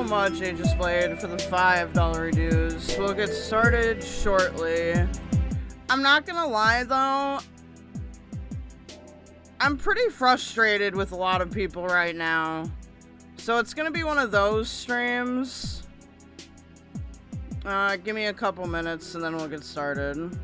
so much, Aegis Blade, for the $5 reduce. We'll get started shortly. I'm not gonna lie, though. I'm pretty frustrated with a lot of people right now. So it's gonna be one of those streams. Give me a couple minutes and then we'll get started.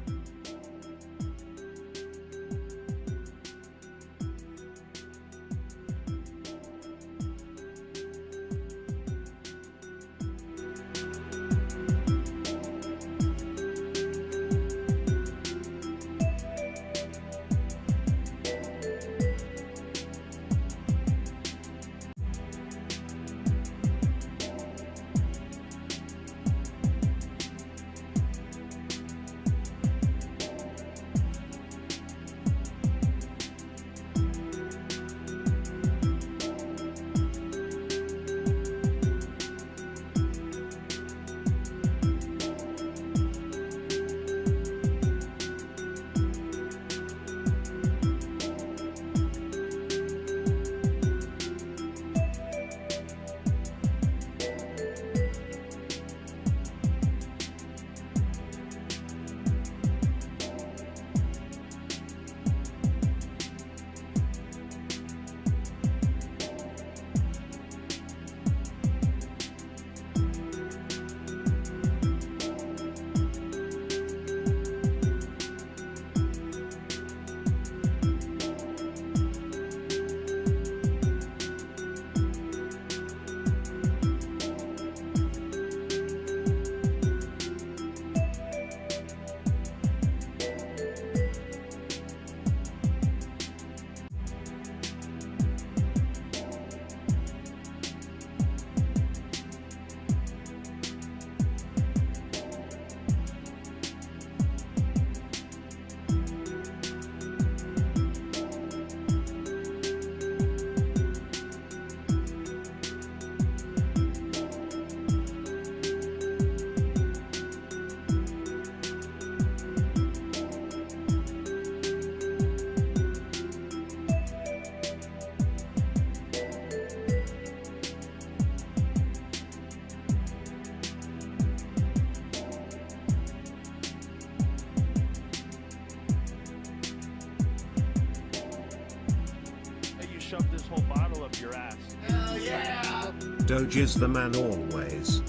Shove this whole bottle up your ass. Hell yeah! Doge is the man always.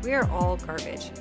We are all garbage.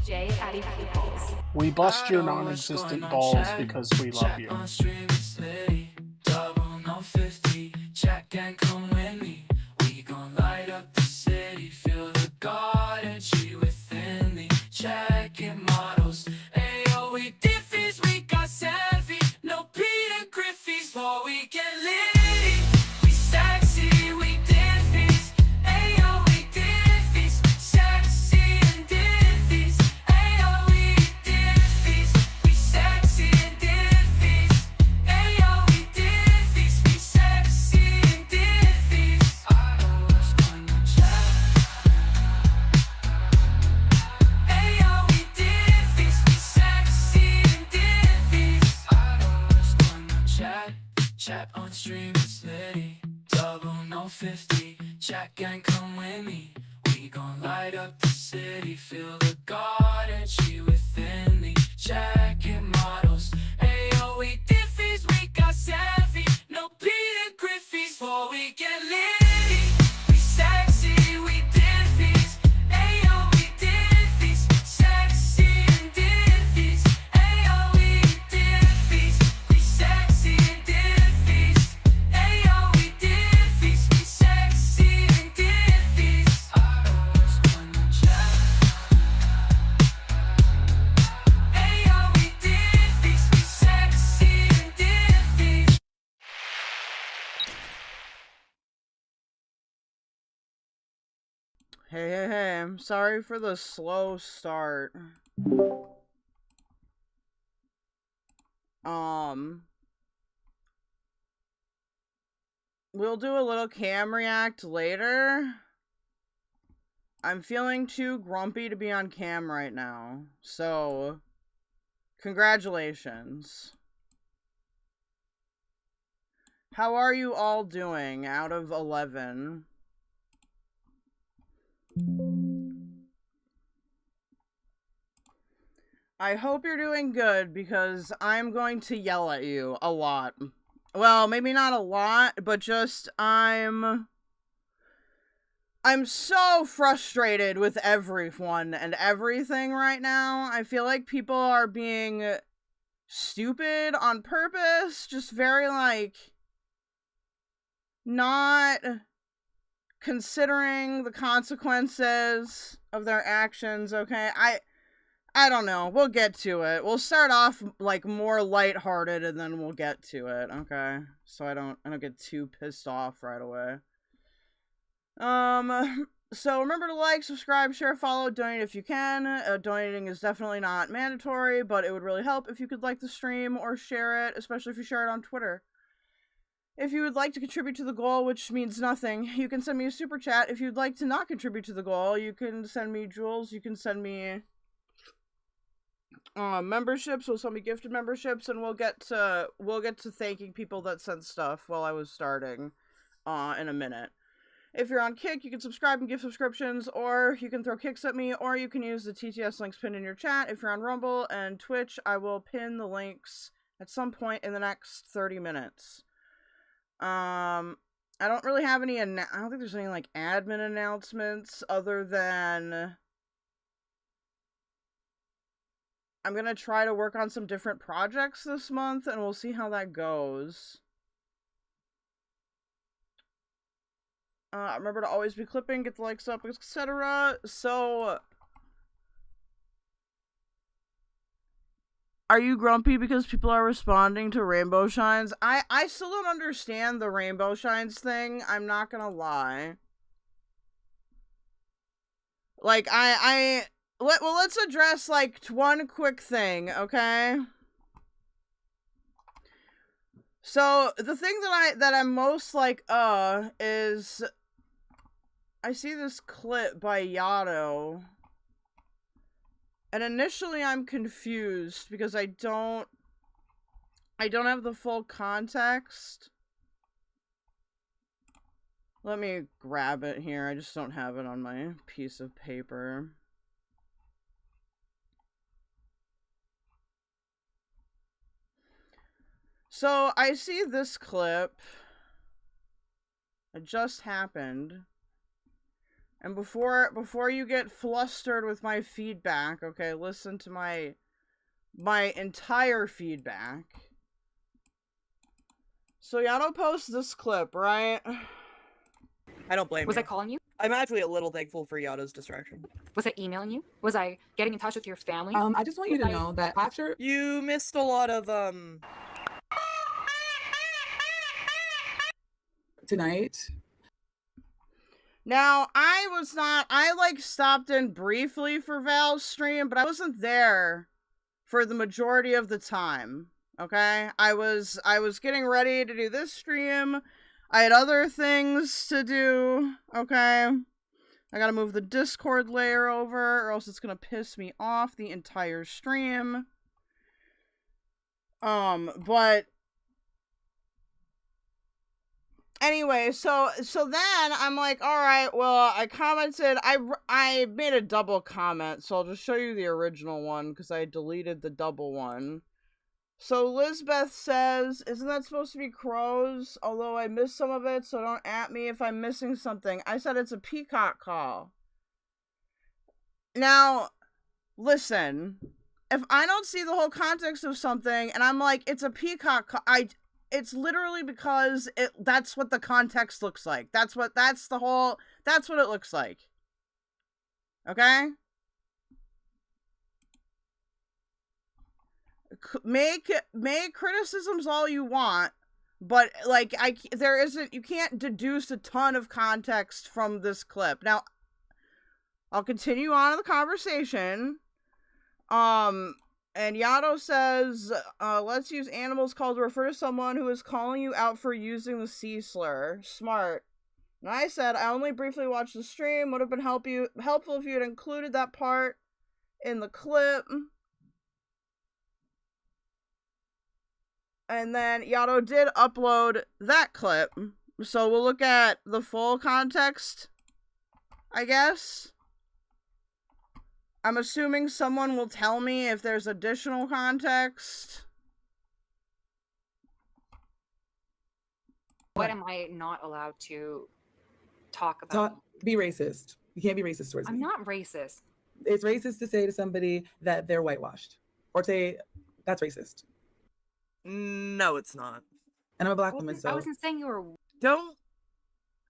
J Addypupils. We bust your non-existent balls because we love you. On stream, it's Litty. 0050. Chat gang, come with me. We gon' light up the city. Feel the God energy within me. Checking models. Ayo, we Diffys, we got savvy. No Peter Griffey's, but we get litty. We sexy, we Diffys. Ayo, we Diffys. Sexy and Diffys. Ayo, we Diffys. We sexy and Diffys. Ayo, we Diffys. We sexy and Diffys. I know what's going on, chat. Ayo, we Diffys. We sexy and Diffys. I know what's going on, chat. Chat on stream, it's Litty. 0050. Chat gang, come with me. We gon' light up the city. Feel the God energy within me. Checking models. Ayo, we Diffys, we got savvy. No Peter Griffey's, but we get litty. We sexy, we Diffys. Ayo, we Diffys. Sexy and Diffys. Ayo, we Diffys. We sexy and Diffys. Ayo, we Diffys. We sexy and Diffys. I know what's going on, chat. Ayo, we Diffys. We sexy and Diffys. Hey, I'm sorry for the slow start. We'll do a little cam react later. I'm feeling too grumpy to be on cam right now, so congratulations. How are you all doing out of 11? I hope you're doing good, because I'm going to yell at you a lot. Well, maybe not a lot, but just I'm so frustrated with everyone and everything right now. I feel like people are being stupid on purpose, just very, like, not considering the consequences of their actions, okay? I don't know. We'll get to it. We'll start off, like, more lighthearted, and then we'll get to it, okay? So I don't get too pissed off right away. So remember to like, subscribe, share, follow, donate if you can. Donating is definitely not mandatory, but it would really help if you could like the stream or share it, especially if you share it on Twitter. If you would like to contribute to the goal, which means nothing, you can send me a super chat. If you'd like to not contribute to the goal, you can send me jewels, you can send me memberships, we'll send me gifted memberships, and we'll get to thanking people that sent stuff while I was starting in a minute. If you're on Kick, you can subscribe and give subscriptions, or you can throw kicks at me, or you can use the TTS links pinned in your chat. If you're on Rumble and Twitch, I will pin the links at some point in the next 30 minutes. I don't really have any, I don't think there's any, like, admin announcements, other than I'm gonna try to work on some different projects this month, and we'll see how that goes. Remember to always be clipping, get the likes up, etc. So, are you grumpy because people are responding to rainbow shines? I still don't understand the rainbow shines thing, I'm not gonna lie. Like, let's address, like, one quick thing, okay? So, the thing that I'm most, like, is I see this clip by Yato, and initially I'm confused because I don't have the full context. Let me grab it here. I just don't have it on my piece of paper. So, I see this clip. It just happened. And before you get flustered with my feedback, okay, listen to my entire feedback. So Yato posts this clip, right? I don't blame you. Was I calling you? I'm actually a little thankful for Yato's distraction. Was I emailing you? Was I getting in touch with your family? I just want you to know that after You missed a lot of tonight. Now, I like stopped in briefly for Val's stream, but I wasn't there for the majority of the time. Okay? I was getting ready to do this stream. I had other things to do. Okay? I gotta move the Discord layer over, or else it's gonna piss me off the entire stream. But anyway, so then I'm like, all right, well, I commented, I made a double comment, so I'll just show you the original one, because I deleted the double one. So Lizbeth says, isn't that supposed to be crows? Although I missed some of it, so don't at me if I'm missing something. I said it's a peacock call. Now, listen, if I don't see the whole context of something, and I'm like, it's a peacock call, it's literally because that's what the context looks like. That's what it looks like. Okay? Make criticisms all you want, but like you can't deduce a ton of context from this clip. Now, I'll continue on in the conversation. And Yato says, let's use animals called to refer to someone who is calling you out for using the C slur. Smart. And I said, I only briefly watched the stream. Would have been helpful if you had included that part in the clip. And then Yato did upload that clip. So we'll look at the full context, I guess. I'm assuming someone will tell me if there's additional context. What am I not allowed to talk about? Be racist. You can't be racist towards me. I'm not racist. It's racist to say to somebody that they're whitewashed. Or say, that's racist. No, it's not. And I'm a black woman, so... I wasn't saying you were... Don't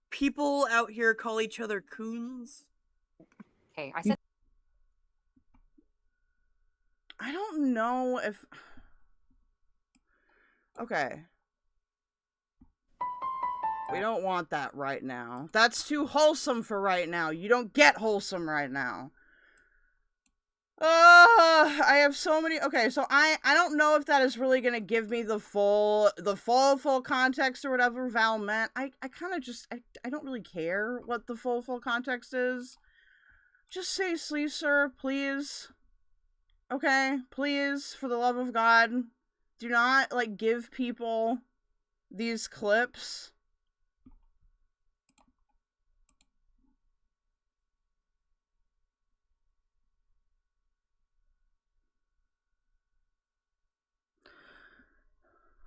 people out here call each other coons? Okay, I said... I don't know if... Okay. We don't want that right now. That's too wholesome for right now. You don't get wholesome right now. I have so many... Okay, so I don't know if that is really gonna give me the full context or whatever Val meant. I kind of just... I don't really care what the full context is. Just say Sleecer, please. Okay, please, for the love of God. Do not, like, give people these clips.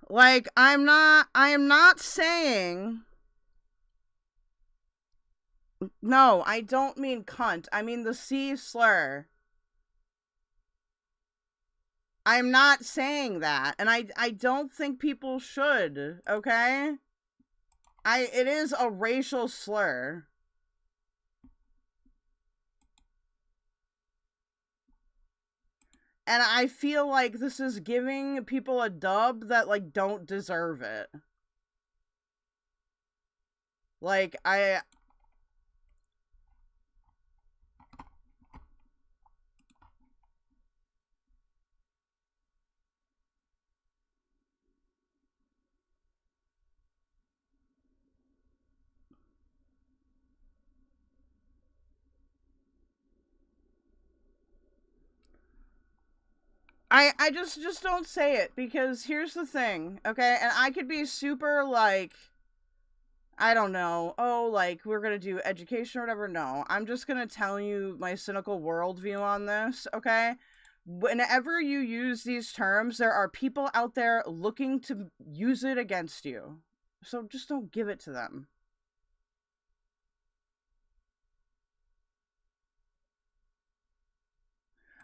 Like, I am not saying... No, I don't mean cunt. I mean the C slur. I'm not saying that, and I don't think people should, okay? It is a racial slur. And I feel like this is giving people a dub that, like, don't deserve it. Like, I just don't say it, because here's the thing, okay? And I could be super, like, I don't know, oh, like, we're gonna do education or whatever. No, I'm just gonna tell you my cynical worldview on this, okay? Whenever you use these terms, there are people out there looking to use it against you. So just don't give it to them.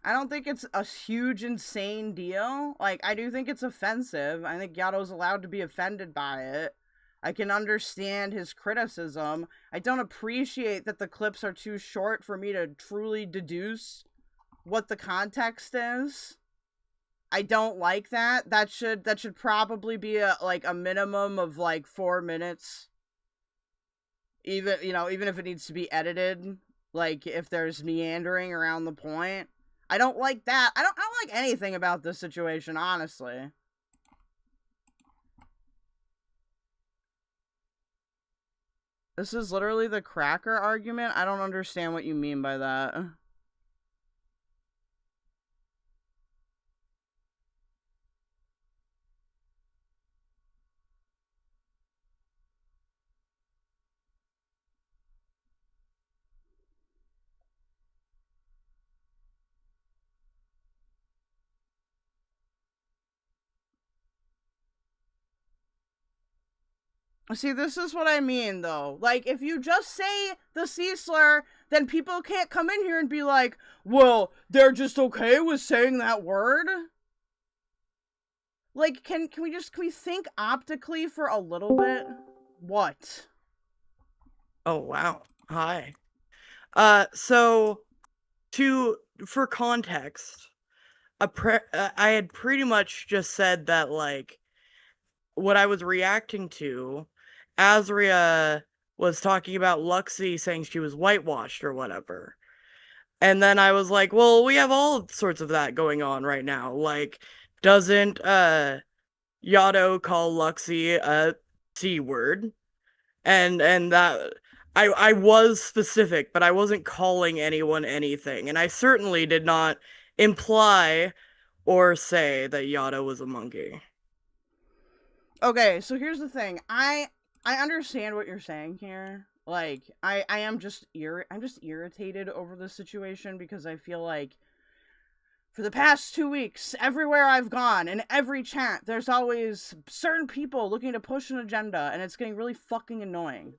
I don't think it's a huge, insane deal. Like, I do think it's offensive. I think Yato's allowed to be offended by it. I can understand his criticism. I don't appreciate that the clips are too short for me to truly deduce what the context is. I don't like that. That should probably be a minimum of 4 minutes. Even if it needs to be edited, like if there's meandering around the point. I don't like that. I don't like anything about this situation, honestly. This is literally the cracker argument. I don't understand what you mean by that. See, this is what I mean, though. Like, if you just say the C slur, then people can't come in here and be like, well, they're just okay with saying that word? Like, can we think optically for a little bit? What? Oh, wow. Hi. So, for context, I had pretty much just said that, like, what I was reacting to, Azria was talking about Luxie saying she was whitewashed or whatever. And then I was like, well, we have all sorts of that going on right now. Like, doesn't Yato call Luxie a C word? And that I was specific, but I wasn't calling anyone anything. And I certainly did not imply or say that Yato was a monkey. Okay, so here's the thing. I understand what you're saying here. Like, I'm just irritated over this situation because I feel like for the past 2 weeks, everywhere I've gone, in every chat, there's always certain people looking to push an agenda, and it's getting really fucking annoying.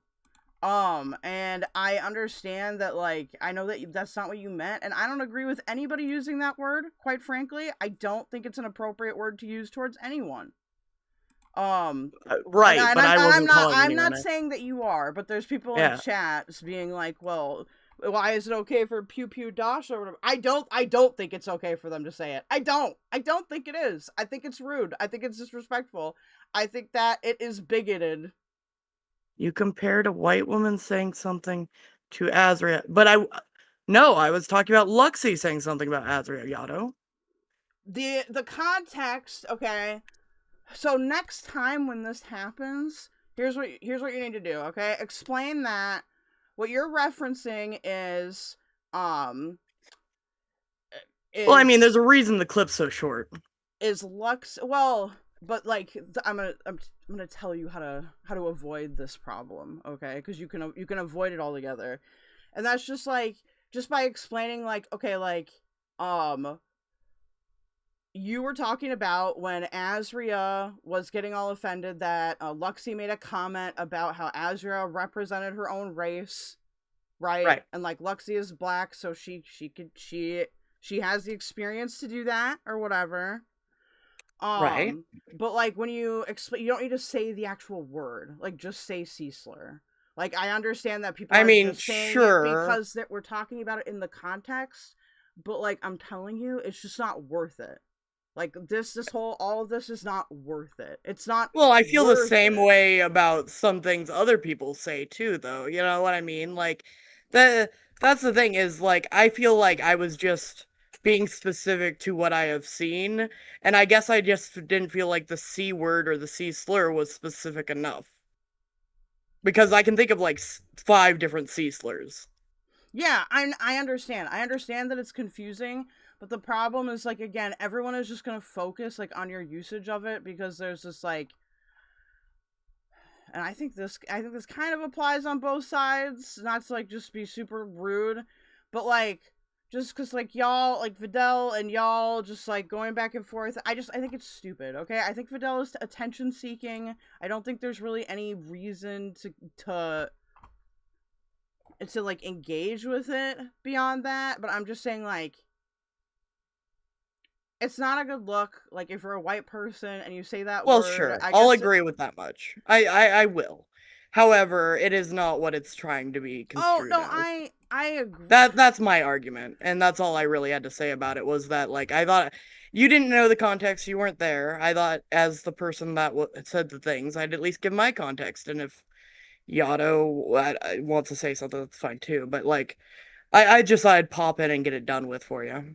And I understand that, like, I know that that's not what you meant, and I don't agree with anybody using that word, quite frankly. I don't think it's an appropriate word to use towards anyone. Right, but I wasn't calling I'm anyone not saying that you are, but there's people in chats being like, well, why is it okay for Pew Pew Dosh or whatever? I don't think it's okay for them to say it. I don't think it is. I think it's rude. I think it's disrespectful. I think that it is bigoted. You compared a white woman saying something to Azria, but I was talking about Luxie saying something about Azria, Yato. The context, okay. So next time when this happens, here's what you need to do, okay? Explain that what you're referencing is well, I mean, there's a reason the clip's so short. But like I'm gonna tell you how to avoid this problem, okay? Because you can avoid it altogether, and that's just by explaining, like, okay, like you were talking about when Azria was getting all offended that Luxie made a comment about how Azria represented her own race, right? And like Luxie is black, so she has the experience to do that or whatever. Right. But like when you explain, you don't need to say the actual word. Like just say C slur. Like I understand that people are just saying it because we're talking about it in the context, but like I'm telling you, it's just not worth it. Like all of this is not worth it. It's not. Well, I feel the same way about some things other people say too, though. You know what I mean? Like that's the thing is, like, I feel like I was just being specific to what I have seen, and I guess I just didn't feel like the C word or the C slur was specific enough. Because I can think of like 5 different C slurs. Yeah, I understand. I understand that it's confusing. But the problem is, like, again, everyone is just going to focus, like, on your usage of it because there's this, like, and I think this kind of applies on both sides, not to, like, just be super rude, but, like, just because, like, y'all, like, Vydel and y'all just, like, going back and forth, I think it's stupid, okay? I think Vydel is attention-seeking. I don't think there's really any reason to like, engage with it beyond that, but I'm just saying, like, it's not a good look. Like, if you're a white person and you say that Well, word, sure. I I'll guess agree with that much. I will. However, it is not what it's trying to be Oh construed no, as. I agree. That's my argument, and that's all I really had to say about it, was that, like, I thought you didn't know the context, you weren't there. I thought, as the person that said the things, I'd at least give my context, and if Yato wants to say something, that's fine too, but, like, I just thought I'd pop in and get it done with for you.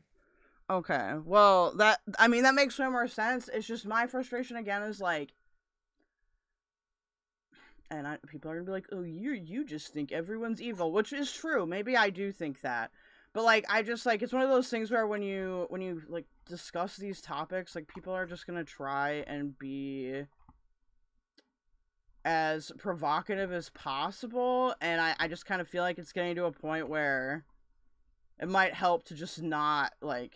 Okay, well, that makes way more sense. It's just my frustration again is, like, and people are gonna be like, oh, you just think everyone's evil, which is true. Maybe I do think that. But, like, I just, like, it's one of those things where when you, like, discuss these topics, like, people are just gonna try and be as provocative as possible, and I just kind of feel like it's getting to a point where it might help to just not, like,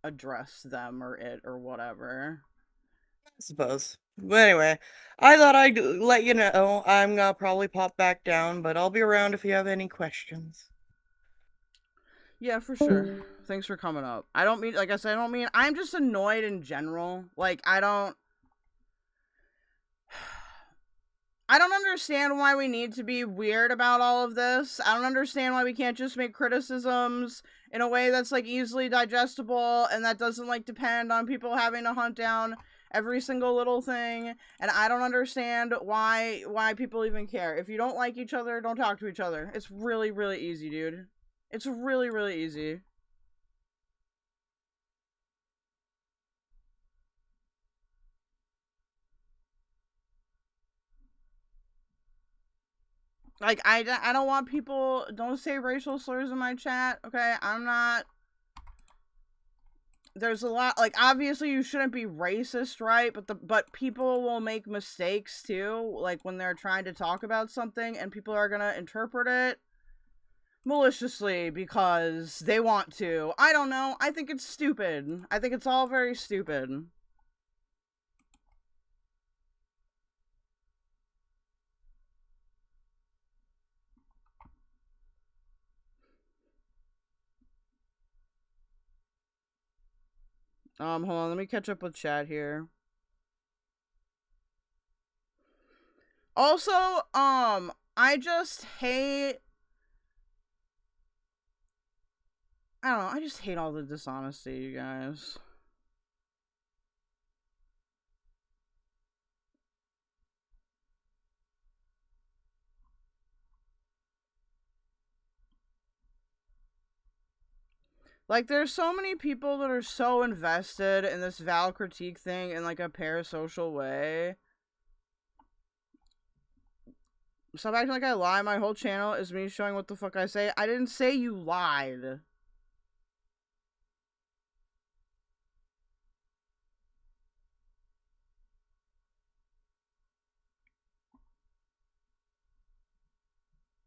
address them or it or whatever. I suppose. But anyway, I thought I'd let you know. I'm gonna probably pop back down, but I'll be around if you have any questions. Yeah, for sure. Thanks for coming up. I don't mean, like I said, I'm just annoyed in general. Like, I don't understand why we need to be weird about all of this. I don't understand why we can't just make criticisms in a way that's, like, easily digestible and that doesn't, like, depend on people having to hunt down every single little thing. And I don't understand why people even care. If you don't like each other, don't talk to each other. It's really, really easy, dude. It's really, really easy. Like, I don't want people, don't say racial slurs in my chat, okay? I'm not, there's a lot, like, obviously you shouldn't be racist, right? But people will make mistakes too, like, when they're trying to talk about something, and people are gonna interpret it maliciously because they want to. I don't know. I think it's stupid. I think it's all very stupid. Hold on, let me catch up with chat here. Also, I just hate, I don't know, I just hate all the dishonesty, you guys. Like, there's so many people that are so invested in this Val critique thing in, like, a parasocial way. Stop acting like I lie. My whole channel is me showing what the fuck I say. I didn't say you lied.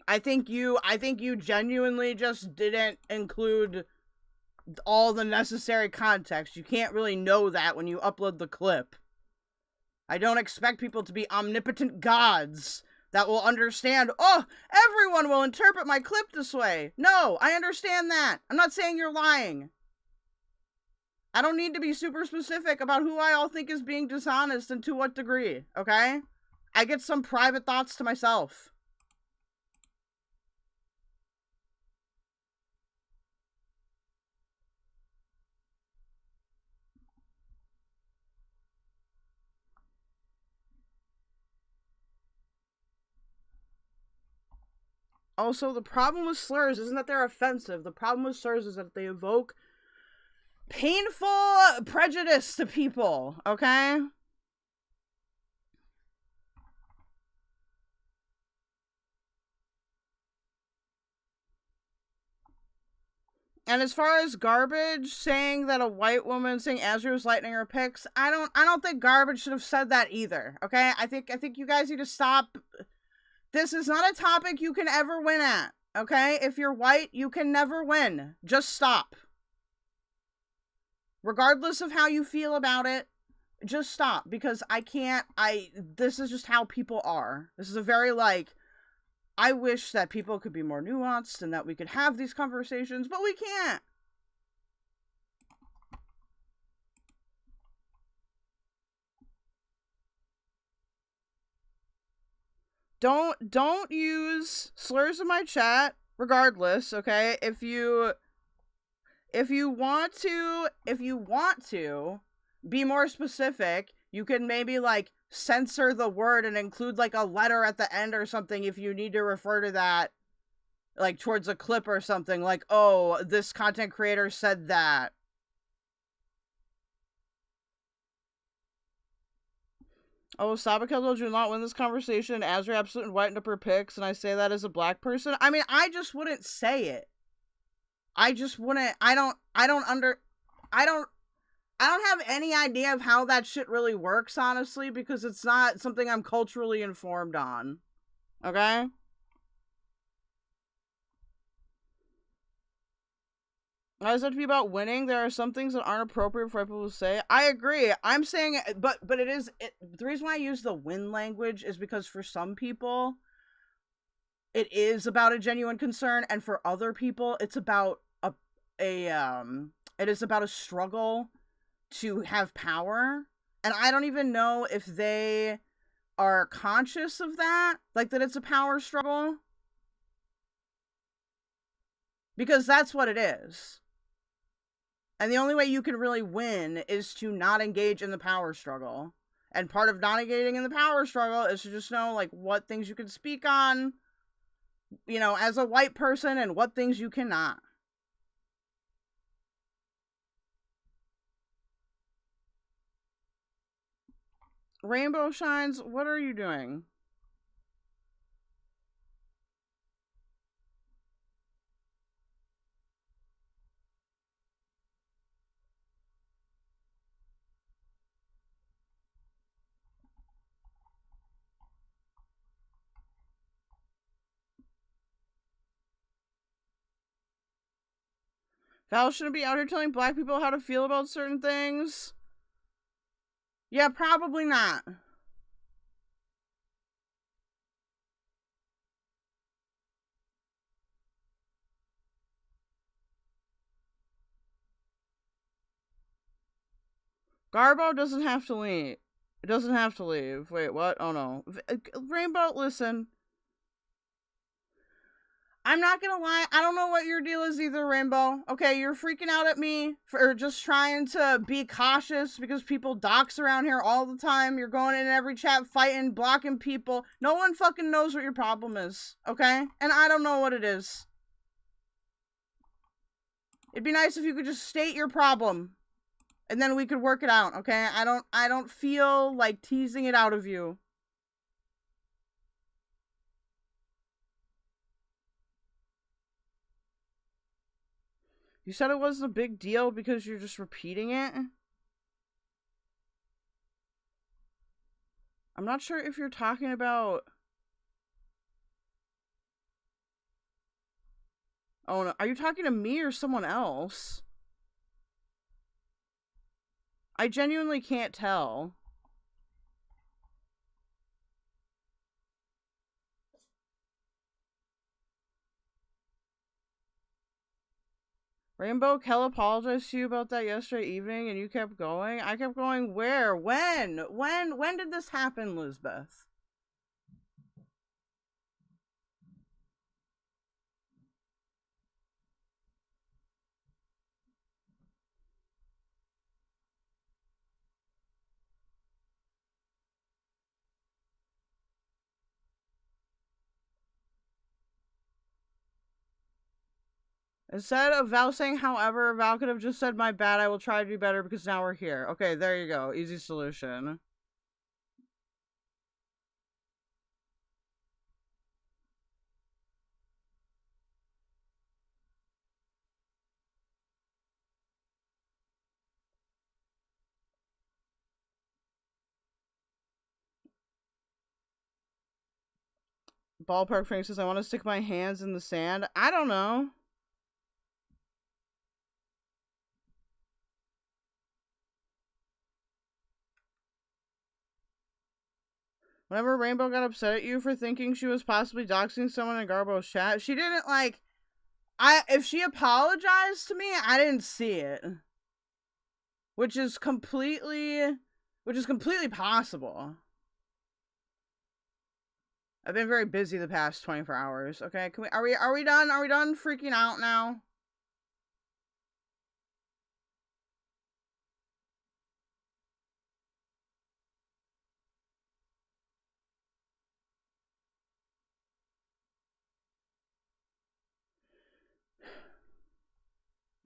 I think you genuinely just didn't include all the necessary context. You can't really know that when you upload the clip. I don't expect people to be omnipotent gods that will understand, oh, everyone will interpret my clip this way. No, I understand that. I'm not saying you're lying. I don't need to be super specific about who I all think is being dishonest and to what degree, okay? I get some private thoughts to myself. Also, the problem with slurs isn't that they're offensive. The problem with slurs is that they evoke painful prejudice to people, okay? And as far as Garbage saying that a white woman saying Azure was lightening her pics, I don't think Garbage should have said that either, okay? I think you guys need to stop. This is not a topic you can ever win at, okay? If you're white, you can never win. Just stop. Regardless of how you feel about it, just stop. Because this is just how people are. This is a very, like, I wish that people could be more nuanced and that we could have these conversations, but we can't. don't use slurs in my chat, regardless, okay? If you want to be more specific, you can maybe, like, censor the word and include, like, a letter at the end or something if you need to refer to that, like, towards a clip or something. Like, oh, this content creator said that. Oh, Sabakeldo do not win this conversation. Azri absolute and whitened up her pics, and I say that as a black person. I mean, I just wouldn't say it. I just wouldn't. I don't have any idea of how that shit really works, honestly, because it's not something I'm culturally informed on. Okay? Why does it have to be about winning? There are some things that aren't appropriate for people to say. I agree. I'm saying, but the reason why I use the win language is because for some people, it is about a genuine concern, and for other people, it's about it is about a struggle to have power. And I don't even know if they are conscious of that, like that it's a power struggle. Because that's what it is. And the only way you can really win is to not engage in the power struggle. And part of not engaging in the power struggle is to just know, like, what things you can speak on, you know, as a white person, and what things you cannot. Rainbow Shines, what are you doing? Val shouldn't be out here telling black people how to feel about certain things. Yeah, probably not. Garbo doesn't have to leave. It doesn't have to leave. Wait, what? Oh no. Rainbow, listen. I'm not gonna lie, I don't know what your deal is either, Rainbow. Okay, you're freaking out at me for just trying to be cautious because people dox around here all the time. You're going in every chat, fighting, blocking people. No one fucking knows what your problem is, okay? And I don't know what it is. It'd be nice if you could just state your problem, and then we could work it out, okay? I don't feel like teasing it out of you. You said it wasn't a big deal because you're just repeating it? I'm not sure if you're talking about... Oh no, are you talking to me or someone else? I genuinely can't tell. Rainbow, Kel apologized to you about that yesterday evening and you kept going? I kept going where? When? When did this happen, Lizbeth? Instead of Val saying, however, Val could have just said, my bad, I will try to do better because now we're here. Okay, there you go. Easy solution. Ballpark Frank says, I want to stick my hands in the sand. I don't know. Whenever Rainbow got upset at you for thinking she was possibly doxing someone in Garbo's chat, she didn't, like... if she apologized to me, I didn't see it. Which is completely possible. I've been very busy the past 24 hours. Okay, can we? Are we done? Are we done freaking out now?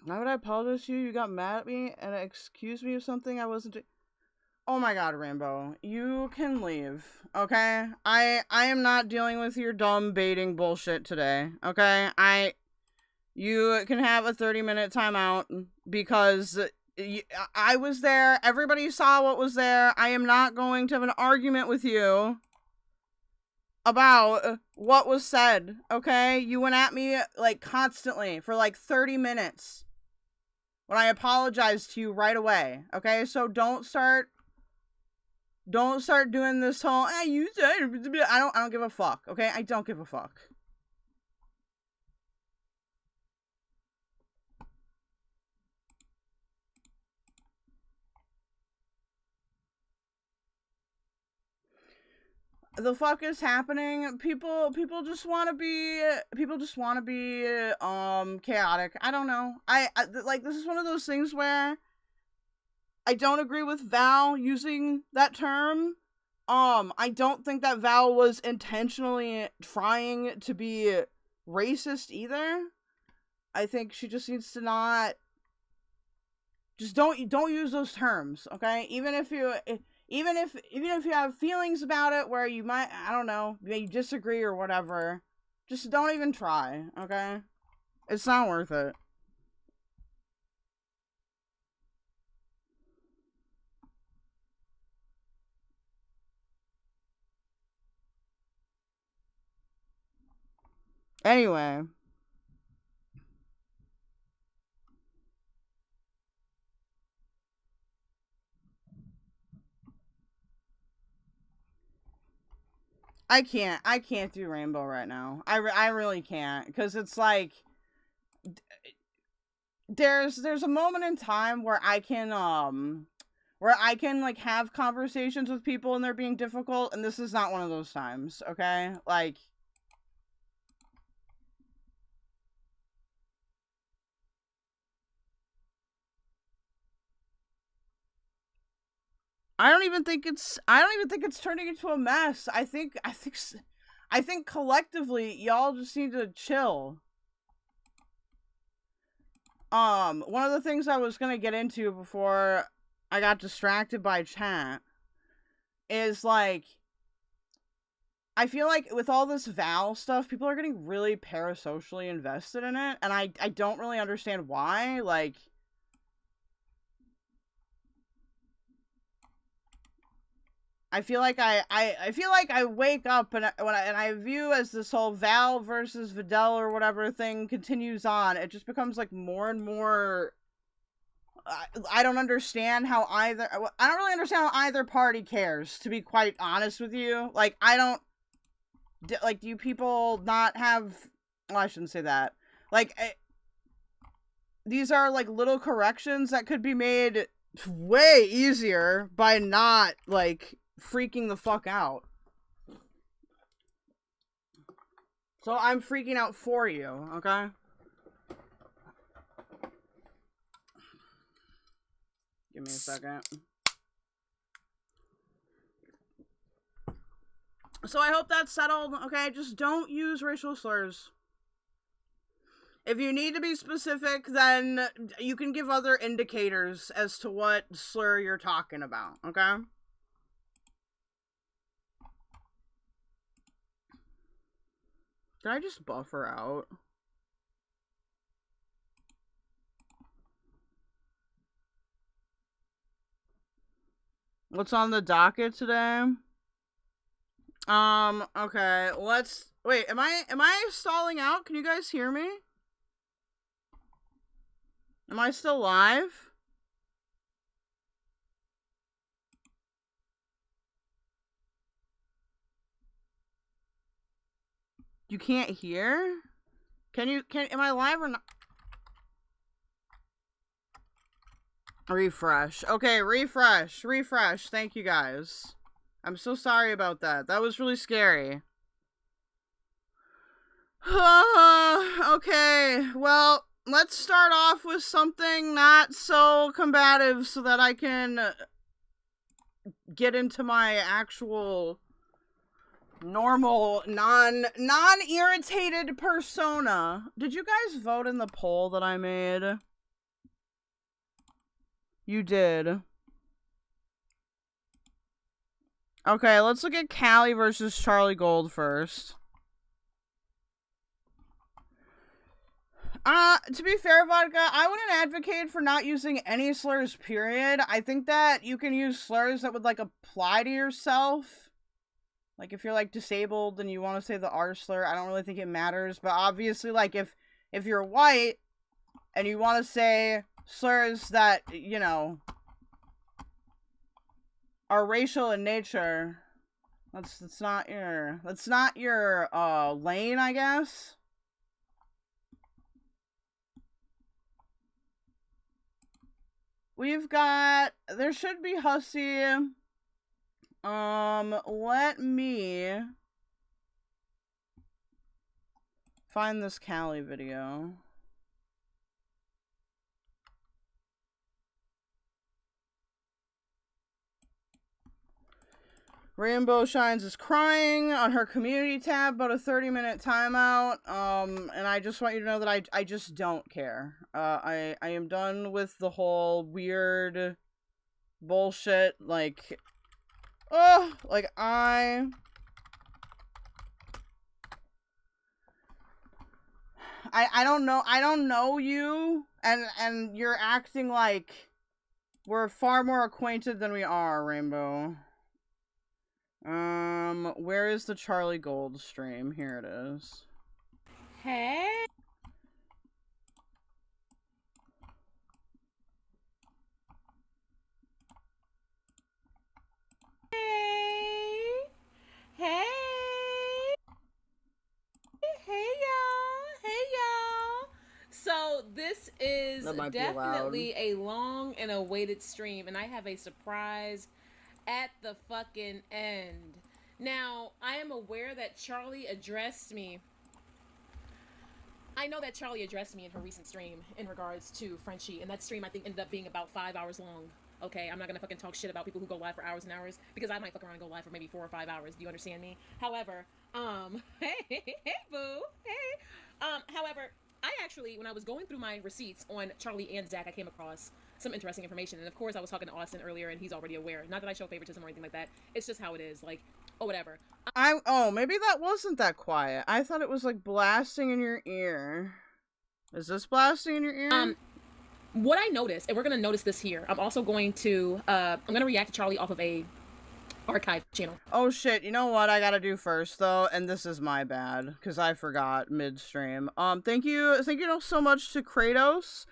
Why would I apologize to you? You got mad at me and excused me of something I wasn't doing. Oh my god, Rainbow. You can leave, okay? I am not dealing with your dumb baiting bullshit today, okay? You can have a 30-minute timeout because I was there. Everybody saw what was there. I am not going to have an argument with you about what was said, okay? You went at me, like, constantly for, like, 30 minutes when I apologized to you right away, okay? So don't start doing this whole, you said, I don't give a fuck, okay? I don't give a fuck. The fuck is happening? People just want to be chaotic. I don't know. I like, this is one of those things where I don't agree with Val using that term. I don't think that Val was intentionally trying to be racist either. I think she just needs to not, just don't use those terms, okay? Even if you have feelings about it where you might, I don't know, you disagree or whatever, just don't even try, okay? It's not worth it. Anyway. I can't do Rainbow right now. I really can't, because it's like, there's a moment in time where I can like have conversations with people and they're being difficult, and this is not one of those times, okay? Like, I don't even think it's turning into a mess. I think collectively y'all just need to chill. One of the things I was gonna get into before I got distracted by chat is, like, I feel like with all this Val stuff, people are getting really parasocially invested in it, and I don't really understand why. Like, I feel like I wake up and I view as this whole Val versus Vydel or whatever thing continues on, it just becomes like more and more. I don't understand how I don't really understand how either party cares, to be quite honest with you. Like, I don't, like, do you people not have, well, I shouldn't say that. Like, these are like little corrections that could be made way easier by not, like, freaking the fuck out. So I'm freaking out for you, okay? Give me a second. So I hope that's settled, okay? Just don't use racial slurs. If you need to be specific, then you can give other indicators as to what slur you're talking about, okay? Did I just buffer out? What's on the docket today? Okay, let's, wait, am I stalling out? Can you guys hear me? Am I still live? You can't hear? Am I live or not? Refresh. Okay, refresh. Thank you guys. I'm so sorry about that. That was really scary. Okay, well, let's start off with something not so combative so that I can get into my actual normal, non-irritated persona. Did you guys vote in the poll that I made? You did. Okay, let's look at Callie versus Charlie Gold first. To be fair, Vodka, I wouldn't advocate for not using any slurs, period. I think that you can use slurs that would, like, apply to yourself. Like, if you're, like, disabled and you want to say the R slur, I don't really think it matters. But obviously, like, if you're white and you want to say slurs that, you know, are racial in nature, that's not your lane, I guess. We've got, there should be Hussy. Let me find this Callie video. Rainbow Shines is crying on her community tab about a 30-minute timeout. And I just want you to know that I just don't care. I am done with the whole weird bullshit, like, like I don't know you, and you're acting like we're far more acquainted than we are, Rainbow. Where is the Charlie Gold stream? Here it is. Hey. Hey. Hey, y'all. So this is definitely a long and awaited stream, and I have a surprise at the fucking end. Now, I am aware that Charlie addressed me. I know that Charlie addressed me in her recent stream in regards to Frenchie, and that stream I think ended up being about 5 hours long. Okay, I'm not gonna fucking talk shit about people who go live for hours and hours, because I might fuck around and go live for maybe 4 or 5 hours. Do you understand me? However, hey boo, hey. However, I actually, when I was going through my receipts on Charlie and Zach, I came across some interesting information. And of course, I was talking to Austin earlier, and he's already aware. Not that I show favoritism or anything like that. It's just how it is. Like, oh, whatever. Oh, maybe that wasn't that quiet. I thought it was like blasting in your ear. Is this blasting in your ear? What I noticed, and we're gonna notice this here. I'm also going to, I'm gonna react to Charlie off of a archive channel. Oh shit, you know what I gotta do first though, and this is my bad, because I forgot midstream. Thank you so much to Kratos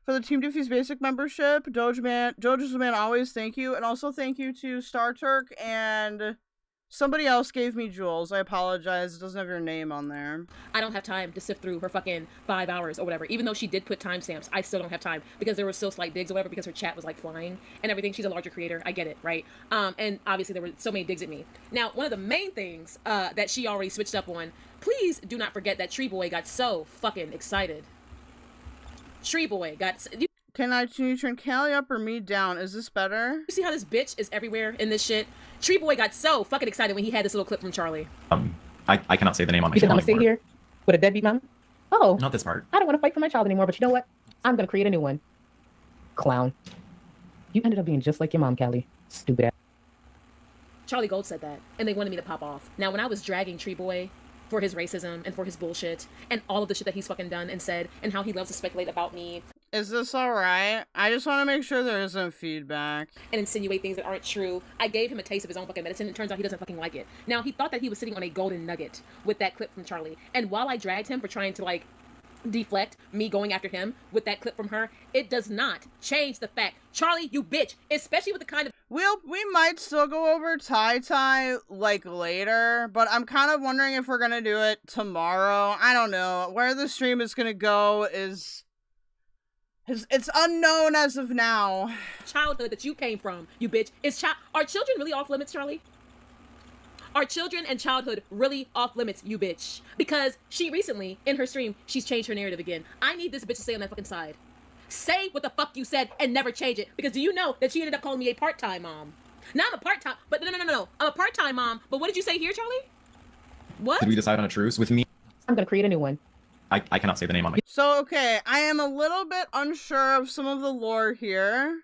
for the Team Diffys basic membership. Doge's the man always, thank you. And also thank you to Star Turk, and somebody else gave me jewels. I apologize, it doesn't have your name on there. I don't have time to sift through her fucking 5 hours or whatever. Even though she did put timestamps, I still don't have time, because there were still slight digs or whatever, because her chat was like flying and everything. She's a larger creator, I get it, right? And obviously there were so many digs at me. Now, one of the main things that she already switched up on, please do not forget that Tree Boy got so fucking excited. Tree Boy got... Can you turn Callie up or me down? Is this better? You see how this bitch is everywhere in this shit? Tree Boy got so fucking excited when he had this little clip from Charlie. I cannot say the name on my Because channel I'm gonna sit here with a deadbeat mom. Oh. Not this part. I don't want to fight for my child anymore, but you know what? I'm gonna create a new one. Clown. You ended up being just like your mom, Callie. Stupid ass. Charlie Gold said that, and they wanted me to pop off. Now, when I was dragging Tree Boy for his racism and for his bullshit, and all of the shit that he's fucking done and said, and how he loves to speculate about me. Is this alright? I just want to make sure there isn't feedback. And insinuate things that aren't true. I gave him a taste of his own fucking medicine, and it turns out he doesn't fucking like it. Now, he thought that he was sitting on a golden nugget with that clip from Charlie. And while I dragged him for trying to, like, deflect me going after him with that clip from her, it does not change the fact, Charlie, you bitch, especially with the kind of... We might still go over Tai, like, later, but I'm kind of wondering if we're gonna do it tomorrow. I don't know. Where the stream is gonna go is... It's unknown as of now. Childhood that you came from, you bitch. Are children really off limits, Charlie? Are children and childhood really off limits, you bitch? Because she recently, in her stream, she's changed her narrative again. I need this bitch to stay on that fucking side. Say what the fuck you said and never change it. Because do you know that she ended up calling me a part-time mom? Now I'm a part-time, but no. I'm a part-time mom, but what did you say here, Charlie? What? Did we decide on a truce with me? I'm gonna create a new one. I cannot say the name on my. So, okay, I am a little bit unsure of some of the lore here.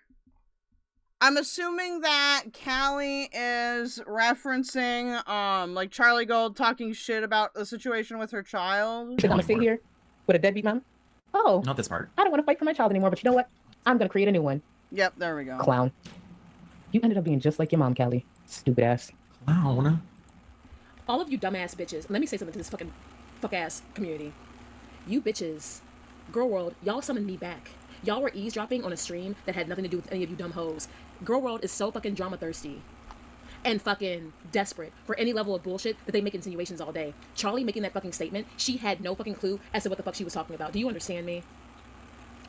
I'm assuming that Callie is referencing, like Charlie Gold talking shit about the situation with her child. I'm gonna sit here with a deadbeat mom. Oh, Not this part. I don't want to fight for my child anymore, but you know what? I'm gonna create a new one. Yep, there we go. Clown. You ended up being just like your mom, Callie. Stupid ass. Clown. All of you dumbass bitches, let me say something to this fuck-ass community. You bitches, Girl World, y'all summoned me back. Y'all were eavesdropping on a stream that had nothing to do with any of you dumb hoes. Girl World is so fucking drama thirsty and fucking desperate for any level of bullshit that they make insinuations all day. Charlie making that fucking statement, she had no fucking clue as to what the fuck she was talking about. Do you understand me?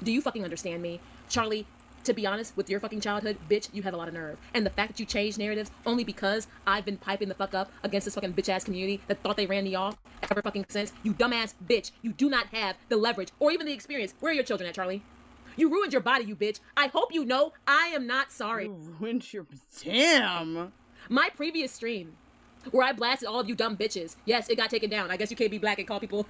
Do you fucking understand me? Charlie, to be honest, with your fucking childhood, bitch, you have a lot of nerve. And the fact that you changed narratives only because I've been piping the fuck up against this fucking bitch-ass community that thought they ran me off ever fucking since, you dumbass bitch, you do not have the leverage or even the experience. Where are your children at, Charlie? You ruined your body, you bitch. I hope you know I am not sorry. You ruined your... Damn! My previous stream, where I blasted all of you dumb bitches, yes, it got taken down. I guess you can't be black and call people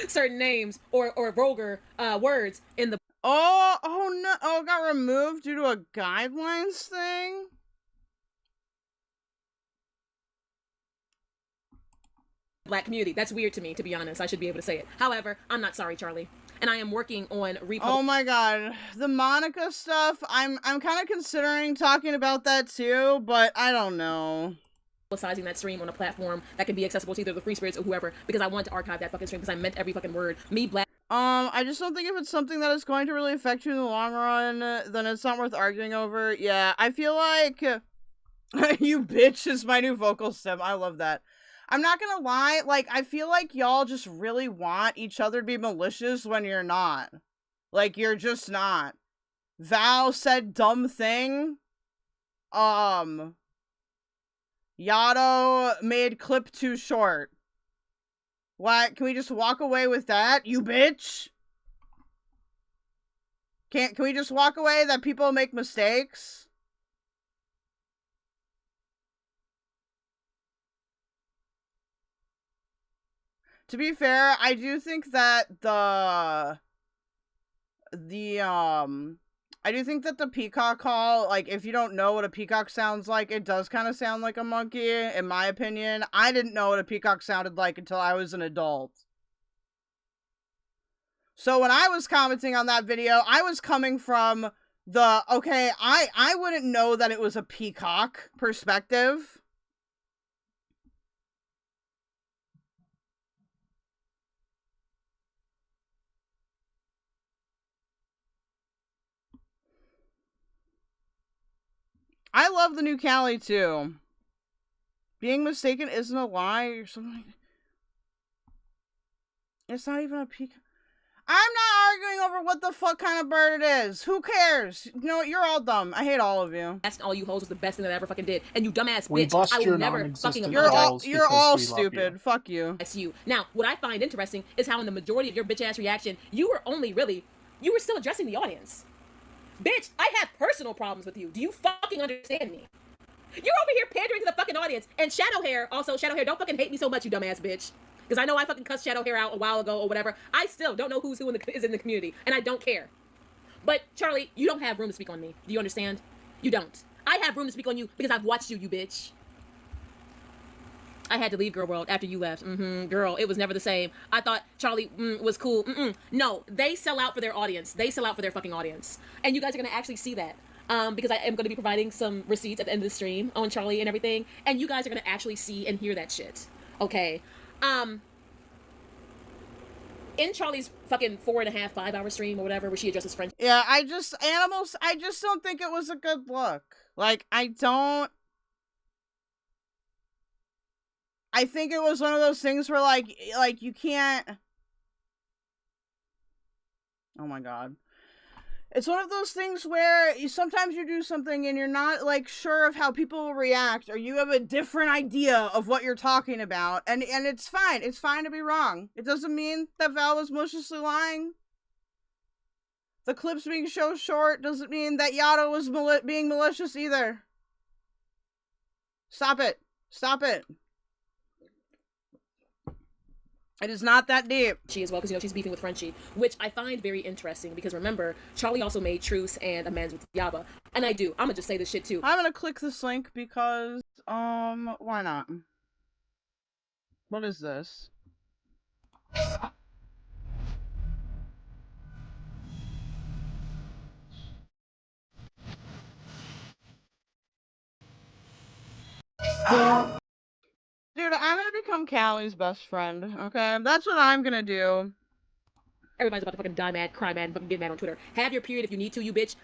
certain names or vulgar words in the... Oh no, oh, it got removed due to a guidelines thing? Black community. That's weird to me, to be honest. I should be able to say it. However, I'm not sorry, Charlie. And I am working on Oh my god. The Monica stuff, I'm kind of considering talking about that too, but I don't know. Publicizing that stream on a platform that can be accessible to either the free spirits or whoever, because I want to archive that fucking stream because I meant every fucking word. Me black. I just don't think if it's something that is going to really affect you in the long run, then it's not worth arguing over. Yeah, I feel like you bitch is my new vocal stem. I love that. I'm not gonna lie, like, I feel like y'all just really want each other to be malicious when you're not. Like, you're just not. Val said dumb thing. Yato made clip too short. What? Can we just walk away with that, you bitch? Can we just walk away that people make mistakes? To be fair, I do think that I do think that the peacock call, like, if you don't know what a peacock sounds like, it does kind of sound like a monkey, in my opinion. I didn't know what a peacock sounded like until I was an adult. So when I was commenting on that video, I was coming from the, okay, I wouldn't know that it was a peacock perspective. I love the new Callie too. Being mistaken isn't a lie or something. It's not even a peacock. I'm not arguing over what the fuck kind of bird it is. Who cares? You know what? You're all dumb. I hate all of you. Asking all you hoes was the best thing that I ever fucking did. And you dumbass We bitch, bust I will your never non-existent fucking balls You're because all we love stupid. you. Fuck you. That's you. Now, what I find interesting is how in the majority of your bitch ass reaction, you were still addressing the audience. Bitch, I have personal problems with you. Do you fucking understand me? You're over here pandering to the fucking audience. And Shadow Hair, also, Shadow Hair, don't fucking hate me so much, you dumbass bitch. Because I know I fucking cussed Shadow Hair out a while ago or whatever. I still don't know who's who is in the community. And I don't care. But, Charlie, you don't have room to speak on me. Do you understand? You don't. I have room to speak on you because I've watched you, you bitch. I had to leave Girl World after you left. Girl, it was never the same. I thought Charlie was cool. No, they sell out for their audience. They sell out for their fucking audience. And you guys are going to actually see that. Because I am going to be providing some receipts at the end of the stream on Charlie and everything. And you guys are going to actually see and hear that shit. Okay. In Charlie's fucking 4.5, 5-hour stream or whatever, where she addresses French. Yeah, I just don't think it was a good look. Like, I think it was one of those things where, like, you can't... Oh my god. It's one of those things where sometimes you do something and you're not, like, sure of how people will react, or you have a different idea of what you're talking about, and it's fine. It's fine to be wrong. It doesn't mean that Val was maliciously lying. The clips being so short doesn't mean that Yato was being malicious either. Stop it. Stop it. It is not that deep. She as well, because, you know, she's beefing with Frenchie, which I find very interesting because remember, Charlie also made truce and amends with Yaba. And I do. I'm gonna just say this shit too. I'm gonna click this link because, why not? What is this? Dude, I'm gonna become Callie's best friend, okay? That's what I'm gonna do. Everybody's about to fucking die mad, cry mad, and fucking get mad on Twitter. Have your period if you need to, you bitch.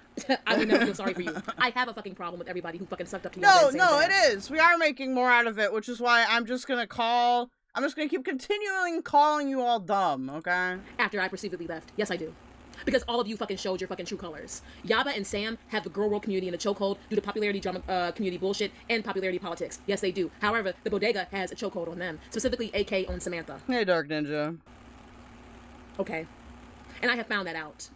I would never feel sorry for you. I have a fucking problem with everybody who fucking sucked up to you. No, it is. We are making more out of it, which is why I'm just gonna keep continuing calling you all dumb, okay? After I perceivably left. Yes, I do. Because all of you fucking showed your fucking true colors. Yaba and Sam have the girl world community in a chokehold due to popularity drama community bullshit and popularity politics. Yes, they do. However, the bodega has a chokehold on them, specifically AK on Samantha. Hey, Dark Ninja. Okay. And I have found that out.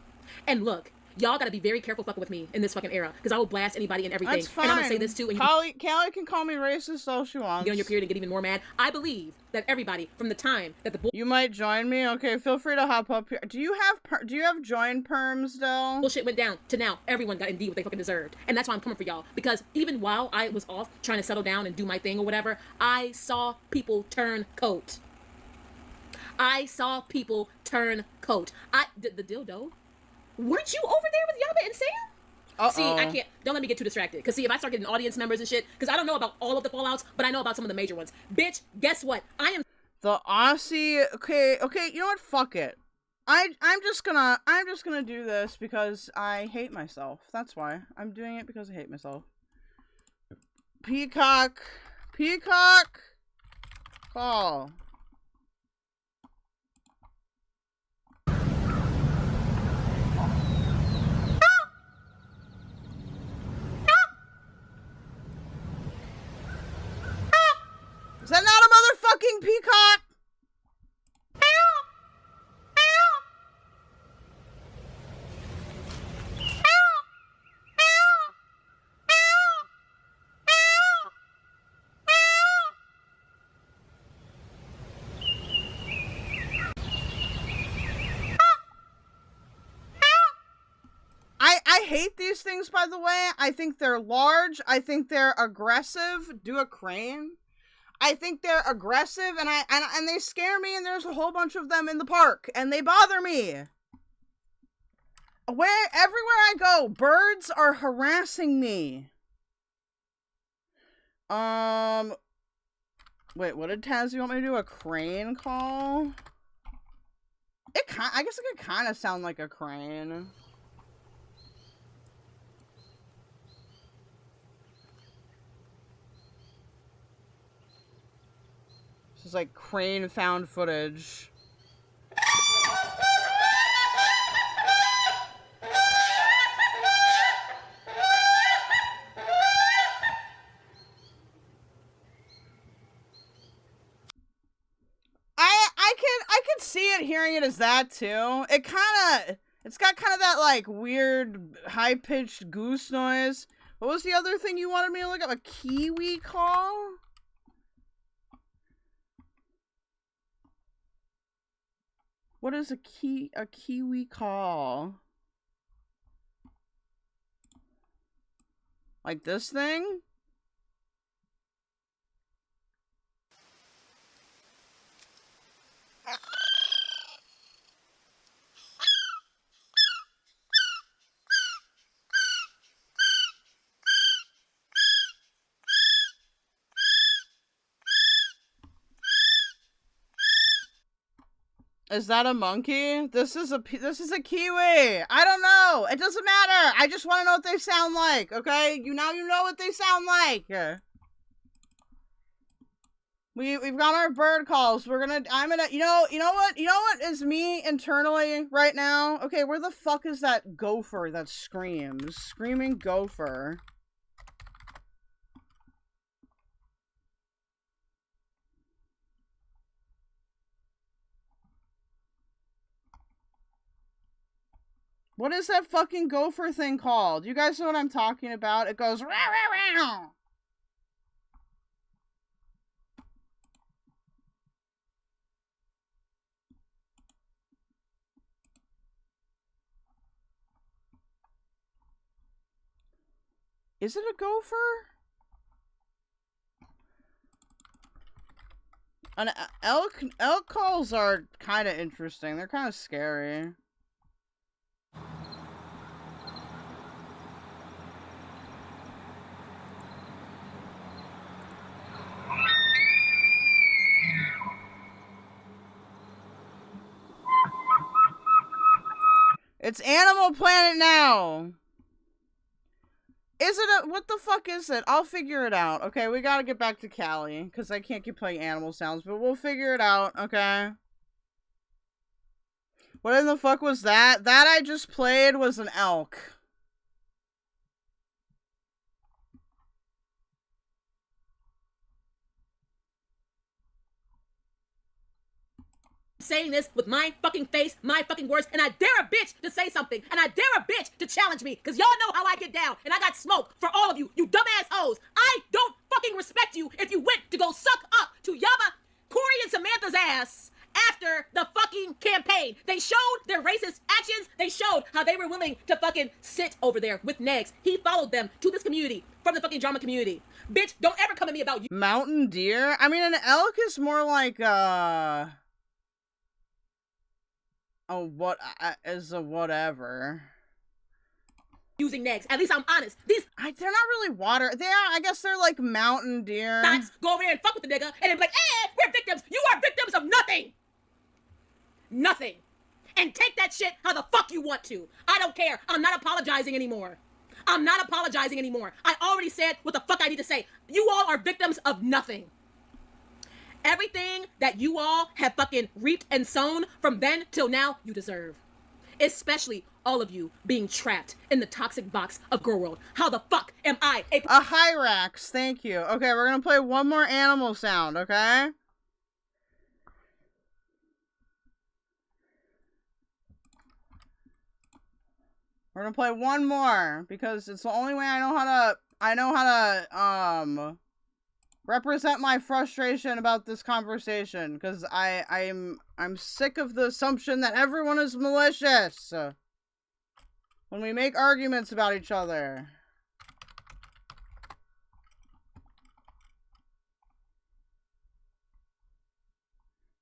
And look, y'all gotta be very careful fucking with me in this fucking era, because I will blast anybody and everything. That's fine. And I'm gonna say this too. And Callie can call me racist all she wants. Get on your period and get even more mad. I believe that everybody from the time that the You might join me. Okay, feel free to hop up here. Do you have join perms though? bullshit went down to now everyone got indeed what they fucking deserved. And that's why I'm coming for y'all, because even while I was off trying to settle down and do my thing or whatever, I saw people turn coat. I saw people turn coat. The dildo. Weren't you over there with Yaba and Sam? See, I can't. Don't let me get too distracted. Because, see, if I start getting audience members and shit, because I don't know about all of the fallouts, but I know about some of the major ones. Bitch, guess what? I am. The Aussie. Okay. You know what? Fuck it. I'm just gonna do this because I hate myself. That's why I'm doing it, because I hate myself. Peacock, call. Is that not a motherfucking peacock? I hate these things, by the way. I think they're large. I think they're aggressive. Do a crane. I think they're aggressive, and they scare me, and there's a whole bunch of them in the park, and they bother me. Everywhere I go, birds are harassing me. Wait, what did Taz want me to do? A crane call? I guess it could kind of sound like a crane. This is like crane found footage. I could see it hearing it as that too. It's got kind of that like weird high-pitched goose noise. What was the other thing you wanted me to look up? A kiwi call? What is a kiwi call? Like this thing? Is that a monkey? This is a kiwi. I don't know. It doesn't matter. I just want to know what they sound like. Okay, you know what they sound like. We've got our bird calls. You know what is me internally right now? Okay, where the fuck is that gopher that screams? Screaming gopher. What is that fucking gopher thing called? You guys know what I'm talking about? It goes rah, rah, rah. Is it a gopher? Elk calls are kind of interesting. They're kind of scary. It's Animal Planet now. Is it a... What the fuck is it? I'll figure it out. Okay, we gotta get back to Callie. Because I can't keep playing animal sounds. But we'll figure it out. Okay. What in the fuck was that? That I just played was an elk. Saying this with my fucking face, my fucking words, and I dare a bitch to say something, and I dare a bitch to challenge me, because y'all know how I get down, and I got smoke for all of you, you dumbass hoes. I don't fucking respect you if you went to go suck up to Yaba, Corey, and Samantha's ass after the fucking campaign. They showed their racist actions. They showed how they were willing to fucking sit over there with Negs. He followed them to this community from the fucking drama community. Bitch, don't ever come at me about you. Mountain deer? I mean, an elk is more like, is a whatever. Using Negs. At least I'm honest. They're not really water. I guess they're like mountain deer. Thoughts go over there and fuck with the nigga and then be like, we're victims. You are victims of nothing. Nothing. And take that shit how the fuck you want to. I don't care. I'm not apologizing anymore. I'm not apologizing anymore. I already said what the fuck I need to say. You all are victims of nothing. Everything that you all have fucking reaped and sown from then till now, you deserve. Especially all of you being trapped in the toxic box of Girl World. How the fuck am I a Hyrax? Thank you. Okay, we're gonna play one more animal sound, okay? We're gonna play one more because it's the only way I know how to represent my frustration about this conversation, because I'm sick of the assumption that everyone is malicious when we make arguments about each other.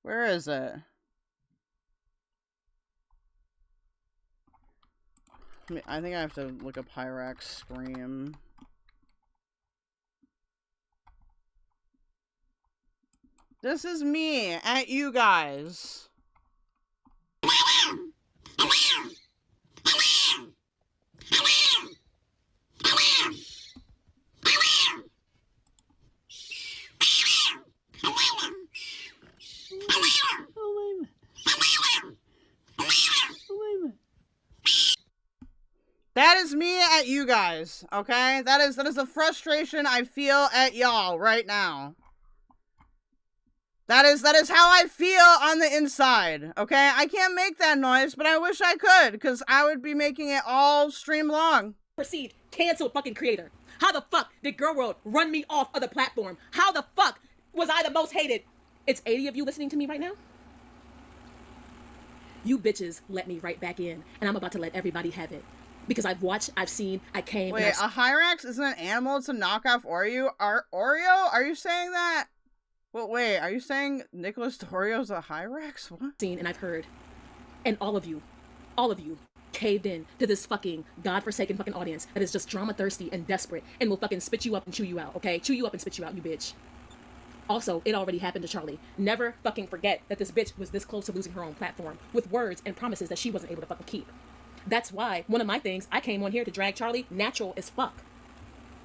Where is it? I think I have to look up Hyrax Scream. This is me at you guys. That is me at you guys, okay? That is the frustration I feel at y'all right now. That is how I feel on the inside, okay? I can't make that noise, but I wish I could, because I would be making it all stream long. Perceived canceled fucking creator. How the fuck did Girl World run me off of the platform? How the fuck was I the most hated? It's 80 of you listening to me right now? You bitches let me right back in, and I'm about to let everybody have it. Because I've watched, I've seen, I came. Wait, a Hyrax isn't an animal, it's a knockoff Oreo? Oreo? Are you saying that? Well, wait, are you saying Nicholas Torio's a Hyrax? What? Seen and I've heard. And all of you caved in to this fucking godforsaken fucking audience that is just drama thirsty and desperate and will fucking spit you up and chew you out, okay? Chew you up and spit you out, you bitch. Also, it already happened to Charlie. Never fucking forget that this bitch was this close to losing her own platform with words and promises that she wasn't able to fucking keep. That's why one of my things, I came on here to drag Charlie natural as fuck.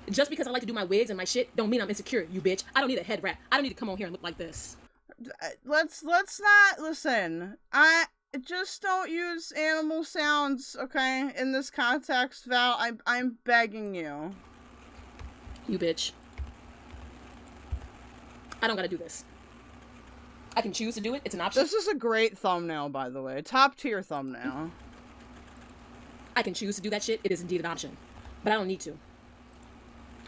Just because I like to do my wigs and my shit don't mean I'm insecure, you bitch. I don't need a head wrap. I don't need to come on here and look like this. Let's not listen. I just don't use animal sounds, okay? In this context, Val. I'm begging you. You bitch. I don't gotta do this. I can choose to do it. It's an option. This is a great thumbnail, by the way. Top tier thumbnail. I can choose to do that shit. It is indeed an option. But I don't need to.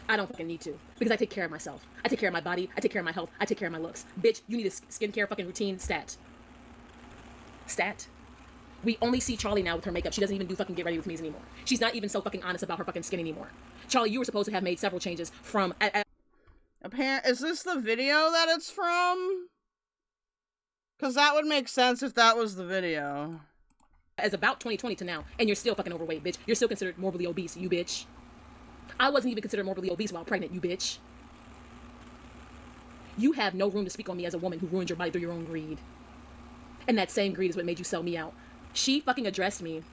I don't fucking need to. Because I take care of myself. I take care of my body. I take care of my health. I take care of my looks. Bitch, you need a skincare fucking routine stat. Stat. We only see Charlie now with her makeup. She doesn't even do fucking get ready with me anymore. She's not even so fucking honest about her fucking skin anymore. Charlie, you were supposed to have made several changes from... Is this the video that it's from? Because that would make sense if that was the video. As about 2020 to now, and you're still fucking overweight, bitch. You're still considered morbidly obese, you bitch. I wasn't even considered morbidly obese while pregnant, you bitch. You have no room to speak on me as a woman who ruined your body through your own greed. And that same greed is what made you sell me out. She fucking addressed me,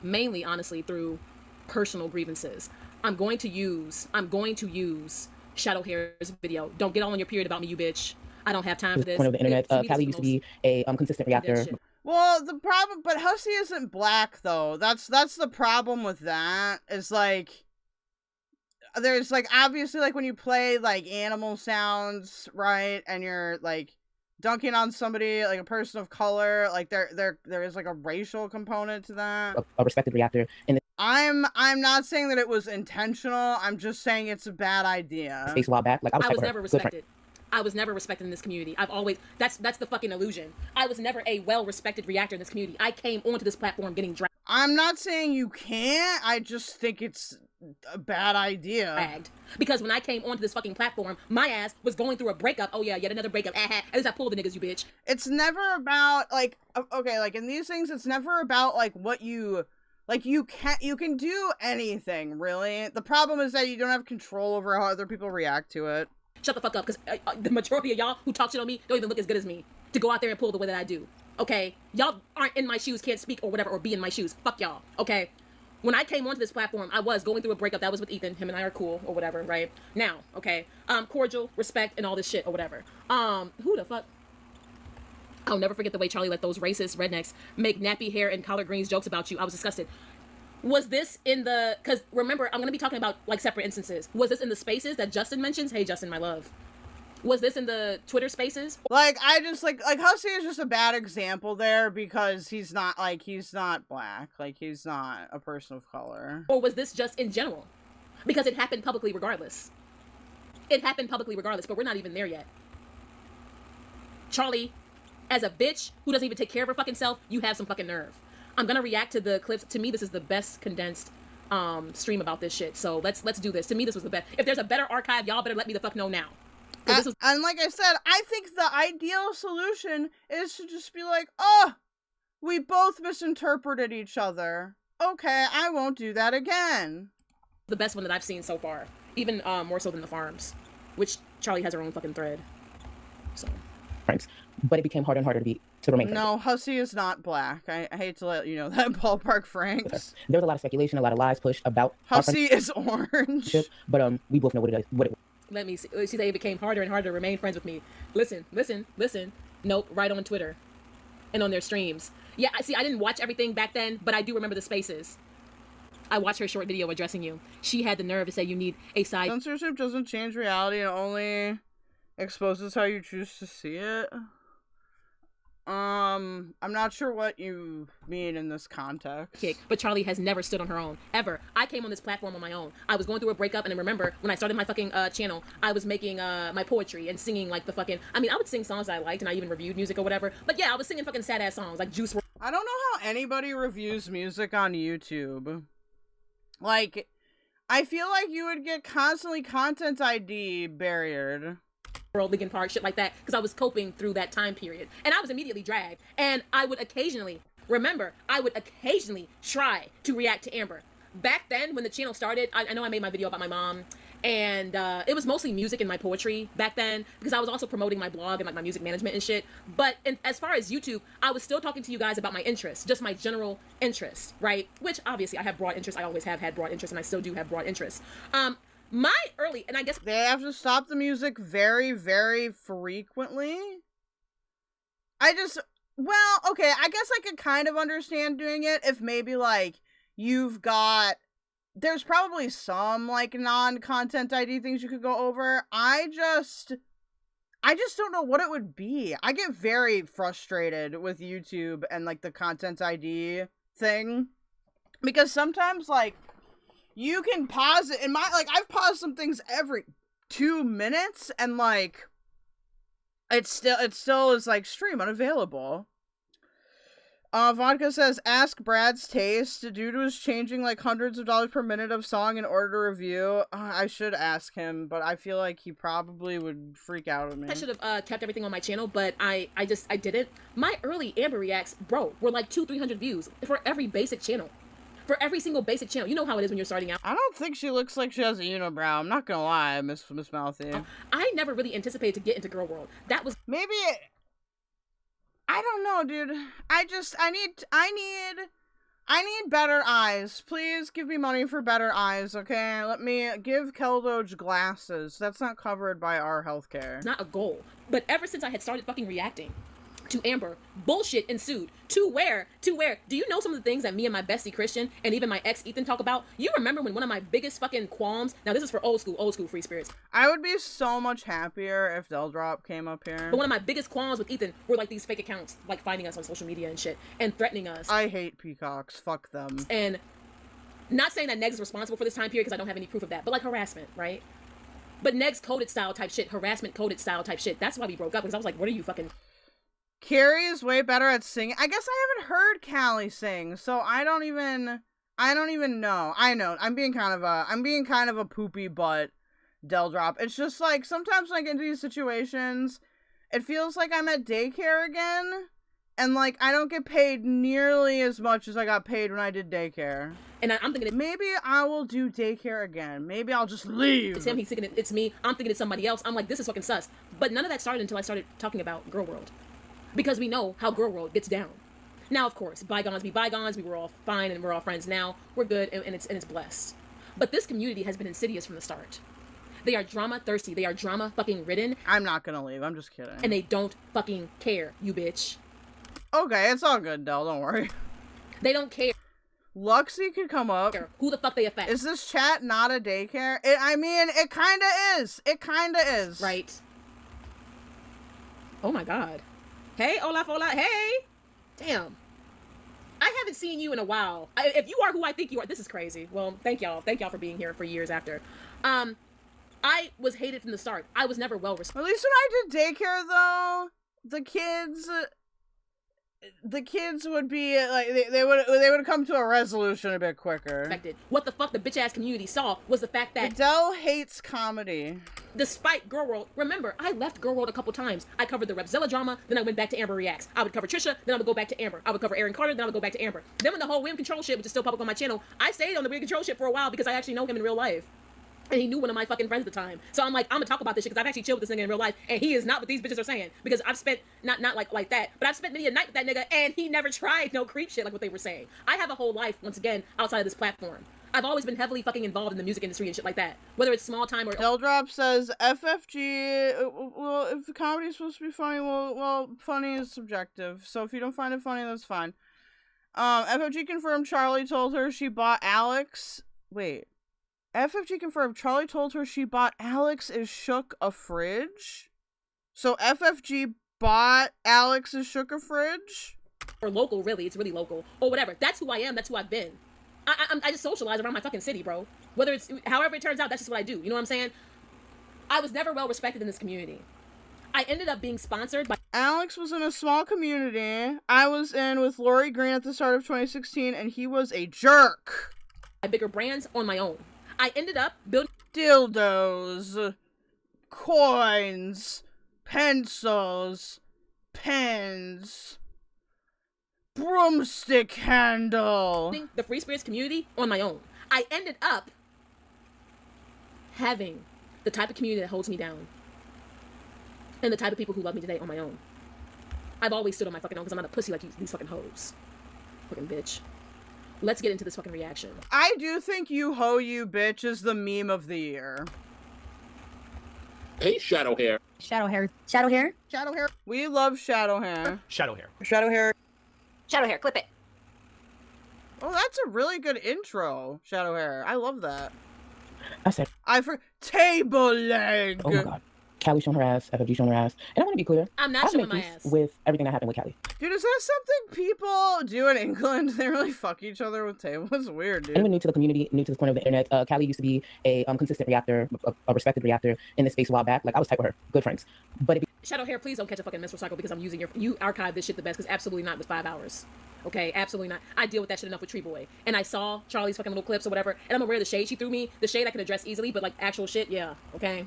mainly, honestly, through personal grievances. I'm going to use Shadow Hair's video. Don't get all on your period about me, you bitch. I don't have time for this. Point of the internet, Callie used to be a consistent reactor. Well, the problem, but Hussy isn't black though. That's the problem with that. Is like, there's like obviously like when you play like animal sounds, right, and you're like dunking on somebody like a person of color, like there is like a racial component to that. A respected reactor. I'm not saying that it was intentional. I'm just saying it's a bad idea. Space a while back, like I was never respected. I was never respected in this community. I've always, that's the fucking illusion. I was never a well-respected reactor in this community. I came onto this platform getting dragged. I'm not saying you can't. I just think it's a bad idea. Because when I came onto this fucking platform, my ass was going through a breakup. Oh yeah, yet another breakup. At least I pulled the niggas, you bitch. It's never about like, okay, like in these things, it's never about like what you, like you can do anything really. The problem is that you don't have control over how other people react to it. Shut the fuck up, because the majority of y'all who talk shit on me don't even look as good as me to go out there and pull the way that I do, okay? Y'all aren't in my shoes, can't speak or whatever, or be in my shoes. Fuck y'all, okay? When I came onto this platform, I was going through a breakup. That was with Ethan. Him and I are cool or whatever, right? Now, okay? Cordial, respect, and all this shit or whatever. Who the fuck? I'll never forget the way Charlie let those racist rednecks make nappy hair and collard greens jokes about you. I was disgusted. Was this in the, because remember, I'm going to be talking about like separate instances. Was this in the spaces that Justin mentions? Hey, Justin, my love. Was this in the Twitter spaces? Like, I just, like Hussy is just a bad example there because he's not black. Like, he's not a person of color. Or was this just in general? Because it happened publicly regardless. It happened publicly regardless, but we're not even there yet. Charlie, as a bitch who doesn't even take care of her fucking self, you have some fucking nerve. I'm gonna react to the clips. To me, this is the best condensed stream about this shit. So let's do this. To me, this was the best. If there's a better archive, y'all better let me the fuck know now. And like I said, I think the ideal solution is to just be like, oh, we both misinterpreted each other. Okay, I won't do that again. The best one that I've seen so far, even more so than the farms, which Charlie has her own fucking thread. So. Thanks. But it became harder and harder to remain. No, Hussy is not black. I hate to let you know that, Ballpark Franks. There was a lot of speculation, a lot of lies pushed about Hussy is orange. But we both know what it is. Let me see. She said it became harder and harder to remain friends with me. Listen. Nope, right on Twitter and on their streams. Yeah, I didn't watch everything back then, but I do remember the spaces. I watched her short video addressing you. She had the nerve to say you need a side. Censorship doesn't change reality. It only exposes how you choose to see it. I'm not sure what you mean in this context. But Charlie has never stood on her own, ever. I came on this platform on my own. I was going through a breakup, and I remember when I started my fucking channel, I was making my poetry and singing like the fucking, I mean, I would sing songs that I liked, and I even reviewed music or whatever, but yeah, I was singing fucking sad-ass songs, like Juice WRLD. I don't know how anybody reviews music on YouTube. Like, I feel like you would get constantly content ID barriered. Linkin Park, shit like that, because I was coping through that time period, and I was immediately dragged, and I would occasionally try to react to Amber. back then when the channel started, I know I made my video about my mom, and it was mostly music and my poetry back then, because I was also promoting my blog and like my music management and shit. But as far as YouTube, I was still talking to you guys about my interests, just my general interests, right? Which obviously I have broad interests. I always have had broad interests, and I still do have broad interests. My early, and I guess they have to stop the music very, very frequently. Well, okay, I guess I could kind of understand doing it if maybe like there's probably some like non-content ID things you could go over. I just don't know what it would be. I get very frustrated with YouTube and like the content ID thing, because sometimes like you can pause it. I've paused some things every 2 minutes, and like it still is like stream unavailable. Vodka says, ask Brad's taste. Dude was changing like hundreds of dollars per minute of song in order to review. I should ask him, but I feel like he probably would freak out at me. I should have kept everything on my channel, but I didn't. My early Amber Reacts, bro, were like 200-300 views for every basic channel. For every single basic channel. You know how it is when you're starting out. I don't think she looks like she has a unibrow. I'm not gonna lie, Miss Mouthy. I never really anticipated to get into Girl World. That was maybe I don't know, dude. I need better eyes. Please give me money for better eyes, okay? Let me give KelDoge glasses. That's not covered by our healthcare. Not a goal. But ever since I had started fucking reacting to Amber, bullshit ensued. To where? Do you know some of the things that me and my bestie Christian and even my ex Ethan talk about? You remember when one of my biggest fucking qualms, now this is for old school free spirits. I would be so much happier if Deldrop came up here. But one of my biggest qualms with Ethan were like these fake accounts, like finding us on social media and shit, and threatening us. I hate peacocks, fuck them. And not saying that Negs is responsible for this time period because I don't have any proof of that, but like harassment, right? But Negs coded style type shit, harassment coded style type shit. That's why we broke up, because I was like, what are you fucking... Carrie is way better at singing. I guess I haven't heard Callie sing, so I don't even know. I know. I'm being kind of a poopy butt Deldrop. It's just like sometimes when I get into these situations, it feels like I'm at daycare again, and like I don't get paid nearly as much as I got paid when I did daycare. And I'm thinking maybe I will do daycare again. Maybe I'll just leave. It's him, he's thinking it's me, I'm thinking it's somebody else. I'm like, this is fucking sus. But none of that started until I started talking about Girl World. Because we know how Girl World gets down. Now, of course, bygones be bygones. We were all fine and we're all friends now. We're good and it's blessed. But this community has been insidious from the start. They are drama thirsty. They are drama fucking ridden. I'm not gonna leave. I'm just kidding. And they don't fucking care, you bitch. Okay, it's all good, Del. Don't worry. They don't care. Luxie could come up. Who the fuck they affect? Is this chat not a daycare? It kinda is. It kinda is. Right. Oh my god. Hey, Hola, hey! Damn. I haven't seen you in a while. If you are who I think you are, this is crazy. Well, thank y'all. Thank y'all for being here for years after. I was hated from the start. I was never well respected. At least when I did daycare, though, the kids would be, like, they would come to a resolution a bit quicker. What the fuck the bitch-ass community saw was the fact that Adele hates comedy. Despite Girl World, remember, I left Girl World a couple times. I covered the Repzilla drama, then I went back to Amber Reacts. I would cover Trisha, then I would go back to Amber. I would cover Aaron Carter, then I would go back to Amber. Then when the whole Weird Control shit, which is still public on my channel, I stayed on the Weird Control shit for a while because I actually know him in real life. And he knew one of my fucking friends at the time. So I'm like, I'm gonna talk about this shit because I've actually chilled with this nigga in real life. And he is not what these bitches are saying. Because I've spent, not like that, but I've spent many a night with that nigga and he never tried no creep shit like what they were saying. I have a whole life, once again, outside of this platform. I've always been heavily fucking involved in the music industry and shit like that. Whether it's small time or... Deldrop says, FFG, well, if the comedy's supposed to be funny, well, funny is subjective. So if you don't find it funny, that's fine. FFG confirmed Charlie told her she bought Alex... Wait. FFG confirmed Charlie told her she bought Alex is Shook a fridge? So FFG bought Alex is Shook a fridge? Or local, really. It's really local. Or whatever. That's who I am. That's who I've been. I just socialize around my fucking city, bro. Whether it's... However it turns out, that's just what I do. You know what I'm saying? I was never well respected in this community. I ended up being sponsored by... Alex was in a small community. I was in with Lori Green at the start of 2016, and he was a jerk. Bigger brands on my own. I ended up building dildos, coins, pencils, pens, broomstick handle. The free spirits community on my own. I ended up having the type of community that holds me down and the type of people who love me today on my own. I've always stood on my fucking own because I'm not a pussy like these fucking hoes. Fucking bitch. Let's get into this fucking reaction. I do think you ho you bitch is the meme of the year. Hey, shadow hair. Shadow hair. Shadow hair? Shadow hair. We love shadow hair. Shadow hair. Shadow hair. Shadow hair, clip it. Oh, that's a really good intro, shadow hair. I love that. I said, table leg. oh my god. Callie showing her ass, FFG showing her ass. And I want to be clear. I'm not I've showing made my peace ass. with everything that happened with Callie. Dude, is that something people do in England? They really fuck each other with tables? It's weird, dude. Anyone new to the community, new to this corner of the internet, Callie used to be a consistent reactor, a respected reactor in this space a while back. Like, I was tight with her. Good friends. But Shadow hair, please don't catch a fucking menstrual cycle because I'm using you archived this shit the best because absolutely not with 5 hours. Okay, absolutely not. I deal with that shit enough with Tree Boy. And I saw Charlie's fucking little clips or whatever, and I'm aware of the shade she threw me. The shade I can address easily, but like actual shit, yeah, okay?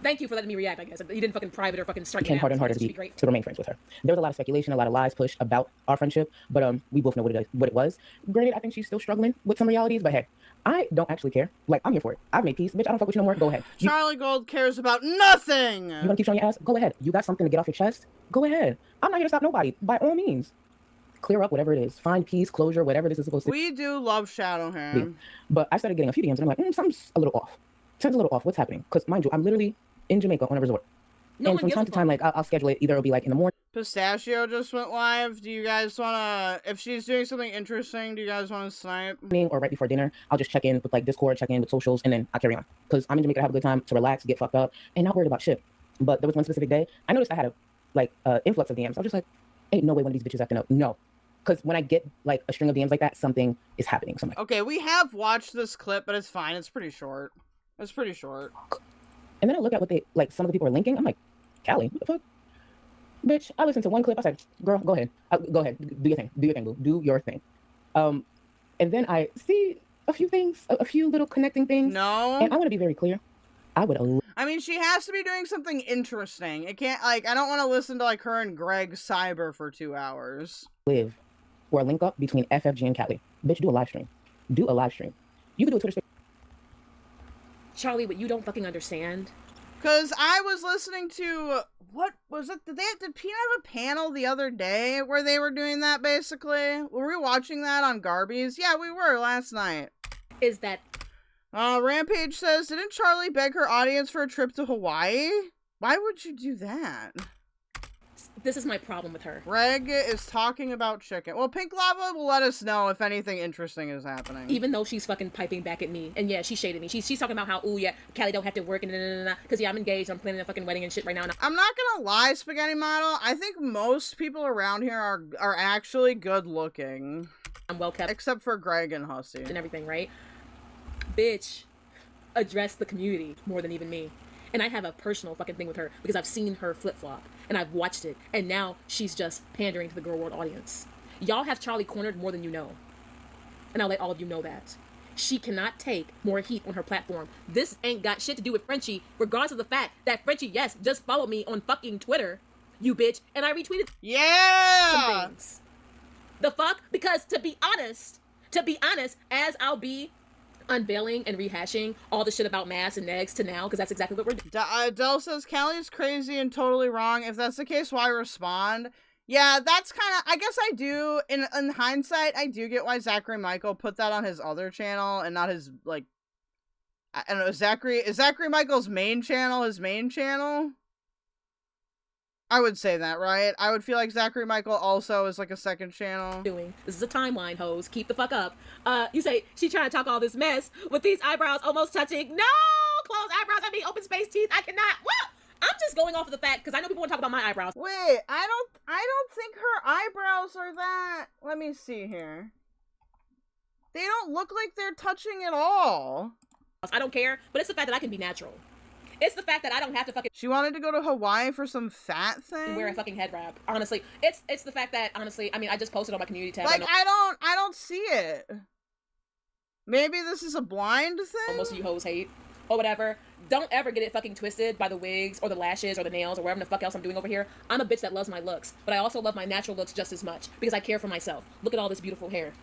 Thank you for letting me react, I guess. You didn't fucking private or fucking strike me became out. harder and harder to remain friends with her. There was a lot of speculation, a lot of lies pushed about our friendship, but we both know what it was. Granted, I think she's still struggling with some realities, but hey, I don't actually care. Like, I'm here for it. I've made peace. Bitch, I don't fuck with you no more. Go ahead. Charlie Gold cares about nothing! You wanna keep showing your ass? Go ahead. You got something to get off your chest? Go ahead. I'm not here to stop nobody, by all means. Clear up whatever it is. Find peace, closure, whatever this is supposed to be. We do love shadow hair. But I started getting a few DMs, and I'm like, something's a little off. Something's a little off. What's happening? Because, mind you, I'm literally in Jamaica on a resort. No and from time to time, like, I'll schedule it. Either it'll be like in the morning. Pistachio just went live. Do you guys wanna, if she's doing something interesting, do you guys wanna snipe? Or right before dinner, I'll just check in with like Discord, check in with socials, and then I carry on. Because I'm in Jamaica to have a good time, to relax, get fucked up, and not worried about shit. But there was one specific day, I noticed I had a influx of DMs. I was just like, ain't no way one of these bitches acting up. No. Because when I get like a string of DMs like that, something is happening. So I'm like, okay, we have watched this clip, but it's fine. It's pretty short. It's pretty short. And then I look at what they, like, some of the people are linking. I'm like, Callie, what the fuck? Bitch, I listened to one clip. I said, girl, go ahead. Go ahead. Do your thing. Do your thing, boo. Do your thing. And then I see a few things, a few little connecting things. No. And I want to be very clear. I mean, she has to be doing something interesting. It can't, like, I don't want to listen to, like, her and Greg cyber for 2 hours. Live for a link up between FFG and Callie. Bitch, do a live stream. Do a live stream. You can do a Twitter space. Charlie, what you don't fucking understand. Because I was listening to, what was it? Did Peanut have a panel the other day where they were doing that, basically? Were we watching that on Garbies? Yeah, we were last night. Is that... Rampage says, didn't Charlie beg her audience for a trip to Hawaii? Why would you do that? This is my problem with her. Greg is talking about chicken. Well, Pink Lava will let us know if anything interesting is happening. Even though she's fucking piping back at me. And yeah, she shaded me. She's talking about how, ooh, yeah, Callie don't have to work and because yeah, I'm engaged. I'm planning a fucking wedding and shit right now. I'm not gonna lie, Spaghetti Model. I think most people around here are actually good looking. I'm well kept. Except for Greg and Hussy. And everything, right? Bitch, address the community more than even me. And I have a personal fucking thing with her because I've seen her flip-flop and I've watched it, and now she's just pandering to the Girl World audience. Y'all have Charlie cornered more than you know. And I'll let all of you know that. She cannot take more heat on her platform. This ain't got shit to do with Frenchie, regardless of the fact that Frenchie, yes, just followed me on fucking Twitter, you bitch, and I retweeted some things. The fuck? Because to be honest, as I'll be unveiling and rehashing all the shit about mass and negs to now, because that's exactly what we're doing. Dell says, Callie's crazy and totally wrong. If that's the case, why respond? Yeah, that's kind of, I guess I do, in hindsight, I do get why Zachary Michael put that on his other channel and not his, like, I don't know, is Zachary Michael's main channel his main channel? I would say that, right? I would feel like Zachary Michael also is like a second channel. This is a timeline, hoes. Keep the fuck up. You say she trying to talk all this mess with these eyebrows almost touching. No! Closed eyebrows, I mean open space teeth. I cannot. What? I'm just going off of the fact, because I know people want to talk about my eyebrows. Wait, I don't think her eyebrows are that. Let me see here. They don't look like they're touching at all. I don't care, but it's the fact that I can be natural. It's the fact that I don't have to fucking... She wanted to go to Hawaii for some fat thing? Wear a fucking head wrap. Honestly, it's the fact that, honestly, I mean, I just posted on my community tab. Like, I don't see it. Maybe this is a blind thing? Most of you hoes hate. Or whatever. Don't ever get it fucking twisted by the wigs or the lashes or the nails or whatever the fuck else I'm doing over here. I'm a bitch that loves my looks, but I also love my natural looks just as much because I care for myself. Look at all this beautiful hair.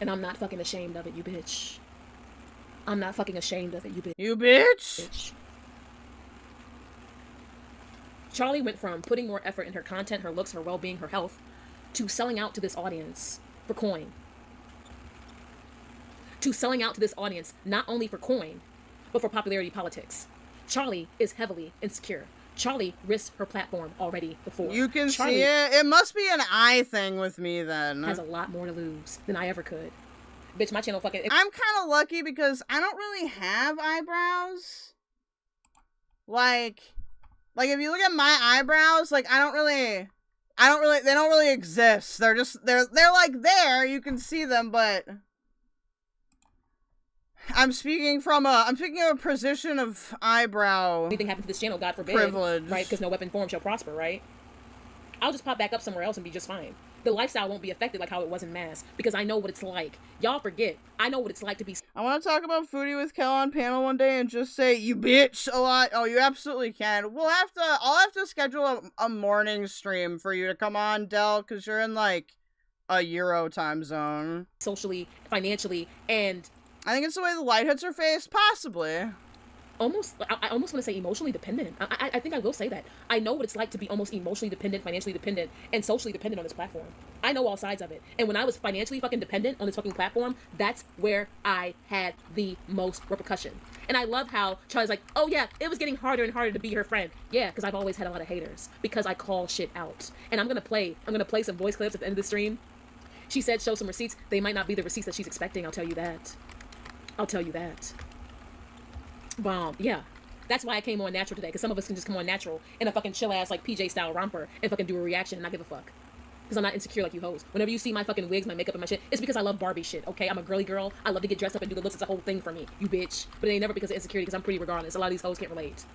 And I'm not fucking ashamed of it, you bitch. I'm not fucking ashamed of it, you bitch. You bitch. Charlie went from putting more effort in her content, her looks, her well-being, her health, to selling out to this audience for coin. To selling out to this audience, not only for coin, but for popularity politics. Charlie is heavily insecure. Charlie risked her platform already before. You can Charlie see it. It must be an eye thing with me then. has a lot more to lose than I ever could. Bitch, my channel fucking... I'm kind of lucky because I don't really have eyebrows. Like if you look at my eyebrows, like they don't really exist. They're like there, you can see them, but I'm speaking of a position of eyebrow. Anything happened to this channel, God forbid. Privilege. Right? Because no weapon form shall prosper, right? I'll just pop back up somewhere else and be just fine. The lifestyle won't be affected like how it was in mass, because I know what it's like. Y'all forget. I know what it's like to be... I want to talk about Foodie with Kel on panel one day and just say, you bitch, a lot. Oh, you absolutely can. I'll have to schedule a morning stream for you to come on, Del, because you're in, like, a Euro time zone. Socially, financially, and... I think it's the way the light hits her face, possibly. I almost want to say emotionally dependent. I think I will say that. I know what it's like to be almost emotionally dependent, financially dependent, and socially dependent on this platform. I know all sides of it. And when I was financially fucking dependent on this fucking platform, that's where I had the most repercussion. And I love how Charlie's like, oh yeah, it was getting harder and harder to be her friend. Yeah, because I've always had a lot of haters. Because I call shit out. And I'm gonna play some voice clips at the end of the stream. She said show some receipts. They might not be the receipts that she's expecting, I'll tell you that. I'll tell you that. Yeah. That's why I came on natural today, because some of us can just come on natural in a fucking chill-ass, like, PJ style romper and fucking do a reaction and not give a fuck. Because I'm not insecure like you hoes. Whenever you see my fucking wigs, my makeup, and my shit, it's because I love Barbie shit, okay? I'm a girly girl. I love to get dressed up and do the looks. It's a whole thing for me, you bitch. But it ain't never because of insecurity, because I'm pretty regardless. A lot of these hoes can't relate.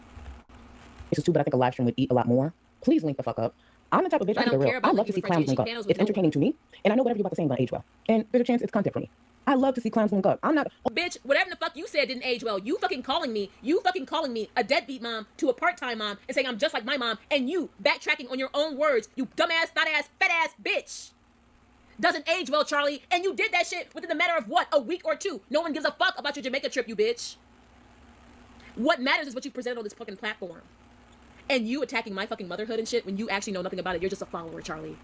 It's too, but I think a live stream would eat a lot more. Please link the fuck up. I'm the type of bitch, I keep it real. I love to see clowns link up. It's entertaining to me, and I know whatever you're about to say ain't gonna age well. And there's a chance it's content for me. I love to see clowns link up. I'm not... Bitch, whatever the fuck you said didn't age well. You fucking calling me a deadbeat mom to a part-time mom and saying I'm just like my mom, and you backtracking on your own words, you dumbass, thought-ass, fat-ass bitch. Doesn't age well, Charlie. And you did that shit within a matter of, what, a week or two. No one gives a fuck about your Jamaica trip, you bitch. What matters is what you present on this fucking platform. And you attacking my fucking motherhood and shit when you actually know nothing about it. You're just a follower, Charlie.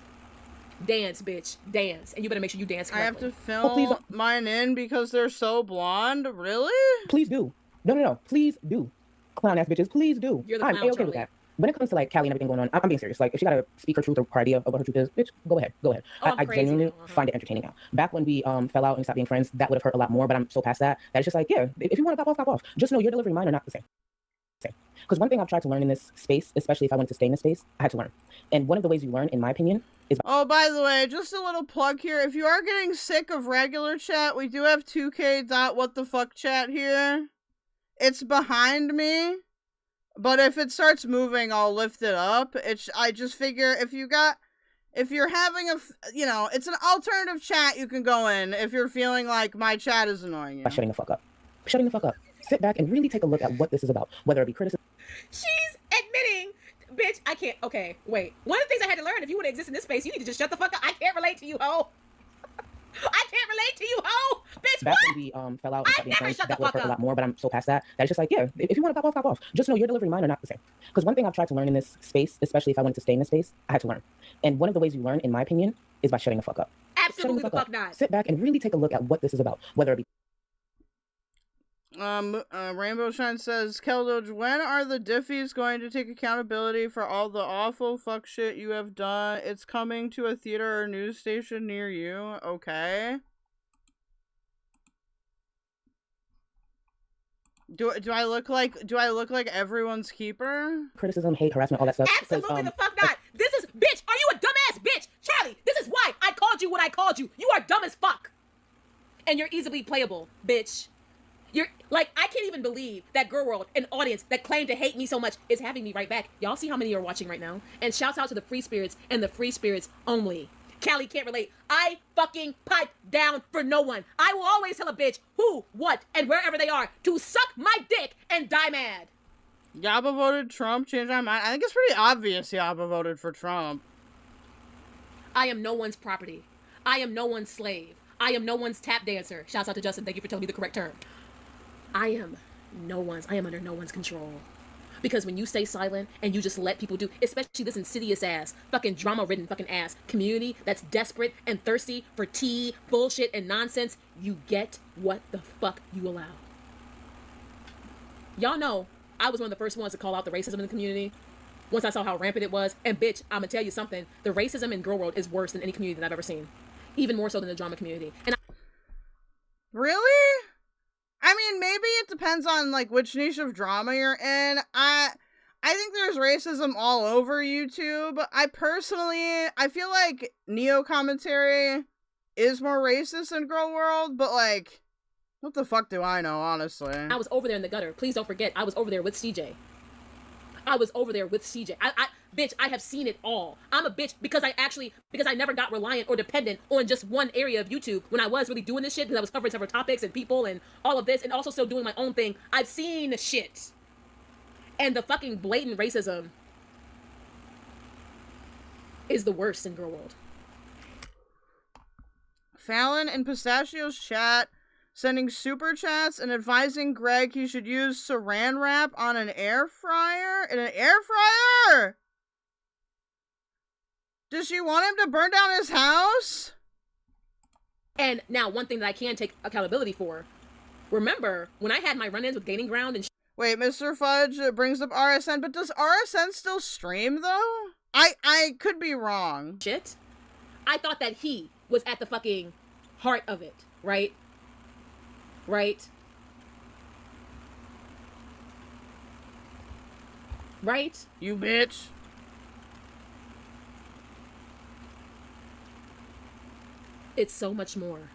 Dance, bitch. Dance. And you better make sure you dance correctly. I have to film mine in because they're so blonde? Really? Please do. No. Please do. Clown ass bitches, please do. You're the clown, I'm okay Charlie. with that. When it comes to like Callie and everything going on, I'm being serious. Like, if she gotta speak her truth or her idea of what her truth is, bitch, go ahead. Oh, I genuinely find it entertaining now. Back when we fell out and stopped being friends, that would have hurt a lot more, but I'm so past that. That it's just like, yeah, if you want to pop off. Just know your delivery and mine are not the same. Because one thing I've tried to learn in this space, especially if I wanted to stay in this space, I had to learn. And one of the ways you learn, in my opinion, is... Oh, by the way, just a little plug here. If you are getting sick of regular chat, we do have 2k.whatthefuck chat here. It's behind me. But if it starts moving, I'll lift it up. I just figure if you're having it's an alternative chat you can go in if you're feeling like my chat is annoying you. By shutting the fuck up. Shutting the fuck up. Sit back and really take a look at what this is about, whether it be criticism. She's admitting, bitch, I can't, okay, wait. One of the things I had to learn, if you want to exist in this space, you need to just shut the fuck up. I can't relate to you, ho. I can't relate to you, ho. Bitch, back what? when we fell out and stopped being friends, that would have hurt a lot more, but I'm so past that. That it's just like, yeah, if you want to pop off. Just know your delivery and mine are not the same. Because one thing I've tried to learn in this space, especially if I wanted to stay in this space, I had to learn. And one of the ways you learn, in my opinion, is by shutting the fuck up. Absolutely the fuck not. Sit back and really take a look at what this is about, whether it be... Rainbow Shine says, Keldoge, when are the Diffys going to take accountability for all the awful fuck shit you have done? It's coming to a theater or news station near you. Okay. Do I look like everyone's keeper? Criticism, hate, harassment, all that stuff. Absolutely the fuck not. This is, bitch, are you a dumbass bitch? Charlie, this is why I called you what I called you. You are dumb as fuck. And you're easily playable, bitch. You're like, I can't even believe that GORLWORLD, an audience that claimed to hate me so much, is having me right back. Y'all see how many are watching right now? And shouts out to the free spirits and the free spirits only. Callie can't relate. I fucking pipe down for no one. I will always tell a bitch who, what, and wherever they are to suck my dick and die mad. Yaba voted Trump, changed my mind. I think it's pretty obvious Yaba voted for Trump. I am no one's property. I am no one's slave. I am no one's tap dancer. Shouts out to Justin. Thank you for telling me the correct term. I am under no one's control. Because when you stay silent and you just let people do, especially this insidious ass, fucking drama-ridden fucking ass community that's desperate and thirsty for tea, bullshit, and nonsense, you get what the fuck you allow. Y'all know I was one of the first ones to call out the racism in the community once I saw how rampant it was. And bitch, I'm gonna tell you something. The racism in Girl World is worse than any community that I've ever seen. Even more so than the drama community. And Really? I mean, maybe it depends on, like, which niche of drama you're in. I think there's racism all over YouTube. I feel like Neo commentary is more racist in Girl World, but, like, what the fuck do I know, honestly? I was over there in the gutter. Please don't forget, I was over there with CJ. Bitch, I have seen it all. I'm a bitch because I never got reliant or dependent on just one area of YouTube when I was really doing this shit, because I was covering several topics and people and all of this, and also still doing my own thing. I've seen shit. And the fucking blatant racism is the worst in Girl World. Fallon in Pistachio's chat sending super chats and advising Greg he should use saran wrap on an air fryer? In an air fryer? Does she want him to burn down his house? And now, one thing that I can take accountability for. Remember, when I had my run-ins with Gaining Ground and wait, Mr. Fudge brings up RSN, but does RSN still stream, though? I could be wrong. Shit. I thought that he was at the fucking heart of it, right? Right? Right? You bitch. It's so much more.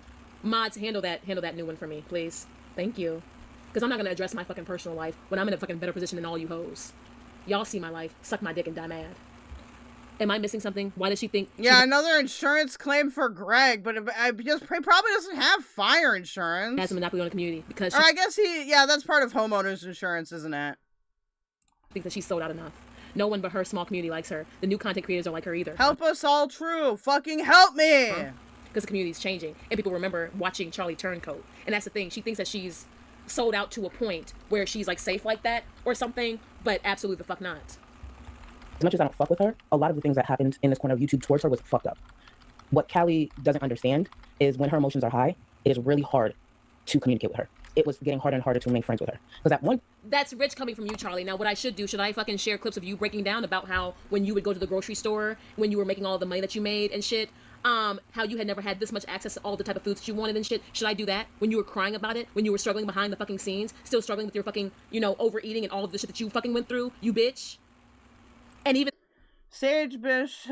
Mods, handle that new one for me, please. Thank you. Because I'm not going to address my fucking personal life when I'm in a fucking better position than all you hoes. Y'all see my life, suck my dick and die mad. Am I missing something? Why does she think... Yeah, another insurance claim for Greg, but he probably doesn't have fire insurance. Has a monopoly on the community because or I guess that's part of homeowners insurance, isn't it? I think that she's sold out enough. No one but her small community likes her. The new content creators don't like her either. Help us all true. Fucking help me! Because the community's changing. And people remember watching Charlie Turncoat. And that's the thing. She thinks that she's sold out to a point where she's like safe like that or something, but absolutely the fuck not. As much as I don't fuck with her, a lot of the things that happened in this corner of YouTube towards her was fucked up. What Callie doesn't understand is when her emotions are high, it is really hard to communicate with her. It was getting harder and harder to remain friends with her. Because at one... That's rich coming from you, Charlie. Now, what I should do, should I fucking share clips of you breaking down about how when you would go to the grocery store, when you were making all the money that you made and shit, how you had never had this much access to all the type of foods that you wanted and shit? Should I do that? When you were crying about it? When you were struggling behind the fucking scenes? Still struggling with your fucking, overeating and all of the shit that you fucking went through? You bitch. And even... Sage Bish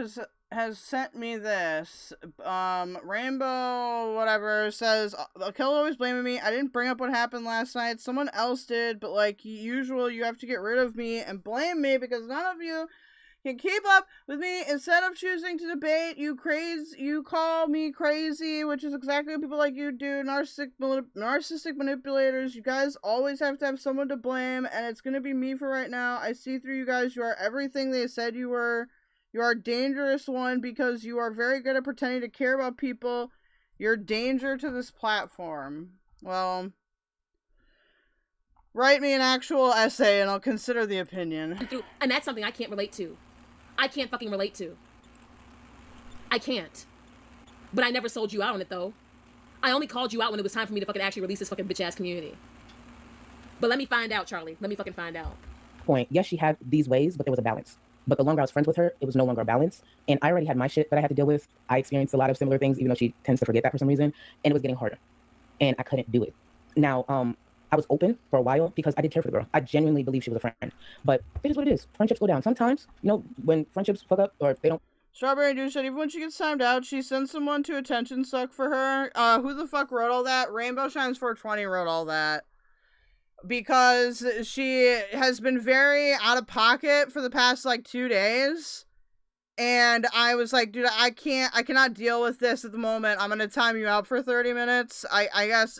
has sent me this. Rainbow whatever says, Kill always blaming me. I didn't bring up what happened last night. Someone else did, but like usual, you have to get rid of me and blame me because none of you can keep up with me. Instead of choosing to debate, you call me crazy, which is exactly what people like you do. Narcissistic manipulators. You guys always have to have someone to blame, and it's gonna be me for right now. I see through you guys. You are everything they said you were. You are a dangerous one because you are very good at pretending to care about people. You're a danger to this platform. Well, write me an actual essay and I'll consider the opinion. And that's something I can't relate to. I can't fucking relate to. I can't. But I never sold you out on it, though. I only called you out when it was time for me to fucking actually release this fucking bitch-ass community. But let me find out, Charlie. Let me fucking find out. Point. Yes, she had these ways, but there was a balance. But the longer I was friends with her, it was no longer a balance. And I already had my shit that I had to deal with. I experienced a lot of similar things, even though she tends to forget that for some reason. And it was getting harder. And I couldn't do it. Now, I was open for a while because I did care for the girl. I genuinely believe she was a friend. But it is what it is. Friendships go down. Sometimes, when friendships fuck up or they don't... Strawberry Dude said even when she gets timed out, she sends someone to attention suck for her. Who the fuck wrote all that? Rainbow Shines 420 wrote all that. Because she has been very out of pocket for the past, 2 days. And I was like, dude, I cannot deal with this at the moment. I'm gonna time you out for 30 minutes. I guess...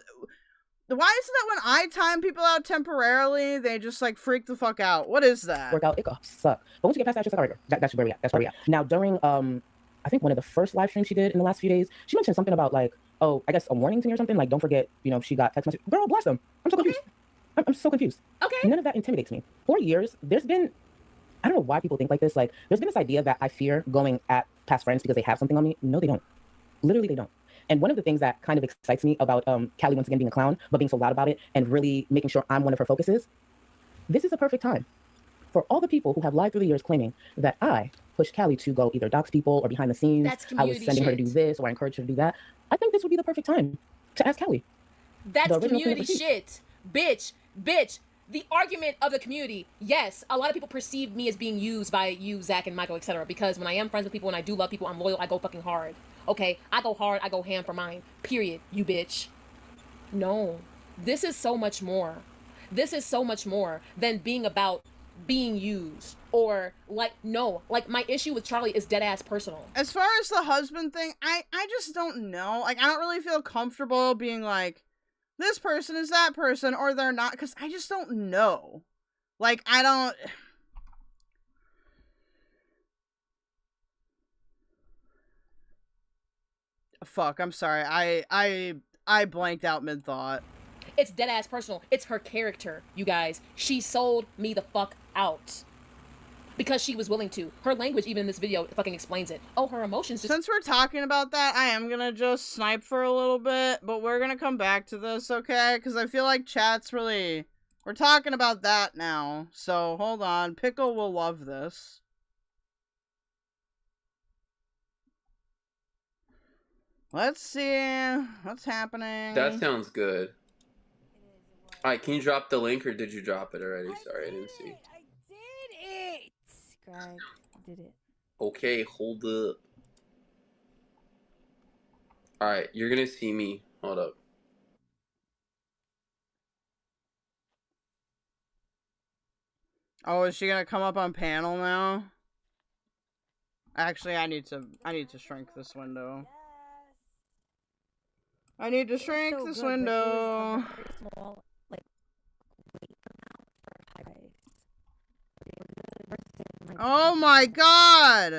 Why is it that when I time people out temporarily, they just, freak the fuck out? What is that? Work out, it suck. But once you get past that, it's just like, that's where we at. That's where we at. Now, during, I I think one of the first live streams she did in the last few days, she mentioned something about like, oh, I guess a warning to me or something. Like, don't forget, you know, she got text message. Girl, bless them. I'm so confused. I'm so confused. Okay. None of that intimidates me. For years, there's been, I don't know why people think like this. Like, there's been this idea that I fear going at past friends because they have something on me. No, they don't. Literally, they don't. And one of the things that kind of excites me about Callie once again being a clown, but being so loud about it and really making sure I'm one of her focuses, this is a perfect time for all the people who have lied through the years claiming that I pushed Callie to go either dox people or behind the scenes. That's I was community sending her to shit. do this or I encouraged her to do that. I think this would be the perfect time to ask Callie. That's The original community Queen of shit. Bitch. The argument of the community. Yes, a lot of people perceive me as being used by you, Zach, and Michael, etc. Because when I am friends with people and I do love people, I'm loyal, I go fucking hard. Okay? I go hard, I go ham for mine. Period, you bitch. No. This is so much more. This is so much more than being about being used. Or, like, no. Like, my issue with Charlie is dead-ass personal. As far as the husband thing, I just don't know. Like, I don't really feel comfortable being like, this person is that person, or they're not, because I just don't know. Like, I don't... Fuck, I'm sorry. I blanked out mid-thought. It's dead-ass personal. It's her character, you guys. She sold me the fuck out. Because she was willing to. Her language, even in this video, fucking explains it. Oh, her emotions just... Since we're talking about that, I am gonna just snipe for a little bit, but we're gonna come back to this, okay? Because I feel like chat's really... We're talking about that now. So, hold on. Pickle will love this. Let's see what's happening. That sounds good. Alright, can you drop the link or did you drop it already? Sorry, I didn't see. I did it! Greg, did it. Okay, hold up. Alright, you're gonna see me. Hold up. Oh, is she gonna come up on panel now? Actually, I need to shrink this window. I need to shrink So this good, but it was window. a very small, like, weight amount for high rise. Oh my god!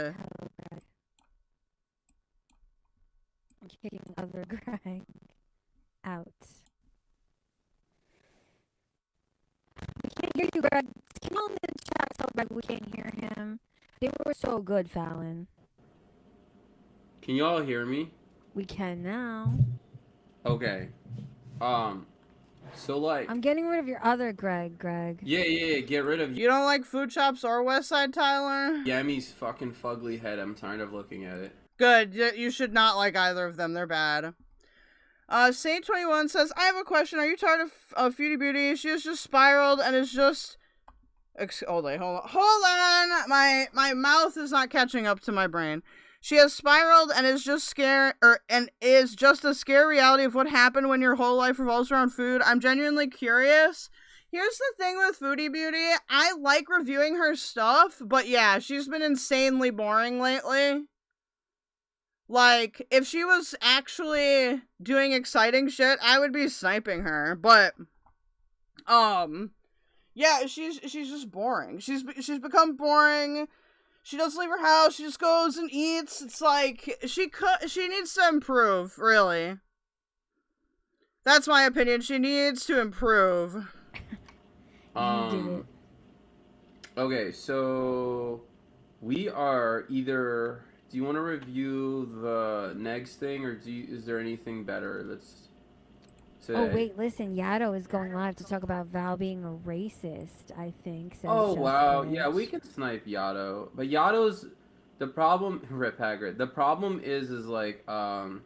I'm kicking other Greg out. We can't hear you, Greg. Can you in the chat tell Greg we can't hear him? They were so good, Fallon. Can you all hear me? We can now. Okay. So like... I'm getting rid of your other Greg. Yeah, get rid of You don't like Foodshops or Westside, Tyler? Yammy's fucking fugly head. I'm tired of looking at it. Good. You should not like either of them. They're bad. Saint21 says, I have a question. Are you tired of Foodie Beauty? She has just spiraled and is just... Hold on! My mouth is not catching up to my brain. She has spiraled and is just is just a scare reality of what happened when your whole life revolves around food. I'm genuinely curious. Here's the thing with Foodie Beauty. I like reviewing her stuff, but yeah, she's been insanely boring lately. Like, if she was actually doing exciting shit, I would be sniping her, but, yeah, she's just boring. She's become boring. She doesn't leave her house. She just goes and eats. It's like, she needs to improve, really. That's my opinion. She needs to improve. Okay, so we are either... Do you want to review the next thing, or is there anything better that's today? Oh wait, listen, Yato is going live to talk about Val being a racist, I think. Says Oh wow, Justin. yeah, we can snipe Yato, but Yato's the problem. Rip Hagrid. The problem is like Yato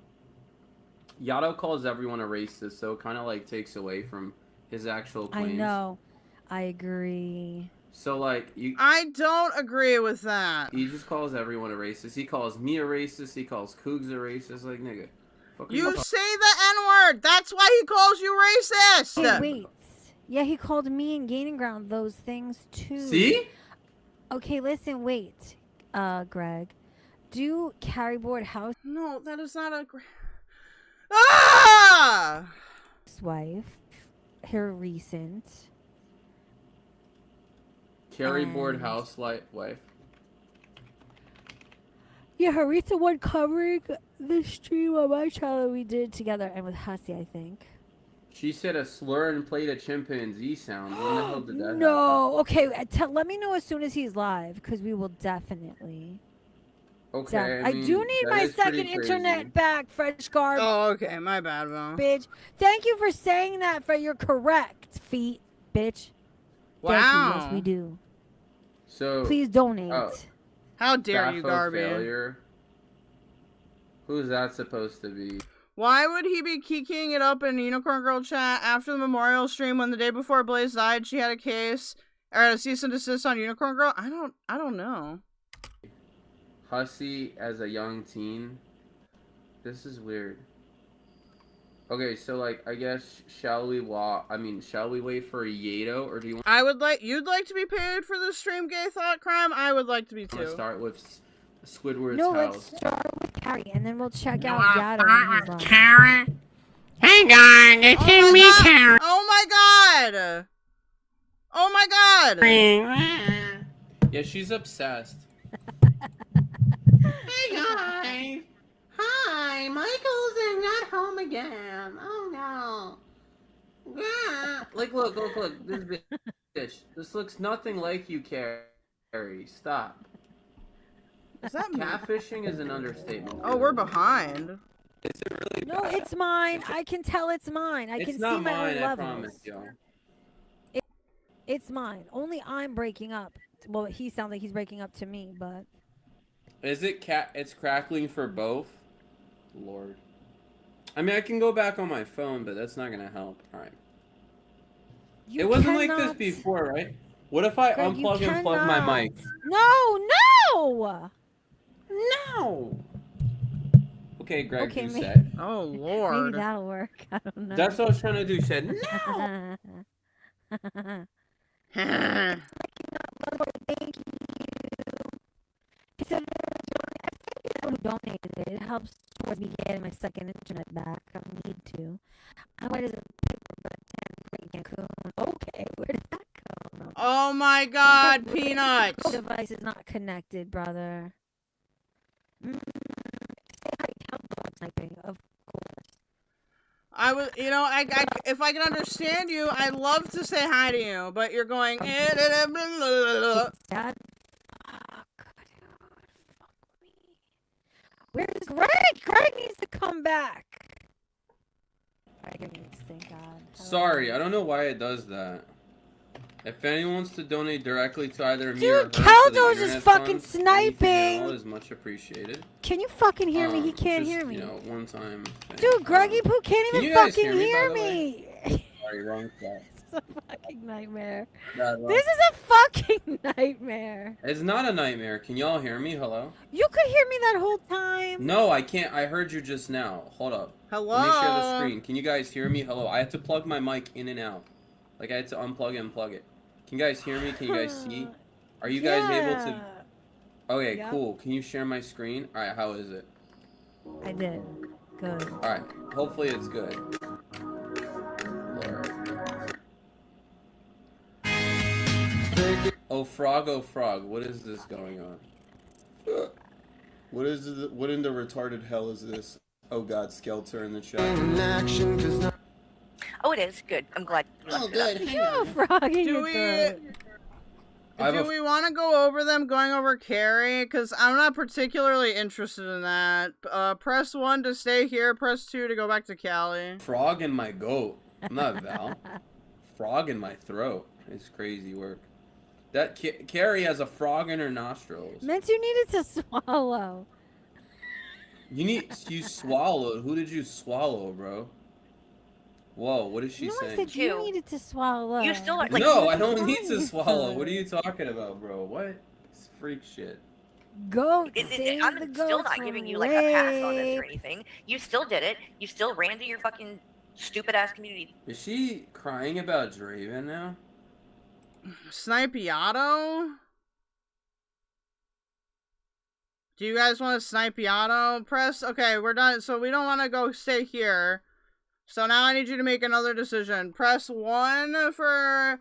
calls everyone a racist, so it kind of like takes away from his actual claims. I know, I agree. So like I don't agree with that. He just calls everyone a racist. He calls me a racist. He calls Cougs a racist. Like nigga, you say the N-word. That's why he calls you racist. Hey, wait. Yeah, he called me and Gaining Ground those things too. See? Okay, listen, wait. Greg, do carryboard house? No, that is not a. Ah! Wife, her recent. Carryboard wife. Yeah, Harit's the one covering the stream on my channel we did together and with Hussy, I think. She said a slur and played a chimpanzee sound. When the hell did that happen? No, okay, let me know as soon as he's live, because we will definitely. Okay, I do need my second internet back, Fresh Garb. Oh, okay, my bad, Val. Bitch. Thank you for saying that, for you're correct, feet, bitch. Wow. Thank you, yes, we do. So please donate. How dare you, Garby? Failure. Who's that supposed to be? Why would he be keying it up in Unicorn Girl chat after the memorial stream when the day before Blaze died she had a case or a cease and desist on Unicorn Girl? I don't know. Hussy as a young teen. This is weird. Okay, so like I guess shall we wait for a Yato, or do you want You'd like to be paid for the stream, Gay Thought Crime? I would like to be too. to start with Squidward's No, house? let's start with Carrie, and then we'll check out Yato and his live. Carrie. Hey guys, it's me, Carrie. Oh my god! Oh my god! Yeah, she's obsessed. Hey guys. Hi, Michael's not home again. Oh no. Yeah. Like, look. This bitch. This looks nothing like you, Carrie. Stop. Is that catfishing is an understatement. Oh, we're behind. Is it really? No, bad? it's mine. I can tell it's mine. I can see my mine, own I levels. promise, y'all. It's mine. Only I'm breaking up. Well, he sounds like he's breaking up to me, but. Is it It's crackling for both. Lord. I mean, I can go back on my phone, but that's not gonna help. All right. It wasn't like this before, right? What if I Greg, unplug and plug my mic? No! Okay, Greg, Okay, you maybe- said. Oh, Lord. Maybe that'll work. I don't know. That's what I was trying to do. She said, no! Thank you. Consider who donated it. It helps towards me getting my second internet back. I need to. I went as a paper, but Cancun. Okay, where did that come from? Oh my god, Peanuts! The device is not connected, brother. Sniping, of course. I was, if I can understand you, I'd love to say hi to you, but you're going. Dad, where's Greg? Greg needs to come back. Thank God. Sorry, I don't know why it does that. If anyone wants to donate directly to either me or her, Keldoge is fucking sniping. Is much appreciated. Can you fucking hear me? He can't hear me. One time. Dude, Greggy Poo can't even fucking hear me. Sorry, wrong spot. It's a fucking nightmare. Bad luck. This is a fucking nightmare. It's not a nightmare. Can y'all hear me? Hello? You could hear me that whole time. No, I can't. I heard you just now. Hold up. Hello? Let me share the screen. Can you guys hear me? Hello? I had to plug my mic in and out. Like, I had to unplug and plug it. Can you guys hear me? Can you guys see? Are you guys able to... Okay, Yep. cool. Can you share my screen? Alright, how is it? I did. Good. Alright, hopefully it's good. Lord. Oh, frog, what is this going on? What is it? What in the retarded hell is this? Oh god, Skelter in the chat. Oh, it is. Good. I'm glad. Oh, good. You're frogging Do it we want to go over them going over Carrie? Because I'm not particularly interested in that. Press 1 to stay here, press 2 to go back to Callie. Frog in my goat. I'm not Val. Frog in my throat. It's crazy work. That Carrie has a frog in her nostrils. Meant you needed to swallow. You swallowed. Who did you swallow, bro? Whoa, what is she No, saying? I said you needed to swallow. You still are, No, I don't need to swallow. What are you talking about, bro? What? It's freak shit. Goat. I'm the still goats not from giving you like a pass on this or rape. anything. You still did it. You still ran to your fucking stupid ass community. Is she crying about Draven now? Snipe Yato? Do you guys want to snipe Yato? Press, okay, we're done. So we don't want to go stay here. So now I need you to make another decision. Press 1 for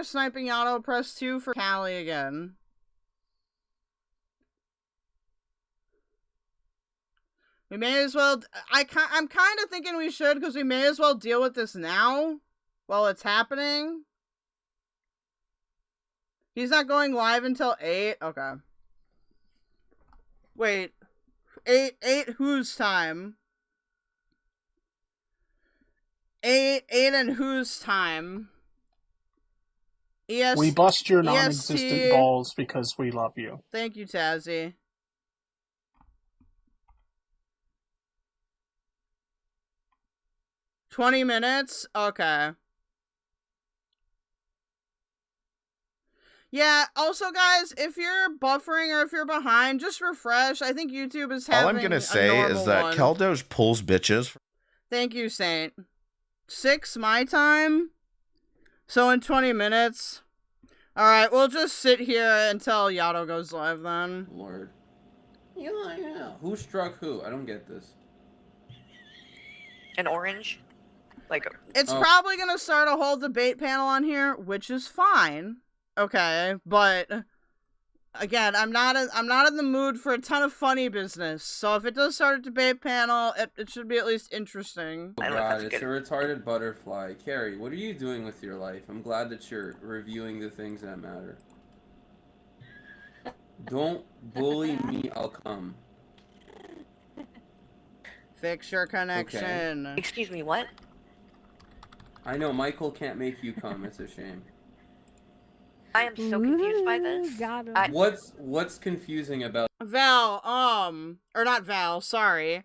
sniping Yato. Press 2 for Callie again. We may as well... I'm kind of thinking we should, because we may as well deal with this now, while it's happening. He's not going live until 8? Okay. Wait. 8 whose time? 8 and whose time? We bust your non-existent EST. balls because we love you. Thank you, Tazzy. $20 minutes? Okay. Yeah, also guys, if you're buffering or if you're behind, just refresh. I think YouTube is having All I'm gonna say is that keldoge pulls bitches. Thank you, Saint. 6 my time? So in 20 minutes? Alright, we'll just sit here until Yato goes live then. Lord. Yeah. Who struck who? I don't get this. An orange? Like It's probably gonna start a whole debate panel on here, which is fine. Okay, but again, I'm not in the mood for a ton of funny business. So if it does start a debate panel, it should be at least interesting. Oh God, it's a retarded butterfly. Carrie, what are you doing with your life? I'm glad that you're reviewing the things that matter. Don't bully me, I'll come. Fix your connection. Okay. Excuse me, what? I know, Michael can't make you come, it's a shame. I am so confused by this. What's confusing about Val, or not Val, sorry.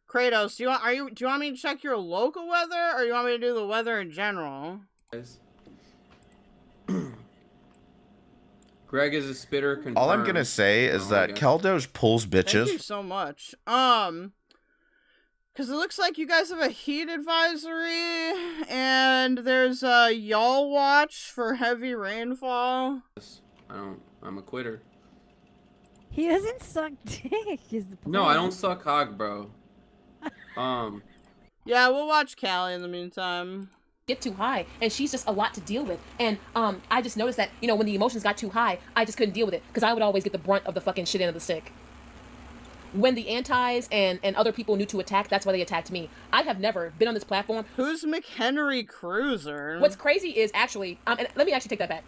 Kratos, do you want me to check your local weather, or you want me to do the weather in general? Greg is a spitter confirmed. All I'm gonna say is that keldoge pulls bitches. Thank you so much. Because it looks like you guys have a heat advisory, and there's a y'all watch for heavy rainfall. I'm a quitter. He doesn't suck dick, is the point. No, I don't suck hog, bro. Yeah, we'll watch Callie in the meantime. Get too high, and she's just a lot to deal with. And I just noticed that, you know, when the emotions got too high, I just couldn't deal with it, because I would always get the brunt of the fucking shit end of the stick. When the antis and other people knew to attack, that's why they attacked me. I have never been on this platform. Who's McHenry Cruiser? What's crazy is actually, and let me actually take that back.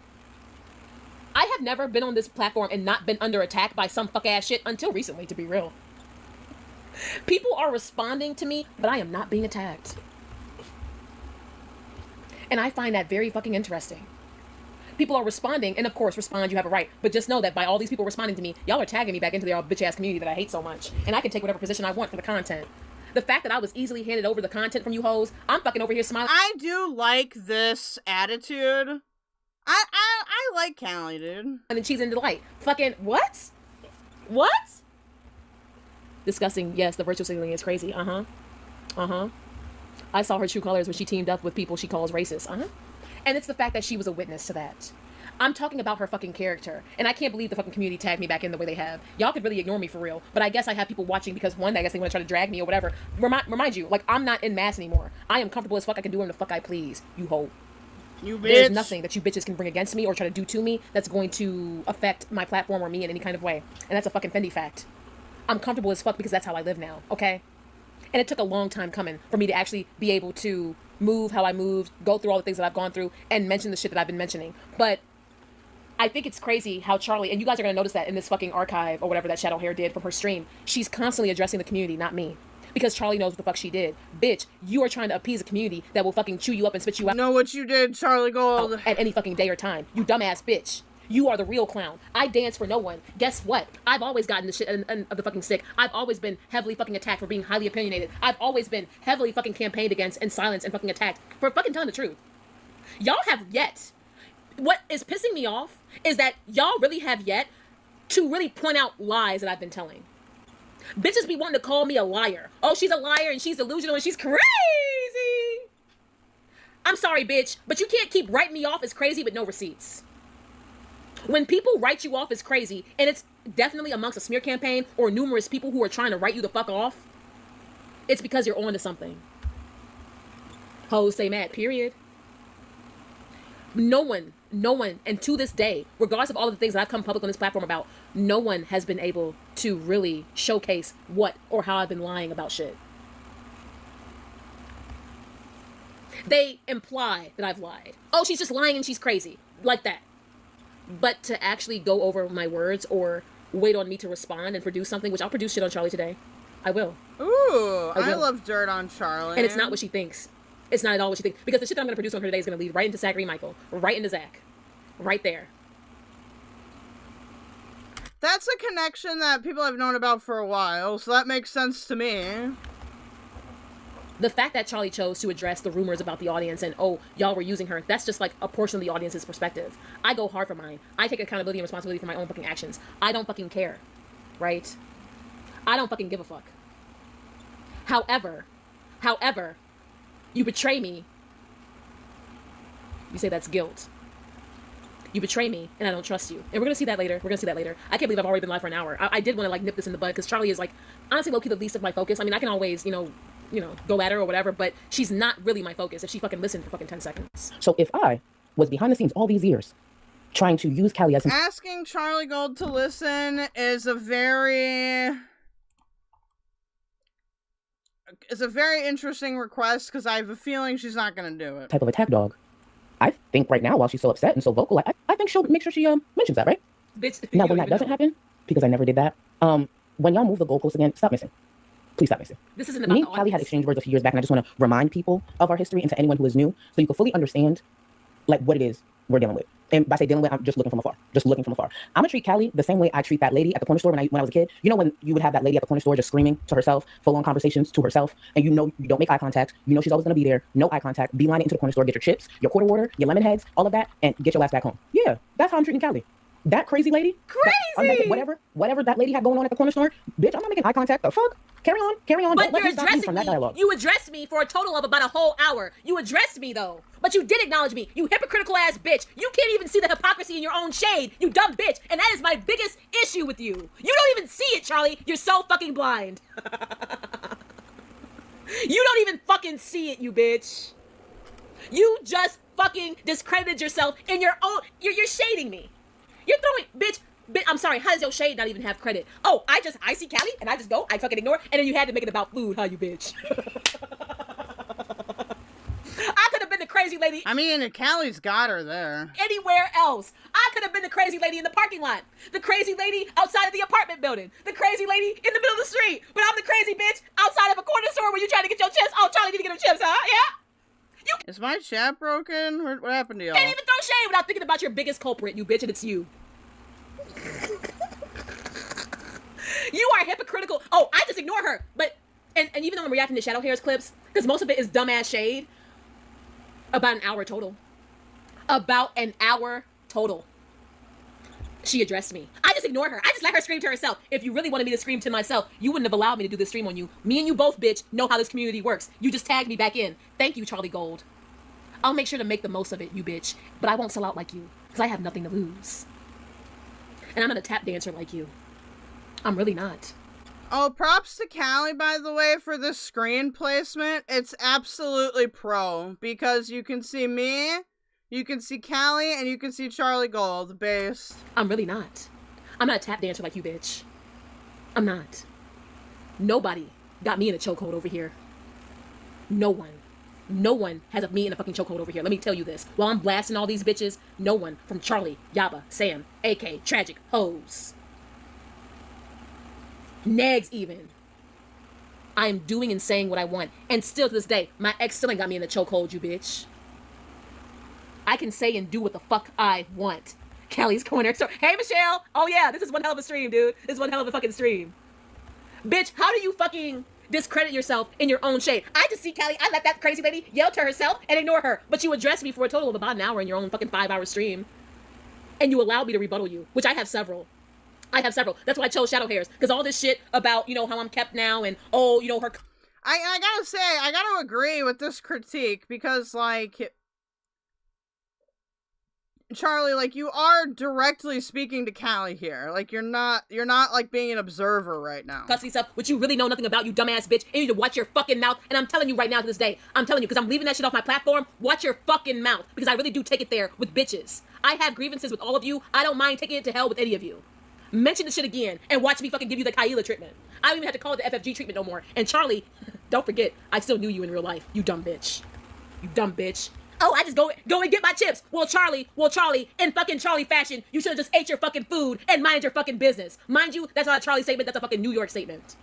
I have never been on this platform and not been under attack by some fuck ass shit until recently, to be real. People are responding to me, but I am not being attacked. And I find that very fucking interesting. People are responding, and of course, respond, you have a right. But just know that by all these people responding to me, y'all are tagging me back into their bitch-ass community that I hate so much. And I can take whatever position I want for the content. The fact that I was easily handed over the content from you hoes, I'm fucking over here smiling. I do like this attitude. I like Callie, dude. And then she's in delight. Fucking, what? What? Disgusting. Yes, the virtual signaling is crazy. I saw her true colors when she teamed up with people she calls racist. And it's the fact that she was a witness to that. I'm talking about her fucking character. And I can't believe the fucking community tagged me back in the way they have. Y'all could really ignore me for real. But I guess I have people watching because, one, I guess they want to try to drag me or whatever. Remind you, like, I'm not in mass anymore. I am comfortable as fuck. I can do whatever the fuck I please. You hoe. You bitch. There's nothing that you bitches can bring against me or try to do to me that's going to affect my platform or me in any kind of way. And that's a fucking Fendi fact. I'm comfortable as fuck because that's how I live now, okay? And it took a long time coming for me to actually be able to move how I moved, go through all the things that I've gone through, and mention the shit that I've been mentioning. But I think it's crazy how Charlie, and you guys are going to notice that in this fucking archive or whatever that Shadow Hair did from her stream, she's constantly addressing the community, not me. Because Charlie knows what the fuck she did. Bitch, you are trying to appease a community that will fucking chew you up and spit you out. Know what you did, Charlie Gold. At any fucking day or time. You dumbass bitch. You are the real clown. I dance for no one. Guess what? I've always gotten the shit of the fucking stick. I've always been heavily fucking attacked for being highly opinionated. I've always been heavily fucking campaigned against and silenced and fucking attacked for fucking telling the truth. Y'all have yet. What is pissing me off is that y'all really have yet to really point out lies that I've been telling. Bitches be wanting to call me a liar. Oh, she's a liar and she's delusional and she's crazy. I'm sorry, bitch, but you can't keep writing me off as crazy with no receipts. When people write you off as crazy, and it's definitely amongst a smear campaign or numerous people who are trying to write you the fuck off, it's because you're on to something. Hoes stay mad, period. No one and to this day, regardless of all of the things that I've come public on this platform about, no one has been able to really showcase what or how I've been lying about shit. They imply that I've lied. Oh, she's just lying and she's crazy. Like that. But to actually go over my words or wait on me to respond and produce something, which I'll produce shit on Charlie today. I will. Ooh, I love dirt on Charlie. And it's not what she thinks. It's not at all what she thinks. Because the shit that I'm going to produce on her today is going to lead right into Zachary Michael. Right into Zach. Right there. That's a connection that people have known about for a while, so that makes sense to me. The fact that Charlie chose to address the rumors about the audience and, oh, y'all were using her, that's just like a portion of the audience's perspective. I go hard for mine. I take accountability and responsibility for my own fucking actions. I don't fucking care. Right? I don't fucking give a fuck. However, you betray me. You say that's guilt. You betray me, and I don't trust you. And we're gonna see that later. I can't believe I've already been live for an hour. I did want to like nip this in the bud because Charlie is like honestly low-key the least of my focus. I mean, I can always, you know, go at her or whatever, but she's not really my focus if she fucking listened for fucking 10 seconds. So if I was behind the scenes all these years trying to use Callie as asking Charlie Gold to listen is a very interesting request because I have a feeling she's not gonna do it. type of attack dog, I think right now while she's so upset and so vocal, I think she'll make sure she mentions that, right? Bitch, now when that doesn't happen, because I never did that, when y'all move the goalposts again, stop missing. Please stop missing. This isn't about me and Callie had exchanged words a few years back, and I just want to remind people of our history and to anyone who is new, so you can fully understand like what it is we're dealing with. And by say dealing with, I'm just looking from afar. I'm gonna treat Callie the same way I treat that lady at the corner store when I was a kid. You know when you would have that lady at the corner store just screaming to herself, full-on conversations to herself, and you know you don't make eye contact. You know she's always gonna be there. No eye contact. Beeline it into the corner store. Get your chips, your quarter water, your lemon heads, all of that, and get your ass back home. Yeah, that's how I'm treating Callie. That crazy lady. Crazy. Whatever that lady had going on at the corner store. Bitch, I'm not making eye contact. The fuck. Carry on. But you're addressing me. You addressed me for a total of about a whole hour. You addressed me though. But you did acknowledge me. You hypocritical ass bitch. You can't even see the hypocrisy in your own shade. You dumb bitch. And that is my biggest issue with you. You don't even see it, Charlie. You're so fucking blind. You don't even fucking see it, you bitch. You just fucking discredited yourself in your own... You're shading me. You're throwing... Bitch, I'm sorry, how does your shade not even have credit? Oh, I see Callie, and I just go, I fucking ignore, and then you had to make it about food, huh, you bitch? I could have been the crazy lady... I mean, Callie's got her there. Anywhere else. I could have been the crazy lady in the parking lot. The crazy lady outside of the apartment building. The crazy lady in the middle of the street. But I'm the crazy bitch outside of a corner store where you trying to get your chips. Oh, Charlie need to get her chips, huh? Yeah? Is my chat broken? What happened to y'all? Can't even throw shade without thinking about your biggest culprit, you bitch, and it's you. You are hypocritical. Oh, I just ignore her. But, and even though I'm reacting to Shadow Hair's clips, because most of it is dumbass shade, about an hour total. She addressed me. I just ignore her. I just let her scream to herself. If you really wanted me to scream to myself, you wouldn't have allowed me to do this stream on you. Me and you both, bitch, know how this community works. You just tagged me back in. Thank you, Charlie Gold. I'll make sure to make the most of it, you bitch. But I won't sell out like you, because I have nothing to lose. And I'm not a tap dancer like you. I'm really not. Oh, props to Callie, by the way, for this screen placement. It's absolutely pro, because you can see me... You can see Callie, and you can see Charlie Gold, based. I'm really not. I'm not a tap dancer like you, bitch. I'm not. Nobody got me in a chokehold over here. No one. No one has me in a fucking chokehold over here. Let me tell you this. While I'm blasting all these bitches, no one from Charlie, Yaba, Sam, AK, Tragic, Hoes, Negs even. I am doing and saying what I want. And still to this day, my ex still ain't got me in a chokehold, you bitch. I can say and do what the fuck I want. Callie's corner store. Hey, Michelle. Oh, yeah, this is one hell of a stream, dude. This is one hell of a fucking stream. Bitch, how do you fucking discredit yourself in your own shade? I just see Callie. I let that crazy lady yell to herself and ignore her. But you addressed me for a total of about an hour in your own fucking 5-hour stream. And you allowed me to rebuttal you, which I have several. That's why I chose Shadow Hairs. Because all this shit about, you know, how I'm kept now and, oh, you know, her... I gotta say, I gotta agree with this critique because, like... Charlie, like, you are directly speaking to Callie here. Like, you're not like being an observer right now. Cussy stuff, which you really know nothing about, you dumbass bitch. And you need to watch your fucking mouth. And I'm telling you right now to this day, I'm telling you, because I'm leaving that shit off my platform, watch your fucking mouth. Because I really do take it there with bitches. I have grievances with all of you. I don't mind taking it to hell with any of you. Mention the shit again and watch me fucking give you the Kwiggler treatment. I don't even have to call it the FFG treatment no more. And Charlie, don't forget, I still knew you in real life. You dumb bitch. You dumb bitch. Oh, I just go and get my chips. Well, Charlie, in fucking Charlie fashion, you should have just ate your fucking food and mind your fucking business. Mind you, that's not a Charlie statement, that's a fucking New York statement.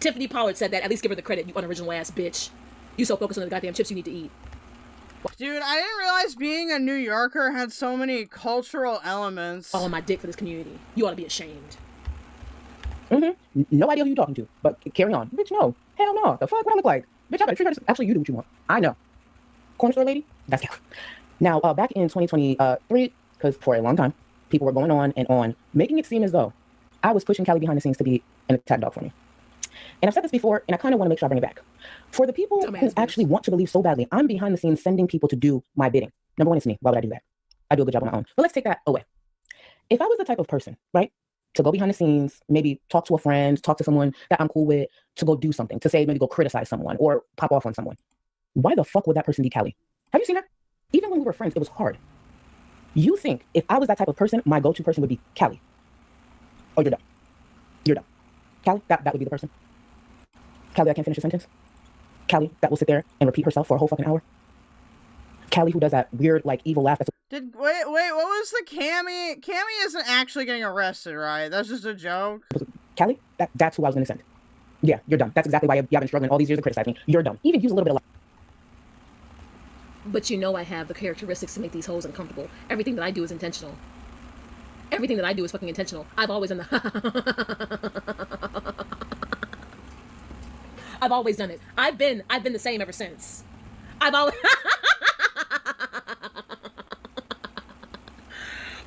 Tiffany Pollard said that. At least give her the credit, you unoriginal ass bitch. You so focused on the goddamn chips you need to eat. Dude, I didn't realize being a New Yorker had so many cultural elements. All on my dick for this community. You ought to be ashamed. No idea who you're talking to, but carry on. Bitch, no. Hell no. The fuck? What I look like? Bitch, I better treat her. Actually, you do what you want. I know. Corner store lady? That's Callie. Now, back in 2023, because for a long time, people were going on and on, making it seem as though I was pushing Callie behind the scenes to be an attack dog for me. And I've said this before, and I kind of want to make sure I bring it back. For the people who actually want to believe so badly, I'm behind the scenes sending people to do my bidding. Number one, it's me. Why would I do that? I do a good job on my own. But let's take that away. If I was the type of person, right, to go behind the scenes, maybe talk to a friend, talk to someone that I'm cool with, to go do something, to say maybe go criticize someone or pop off on someone, why the fuck would that person be Callie? Have you seen her? Even when we were friends, it was hard. You think if I was that type of person, my go-to person would be Callie? Oh, you're dumb. You're dumb. Callie, that would be the person. Callie, I can't finish a sentence. Callie, that will sit there and repeat herself for a whole fucking hour. Callie, who does that weird, like, evil laugh. Wait, what was the Cammy? Cammy isn't actually getting arrested, right? That's just a joke. Callie, that's who I was gonna send. Yeah, you're dumb. That's exactly why you've been struggling all these years to criticize me. You're dumb. Even use a little bit of But you know I have the characteristics to make these hoes uncomfortable. Everything that I do is intentional. Everything that I do is fucking intentional. I've always done the I've always done it. I've been the same ever since. I've always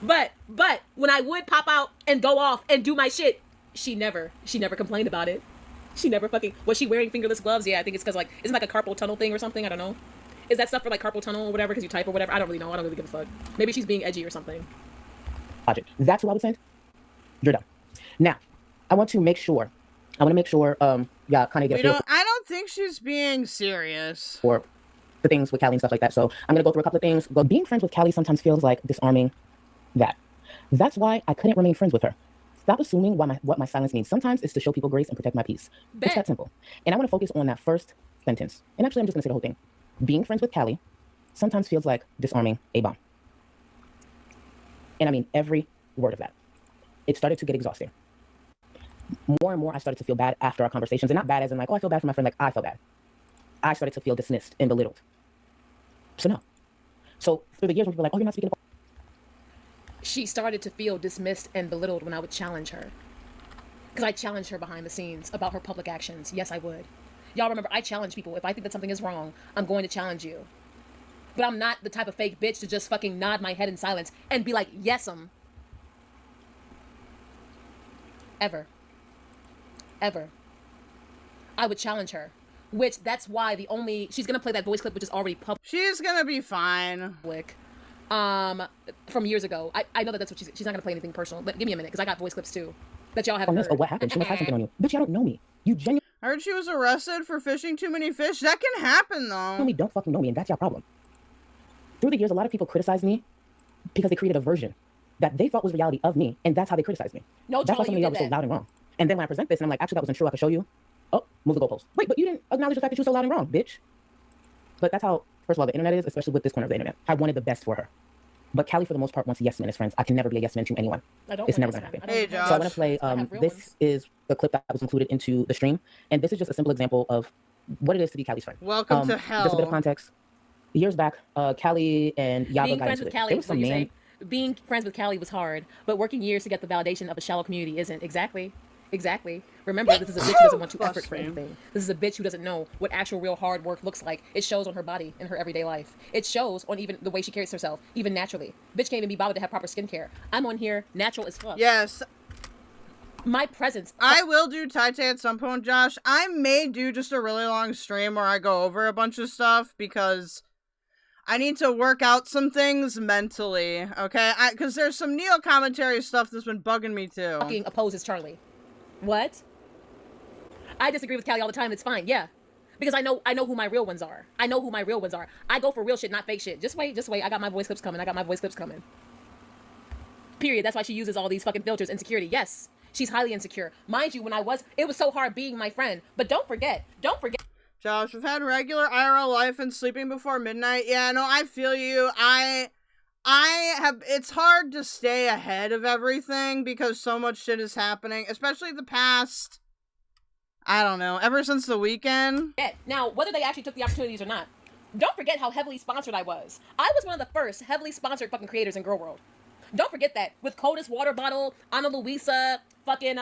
But when I would pop out and go off and do my shit, she never complained about it. She never fucking was she wearing fingerless gloves? Yeah, I think it's because like isn't like a carpal tunnel thing or something? I don't know. Is that stuff for like carpal tunnel or whatever because you type or whatever? I don't really know. I don't really give a fuck. Maybe she's being edgy or something. logic. That's who I would send. You're done. Now, I want to make sure. Yeah, kind of get a feel I don't think she's being serious. For the things with Callie and stuff like that. So I'm gonna go through a couple of things. But being friends with Callie sometimes feels like disarming that. That's why I couldn't remain friends with her. Stop assuming what my silence means. Sometimes it's to show people grace and protect my peace. It's that simple. And I want to focus on that first sentence. And actually, I'm just gonna say the whole thing. Being friends with Callie sometimes feels like disarming a bomb. And I mean every word of that. It started to get exhausting. More and more, I started to feel bad after our conversations. And not bad as in like, oh, I feel bad for my friend. Like, I felt bad. I started to feel dismissed and belittled. So no. So through the years when people were like, oh, you're not speaking about... She started to feel dismissed and belittled when I would challenge her. Because I challenged her behind the scenes about her public actions. Yes, I would. Y'all remember, I challenge people. If I think that something is wrong, I'm going to challenge you. But I'm not the type of fake bitch to just fucking nod my head in silence and be like, yes-em. Ever. I would challenge her. Which, that's why she's gonna play that voice clip, which is already public. She's gonna be fine. From years ago. I know that's what she's not gonna play anything personal, but give me a minute, because I got voice clips too. That y'all haven't heard. Oh, what happened? She must have something on you. Bitch, you don't know me. You genuinely... I heard she was arrested for fishing too many fish. That can happen, though. You don't fucking know me, and that's your problem. Through the years, a lot of people criticized me because they created a version that they thought was reality of me, and that's how they criticized me. No, that's why some of y'all were so loud and wrong. And then when I present this, and I'm like, actually, that wasn't true. I can show you. Oh, move the goalpost. Wait, but you didn't acknowledge the fact that you were so loud and wrong, bitch. But that's how, first of all, the internet is, especially with this corner of the internet. I wanted the best for her. But Callie, for the most part, wants yes men as friends. I can never be a yes man to anyone. It's never going to happen. Hey, Josh. So I want to play, this is the clip that was included into the stream. And this is just a simple example of what it is to be Callie's friend. Welcome to hell. Just a bit of context. Years back, Callie and Yato got into it. There was some man... Being friends with Callie was hard, but working years to get the validation of a shallow community isn't. Exactly. Remember, this is a bitch who doesn't want to effort for anything. This is a bitch who doesn't know what actual real hard work looks like. It shows on her body in her everyday life. It shows on even the way she carries herself, even naturally. Bitch can't even be bothered to have proper skincare. I'm on here, natural as fuck. Yes. My presence. I will do Tai Tai at some point, Josh. I may do just a really long stream where I go over a bunch of stuff because I need to work out some things mentally, okay? Because there's some Neo commentary stuff that's been bugging me too. Fucking opposes Charlie. What? I disagree with Callie all the time. It's fine, yeah. Because I know who my real ones are. I go for real shit, not fake shit. Just wait. I got my voice clips coming. Period. That's why she uses all these fucking filters. Insecurity. Yes, she's highly insecure. Mind you, it was so hard being my friend. But don't forget. Josh, we've had regular IRL life and sleeping before midnight. Yeah, no, I feel you. It's hard to stay ahead of everything because so much shit is happening, especially the past, I don't know, ever since the weekend. Now, whether they actually took the opportunities or not, don't forget how heavily sponsored I was. I was one of the first heavily sponsored fucking creators in Girl World. Don't forget that. With Coldest Water Bottle, Ana Luisa, fucking,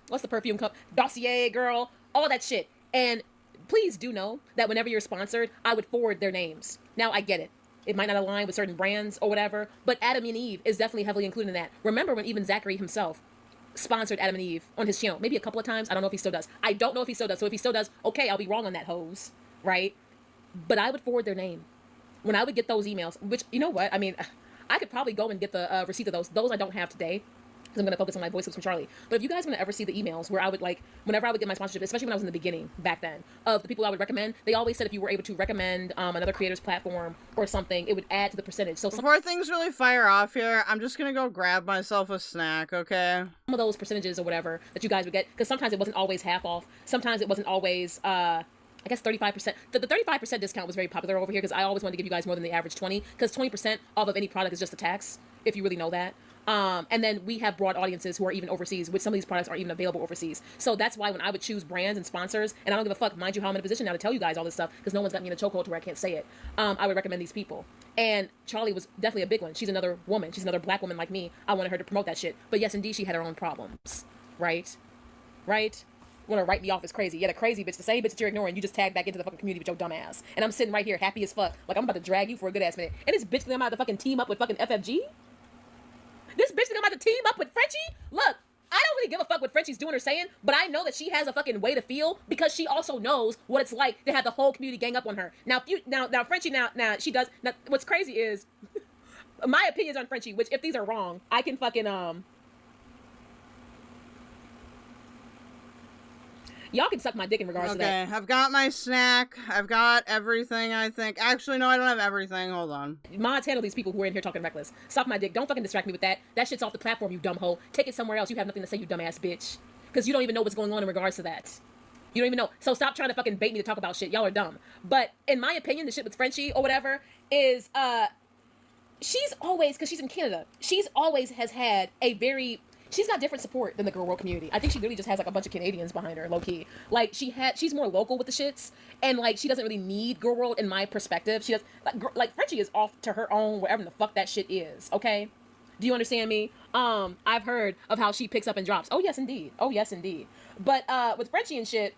what's the perfume cup? Dossier Girl, all that shit. And please do know that whenever you're sponsored, I would forward their names. Now, I get it. It might not align with certain brands or whatever, but Adam and Eve is definitely heavily included in that. Remember when even Zachary himself sponsored Adam and Eve on his channel? Maybe a couple of times. I don't know if he still does. I don't know if he still does. So if he still does, okay, I'll be wrong on that, hose, right? But I would forward their name. When I would get those emails, which, you know what? I mean, I could probably go and get the receipt of those. Those I don't have today, because I'm going to focus on my voice clips from Charlie. But if you guys want to ever see the emails where I would, like, whenever I would get my sponsorship, especially when I was in the beginning, back then, of the people I would recommend, they always said if you were able to recommend another creator's platform or something, it would add to the percentage. So before things really fire off here, I'm just going to go grab myself a snack, okay? Some of those percentages or whatever that you guys would get, because sometimes it wasn't always half off. Sometimes it wasn't always, I guess 35%. The 35% discount was very popular over here because I always wanted to give you guys more than the average 20, because 20% off of any product is just a tax, if you really know that. And then we have broad audiences who are even overseas, which some of these products aren't even available overseas. So that's why when I would choose brands and sponsors, and I don't give a fuck, mind you, how I'm in a position now to tell you guys all this stuff, because no one's got me in a chokehold to where I can't say it. I would recommend these people. And Charlie was definitely a big one. She's another woman. She's another black woman like me. I wanted her to promote that shit. But yes, indeed, she had her own problems. Right? Right? Want to write me off as crazy. Yeah, the crazy bitch, the same bitch that you're ignoring, you just tag back into the fucking community with your dumb ass. And I'm sitting right here happy as fuck. Like, I'm about to drag you for a good ass minute. And this bitch think I'm about to fucking team up with fucking FFG? This bitch think I'm about to team up with Frenchie? Look, I don't really give a fuck what Frenchie's doing or saying, but I know that she has a fucking way to feel because she also knows what it's like to have the whole community gang up on her. Now, now Frenchie, now she does. Now, what's crazy is my opinions on Frenchie, which if these are wrong, I can fucking y'all can suck my dick in regards to that. Okay, I've got my snack. I've got everything, I think. Actually, no, I don't have everything. Hold on. Mods handle these people who are in here talking reckless. Suck my dick. Don't fucking distract me with that. That shit's off the platform, you dumb hoe. Take it somewhere else. You have nothing to say, you dumbass bitch. Because you don't even know what's going on in regards to that. You don't even know. So stop trying to fucking bait me to talk about shit. Y'all are dumb. But in my opinion, the shit with Frenchie or whatever is, she's always, because she's in Canada, she's always has had a very... She's got different support than the Girl World community. I think she really just has like a bunch of Canadians behind her, low key. Like she's more local with the shits, and like she doesn't really need Girl World in my perspective. She does like Frenchie is off to her own wherever the fuck that shit is. Okay, do you understand me? I've heard of how she picks up and drops. Oh yes, indeed. Oh yes, indeed. But with Frenchie and shit.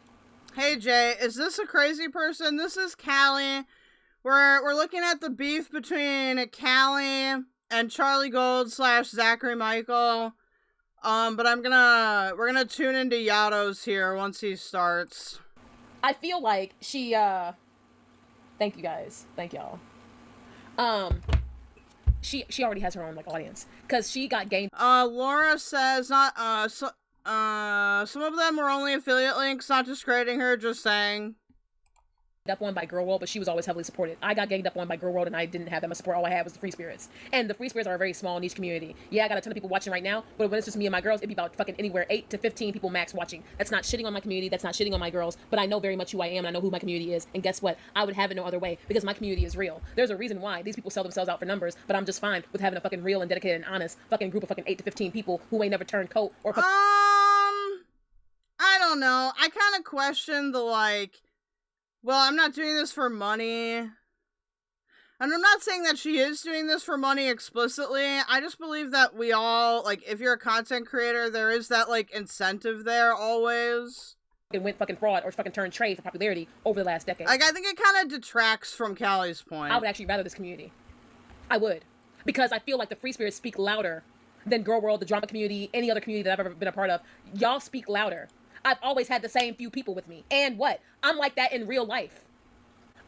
Hey Jay, is this a crazy person? This is Callie. We're looking at the beef between Callie and Charlie Gold / Zachary Michael. But we're gonna tune into Yato's here once he starts. I feel like she, thank you guys. Thank y'all. She already has her own, like, audience. Cause she got gained. Laura says some of them were only affiliate links, not discrediting her, just saying. Up on by Girl World, but she was always heavily supported. I got ganged up on by Girl World and I didn't have that much support. All I had was the Free Spirits. And the Free Spirits are a very small niche community. Yeah, I got a ton of people watching right now, but when it's just me and my girls, it'd be about fucking anywhere 8 to 15 people max watching. That's not shitting on my community, that's not shitting on my girls, but I know very much who I am and I know who my community is. And guess what? I would have it no other way because my community is real. There's a reason why these people sell themselves out for numbers, but I'm just fine with having a fucking real and dedicated and honest fucking group of fucking 8 to 15 people who ain't never turned coat or I don't know. I kind of question the well, I'm not doing this for money. And I'm not saying that she is doing this for money explicitly. I just believe that we all, if you're a content creator, there is that, incentive there always. It went fucking fraud or fucking turned trade for popularity over the last decade. I think it kind of detracts from Callie's point. I would actually rather this community. I would. Because I feel like the Free Spirits speak louder than Girl World, the drama community, any other community that I've ever been a part of. Y'all speak louder. I've always had the same few people with me. And what? I'm like that in real life.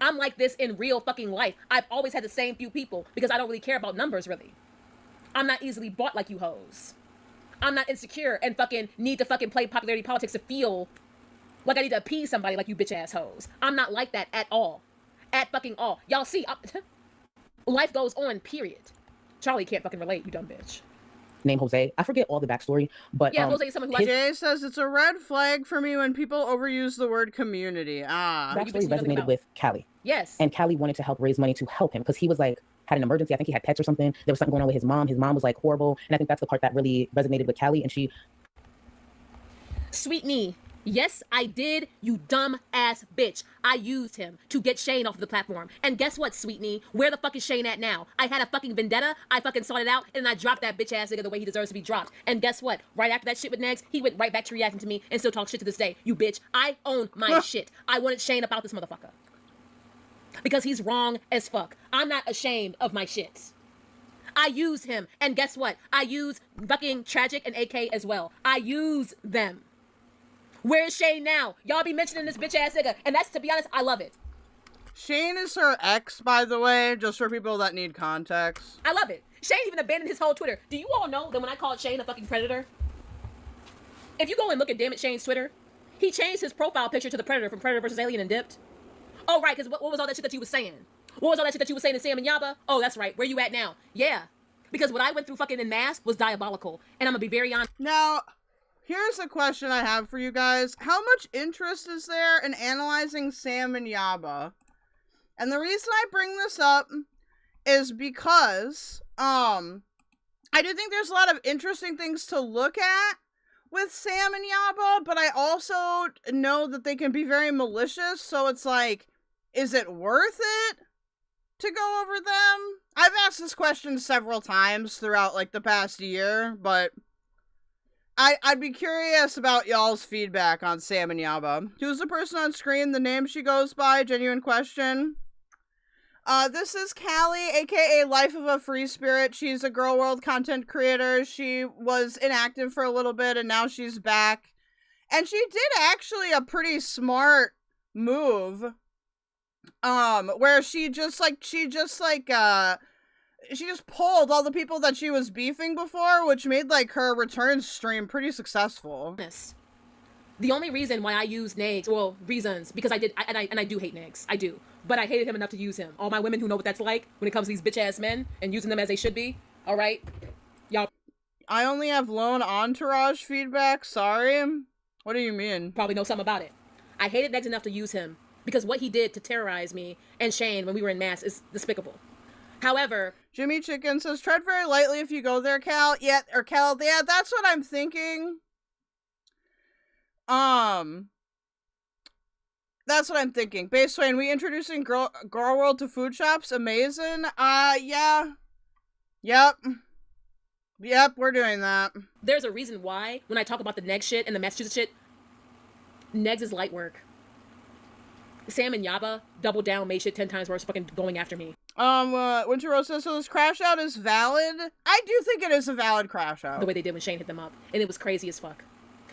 I'm like this in real fucking life. I've always had the same few people because I don't really care about numbers, really. I'm not easily bought like you hoes. I'm not insecure and fucking need to fucking play popularity politics to feel like I need to appease somebody like you bitch ass hoes. I'm not like that at all. At fucking all. Y'all see, life goes on, period. Charlie can't fucking relate, you dumb bitch. named Jose. I forget all the backstory, but yeah, Jose is someone who Jay says it's a red flag for me when people overuse the word community. Backstory resonated with Callie. Yes. And Callie wanted to help raise money to help him because he was like had an emergency. I think he had pets or something. There was something going on with his mom. His mom was like horrible, and I think that's the part that really resonated with Callie. And she, sweet me. Yes, I did, you dumb ass bitch. I used him to get Shane off of the platform. And guess what, Sweetney? Where the fuck is Shane at now? I had a fucking vendetta. I fucking sorted out, and I dropped that bitch ass nigga the way he deserves to be dropped. And guess what? Right after that shit with Negs, he went right back to reacting to me and still talk shit to this day. You bitch. I own my shit. I wanted Shane about this motherfucker. Because he's wrong as fuck. I'm not ashamed of my shit. I used him. And guess what? I use fucking Tragic and AK as well. I use them. Where is Shane now? Y'all be mentioning this bitch ass nigga. And that's, to be honest, I love it. Shane is her ex, by the way, just for people that need context. I love it. Shane even abandoned his whole Twitter. Do you all know that when I called Shane a fucking predator? If you go and look at Dammit Shane's Twitter, he changed his profile picture to the Predator from Predator vs. Alien and dipped. Oh, right, because what was all that shit that you was saying? What was all that shit that you was saying in Sam and Yaba? Oh, that's right. Where you at now? Yeah. Because what I went through fucking en masse was diabolical. And I'm gonna be very honest. Now, here's a question I have for you guys. How much interest is there in analyzing Sam and Yaba? And the reason I bring this up is because, I do think there's a lot of interesting things to look at with Sam and Yaba, but I also know that they can be very malicious, so it's like, is it worth it to go over them? I've asked this question several times throughout, like, the past year, but I'd be curious about y'all's feedback on Sam and Yaba. Who's the person on screen? The name she goes by? Genuine question. This is Callie, aka Life of a Free Spirit. She's a Girl World content creator. She was inactive for a little bit and now she's back. And she did actually a pretty smart move. Where she just pulled all the people that she was beefing before, which made like her return stream pretty successful. The only reason why I use Negs, well, reasons, because I do hate Negs. I do. But I hated him enough to use him. All my women who know what that's like when it comes to these bitch-ass men and using them as they should be. All right? Y'all. I only have lone entourage feedback. Sorry. What do you mean? Probably know something about it. I hated Negs enough to use him because what he did to terrorize me and Shane when we were in mass is despicable. However, Jimmy Chicken says, tread very lightly if you go there, Cal. Yeah, or Cal. Yeah, that's what I'm thinking. That's what I'm thinking. Base Swain, we introducing Girl World to Foodshops. Amazing. Yeah. Yep, we're doing that. There's a reason why when I talk about the Negs shit and the Massachusetts shit, Negs is light work. Sam and Yaba doubled down, made shit 10 times worse, fucking going after me. Winter Rose says, so this crash out is valid? I do think it is a valid crash out. The way they did when Shane hit them up. And it was crazy as fuck.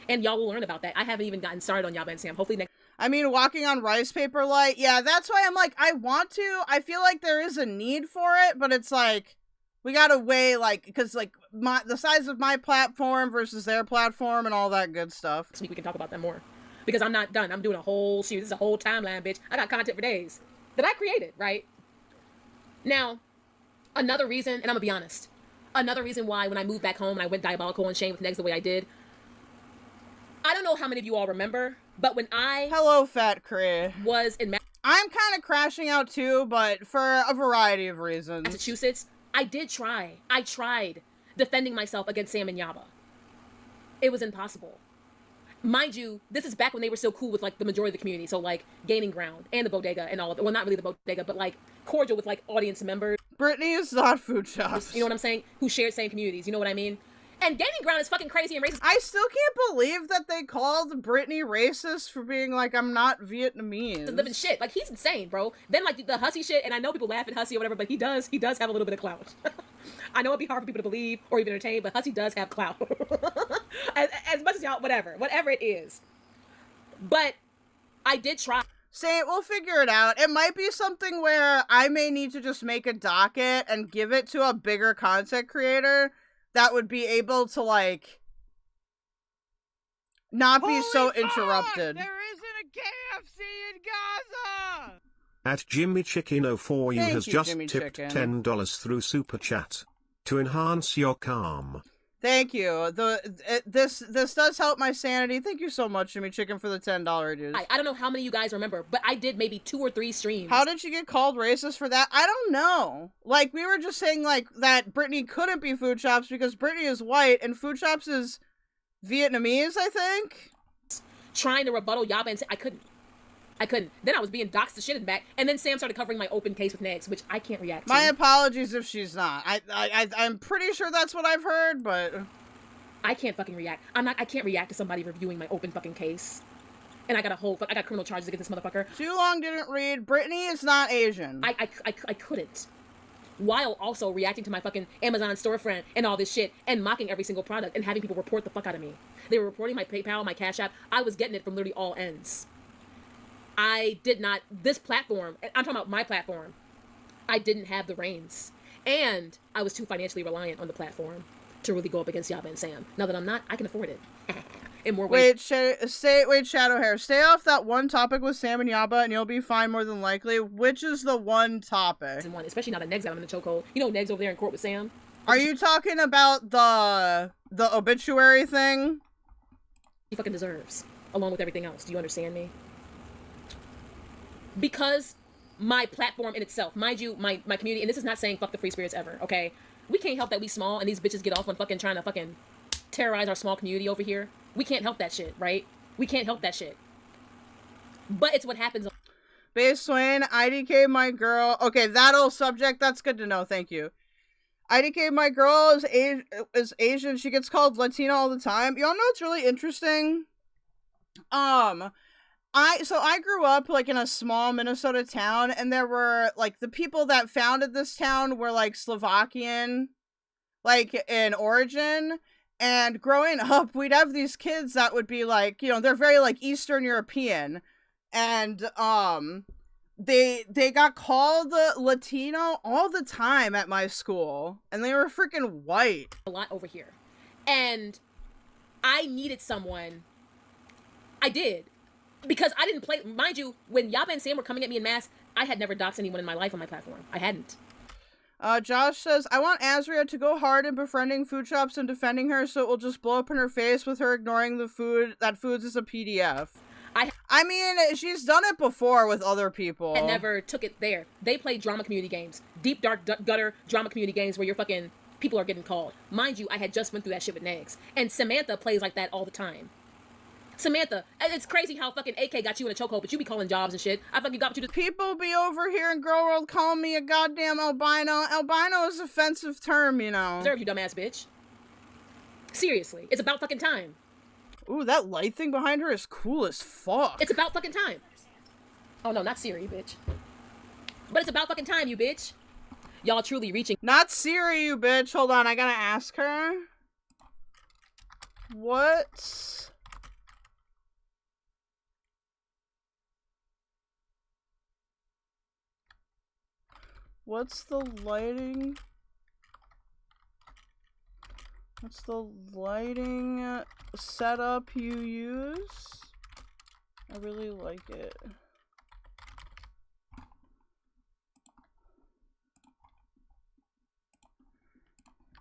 And y'all will learn about that. I haven't even gotten started on Yaba and Sam. Hopefully next. I mean, walking on rice paper light. Yeah, that's why I'm like, I want to. I feel like there is a need for it, but it's like, we gotta weigh, like, because, like, the size of my platform versus their platform and all that good stuff. This week we can talk about that more. Because I'm not done. I'm doing a whole shoot. This is a whole timeline, bitch. I got content for days that I created, right? Now, another reason, and I'm gonna be honest, another reason why when I moved back home and I went diabolical on Shane with Negs the way I did, I don't know how many of you all remember, but when I... Hello, Fat Cree. ...was in... I'm kind of crashing out too, but for a variety of reasons. Massachusetts, I did try. I tried defending myself against Sam and Yaba. It was impossible. Mind you, this is back when they were still cool with, like, the majority of the community. So, like, Gaining Ground and the Bodega and all of it. Well, not really the Bodega, but, like, cordial with, like, audience members. Brittany is not Foodshops. You know what I'm saying? Who shared same communities. You know what I mean? And Gaining Ground is fucking crazy and racist. I still can't believe that they called Brittany racist for being like, I'm not Vietnamese. Living shit. Like, he's insane, bro. Then, like, the Hussy shit, and I know people laugh at Hussy or whatever, but he does have a little bit of clout. I know it'd be hard for people to believe or even entertain, but Hussy does have clout. as much as y'all, whatever it is. But I did try. Say it, we'll figure it out. It might be something where I may need to just make a docket and give it to a bigger content creator that would be able to, like, not be so interrupted. There isn't a KFC in Gaza! At Jimmy Chicken 04 you Thank has you, just Jimmy tipped Chicken. $10 through Super Chat. To enhance your calm. Thank you. This does help my sanity. Thank you so much, Jimmy Chicken, for the $10 dues. I don't know how many of you guys remember, but I did maybe 2 or 3 streams. How did you get called racist for that? I don't know. Like, we were just saying, like, that Brittany couldn't be Foodshops because Brittany is white and Foodshops is Vietnamese, I think? Trying to rebuttal Yaba and I couldn't. Then I was being doxxed the shit in the back, and then Sam started covering my open case with Negs, which I can't react to. My apologies if she's not. I'm pretty sure that's what I've heard, but I can't fucking react. I can't react to somebody reviewing my open fucking case. And I got criminal charges against this motherfucker. Too long didn't read. Brittany is not Asian. I couldn't. While also reacting to my fucking Amazon storefront and all this shit and mocking every single product and having people report the fuck out of me. They were reporting my PayPal, my Cash App. I was getting it from literally all ends. I did not, this platform, I'm talking about my platform, I didn't have the reins. And I was too financially reliant on the platform to really go up against Yaba and Sam. Now that I'm not, I can afford it. In more ways. Wait, Shadowhair, stay off that one topic with Sam and Yaba and you'll be fine more than likely. Which is the one topic? Especially now that Neg's out in the chokehold. You know Neg's over there in court with Sam? Are you talking about the obituary thing? He fucking deserves, along with everything else. Do you understand me? Because my platform in itself, mind you, my community, and this is not saying fuck the free spirits ever, okay? We can't help that we small and these bitches get off on fucking trying to fucking terrorize our small community over here. We can't help that shit, right? We can't help that shit. But it's what happens. Base Swain, IDK my girl. Okay, that old subject, that's good to know, thank you. IDK my girl is Asian. She gets called Latina all the time. Y'all know what's really interesting? I grew up, like, in a small Minnesota town, and there were, like, the people that founded this town were, like, Slovakian, like, in origin, and growing up, we'd have these kids that would be, like, you know, they're very, like, Eastern European, and, they got called Latino all the time at my school, and they were freaking white. A lot over here. And I needed someone. I did. Because I didn't play, mind you, when Yaba and Sam were coming at me in mass, I had never doxed anyone in my life on my platform. I hadn't. Josh says, I want Azria to go hard in befriending Foodshops and defending her so it will just blow up in her face with her ignoring the food, that Foods is a PDF. I mean, she's done it before with other people. I never took it there. They play drama community games. Deep, dark, gutter drama community games where you're fucking, people are getting called. Mind you, I had just went through that shit with Negs. And Samantha plays like that all the time. Samantha, it's crazy how fucking AK got you in a chokehold, but you be calling jobs and shit. I fucking got you to— People be over here in Girl World calling me a goddamn albino. Albino is an offensive term, you know. Deserve, you dumbass bitch. Seriously, it's about fucking time. Ooh, that light thing behind her is cool as fuck. It's about fucking time. Oh no, not Siri, bitch. But it's about fucking time, you bitch. Y'all truly reaching— Not Siri, you bitch. Hold on, I gotta ask her. What's the lighting? What's the lighting setup you use? I really like it.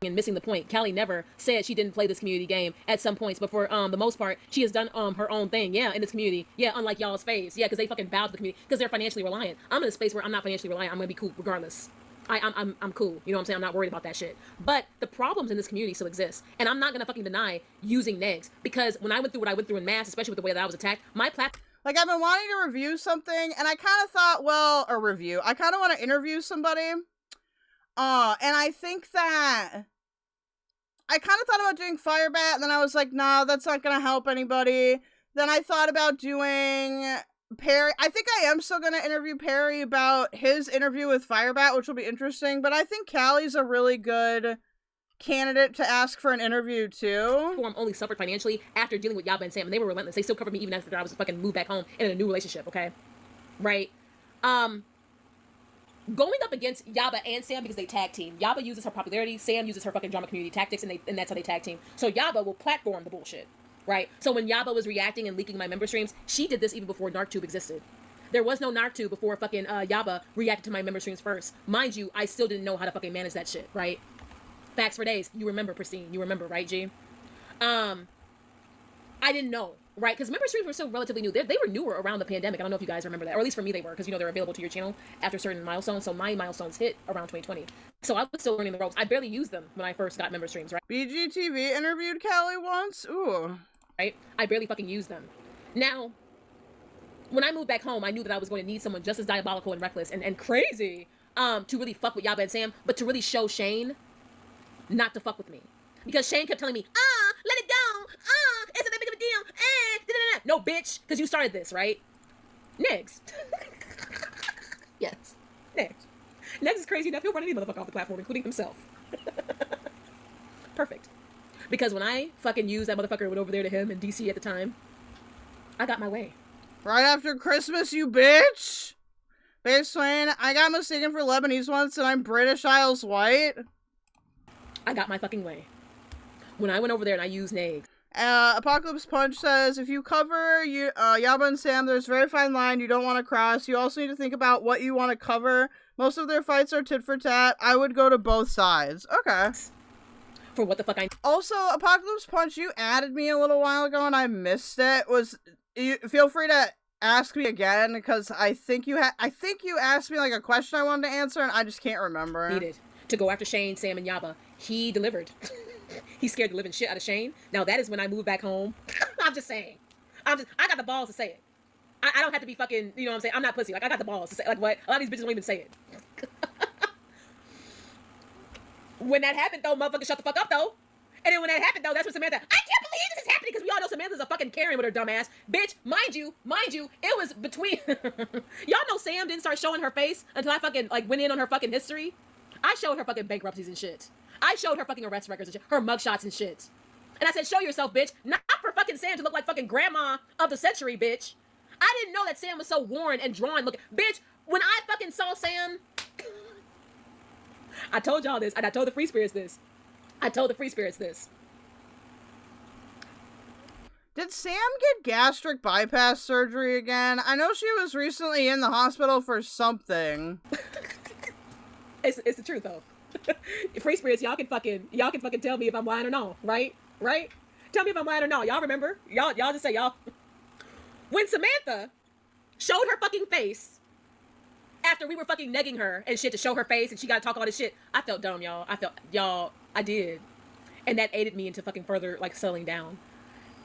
And missing the point. Callie never said she didn't play this community game at some points, but for the most part, she has done her own thing, yeah, in this community. Yeah, unlike y'all's phase. Yeah, because they fucking bow to the community because they're financially reliant. I'm in a space where I'm not financially reliant. I'm gonna be cool regardless. I'm cool. You know what I'm saying? I'm not worried about that shit. But the problems in this community still exist. And I'm not gonna fucking deny using Negs. Because when I went through what I went through in mass, especially with the way that I was attacked, my platform— Like, I've been wanting to review something, and I kind of thought, well, a review. I kind of want to interview somebody. And I think that I kind of thought about doing Firebat, and then I was like, no, that's not going to help anybody. Then I thought about doing Perry. I think I am still going to interview Perry about his interview with Firebat, which will be interesting. But I think Callie's a really good candidate to ask for an interview, too. Platform only suffered financially after dealing with Yaba and Sam, and they were relentless. They still covered me even after I was fucking moved back home in a new relationship, okay? Right? Going up against Yaba and Sam because they tag team. Yaba uses her popularity, Sam uses her fucking drama community tactics, and that's how they tag team. So Yaba will platform the bullshit, right? So when Yaba was reacting and leaking my member streams, she did this even before NarkTube existed. There was no NarkTube before fucking Yaba reacted to my member streams first. Mind you, I still didn't know how to fucking manage that shit, right? Facts for days. You remember, Pristine. You remember, right, G? I didn't know, right? Because member streams were still relatively new. They were newer around the pandemic. I don't know if you guys remember that. Or at least for me they were, because, you know, they're available to your channel after certain milestones. So my milestones hit around 2020. So I was still learning the ropes. I barely used them when I first got member streams, right? BGTV interviewed Callie once. Ooh. Right? I barely fucking used them. Now, when I moved back home, I knew that I was going to need someone just as diabolical and reckless and crazy to really fuck with Yaba and Sam, but to really show Shane not to fuck with me. Because Shane kept telling me, let it go, it's that big of a deal, da-da-da. No, bitch, because you started this, right? Next. Yes, next. Next is crazy enough, he'll run any motherfucker off the platform, including himself. Perfect. Because when I fucking used that motherfucker and went over there to him in DC at the time, I got my way. Right after Christmas, you bitch! Babe Swain, I got mistaken for Lebanese once and I'm British Isles white. I got my fucking way. When I went over there and I used Nags. Apocalypse Punch says, if you cover Yaba and Sam, there's a very fine line you don't want to cross. You also need to think about what you want to cover. Most of their fights are tit for tat. I would go to both sides. Okay. For what the fuck I... Also, Apocalypse Punch, you added me a little while ago and I missed it. Feel free to ask me again, because I think you asked me like a question I wanted to answer and I just can't remember. Needed to go after Shane, Sam, and Yaba. He delivered. He scared the living shit out of Shane. Now that is when I moved back home. I'm just saying. I got the balls to say it. I don't have to be fucking, you know what I'm saying? I'm not pussy. Like, I got the balls to say, like, what? A lot of these bitches don't even say it. When that happened, though, motherfucker, shut the fuck up, though. And then when that happened, though, that's when Samantha, I can't believe this is happening, because we all know Samantha's a fucking Karen with her dumb ass. Bitch, mind you, it was between... Y'all know Sam didn't start showing her face until I fucking, like, went in on her fucking history. I showed her fucking bankruptcies and shit. I showed her fucking arrest records and shit, her mugshots and shit. And I said, show yourself, bitch. Not for fucking Sam to look like fucking grandma of the century, bitch. I didn't know that Sam was so worn and drawn looking. Bitch, when I fucking saw Sam... I told y'all this, and I told the free spirits this. Did Sam get gastric bypass surgery again? I know she was recently in the hospital for something. It's the truth, though. Free spirits, y'all can fucking tell me if I'm lying or no, right? Tell me if I'm lying or no. Y'all remember? Y'all just say y'all. When Samantha showed her fucking face after we were fucking negging her and shit to show her face and she got to talk all this shit, I felt dumb, y'all. I did. And that aided me into fucking further, like, settling down.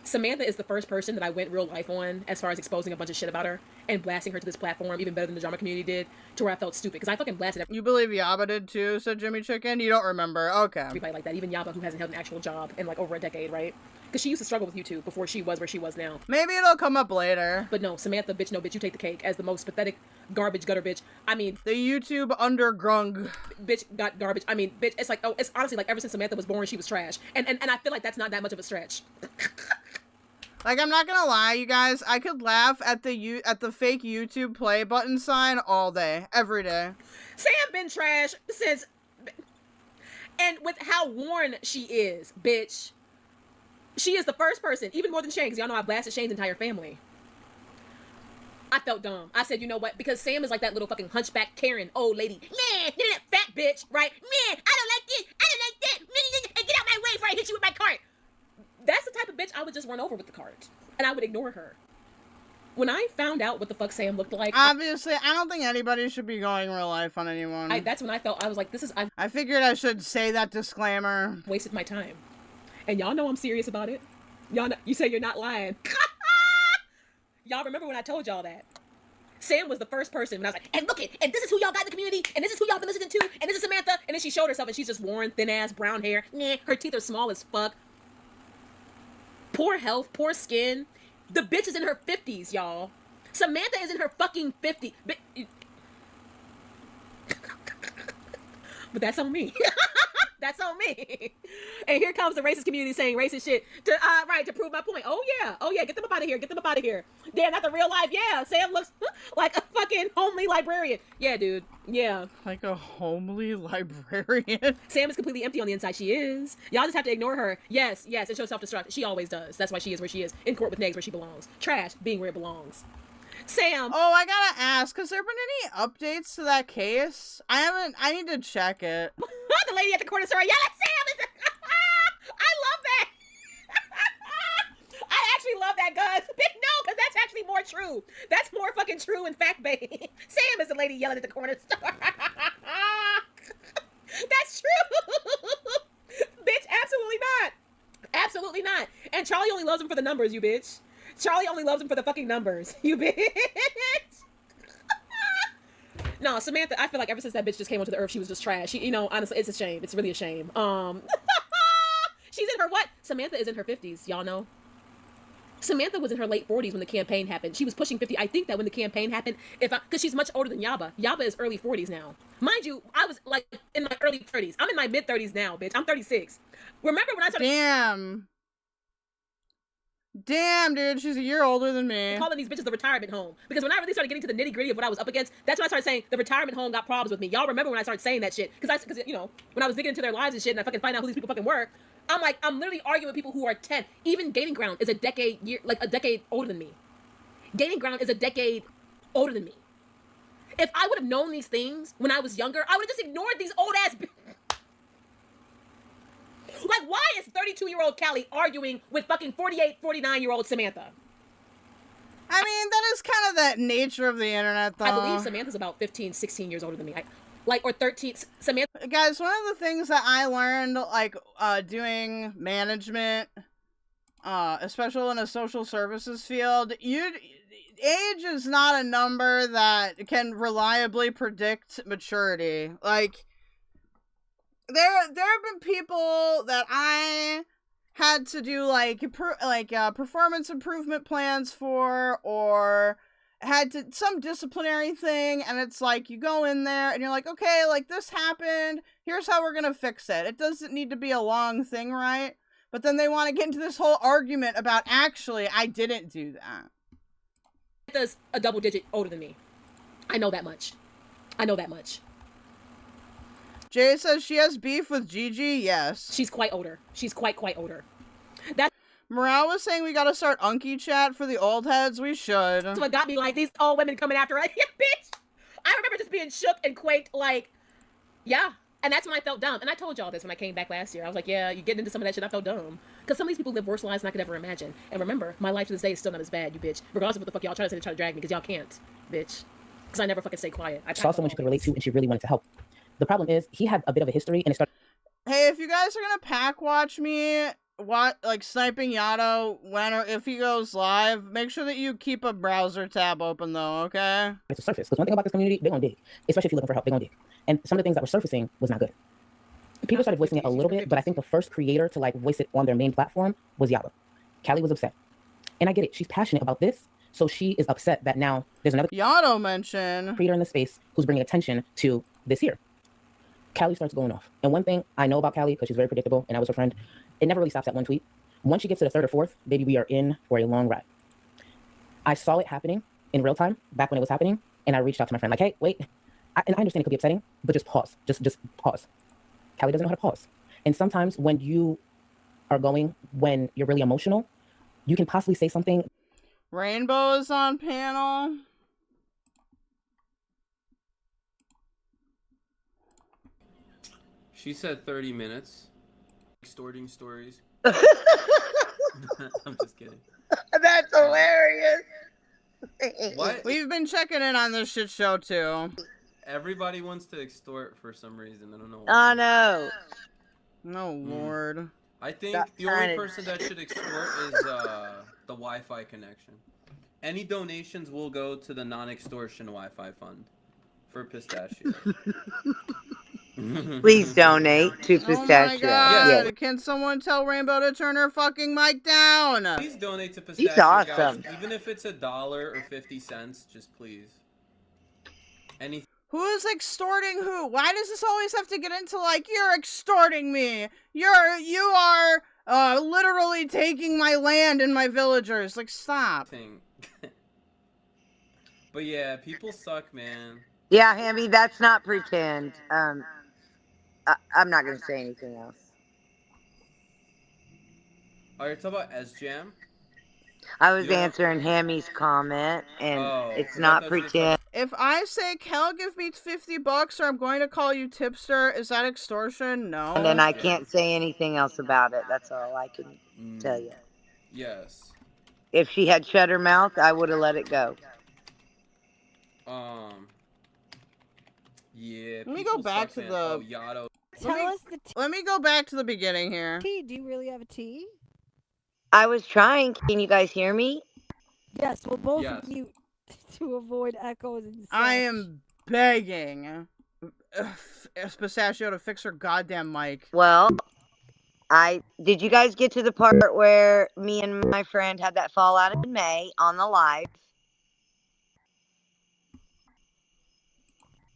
Samantha is the first person that I went real life on as far as exposing a bunch of shit about her and blasting her to this platform even better than the drama community did, to where I felt stupid because I fucking blasted You believe Yaba did too, said Jimmy Chicken? You don't remember. Okay. Everybody like that, even Yaba, who hasn't held an actual job in like over a decade, right? Because she used to struggle with YouTube before she was where she was now. Maybe it'll come up later. But no, Samantha, bitch, no, bitch, you take the cake as the most pathetic garbage gutter bitch. I mean, the YouTube undergrung bitch got garbage. I mean, bitch, it's like, oh, it's honestly like ever since Samantha was born, she was trash. And I feel like that's not that much of a stretch. Like, I'm not gonna lie, you guys, I could laugh at the fake YouTube play button sign all day, every day. Sam been trash since, and with how worn she is, bitch, she is the first person, even more than Shane, because y'all know I blasted Shane's entire family. I felt dumb. I said, you know what, because Sam is like that little fucking hunchback Karen old lady. Man, that fat bitch, right? Man, I don't like this, I don't like that, and get out my way before I hit you with my cart. That's the type of bitch I would just run over with the cart. And I would ignore her. When I found out what the fuck Sam looked like... Obviously, I don't think anybody should be going real life on anyone. That's when I felt, I was like, this is... I figured I should say that disclaimer. Wasted my time. And y'all know I'm serious about it. Y'all know, you say you're not lying. Y'all remember when I told y'all that? Sam was the first person when I was like, and look it, and this is who y'all got in the community, and this is who y'all been listening to, and this is Samantha. And then she showed herself and she's just worn, thin ass, brown hair. Nah, her teeth are small as fuck. Poor health, poor skin. The bitch is in her 50s, y'all. Samantha is in her fucking 50s. But that's on me. That's on me. And here comes the racist community saying racist shit to prove my point. Oh yeah, get them up out of here. Get them up out of here. Damn, not the real life. Yeah, Sam looks like a fucking homely librarian. Yeah, dude. Yeah. Like a homely librarian. Sam is completely empty on the inside. She is. Y'all just have to ignore her. Yes, it shows self-destruct. She always does. That's why she is where she is. In court with Negs where she belongs. Trash being where it belongs. Sam. Oh, I gotta ask, has there been any updates to that case? I need to check it. The lady at the corner store, yeah, that's Sam, true. That's more fucking true and fact-based. Sam is the lady yelling at the corner store. That's true. Bitch, absolutely not. Absolutely not. And Charlie only loves him for the numbers, you bitch. Charlie only loves him for the fucking numbers, you bitch. No, Samantha, I feel like ever since that bitch just came onto the earth, she was just trash. She, you know, honestly, it's a shame. It's really a shame. She's in her what? Samantha is in her 50s, y'all know. Samantha was in her late 40s when the campaign happened. She was pushing 50. I think that when the campaign happened, because she's much older than Yaba. Yaba is early 40s now. Mind you, I was like in my early 30s. I'm in my mid 30s now, bitch. I'm 36. Remember when I started? Damn, dude, she's a year older than me. Calling these bitches the retirement home. Because when I really started getting to the nitty gritty of what I was up against, that's when I started saying the retirement home got problems with me. Y'all remember when I started saying that shit? Because you know, when I was digging into their lives and shit, and I fucking find out who these people fucking were. I'm like, I'm literally arguing with people who are 10. Even Gaining Ground is a decade older than me. Gaining Ground is a decade older than me. If I would have known these things when I was younger, I would have just ignored these old ass. Like, why is 32-year-old Callie arguing with fucking 48, 49-year-old Samantha? I mean, that is kind of the nature of the internet, though. I believe Samantha's about 15, 16 years older than me. Or 13. Samantha. Guys, one of the things that I learned, like, doing management, especially in a social services field, age is not a number that can reliably predict maturity. Like, there have been people that I had to do, like, performance improvement plans for, or had to some disciplinary thing, and it's like you go in there and you're like, okay, like this happened, here's how we're gonna fix it. It doesn't need to be a long thing, right? But then they want to get into this whole argument about, actually, I didn't do that. Samantha's a double digit older than me. I know that much. I know that much. Jay says she has beef with Gigi. Yes, she's quite older. She's quite older. That Morale was saying we gotta start Unky chat for the old heads. We should. That's what got me, like, these old women coming after us. Yeah, bitch. I remember just being shook and quaked, like, yeah. And that's when I felt dumb. And I told y'all this when I came back last year. I was like, yeah, you getting into some of that shit, I felt dumb. Because some of these people live worse lives than I could ever imagine. And remember, my life to this day is still not as bad, you bitch. Regardless of what the fuck y'all try to say to try to drag me, because y'all can't, bitch. Because I never fucking stay quiet. I saw someone she could relate to, and she really wanted to help. The problem is, he had a bit of a history, and it started. Hey, if you guys are gonna pack watch me, sniping Yato when or if he goes live, make sure that you keep a browser tab open though, okay? It's a surface, because one thing about this community, they're gonna dig. Especially if you're looking for help, they're gonna dig. And some of the things that were surfacing was not good. People started voicing it a little bit, but I think the first creator to like voice it on their main platform was Yato. Callie was upset. And I get it, she's passionate about this, so she is upset that now there's another Yato mention creator in the space who's bringing attention to this here. Callie starts going off. And one thing I know about Callie, because she's very predictable, and I was her friend, it never really stops at one tweet. Once she gets to the third or fourth, baby, we are in for a long ride. I saw it happening in real time, back when it was happening, and I reached out to my friend, like, hey, wait. And I understand it could be upsetting, but just pause. Just pause. Callie doesn't know how to pause. And sometimes when you are when you're really emotional, you can possibly say something. Rainbow is on panel. She said 30 minutes. Extorting stories. I'm just kidding. That's hilarious. What? We've been checking in on this shit show too. Everybody wants to extort for some reason. I don't know. Oh no. No lord. I think the only person that should extort is the Wi-Fi connection. Any donations will go to the non-extortion Wi-Fi fund for Pistachio. Please donate to Pistachio. Oh my god! Yes. Can someone tell Rainbow to turn her fucking mic down? Please donate to Pistachio. He's awesome. Guys. Even if it's $1 or 50 cents, just please. Anything. Who is extorting who? Why does this always have to get into like, you're extorting me? You are literally taking my land and my villagers. Like, stop. But yeah, people suck, man. Yeah, Hammy, that's not pretend. I'm not gonna say anything else. Are you talking about S-Jam? I was answering Hammy's comment, and it's not pretend. If I say, Kel, give me $50 or I'm going to call you tipster, is that extortion? No. And then I can't say anything else about it. That's all I can tell you. Yes. If she had shut her mouth, I would have let it go. Yeah. Let me go back to the. Yato. Let me go back to the beginning here. Tea? Do you really have a tea? I was trying. Can you guys hear me? Yes, we'll both mute to avoid echoes and such. I am begging Pistachio to fix her goddamn mic. Well, did you guys get to the part where me and my friend had that fallout in May on the live?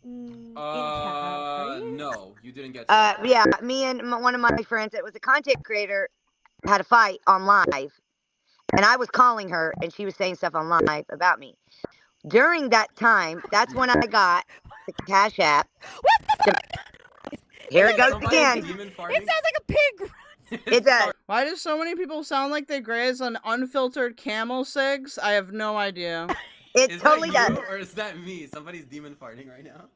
No, you didn't get to Yeah, me and one of my friends that was a content creator had a fight on live, and I was calling her, and she was saying stuff on live about me. During that time, that's when I got the Cash App. Here it goes again. It sounds like a pig. It does. Why do so many people sound like they graze on unfiltered camel cigs? I have no idea. It totally that you, does. or is that me? Somebody's demon farting right now.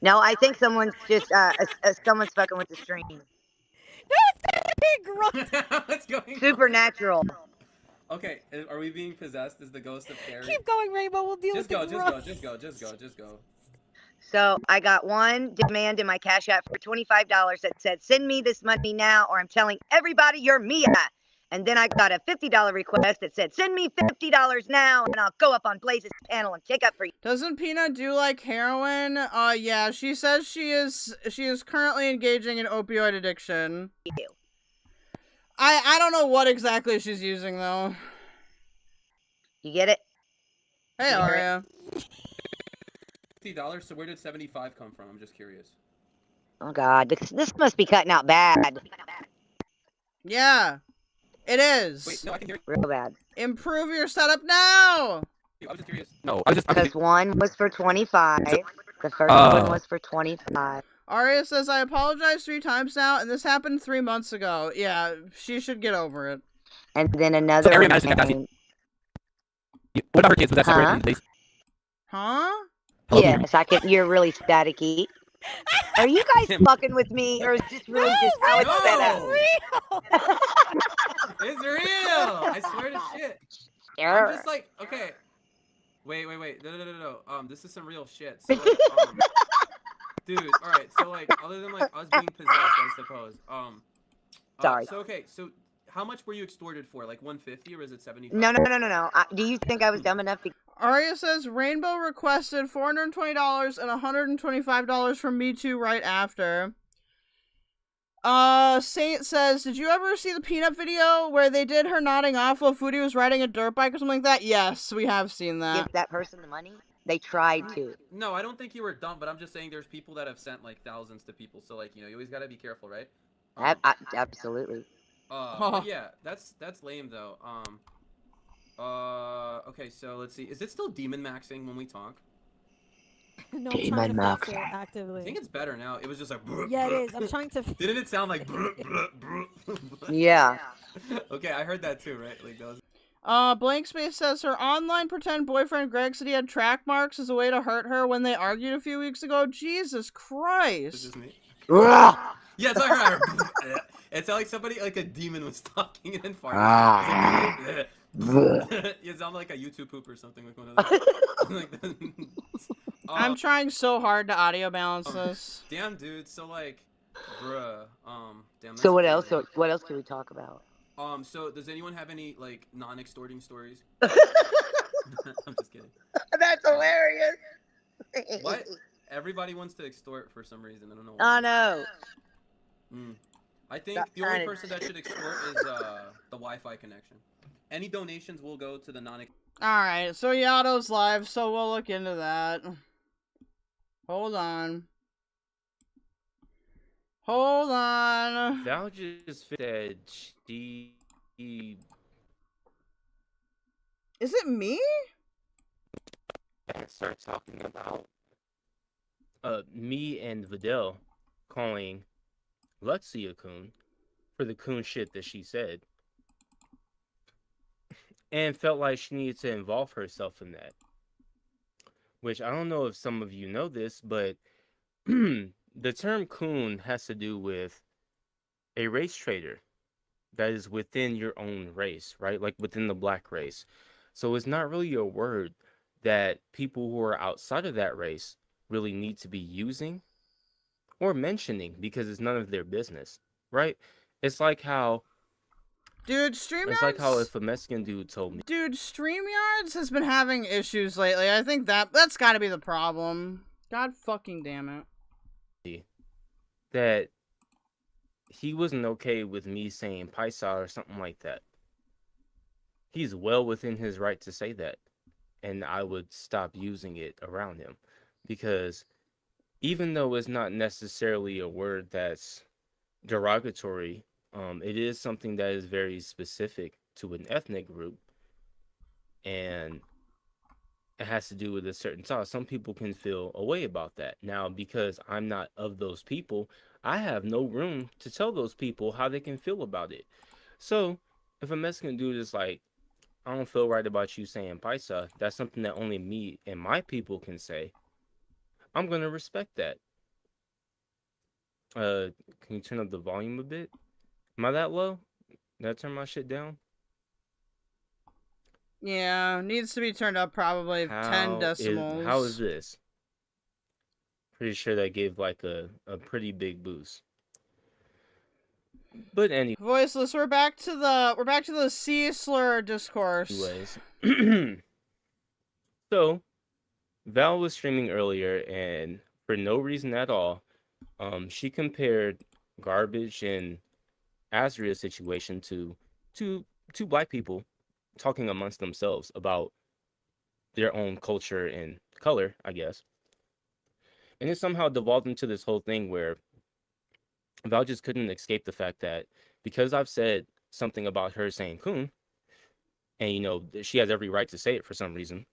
No, I think someone's just someone's fucking with the stream. No, it's not a pig grunt. What's going Supernatural. Okay, are we being possessed as the ghost of Carrie? Keep going, Rainbow. We'll deal with the grunts. Just go. So I got one demand in my Cash App for $25 that said, "Send me this money now, or I'm telling everybody you're Mia." And then I got a $50 request that said, "Send me $50 now, and I'll go up on Blaze's panel and kick up for you." Doesn't Peanut do like heroin? Yeah, she says she is currently engaging in opioid addiction. I don't know what exactly she's using though. You get it? Hey, Aria. $50. So where did 75 come from? I'm just curious. Oh God, this must be cutting out bad. Yeah, it is. Wait, no, I can hear it. Real bad. Improve your setup now. I was just curious. No, I was just. Because one was for 25. The first one was for 25. Aria says, "I apologize 3 times now, and this happened 3 months ago." Yeah, she should get over it. And then another one came. What about her kids? Was that separated? They... Huh? Yes, I can. You're really staticky. Are you guys fucking with me, or is this really just how it's set up? It's real. I swear to shit. Sure. I'm just like, okay. Wait. No. This is some real shit. So, like, dude, all right. So like, other than like us being possessed, I suppose. Sorry. So okay. So how much were you extorted for? Like 150 or is it 75? No. Do you think I was dumb enough to? Aria says, Rainbow requested $420 and $125 from Me Too right after. Saint says, did you ever see the Peanut video where they did her nodding off while Foodie was riding a dirt bike or something like that? Yes, we have seen that. Give that person the money? They tried to. No, I don't think you were dumb, but I'm just saying there's people that have sent like thousands to people. So like, you know, you always gotta be careful, right? Absolutely. But yeah, that's lame though. Okay, so let's see. Is it still demon maxing when we talk? No, I'm trying to fix it actively. I think it's better now. It was just like. Yeah, it is. I'm trying to. Didn't it sound like? Yeah. Okay, I heard that too, right? Like that was. Blank Space says her online pretend boyfriend Greg said he had track marks as a way to hurt her when they argued a few weeks ago. Jesus Christ. This is me. Yeah, it's like it's like somebody, like a demon was talking and then farting. You sound like a YouTube poop or something like one of those. I'm trying so hard to audio balance this. Damn, dude. So like, bruh. Damn. So what else? What else can we talk about? So does anyone have any like non-extorting stories? I'm just kidding. That's hilarious. What? Everybody wants to extort for some reason. I don't know. Oh no. I think the only person that should extort is the Wi-Fi connection. Any donations will go to the non. Alright, so Yato's live, so we'll look into that. Hold on. Val just said she... Is it me? Start talking about me and Vydel calling Lutsy a coon for the coon shit that she said. And felt like she needed to involve herself in that. Which I don't know if some of you know this, but the term coon has to do with a race trader. that is within your own race, right? Like within the black race. So it's not really a word that people who are outside of that race really need to be using or mentioning because it's none of their business, right? It's like how, dude, it's like how if a Mexican dude told me, dude, StreamYards has been having issues lately. I think that's got to be the problem. God fucking damn it. That he wasn't okay with me saying paisa or something like that. He's well within his right to say that, and I would stop using it around him, because even though it's not necessarily a word that's derogatory, it is something that is very specific to an ethnic group, and it has to do with a certain thought. Some people can feel a way about that. Now, because I'm not of those people, I have no room to tell those people how they can feel about it. So, if a Mexican dude is like, I don't feel right about you saying paisa, that's something that only me and my people can say, I'm going to respect that. Can you turn up the volume a bit? Am I that low? Did I turn my shit down? Yeah, needs to be turned up probably 10 decimals. How is this? Pretty sure that gave like a pretty big boost. But anyway, voiceless. We're back to the C slur discourse. Anyways, so Val was streaming earlier, and for no reason at all, she compared Garbage and Azria's situation to two black people talking amongst themselves about their own culture and color, I guess. And it somehow devolved into this whole thing where Val just couldn't escape the fact that because I've said something about her saying coon, and, you know, she has every right to say it for some reason,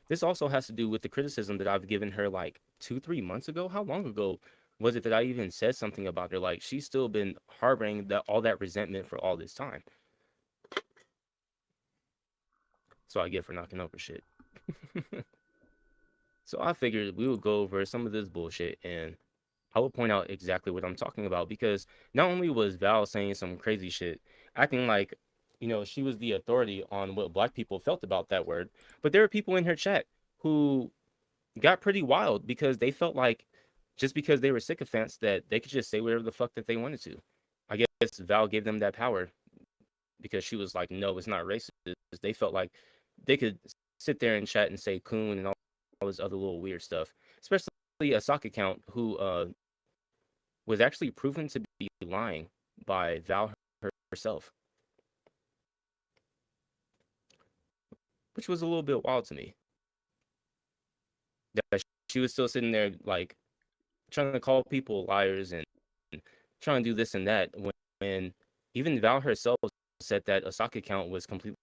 this also has to do with the criticism that I've given her like 2-3 months ago. How long ago was it that I even said something about her? Like, she's still been harboring all that resentment for all this time. So I get for knocking over shit. So I figured we would go over some of this bullshit, and I would point out exactly what I'm talking about, because not only was Val saying some crazy shit, acting like, you know, she was the authority on what black people felt about that word, but there were people in her chat who got pretty wild because they felt like just because they were sycophants that they could just say whatever the fuck that they wanted to. I guess Val gave them that power because she was like, no, it's not racist. They felt like they could sit there and chat and say coon and all this other little weird stuff, especially a sock account who was actually proven to be lying by Val herself, which was a little bit wild to me. That she was still sitting there like trying to call people liars and trying to do this and that when even Val herself said that a sock account was completely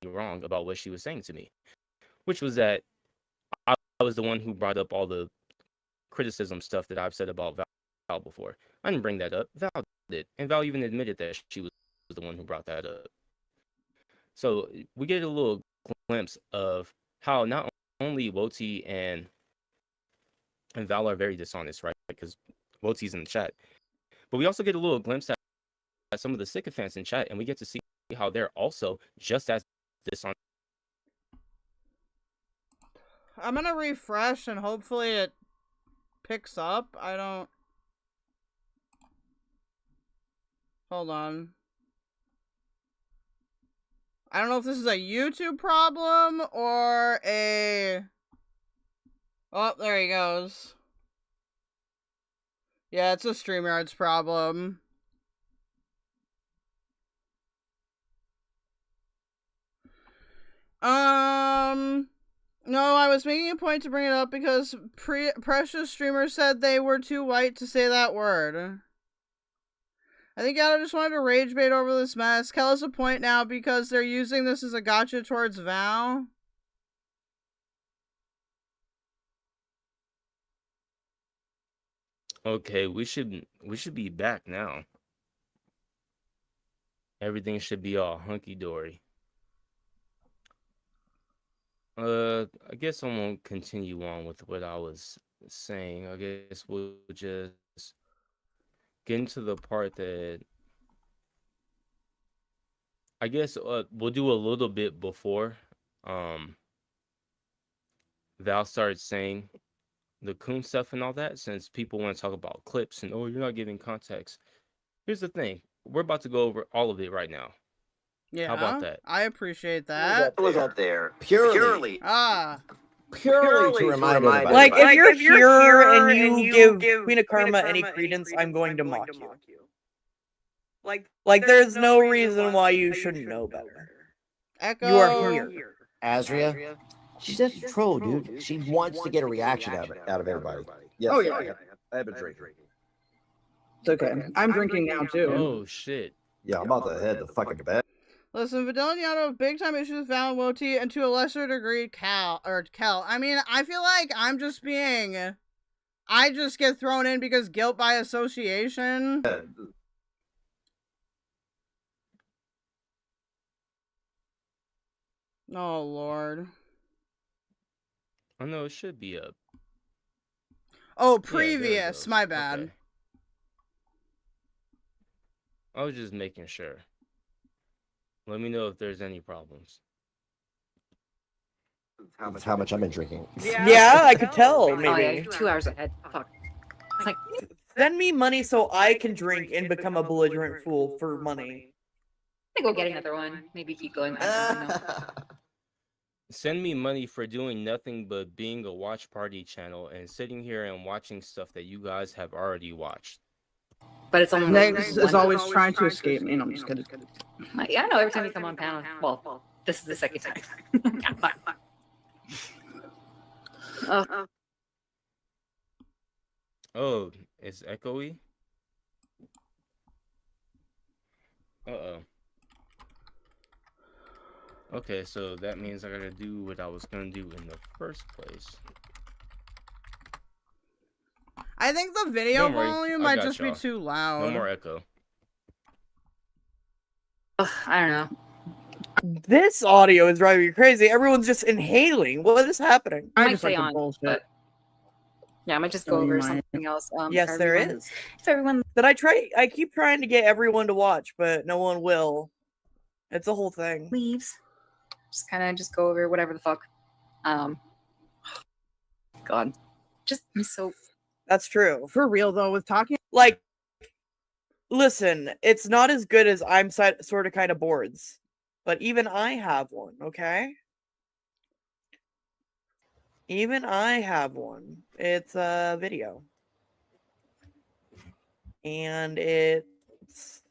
wrong about what she was saying to me, which was that I was the one who brought up all the criticism stuff that I've said about Val before. I didn't bring that up. Val did. And Val even admitted that she was the one who brought that up. So we get a little glimpse of how not only WOTI and Val are very dishonest, right? Because WOTI's in the chat. But we also get a little glimpse at some of the sycophants in chat, and we get to see how they're also just as dishonest. I'm gonna refresh and hopefully it picks up. Hold on. I don't know if this is a YouTube problem or a... Oh, there he goes. Yeah, it's a StreamYards problem. No, I was making a point to bring it up because Precious Streamer said they were too white to say that word. I think Yato just wanted to rage bait over this mess. Kel has a point now because they're using this as a gotcha towards Val. Okay, we should be back now. Everything should be all hunky-dory. I guess I won't continue on with what I was saying. I guess we'll just get into the part that I guess we'll do a little bit before Val started saying the coon stuff and all that, since people want to talk about clips and you're not giving context. Here's the thing. We're about to go over all of it right now. Yeah. How about that? I appreciate that. I was up there purely Purely to remind everybody. Like, if you're here and you give Queen of Karma any credence, I'm going to mock you. Like, there's no reason why you shouldn't know better. Echo. You are here. Azria, she's just a troll, dude. She wants to get a reaction out of everybody. Yes, Oh, yeah. I have been drinking. It's okay. I'm drinking now too. Oh shit. Yeah, I'm about to head to fucking bed. Listen, Vydel and Yato have big time issues with VAL and WOTI, and to a lesser degree, Kel. I mean, I feel like I just get thrown in because guilt by association. Oh, Lord. I know it should be up. Oh, Yeah, there it previous. goes. My bad. Okay. I was just making sure. Let me know if there's any problems. That's how much I've been drinking. Yeah, I could tell, maybe. Oh, yeah, 2 hours ahead. Fuck. It's like, Send me money so I can drink and become a belligerent fool for money. I go get another one. Maybe keep going. I don't know. Send me money for doing nothing but being a watch party channel and sitting here and watching stuff that you guys have already watched. But it's only Next is always trying to escape me. No, I'm just kidding. Yeah, I know. Every time you come on panel, well, this is the second time. Yeah, fine. Oh, it's echoey? Uh-oh. Okay, so that means I gotta do what I was gonna do in the first place. I think the video Don't worry, volume I might got just be y'all. too loud. No more echo. I don't know. This audio is driving me crazy. Everyone's just inhaling. What is happening? I might stay on, but yeah, I might just go over something else. Yes, there everyone. is. If everyone I keep trying to get everyone to watch, but no one will. It's a whole thing. leaves, just kind of just go over whatever the fuck. God, just be so. That's true. For real though, with talking Like, listen, it's not as good as I'm sort of kind of boards, but even I have one, okay? Even I have one. It's a video. And it's...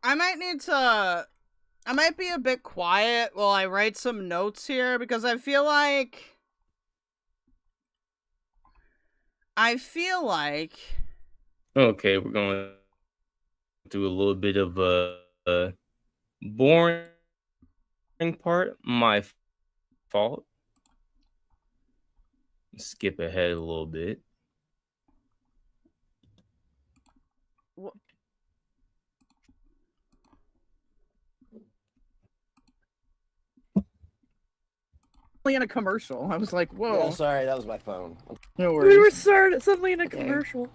I might be a bit quiet while I write some notes here because I feel like Okay, we're going to do a little bit of a boring part. My fault. Skip ahead a little bit. in a commercial. I was like, whoa. Yeah, sorry, that was my phone. No We worries. were suddenly in a commercial.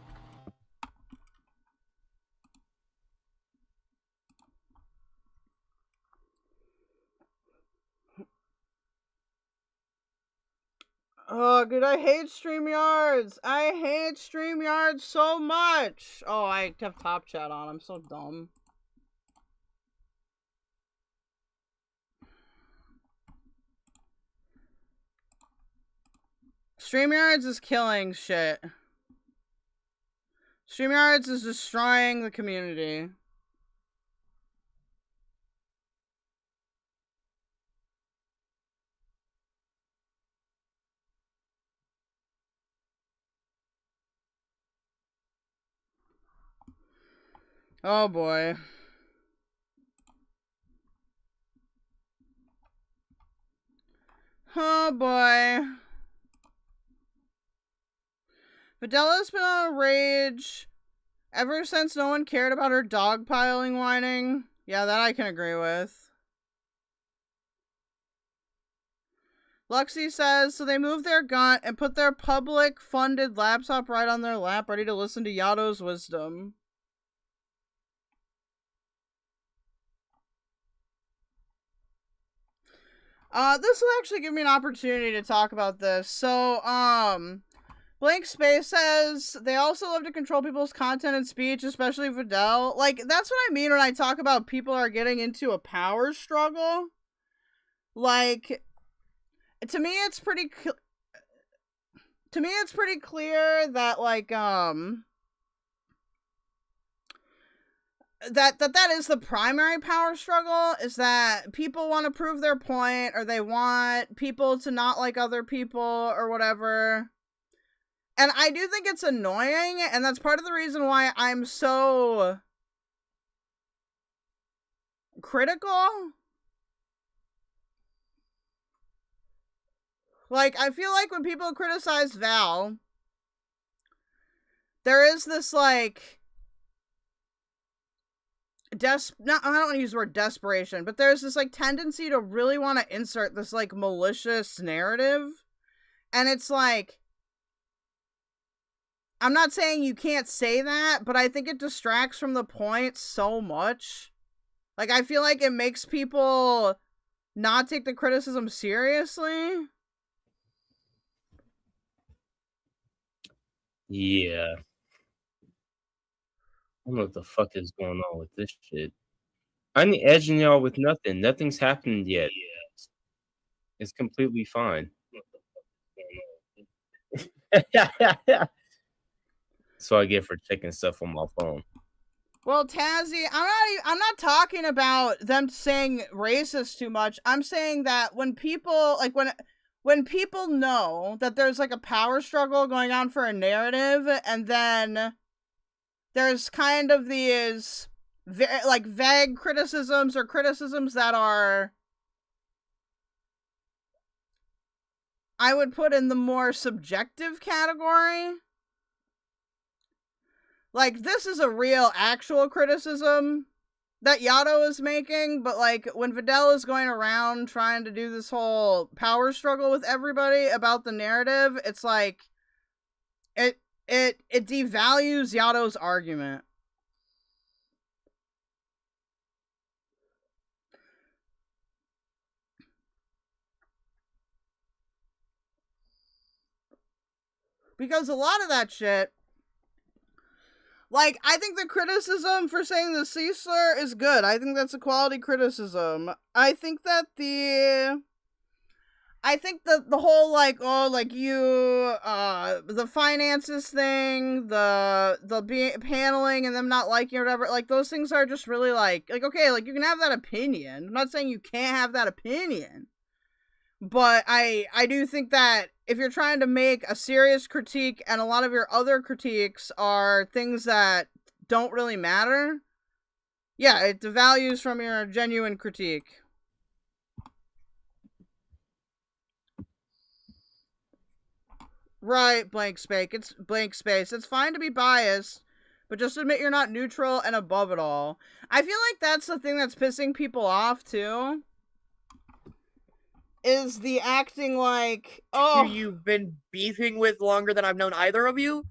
Oh, dude, I hate StreamYards. I hate StreamYards so much. Oh, I have Top Chat on. I'm so dumb. StreamYards is killing shit. StreamYards is destroying the community. Oh boy. Oh boy. Videla's been on a rage ever since no one cared about her dogpiling whining. Yeah, that I can agree with. Luxie says, so they move their gun and put their public-funded laptop right on their lap, ready to listen to Yato's wisdom. This will actually give me an opportunity to talk about this. So, Blank Space says, they also love to control people's content and speech, especially Vydel. Like, that's what I mean when I talk about people are getting into a power struggle. Like, to me, it's pretty clear that, like, that is the primary power struggle, is that people want to prove their point, or they want people to not like other people, or whatever. And I do think it's annoying, and that's part of the reason why I'm so critical. Like, I feel like when people criticize Val, there is this, like, I don't want to use the word desperation, but there's this, like, tendency to really want to insert this, like, malicious narrative. And it's like, I'm not saying you can't say that, but I think it distracts from the point so much. Like, I feel like it makes people not take the criticism seriously. Yeah. I don't know what the fuck is going on with this shit. I ain't edging y'all with nothing. Nothing's happened yet. It's completely fine. So I get for checking stuff on my phone. Well, Tazzy, I'm not talking about them saying racist too much. I'm saying that when people, like, when people know that there's, like, a power struggle going on for a narrative, and then there's kind of these, like, vague criticisms or criticisms that are, I would put in the more subjective category. Like, this is a real, actual criticism that Yato is making, but, like, when Vydel is going around trying to do this whole power struggle with everybody about the narrative, it's like, it devalues Yato's argument. Because a lot of that shit, like, I think the criticism for saying the C slur is good. I think that's a quality criticism. I think that the whole, like, oh, like, the finances thing, the paneling and them not liking or whatever, like, those things are just really, like, okay, like, you can have that opinion. I'm not saying you can't have that opinion. But I do think that if you're trying to make a serious critique and a lot of your other critiques are things that don't really matter, yeah, it devalues from your genuine critique. Right, blank space. It's fine to be biased, but just admit you're not neutral and above it all. I feel like that's the thing that's pissing people off, too. Is the acting like, oh, who you've been beefing with longer than I've known either of you?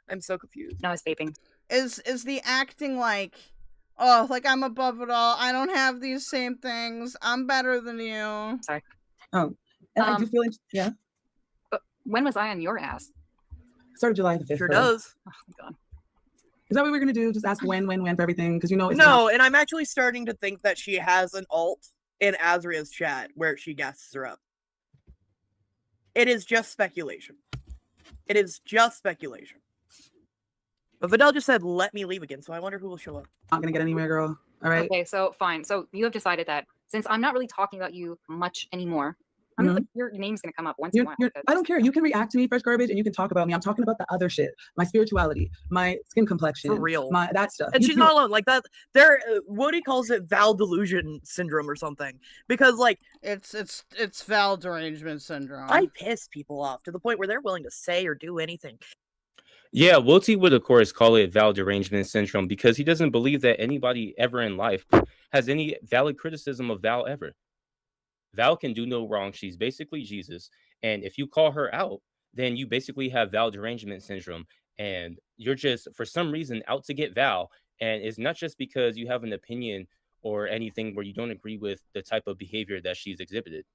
I'm so confused. No, it's vaping. Is the acting like, oh, like I'm above it all. I don't have these same things. I'm better than you. Sorry. Oh, and I do feel like, yeah. But when was I on your ass? Started July the 5th. Sure does. Oh my god. Is that what we're gonna do? Just ask when for everything? Because you know it's no, and I'm actually starting to think that she has an alt in Azria's chat where she gasses her up. It is just speculation. It is just speculation. But Vydel just said, let me leave again, so I wonder who will show up. Not gonna get anywhere, girl. All right. Okay, so fine. So you have decided that since I'm not really talking about you much anymore, I'm like, your name's gonna come up once in a while. I don't care. You can react to me, Fresh Garbage, and you can talk about me. I'm talking about the other shit. My spirituality, my skin complexion. For real. That stuff. And she's not alone. Like that, WOTI calls it Val delusion syndrome or something. Because, like... It's Val derangement syndrome. I piss people off to the point where they're willing to say or do anything. Yeah, WOTI would, of course, call it Val derangement syndrome because he doesn't believe that anybody ever in life has any valid criticism of Val ever. Val can do no wrong. She's basically Jesus. And if you call her out, then you basically have Val derangement syndrome. And you're just, for some reason, out to get Val. And it's not just because you have an opinion or anything where you don't agree with the type of behavior that she's exhibited.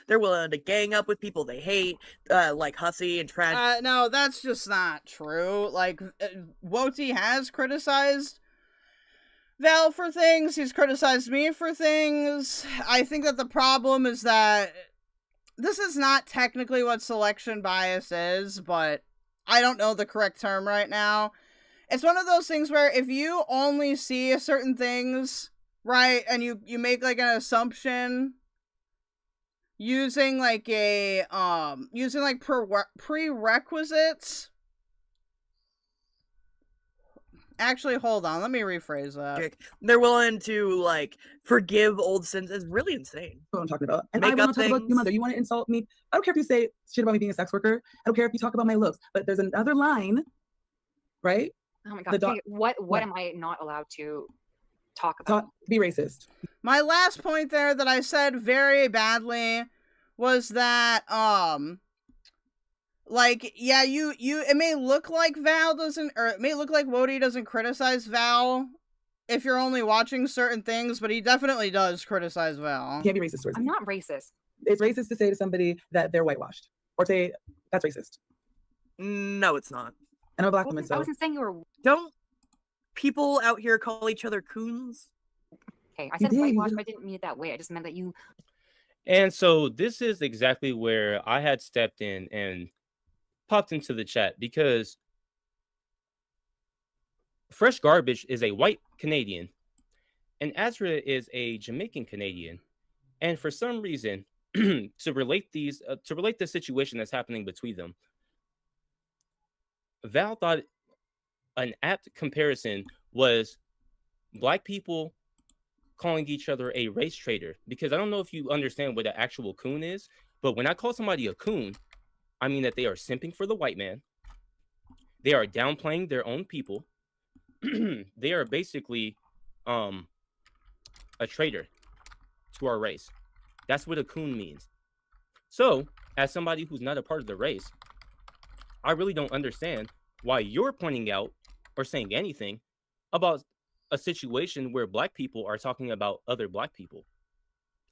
They're willing to gang up with people they hate, like Hussy and Trash. No, that's just not true. Like, WOTI has criticized Val for things. He's criticized me for things. I think that the problem is that this is not technically what selection bias is, but I don't know the correct term right now. It's one of those things where if you only see certain things, right, and you make like an assumption using like a prerequisites. Actually, hold on. Let me rephrase that. They're willing to like forgive old sins. It's really insane. What I'm talking about. And I want to talk about your mother. You want to insult me? I don't care if you say shit about me being a sex worker. I don't care if you talk about my looks. But there's another line, right? Oh my god. Okay, what am I not allowed to talk about? Be racist. My last point there that I said very badly was that like, yeah, you it may look like Val doesn't, or it may look like WOTI doesn't criticize Val if you're only watching certain things, but he definitely does criticize Val. You can't be racist towards I'm me. not racist. It's racist to say to somebody that they're whitewashed. Or say that's racist. No, it's not. And I'm a black woman, I so wasn't saying you were. Don't people out here call each other coons? Okay, I said whitewash, but I didn't mean it that way. I just meant that you. And so this is exactly where I had stepped in and popped into the chat, because Fresh Garbage is a white Canadian and Azra is a Jamaican Canadian. And for some reason, to relate the situation that's happening between them, Val thought an apt comparison was black people calling each other a race traitor. Because I don't know if you understand what an actual coon is, but when I call somebody a coon, I mean that they are simping for the white man. They are downplaying their own people. They are basically a traitor to our race. That's what a coon means. So, as somebody who's not a part of the race, I really don't understand why you're pointing out or saying anything about a situation where black people are talking about other black people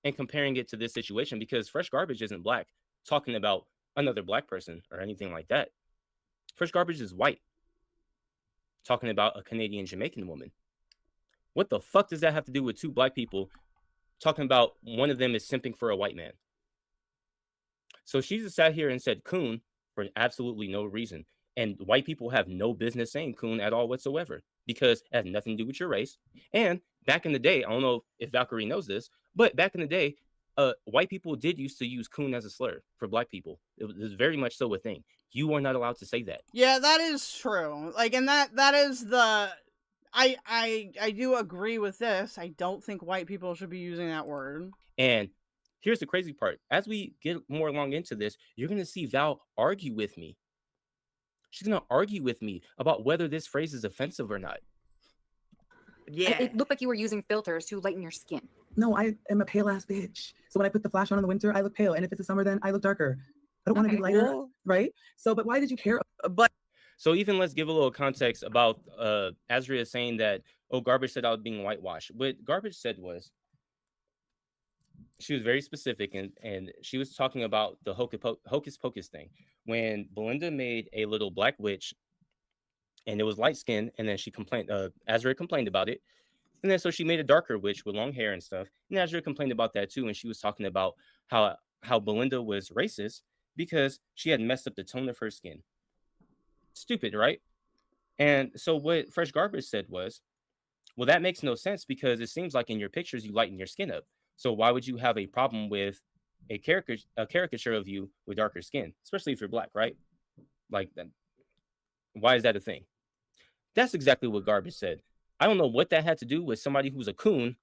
and comparing it to this situation, because Fresh Garbage isn't black talking about another black person or anything like that. Fresh Garbage is white talking about a Canadian Jamaican woman. What the fuck does that have to do with two black people talking about one of them is simping for a white man? So she just sat here and said coon for absolutely no reason. And white people have no business saying coon at all whatsoever, because it has nothing to do with your race. And back in the day, I don't know if Valkyrie knows this, but back in the day, white people did used to use coon as a slur for black people. It was very much so a thing. You are not allowed to say that. Yeah, that is true. Like, and that is the... I do agree with this. I don't think white people should be using that word. And here's the crazy part. As we get more along into this, you're going to see Val argue with me. She's going to argue with me about whether this phrase is offensive or not. Yeah. It looked like you were using filters to lighten your skin. No, I am a pale ass bitch. So when I put the flash on in the winter, I look pale. And if it's the summer, then I look darker. I don't want to be lighter, right? So, but why did you care? But so even let's give a little context about Azria saying that, oh, Garbage said I was being whitewashed. What Garbage said was, she was very specific, and she was talking about the hocus pocus thing. When Belinda made a little black witch, and it was light skin, and then she complained, Azria complained about it. And then so she made a darker witch with long hair and stuff. And Azria complained about that too. And she was talking about how Belinda was racist because she had messed up the tone of her skin. Stupid, right? And so what Fresh Garbage said was, well, that makes no sense because it seems like in your pictures you lighten your skin up. So why would you have a problem with a caricature of you with darker skin, especially if you're black, right? Like, why is that a thing? That's exactly what Garbage said. I don't know what that had to do with somebody who's a coon,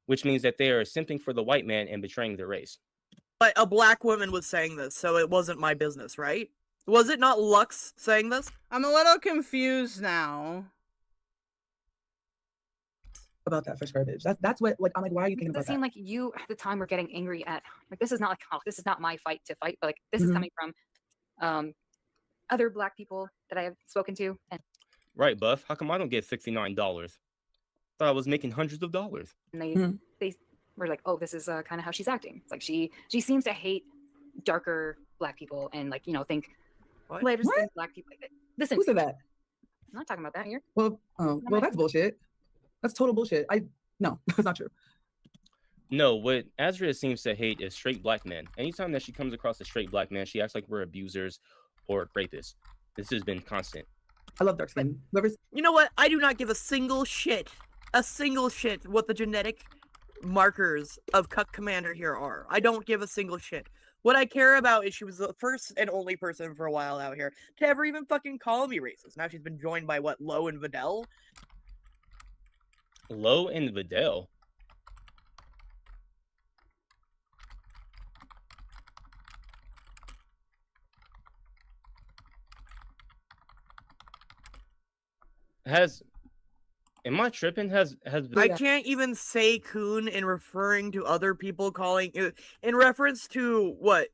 which means that they are simping for the white man and betraying their race. But a black woman was saying this, so it wasn't my business, right? Was it not Lux saying this? I'm a little confused now. about that fresh garbage. That's what, like, I'm like, why are you thinking Does about it seem that? like you at the time were getting angry at, like, this is not like, oh, this is not my fight to fight, but like this is coming from other Black people that I have spoken to, and Right, Buff. How come I don't get $69? Thought I was making hundreds of dollars. they were like, oh, this is kind of how she's acting. It's like she seems to hate darker Black people and, like, you know, think lighter skinned Black people. Listen, Who said that? I'm not talking about that here. Well, well, that's bullshit. That's total bullshit. No, that's not true. No, what Azria seems to hate is straight Black men. Anytime that she comes across a straight Black man, she acts like we're abusers or rapists. This has been constant. I love dark skin. You know what? I do not give a single shit what the genetic markers of Cuck Commander here are. I don't give a single shit. What I care about is she was the first and only person for a while out here to ever even fucking call me racist. Now she's been joined by, what, Lo and Vydel? Lo and Vydel? Am I tripping? I can't even say coon in referring to other people calling in reference to what?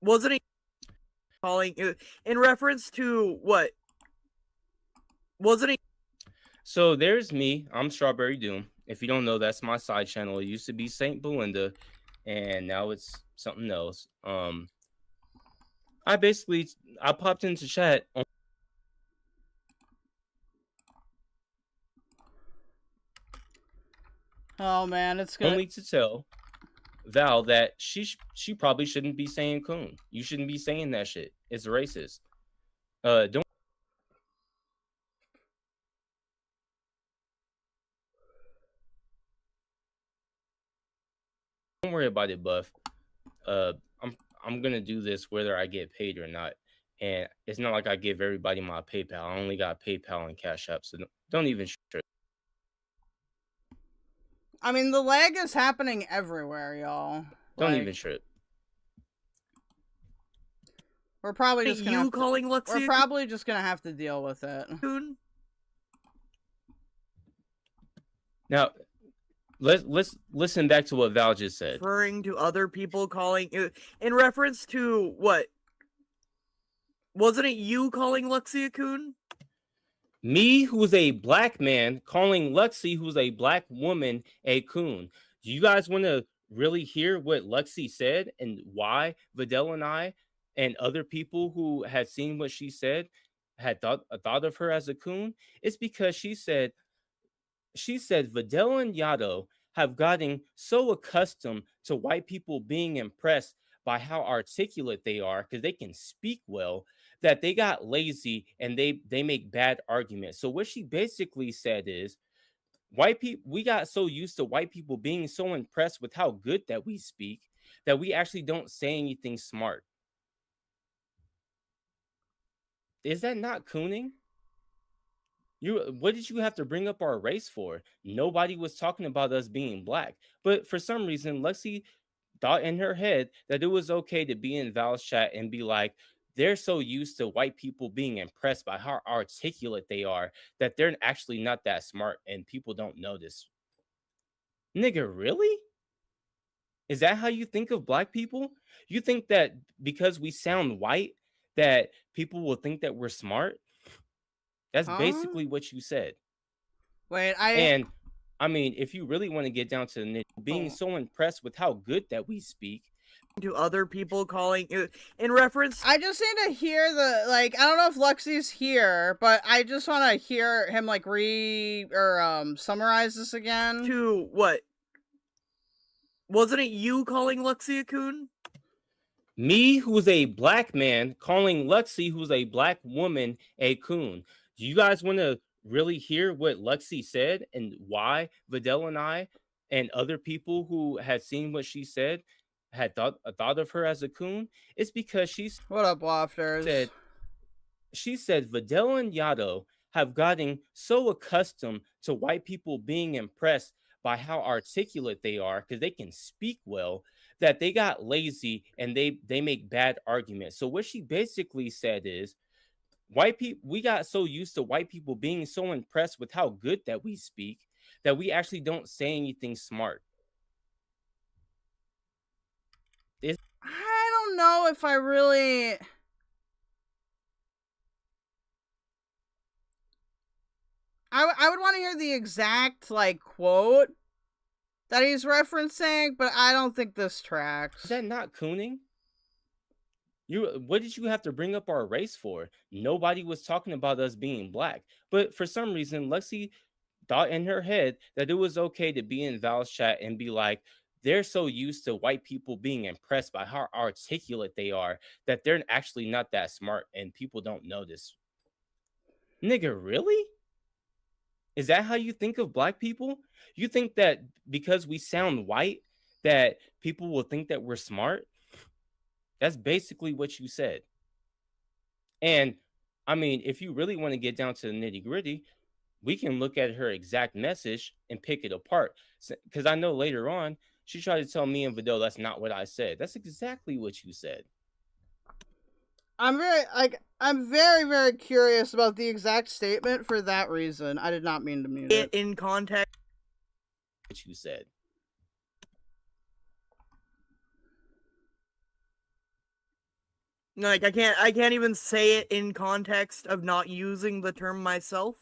Wasn't it calling in reference to what? Wasn't it? So there's me. I'm Strawberry Doom. If you don't know, that's my side channel. It used to be Saint Belinda, and now it's something else. I popped into chat. Oh man, it's good. Only to tell Val that she probably shouldn't be saying coon. You shouldn't be saying that shit. It's racist. Don't worry about it, Buff. I'm gonna do this whether I get paid or not. And it's not like I give everybody my PayPal. I only got PayPal and Cash App, so don't even trip. I mean, the lag is happening everywhere, y'all. Don't even trip. We're probably just gonna Lexi? We're probably just gonna have to deal with it. Now, let's listen back to what Val just said. Referring to other people calling in reference to what? Wasn't it you calling Lexi a coon? Me, who's a Black man, calling Lexi, who's a Black woman, a coon. Do you guys want to really hear what Lexi said and why Vydel and I and other people who had seen what she said had thought of her as a coon? It's because she said Vydel and Yato have gotten so accustomed to white people being impressed by how articulate they are because they can speak well, that they got lazy and they make bad arguments. So what she basically said is, white people, we got so used to white people being so impressed with how good that we speak that we actually don't say anything smart. Is that not cooning? What did you have to bring up our race for? Nobody was talking about us being Black, but for some reason Lexi thought in her head that it was okay to be in Val's chat and be like, they're so used to white people being impressed by how articulate they are that they're actually not that smart and people don't notice. Nigga, really? Is that how you think of Black people? You think that because we sound white that people will think that we're smart? That's basically what you said. Wait, I mean, if you really want to get down to the nitty, being so impressed with how good that we speak. To other people calling in reference. I just need to hear I don't know if Lexi's here, but I just want to hear him summarize this again. To what? Wasn't it you calling Lexi a coon? Me, who's a Black man, calling Lexi, who's a Black woman, a coon. Do you guys want to really hear what Lexi said and why Vydel and I and other people who had seen what she said had thought of her as a coon? It's because what up, Lofters? She said Vydel and Yato have gotten so accustomed to white people being impressed by how articulate they are because they can speak well that they got lazy and they make bad arguments. So what she basically said is, White people, we got so used to white people being so impressed with how good that we speak that we actually don't say anything smart. I don't know if I really... I would want to hear the exact, like, quote that he's referencing, but I don't think this tracks. Is that not cooning? What did you have to bring up our race for? Nobody was talking about us being black. But for some reason, Lexi thought in her head that it was okay to be in Val's chat and be like, they're so used to white people being impressed by how articulate they are that they're actually not that smart and people don't notice. Nigga, really? Is that how you think of black people? You think that because we sound white that people will think that we're smart? That's basically what you said. And I mean, if you really want to get down to the nitty gritty, we can look at her exact message and pick it apart. Because I know later on, she tried to tell me and Vydel that's not what I said. That's exactly what you said. I'm very, very curious about the exact statement for that reason. I did not mean to mute it. In context. What you said. Like, I can't even say it in context of not using the term myself.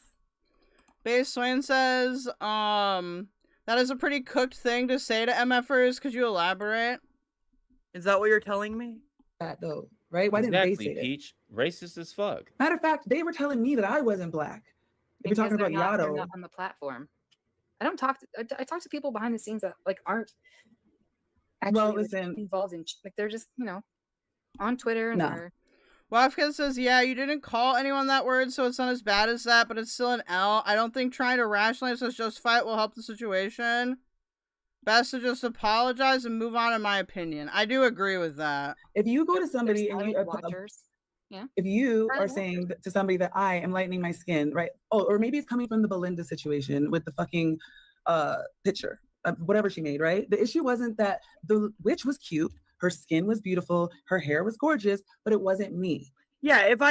Base Swain says, that is a pretty cooked thing to say to MFers. Could you elaborate? Is that what you're telling me? That though, right? Why exactly, didn't they say Peach. It? Racist as fuck. Matter of fact, they were telling me that I wasn't black. If you're talking about Yato, they're Yato not on the platform. I don't talk. I talk to people behind the scenes that like aren't actually involved in. Like they're just on Twitter and they're. Wafka says, yeah, you didn't call anyone that word, so it's not as bad as that, but it's still an L. I don't think trying to rationalize as justify it will help the situation. Best to just apologize and move on, in my opinion. I do agree with that. If you go to somebody and you if you are saying to somebody that I am lightening my skin, right? Oh, or maybe it's coming from the Belinda situation with the fucking picture, whatever she made, right? The issue wasn't that the witch was cute. Her skin was beautiful. Her hair was gorgeous, but it wasn't me. Yeah, if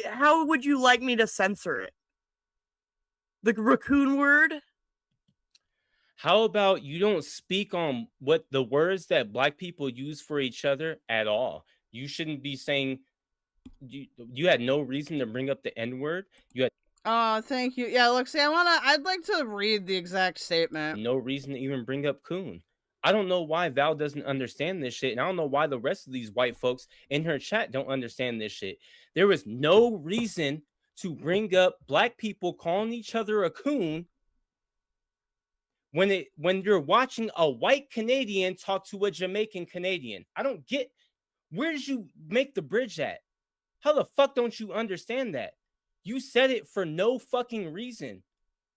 how would you like me to censor it? The raccoon word? How about you don't speak on what the words that black people use for each other at all? You shouldn't be saying, you had no reason to bring up the N-word. You had thank you. Yeah, look, see, I'd like to read the exact statement. No reason to even bring up coon. I don't know why Val doesn't understand this shit, and I don't know why the rest of these white folks in her chat don't understand this shit. There was no reason to bring up black people calling each other a coon when you're watching a white Canadian talk to a Jamaican Canadian. I don't get, where did you make the bridge at? How the fuck don't you understand that? You said it for no fucking reason.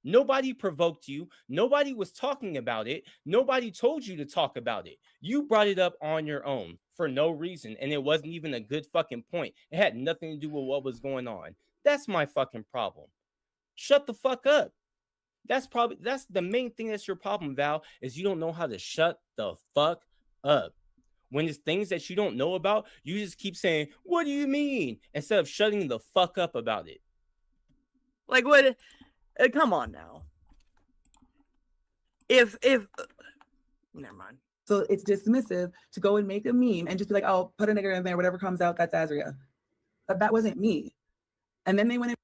Nobody provoked you. Nobody was talking about it. Nobody told you to talk about it. You brought it up on your own for no reason, and it wasn't even a good fucking point. It had nothing to do with what was going on. That's my fucking problem. Shut the fuck up. That's the main thing that's your problem, Val, is you don't know how to shut the fuck up. When it's things that you don't know about, you just keep saying, what do you mean? Instead of shutting the fuck up about it. Like, what? Come on now. If never mind. So it's dismissive to go and make a meme and just be like, oh, put a nigger in there, whatever comes out, that's Azria. But that wasn't me. And then they went in.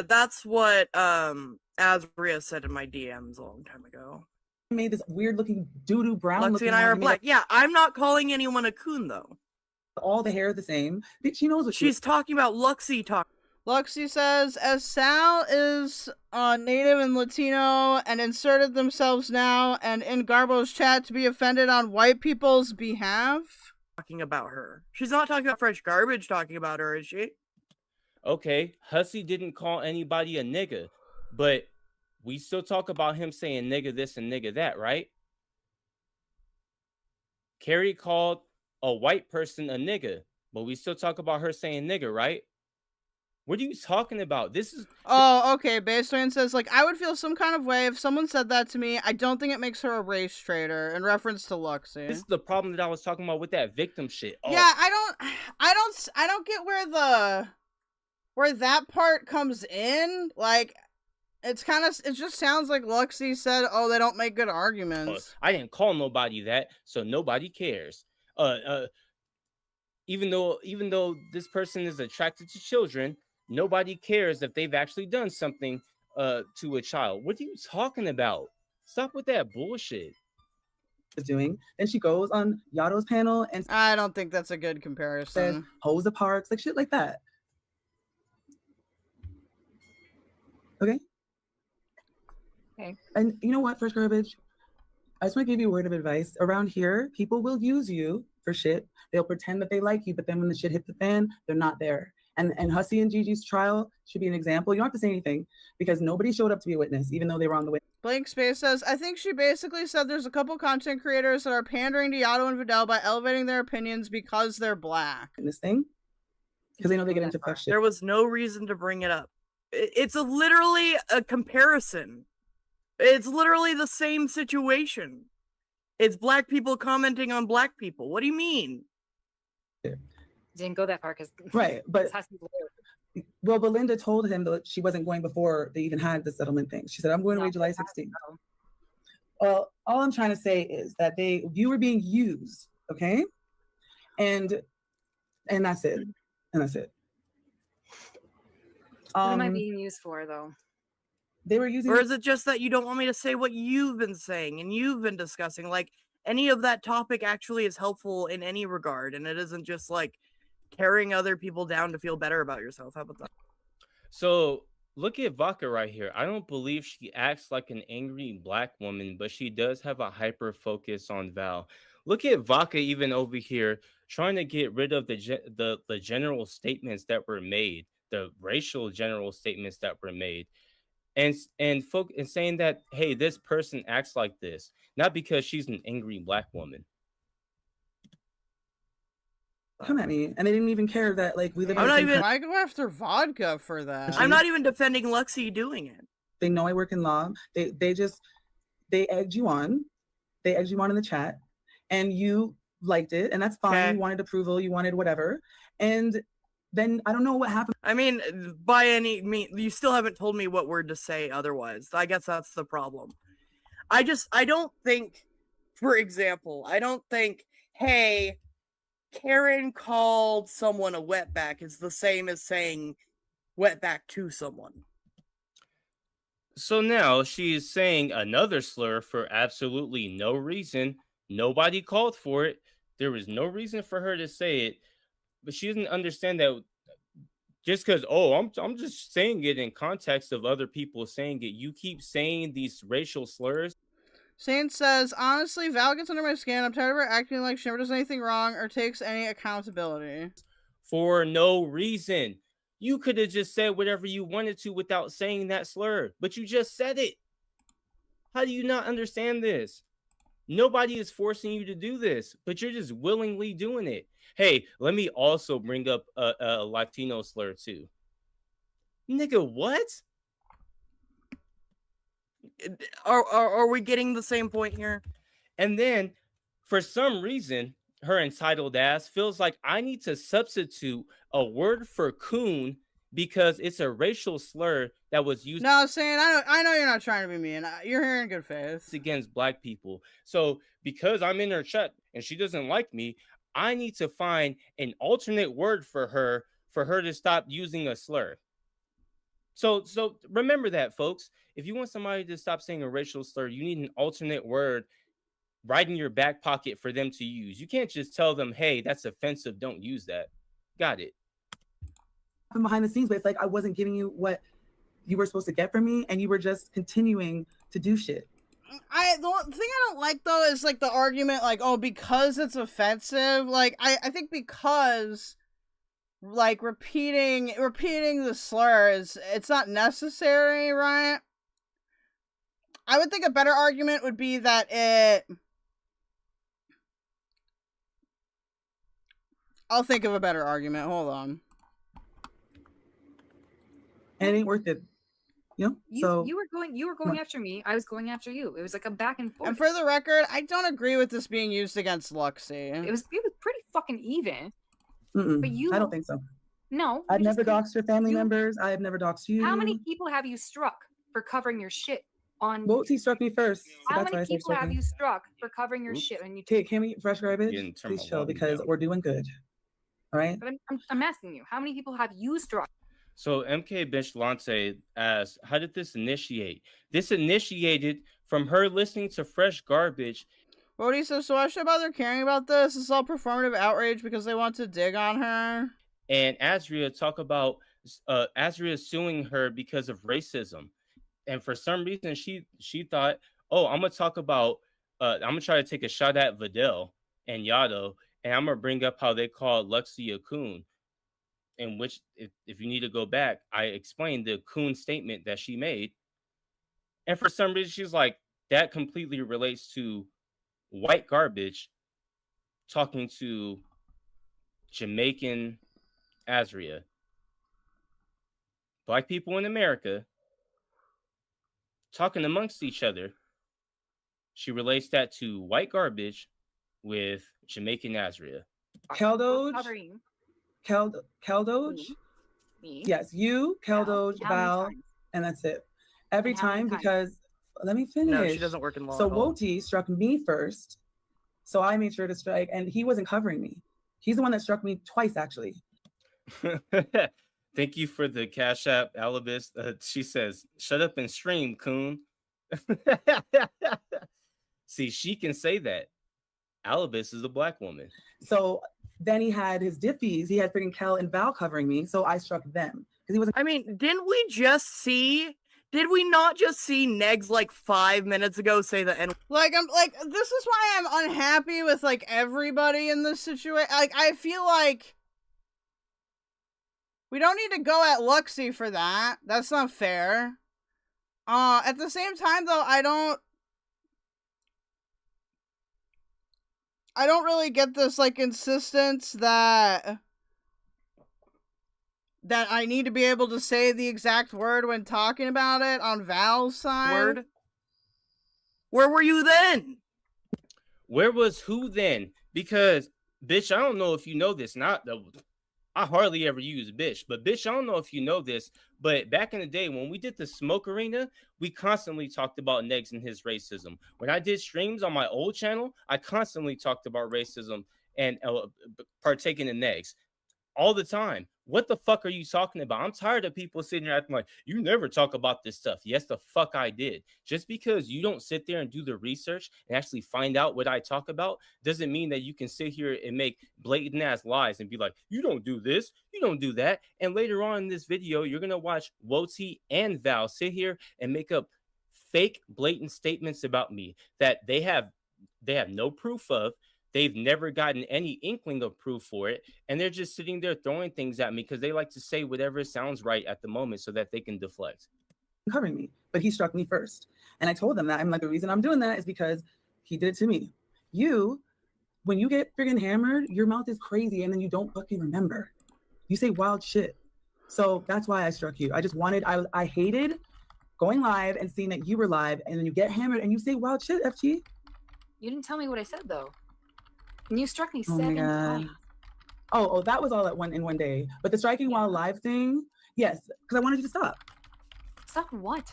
That's what Azria said in my DMs a long time ago. Made this weird looking doo-doo brown. Lexi and I are black. Yeah, I'm not calling anyone a coon though. All the hair the same. She knows what she's talking about. Luxie says, as Sal is native and Latino and inserted themselves now and in Garbo's chat to be offended on white people's behalf. Talking about her. She's not talking about fresh garbage talking about her, is she? Okay, Hussy didn't call anybody a nigga, but we still talk about him saying nigga this and nigga that, right? Carrie called a white person a nigga, but we still talk about her saying nigga, right? What are you talking about? This is... Oh, okay. Baseline says, like, I would feel some kind of way if someone said that to me. I don't think it makes her a race traitor, in reference to Luxie. This is the problem that I was talking about with that victim shit. Oh. Yeah, I don't get where the... where that part comes in, like, it just sounds like Luxie said, oh, they don't make good arguments. I didn't call nobody that, so nobody cares. Even though this person is attracted to children, nobody cares if they've actually done something to a child. What are you talking about? Stop with that bullshit. Is doing. Then she goes on Yato's panel and I don't think that's a good comparison. Says Rosa Parks, like shit like that. Okay. Okay. And you know what, Fresh Garbage? I just want to give you a word of advice. Around here, people will use you for shit. They'll pretend that they like you, but then when the shit hits the fan, they're not there. And Hussy and Gigi's trial should be an example. You don't have to say anything because nobody showed up to be a witness, even though they were on the witness. Blank Space says, I think she basically said there's a couple content creators that are pandering to Yato and Vydel by elevating their opinions because they're black. This thing? Because they know they get into fuck shit. There was no reason to bring it up. It's literally a comparison. It's literally the same situation. It's black people commenting on black people. What do you mean? Didn't go that far because right, but well, Belinda told him that she wasn't going before they even had the settlement thing. She said, "I'm going away July 16th." Well, all I'm trying to say is that you were being used, okay, and that's it, and that's it. What am I being used for, though? They were using, or is it just that you don't want me to say what you've been saying and you've been discussing? Like any of that topic actually is helpful in any regard, and it isn't just like carrying other people down to feel better about yourself. How about that? So look at Vodka right here. I don't believe she acts like an angry black woman, but she does have a hyper focus on Val. Look at Vodka even over here trying to get rid of the general statements that were made, the racial general statements that were made, and saying that, hey, this person acts like this, not because she's an angry black woman. Come at me, and they didn't even care that like we live. Why go after Vodka for that? I'm not even defending Luxie doing it. They know I work in law. They egged you on. They egged you on in the chat, and you liked it, and that's fine. Okay. You wanted approval. You wanted whatever, and then I don't know what happened. I mean, by any means, you still haven't told me what word to say otherwise. I guess that's the problem. I don't think, for example, hey, Karen called someone a wetback is the same as saying wetback to someone. So now she's saying another slur for absolutely no reason. Nobody called for it. There was no reason for her to say it. But she doesn't understand that just because, I'm just saying it in context of other people saying it. You keep saying these racial slurs. Saint says, honestly, Val gets under my skin. I'm tired of her acting like she never does anything wrong or takes any accountability. For no reason. You could have just said whatever you wanted to without saying that slur, but you just said it. How do you not understand this? Nobody is forcing you to do this, but you're just willingly doing it. Hey, let me also bring up a Latino slur too. Nigga, what? Are we getting the same point here? And then, for some reason, her entitled ass feels like I need to substitute a word for coon because it's a racial slur that was used. No, Sam, I know you're not trying to be mean. You're here in good faith. Against black people. So because I'm in her chat and she doesn't like me, I need to find an alternate word for her to stop using a slur. So remember that, folks. If you want somebody to stop saying a racial slur, you need an alternate word right in your back pocket for them to use. You can't just tell them, hey, that's offensive, don't use that. Got it. Behind the scenes, but it's like I wasn't giving you what you were supposed to get from me, and you were just continuing to do shit. The thing I don't like though is like the argument, like, oh, because it's offensive. Like I think because like repeating the slurs, it's not necessary, right? I would think a better argument would be that I'll think of a better argument. Hold on. And it ain't worth it. You were going after me. I was going after you. It was like a back and forth. And for the record, I don't agree with this being used against Luxie. It was pretty fucking even. But I don't think so. No. I've never doxed your family members. I have never doxed you. How many people have you struck for covering your shit on? WOTI struck me first. So How that's why many I started people have striking. you struck for covering your shit on YouTube? Okay, can we fresh garbage? Getting turned Please my chill volume because down. we're doing good. All right. But I'm asking you, how many people have you struck? So MK Bishlante asks, how did this initiate? This initiated from her listening to Fresh Garbage. Bodhi says, so why should bother caring about this? This is all performative outrage because they want to dig on her. And Azria talk about Azria suing her because of racism. And for some reason, she thought, oh, I'm going to talk about, I'm going to try to take a shot at Vydel and Yato, and I'm going to bring up how they call Luxie a coon. In which, if you need to go back, I explained the coon statement that she made. And for some reason, she's like, that completely relates to white garbage talking to Jamaican Azria. Black people in America talking amongst each other. She relates that to white garbage with Jamaican Azria. Keldoge. Keldoge? Me? Yes, you, Keldoge, How many Val, times? and that's it. Every And how many time times? because let me finish. No, she doesn't work in law So at all. WOTI struck me first. So I made sure to strike, and he wasn't covering me. He's the one that struck me twice, actually. Thank you for the Cash App, Alibis. She says, shut up and stream, coon. See, she can say that. Alibis is a black woman. So then he had his Diffys. He had freaking Cal and Val covering me, so I struck them because he wasn't. I mean, didn't we just see? Did we not just see Negs like 5 minutes ago say the N? Like, I'm like, this is why I'm unhappy with like everybody in this situation. Like, I feel like we don't need to go at Luxie for that. That's not fair. At the same time though, I don't really get this like insistence that I need to be able to say the exact word when talking about it on Val's side. Word? Where were you then? Where was who then? Because, bitch, I don't know if you know this. I hardly ever use bitch, but bitch, I don't know if you know this, but back in the day when we did the smoke arena, we constantly talked about Negs and his racism. When I did streams on my old channel, I constantly talked about racism and partaking in Negs all the time. What the fuck are you talking about? I'm tired of people sitting here acting like you never talk about this stuff. Yes, the fuck I did. Just because you don't sit there and do the research and actually find out what I talk about doesn't mean that you can sit here and make blatant ass lies and be like, you don't do this, you don't do that. And later on in this video, you're gonna watch WOTI and Val sit here and make up fake blatant statements about me that they have no proof of. They've never gotten any inkling of proof for it, and they're just sitting there throwing things at me because they like to say whatever sounds right at the moment so that they can deflect. Covering me, but he struck me first. And I told them that. I'm like, the reason I'm doing that is because he did it to me. You, when you get friggin' hammered, your mouth is crazy and then you don't fucking remember. You say wild shit. So that's why I struck you. I hated going live and seeing that you were live and then you get hammered and you say wild shit, FG. You didn't tell me what I said though. And you struck me Oh 7 my God. times. Oh, that was all in one day. But the striking while live thing, yes, because I wanted you to stop. Stop what?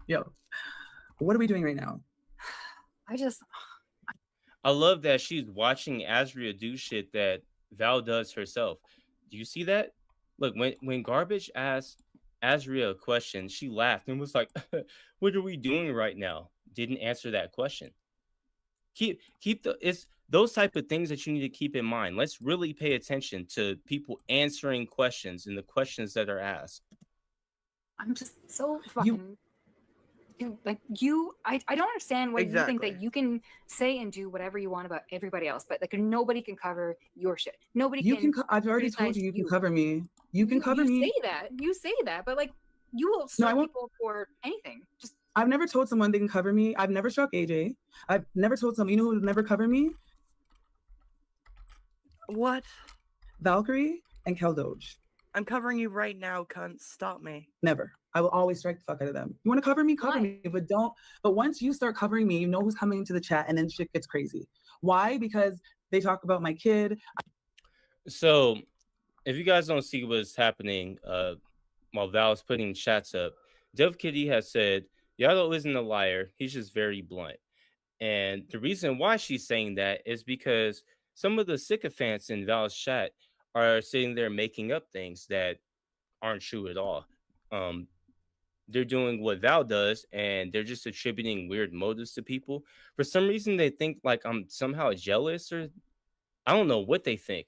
Yo, what are we doing right now? I love that she's watching Azria do shit that Val does herself. Do you see that? Look, when Garbage asked Azria a question, she laughed and was like, what are we doing right now? Didn't answer that question. It's those type of things that you need to keep in mind. Let's really pay attention to people answering questions and the questions that are asked. I'm just so fucking I don't understand why you think that you can say and do whatever you want about everybody else, but like nobody can cover your shit. Nobody can. I've already told you can cover me. You can cover me. You say that, but like you will No, I sue won't. people for anything. Just I've never told someone they can cover me. I've never struck AJ. I've never told someone, you know who would never cover me? What? Valkyrie and Keldoge. I'm covering you right now, cunt. Stop me. Never. I will always strike the fuck out of them. You want to cover me? Cover me. But don't. But once you start covering me, you know who's coming into the chat and then shit gets crazy. Why? Because they talk about my kid. So, if you guys don't see what's happening, while Val's putting chats up, Dev Kitty has said Yato isn't a liar. He's just very blunt. And the reason why she's saying that is because some of the sycophants in Val's chat are sitting there making up things that aren't true at all. They're doing what Val does, and they're just attributing weird motives to people. For some reason, they think like I'm somehow jealous, or I don't know what they think.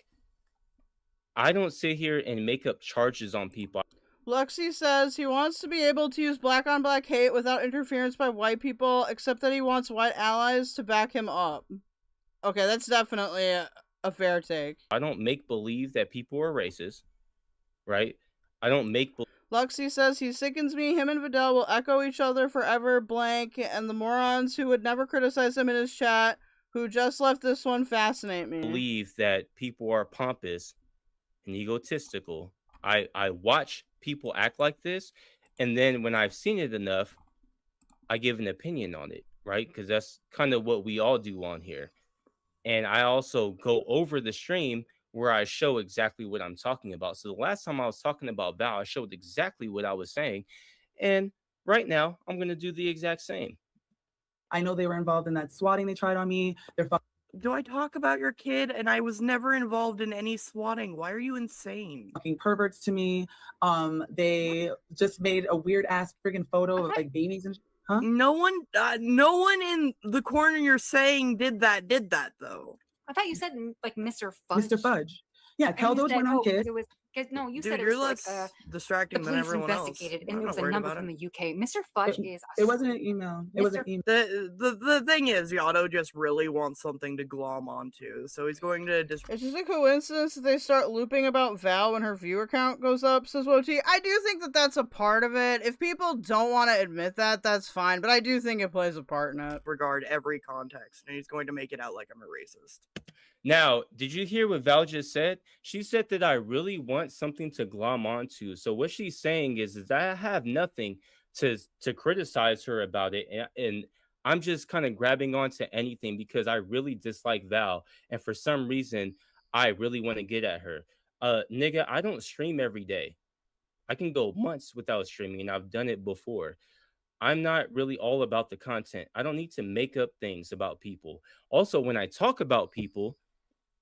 I don't sit here and make up charges on people. Luxy says he wants to be able to use black on black hate without interference by white people, except that he wants white allies to back him up. Okay, that's definitely a fair take. I don't make believe that people are racist, right? I don't make Luxy says he sickens me. Him and Vydel will echo each other forever, blank, and the morons who would never criticize him in his chat, who just left this one, fascinate me. Believe that people are pompous and egotistical. I watch people act like this, and then when I've seen it enough, I give an opinion on it, right? Because that's kind of what we all do on here. And I also go over the stream where I show exactly what I'm talking about. So the last time I was talking about Val, I showed exactly what I was saying. And right now, I'm going to do the exact same. I know they were involved in that swatting they tried on me. Do I talk about your kid? And I was never involved in any swatting. Why are you insane? Fucking perverts to me. They just made a weird ass friggin' photo of like babies and huh? No one in the corner you're saying did that though. I thought you said like Mr. Fudge. Mr. Fudge. Yeah, KelDoge went on Kids. No, you Dude, said it you're was less like distracting the than police everyone else. investigated, I'm and it not was a worried number about from it. the UK. Mr. Fudge is. It wasn't an email. It was an email. The thing is, Yato just really wants something to glom onto, so he's going to It's just a coincidence that they start looping about Val when her viewer count goes up, says WOTI. I do think that that's a part of it. If people don't want to admit that, that's fine, but I do think it plays a part in it. regard every context, and he's going to make it out like I'm a racist. Now, did you hear what Val just said? She said that I really want something to glom onto. So what she's saying is that I have nothing to criticize her about it, and I'm just kind of grabbing onto anything because I really dislike Val, and for some reason, I really want to get at her. Nigga, I don't stream every day. I can go months without streaming, and I've done it before. I'm not really all about the content. I don't need to make up things about people. Also, when I talk about people,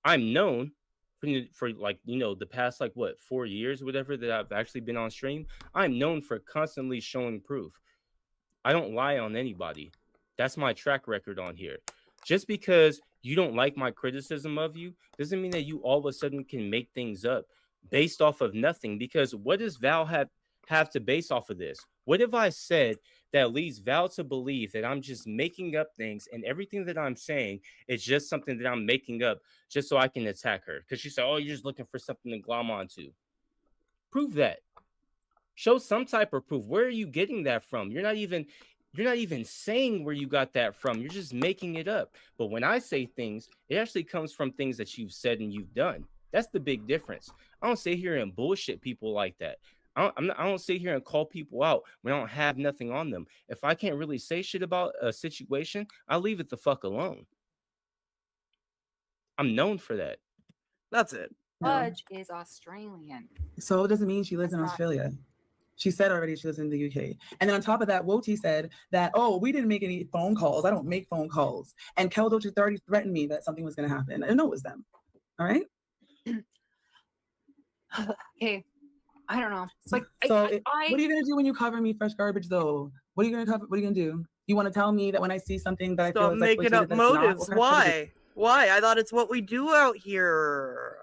I'm known for like, you know, the past like what 4 years, whatever, that I've actually been on stream. I'm known for constantly showing proof. I don't lie on anybody. That's my track record on here. Just because you don't like my criticism of you doesn't mean that you all of a sudden can make things up based off of nothing. Because what does Val have to base off of this? What have I said that leads Val to believe that I'm just making up things, and everything that I'm saying is just something that I'm making up just so I can attack her? Because she said, oh, you're just looking for something to glom onto. Prove that. Show some type of proof. Where are you getting that from? You're not even saying where you got that from. You're just making it up. But when I say things, it actually comes from things that you've said and you've done. That's the big difference. I don't sit here and bullshit people like that. I don't sit here and call people out when I don't have nothing on them. If I can't really say shit about a situation, I leave it the fuck alone. I'm known for that. That's it. Fudge is Australian. So it doesn't mean she lives in Australia. She said already she lives in the UK. And then on top of that, WOTI said that, oh, we didn't make any phone calls. I don't make phone calls. And KelDoge had already threatened me that something was going to happen. I know it was them. All right? Okay. I don't know. Like, so what are you going to do when you cover me fresh garbage, though? What are you going to cover? What are you going to do? You want to tell me that when I see something that I feel Stop is making up motives. Why? Why? I thought it's what we do out here.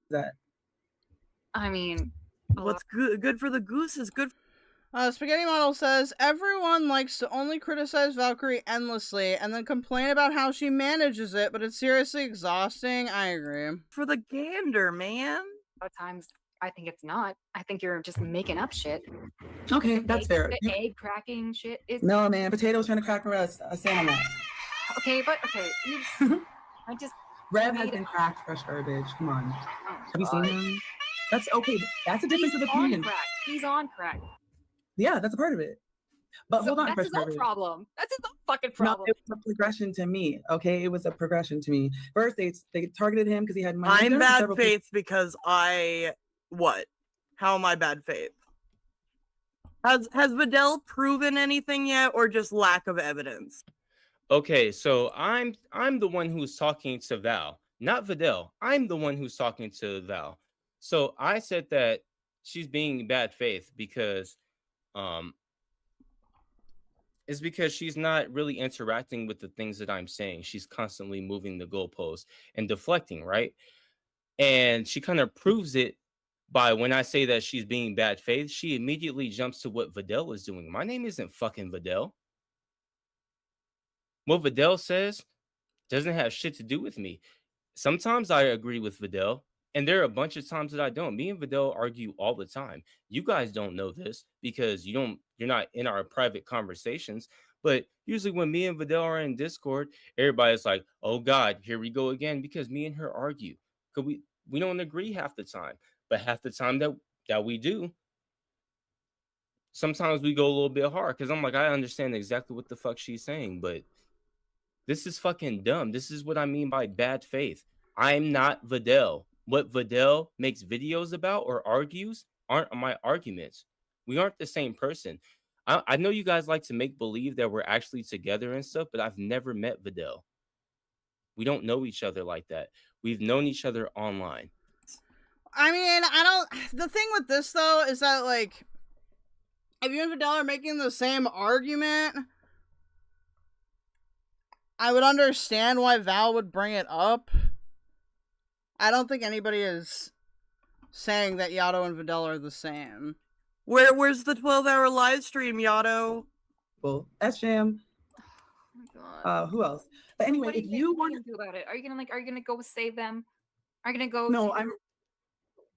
That. I mean, what's good for the goose is good. Spaghetti Model says, everyone likes to only criticize Valkyrie endlessly and then complain about how she manages it, but it's seriously exhausting. I agree. For the gander, man. At times, I think it's not. I think you're just making up shit. Okay, that's fair. The egg cracking shit is. No, man. Potato's trying to crack her us. I stand on that. Okay, but okay. I just. Rev has been cracked fresh garbage. Come on. Have you seen him? That's okay. That's a difference of opinion. He's on crack. Yeah, that's a part of it. But So hold on, that's fresh his own garbage. problem. That's his own fucking problem. No, it was a progression to me. Okay, it was a progression to me. First, they targeted him because he had money. I'm bad faith because what? How am I bad faith? Has Vydel proven anything yet, or just lack of evidence? Okay, so I'm the one who's talking to Val, not Vydel. I'm the one who's talking to Val. So I said that she's being bad faith because it's because she's not really interacting with the things that I'm saying. She's constantly moving the goalposts and deflecting, right? And she kind of proves it by when I say that she's being bad faith, she immediately jumps to what Vydel is doing. My name isn't fucking Vydel. What Vydel says doesn't have shit to do with me. Sometimes I agree with Vydel, and there are a bunch of times that I don't. Me and Vydel argue all the time. You guys don't know this because you're not in our private conversations. But usually when me and Vydel are in Discord, everybody's like, oh God, here we go again, because me and her argue. Because we don't agree half the time. But half the time that we do, sometimes we go a little bit hard. Because I'm like, I understand exactly what the fuck she's saying, but this is fucking dumb. This is what I mean by bad faith. I'm not Vydel. What Vydel makes videos about or argues aren't my arguments. We aren't the same person. I know you guys like to make believe that we're actually together and stuff, but I've never met Vydel. We don't know each other like that. We've known each other online. I mean, the thing with this, though, is that, like, if you and Vydel are making the same argument, I would understand why Val would bring it up. I don't think anybody is saying that Yato and Vydel are the same. Where's the 12-hour live stream, Yato? Well, SJM. Oh my God. Who else? But anyway, What do if you you think want to do about it, are you gonna go save them? Are you gonna go? No, to,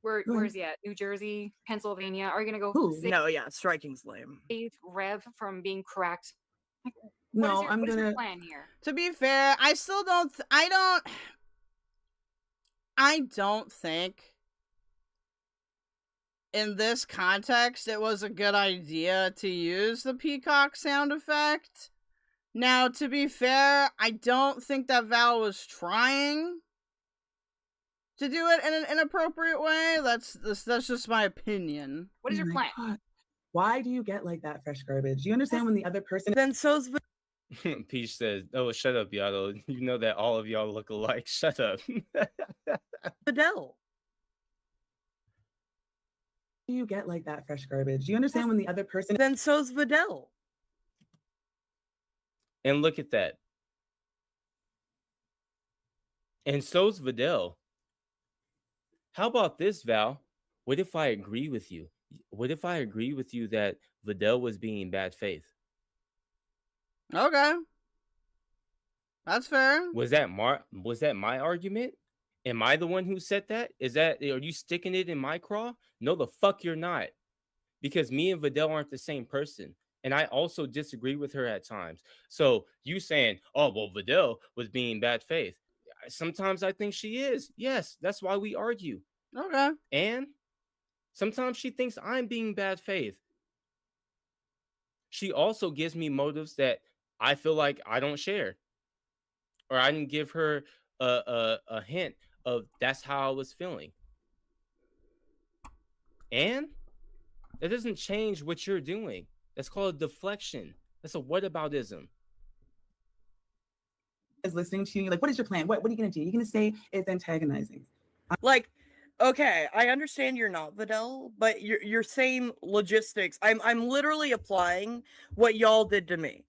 where's he at? New Jersey, Pennsylvania. Are you gonna go? Save, No, yeah, striking's lame. Save Rev from being cracked. Like, No, what is your plan here? To be fair, I still don't. I don't think in this context it was a good idea to use the Peacock sound effect. Now, to be fair, I don't think that Val was trying to do it in an inappropriate way. That's just my opinion. What is your plan? God. Why do you get like that, fresh garbage? Do you understand when the other person? Then so's Peach says, oh, shut up, Yato. You know that all of y'all look alike. Shut up. Vydel. Do you get like that, fresh garbage? Do you understand when the other person? Then so's Vydel. And look at that. And so's Vydel. How about this, Val? What if I agree with you? What if I agree with you that Vydel was being bad faith? Okay. That's fair. Was that my argument? Am I the one who said that? Are you sticking it in my craw? No, the fuck you're not. Because me and Vydel aren't the same person. And I also disagree with her at times. So you saying, oh, well, Vydel was being bad faith. Sometimes I think she is. Yes, that's why we argue. Okay. And sometimes she thinks I'm being bad faith. She also gives me motives that I feel like I don't share. Or I didn't give her a hint of that's how I was feeling. And it doesn't change what you're doing. That's called deflection. That's a whataboutism. Is listening to you. You're like, what is your plan? What are you gonna do? You're gonna say it's antagonizing. Like, okay, I understand you're not Vydel, but you're saying logistics. I'm literally applying what y'all did to me.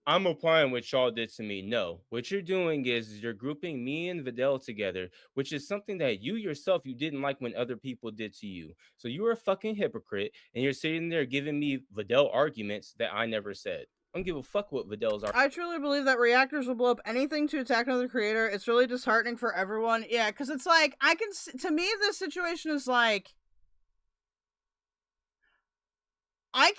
I'm applying what y'all did to me. No, what you're doing is you're grouping me and Vydel together, which is something that you yourself, you didn't like when other people did to you. So you were a fucking hypocrite, and you're sitting there giving me Vydel arguments that I never said. I don't give a fuck what Vydel's are. I truly believe that reactors will blow up anything to attack another creator. It's really disheartening for everyone. Yeah, because it's like, to me, this situation is like, I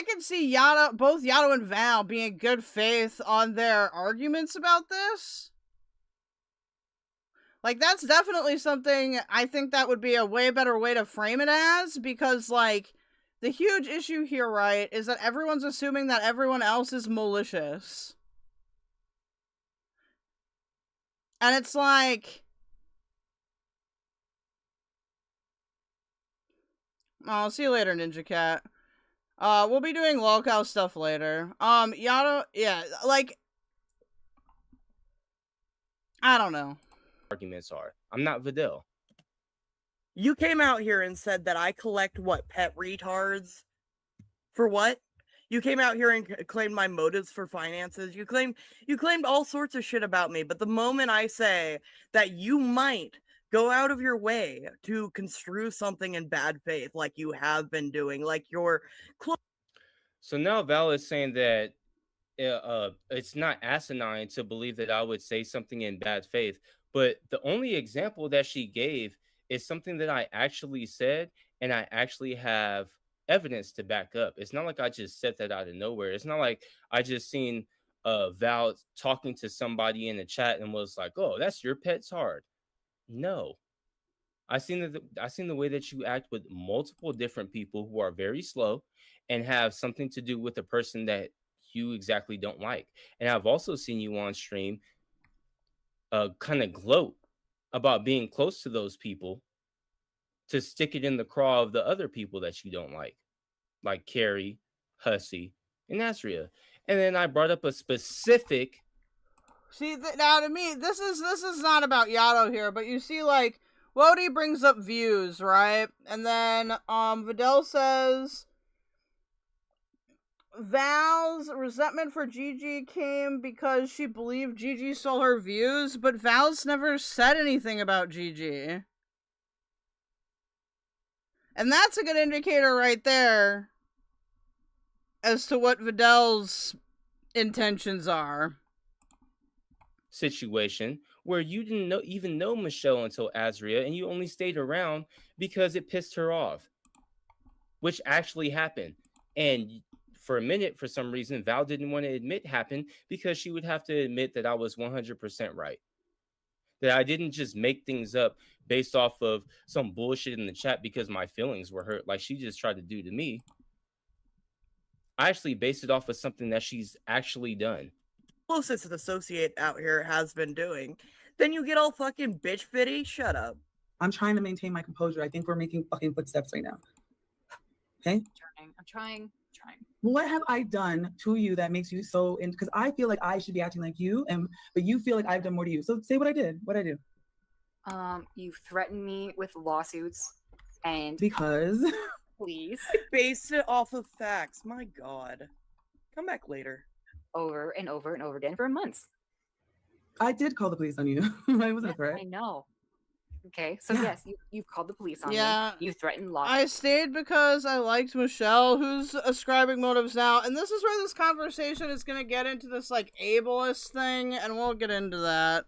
can see both Yato and Val being good faith on their arguments about this. Like, that's definitely something I think that would be a way better way to frame it as, because, like, the huge issue here, right, is that everyone's assuming that everyone else is malicious. And it's like, I'll see you later, Ninja Cat. We'll be doing lolcow stuff later. Yato, yeah, like, I don't know. Arguments are. I'm not Vydel. You came out here and said that I collect what, pet retards? For what? You came out here and claimed my motives for finances. You claimed all sorts of shit about me. But the moment I say that you might go out of your way to construe something in bad faith, like you have been doing, like your So now Val is saying that it's not asinine to believe that I would say something in bad faith. But the only example that she gave is something that I actually said, and I actually have evidence to back up. It's not like I just said that out of nowhere. It's not like I just seen Val talking to somebody in the chat and was like, "Oh, that's your pet's hard." No, I seen the way that you act with multiple different people who are very slow and have something to do with the person that you exactly don't like. And I've also seen you on stream kind of gloat about being close to those people to stick it in the craw of the other people that you don't like Carrie, Hussy, and Azria. And then I brought up a specific. See, now to me, this is not about Yato here, but you see, like, WOTI brings up views, right? And then, Vydel says, Val's resentment for Gigi came because she believed Gigi stole her views, but Val's never said anything about Gigi. And that's a good indicator right there as to what Vydel's intentions are. Situation where you didn't even know Michelle until Azria, and you only stayed around because it pissed her off, which actually happened. And for a minute, for some reason, Val didn't want to admit happened because she would have to admit that I was 100% right. That I didn't just make things up based off of some bullshit in the chat because my feelings were hurt, like she just tried to do to me. I actually based it off of something that she's actually done. Closest associate out here has been doing, then you get all fucking bitch fitty. Shut up. I'm trying to maintain my composure. I think we're making fucking footsteps right now. Okay? I'm trying. What have I done to you that makes you so in? Because I feel like I should be acting like you, but you feel like I've done more to you. So say what I did. What I do? You threatened me with lawsuits, and because please base it off of facts. My God, come back later. Over and over and over again for months. I did call the police on you. I wasn't a threat. I know. Okay, so yes, you've called the police on me. You threatened lawsuits. I stayed because I liked Michelle, who's ascribing motives now, and this is where this conversation is going to get into this, like, ableist thing, and we'll get into that.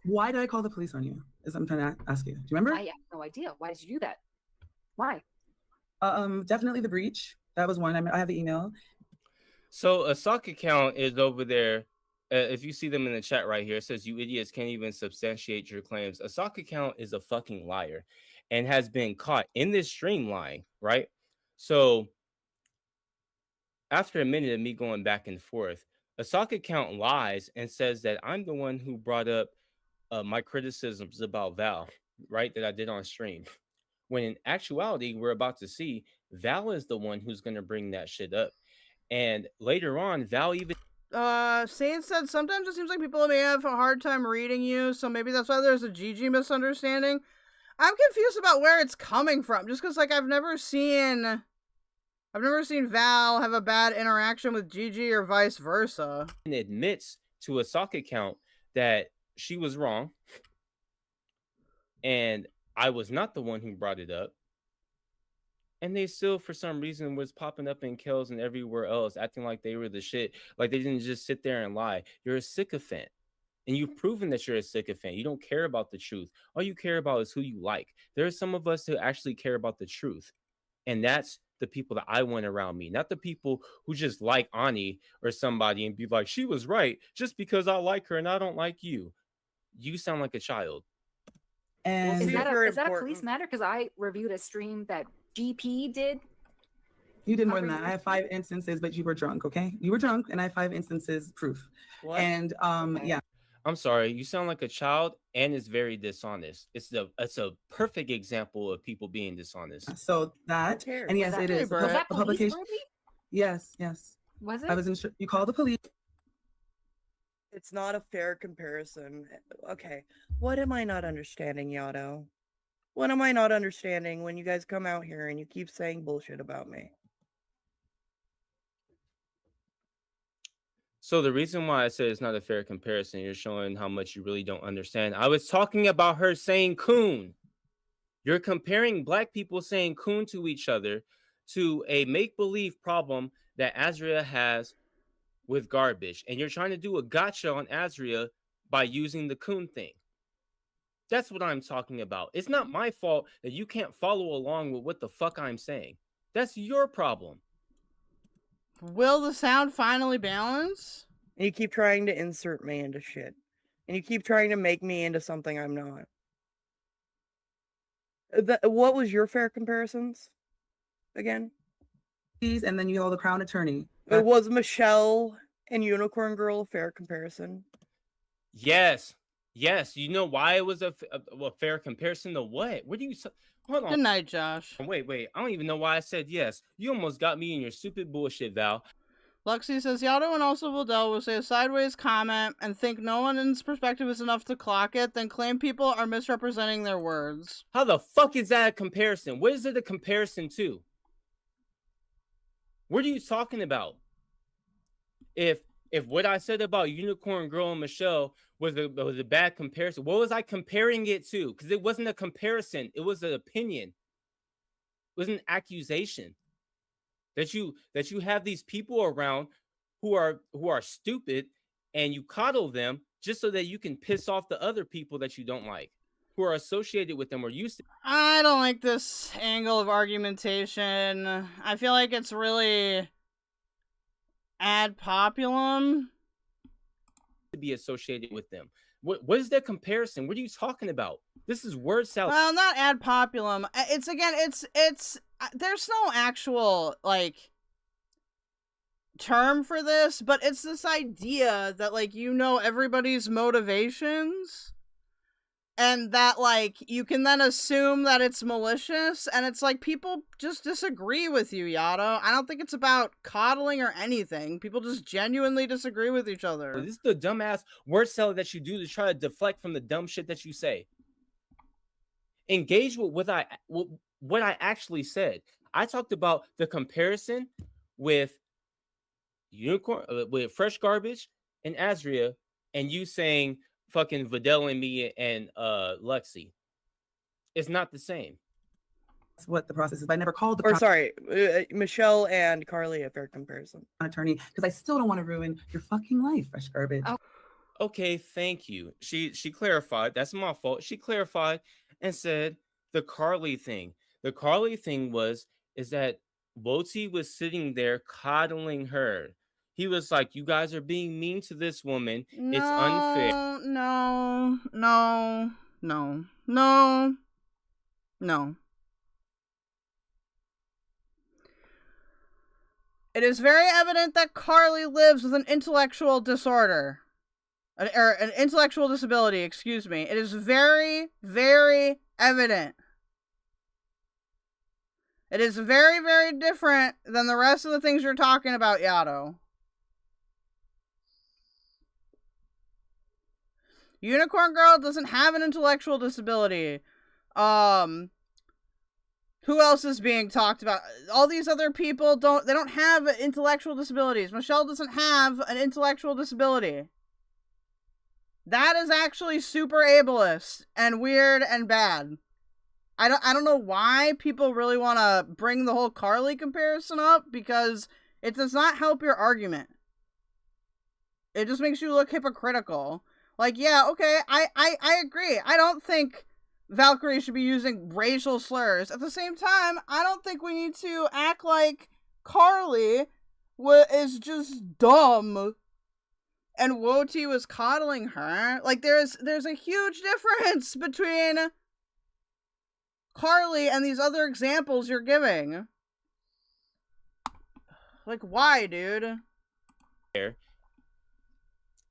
Why did I call the police on you? Is what I'm trying to ask you. Do you remember? I have no idea. Why did you do that? Why? Definitely the breach. That was one. I have the email. So a sock account is over there. If you see them in the chat right here, it says you idiots can't even substantiate your claims. A sock account is a fucking liar and has been caught in this stream lying, right? So after a minute of me going back and forth, a sock account lies and says that I'm the one who brought up my criticisms about Val, right? That I did on stream. When in actuality, we're about to see Val is the one who's going to bring that shit up. And later on, Val even... Saint said, sometimes it seems like people may have a hard time reading you, so maybe that's why there's a Gigi misunderstanding. I'm confused about where it's coming from, just because, like, I've never seen Val have a bad interaction with Gigi or vice versa. And admits to a sock account that she was wrong, and I was not the one who brought it up. And they still, for some reason, was popping up in Kells and everywhere else, acting like they were the shit. Like they didn't just sit there and lie. You're a sycophant. And you've proven that you're a sycophant. You don't care about the truth. All you care about is who you like. There are some of us who actually care about the truth. And that's the people that I want around me. Not the people who just like Ani or somebody and be like, she was right just because I like her and I don't like you. You sound like a child. And is that a police matter? Because I reviewed a stream that GP did. You did more than that. I have 5 instances, but you were drunk, okay? You were drunk, and I have 5 instances proof. What? And yeah. I'm sorry, you sound like a child and it's very dishonest. It's a perfect example of people being dishonest. So that, and yes, it is. Was that A publication. police worthy? Yes, yes. Was it? I was in. You call the police. It's not a fair comparison. Okay, what am I not understanding, Yato? What am I not understanding when you guys come out here and you keep saying bullshit about me? So the reason why I said it's not a fair comparison, you're showing how much you really don't understand. I was talking about her saying coon. You're comparing black people saying coon to each other to a make-believe problem that Azria has with garbage. And you're trying to do a gotcha on Azria by using the coon thing. That's what I'm talking about. It's not my fault that you can't follow along with what the fuck I'm saying. That's your problem. Will the sound finally balance? And you keep trying to insert me into shit. And you keep trying to make me into something I'm not. What was your fair comparisons? Again? And then you call the Crown Attorney. It was Michelle and Unicorn Girl a fair comparison? Yes. Yes. You know why it was a fair comparison to what? What do you... Hold on. Good night, Josh. Wait. I don't even know why I said yes. You almost got me in your stupid bullshit, Val. Luxie says, Yato and also Vydel will say a sideways comment and think no one's perspective is enough to clock it, then claim people are misrepresenting their words. How the fuck is that a comparison? What is it a comparison to? What are you talking about? If what I said about Unicorn Girl and Michelle was a bad comparison, what was I comparing it to? Because it wasn't a comparison. It was an opinion. It was an accusation. That you have these people around who are stupid and you coddle them just so that you can piss off the other people that you don't like, who are associated with them or used to. I don't like this angle of argumentation. I feel like it's really ad populum to be associated with them. What is that comparison? What are you talking about? This is word salad. Well, not ad populum. It's there's no actual like term for this, but it's this idea that like everybody's motivations and that like you can then assume that it's malicious, and it's like people just disagree with you, Yato. I don't think it's about coddling or anything. People just genuinely disagree with each other. This is the dumbass word salad that you do to try to deflect from the dumb shit that you say. Engage with what I actually said. I talked about the comparison with with Fresh Garbage and Azria, and you saying fucking Vydel and me and Luxie. It's not the same. That's what the process is. I never called the sorry, Michelle and Carly a fair comparison. Attorney, because I still don't want to ruin your fucking life, Fresh Garbage. Oh. Okay, thank you. She clarified. That's my fault. She clarified and said the Carly thing. The Carly thing is that WOTI was sitting there coddling her. He was like, you guys are being mean to this woman. No, it's unfair. No. It is very evident that Carly lives with an intellectual disorder. Or an intellectual disability, excuse me. It is very, very evident. It is very, very different than the rest of the things you're talking about, Yato. Unicorn Girl doesn't have an intellectual disability. Who else is being talked about? All these other people don't have intellectual disabilities. Michelle doesn't have an intellectual disability. That is actually super ableist and weird and bad. I don't know why people really want to bring the whole Carly comparison up, because it does not help your argument. It just makes you look hypocritical. Like, yeah, okay, I agree. I don't think Valkyrie should be using racial slurs. At the same time, I don't think we need to act like Carly is just dumb and WOTI was coddling her. Like, there's a huge difference between Carly and these other examples you're giving. Like, why, dude?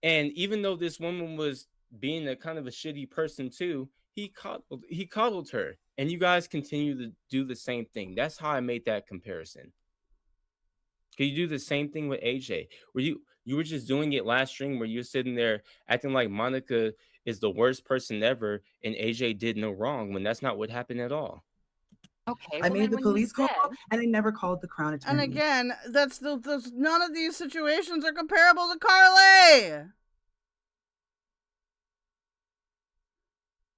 And even though this woman was being a kind of a shitty person too, he coddled her. And you guys continue to do the same thing. That's how I made that comparison. Can you do the same thing with AJ? Where you were just doing it last stream where you're sitting there acting like Monica is the worst person ever and AJ did no wrong when that's not what happened at all. Okay, I made the police call and I never called the Crown attorney. And again, that's none of these situations are comparable to Carly.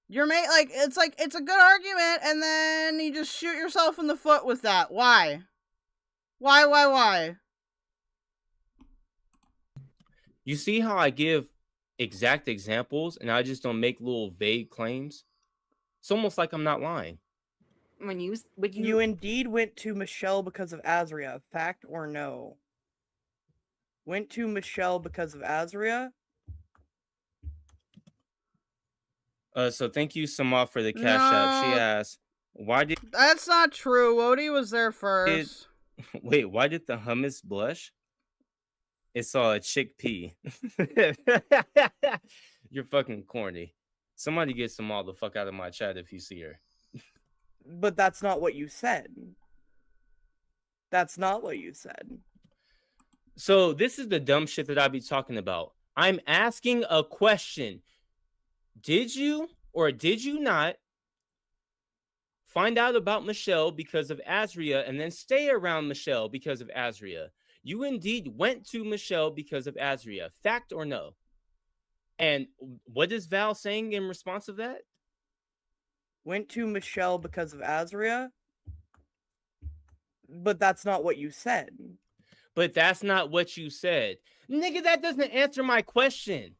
Your mate, like it's a good argument, and then you just shoot yourself in the foot with that. Why? Why? You see how I give exact examples and I just don't make little vague claims? It's almost like I'm not lying. When you indeed went to Michelle because of Azria, fact or no? Went to Michelle because of Azria? So thank you, Sama, for the cash app. She asked, why did... That's not true. WOTI was there first. Wait, why did the hummus blush? It saw a chickpea. You're fucking corny. Somebody get Sama the fuck out of my chat if you see her. But that's not what you said. That's not what you said. So this is the dumb shit that I be talking about. I'm asking a question. Did you or did you not find out about Michelle because of Azria and then stay around Michelle because of Azria? You indeed went to Michelle because of Azria. Fact or no? And what is Val saying in response to that? Went to Michelle because of Azria? But that's not what you said. But that's not what you said. Nigga, that doesn't answer my question.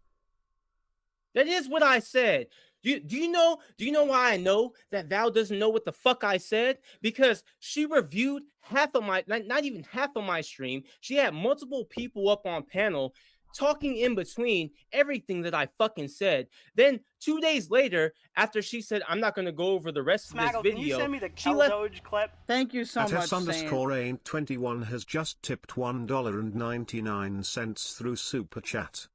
That is what I said. Do you know why I know that Val doesn't know what the fuck I said? Because she reviewed half of my, not even half of my stream. She had multiple people up on panel talking in between everything that I fucking said. Then 2 days later, after she said, I'm not going to go over the rest of this video. Can you send me the keldoge clip? Thank you so much, @S_Aim21 has just tipped $1.99 through Super Chat.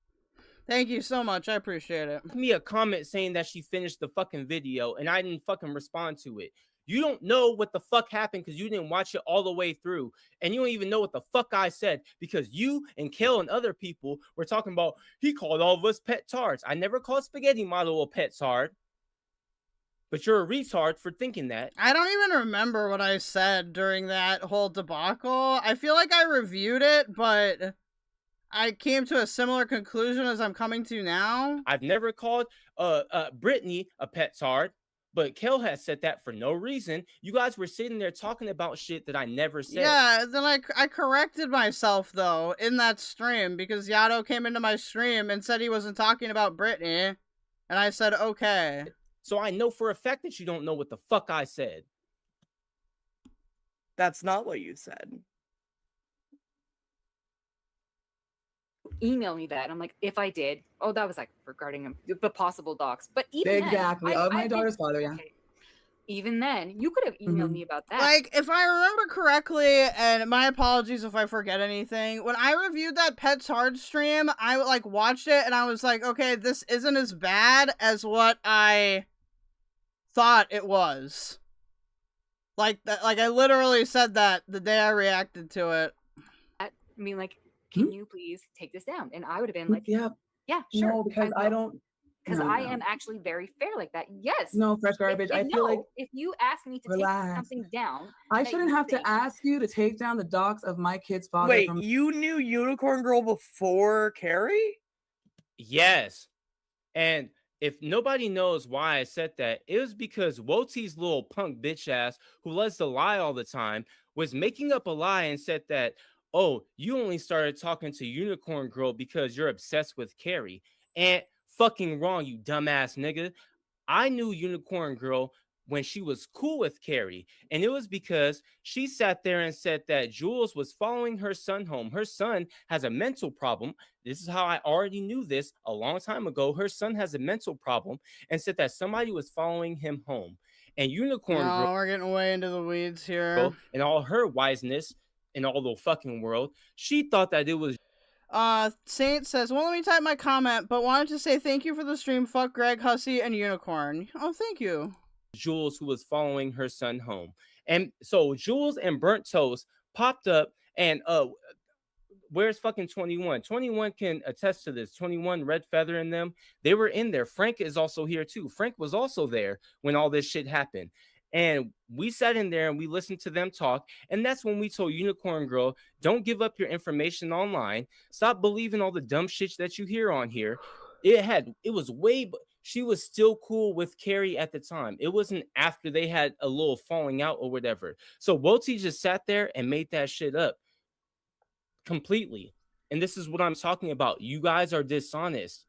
Thank you so much. I appreciate it. Me a comment saying that she finished the fucking video and I didn't fucking respond to it. You don't know what the fuck happened because you didn't watch it all the way through. And you don't even know what the fuck I said because you and Kel and other people were talking about he called all of us pet tards. I never called Spaghetti Model a pet tard. But you're a retard for thinking that. I don't even remember what I said during that whole debacle. I feel like I reviewed it, but I came to a similar conclusion as I'm coming to now. I've never called Brittany a pet tard, but Kel has said that for no reason. You guys were sitting there talking about shit that I never said. Yeah, then I corrected myself, though, in that stream, because Yato came into my stream and said he wasn't talking about Brittany, and I said, okay. So I know for a fact that you don't know what the fuck I said. That's not what you said. Email me that. I'm like, if I did, oh, that was like regarding the possible docs. But even exactly then, of my daughter's father, yeah. Okay. Even then, you could have emailed me about that. Like, if I remember correctly, and my apologies if I forget anything, when I reviewed that Pets Hard stream, I like watched it and I was like, okay, this isn't as bad as what I thought it was. Like that, like I literally said that the day I reacted to it. I mean, like, can you please take this down? And I would have been like, yeah, sure. No, because I don't. Because I am actually very fair like that. Yes. No, fresh garbage. I feel like if you ask me to take something down, I shouldn't have to ask you to take down the docs of my kid's father. Wait, you knew Unicorn Girl before Carrie? Yes. And if nobody knows why I said that, it was because WOTI's little punk bitch ass, who loves to lie all the time, was making up a lie and said that, oh, you only started talking to Unicorn Girl because you're obsessed with Carrie. And fucking wrong, you dumbass nigga. I knew Unicorn Girl when she was cool with Carrie, and it was because she sat there and said that Jules was following her son home. Her son has a mental problem. This is how I already knew this a long time ago. Her son has a mental problem, and said that somebody was following him home. And Unicorn Girl, we're getting way into the weeds here, and all her wiseness in all the fucking world. She thought that it was Saint says, well, let me type my comment, but wanted to say thank you for the stream. Fuck Greg, Hussy, and Unicorn. Oh, thank you. Jules who was following her son home. And so Jules and Burnt Toast popped up, and where's fucking 21? 21 can attest to this. 21, Red Feather, and them, they were in there. Frank is also here too. Frank was also there when all this shit happened. And we sat in there and we listened to them talk. And that's when we told Unicorn Girl, don't give up your information online. Stop believing all the dumb shit that you hear on here. She was still cool with Carrie at the time. It wasn't after they had a little falling out or whatever. So WOTI just sat there and made that shit up completely. And this is what I'm talking about. You guys are dishonest.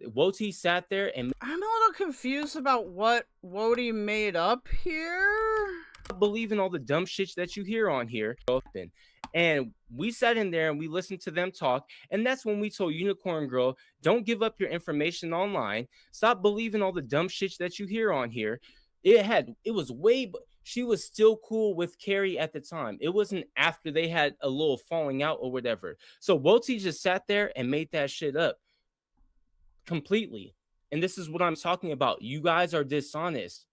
WOTI sat there and I'm a little confused about what WOTI made up here. Believe in all the dumb shit that you hear on here. And we sat in there and we listened to them talk. And that's when we told Unicorn Girl, don't give up your information online. Stop believing all the dumb shit that you hear on here. She was still cool with Carrie at the time. It wasn't after they had a little falling out or whatever. So WOTI just sat there and made that shit up completely. And this is what I'm talking about. You guys are dishonest.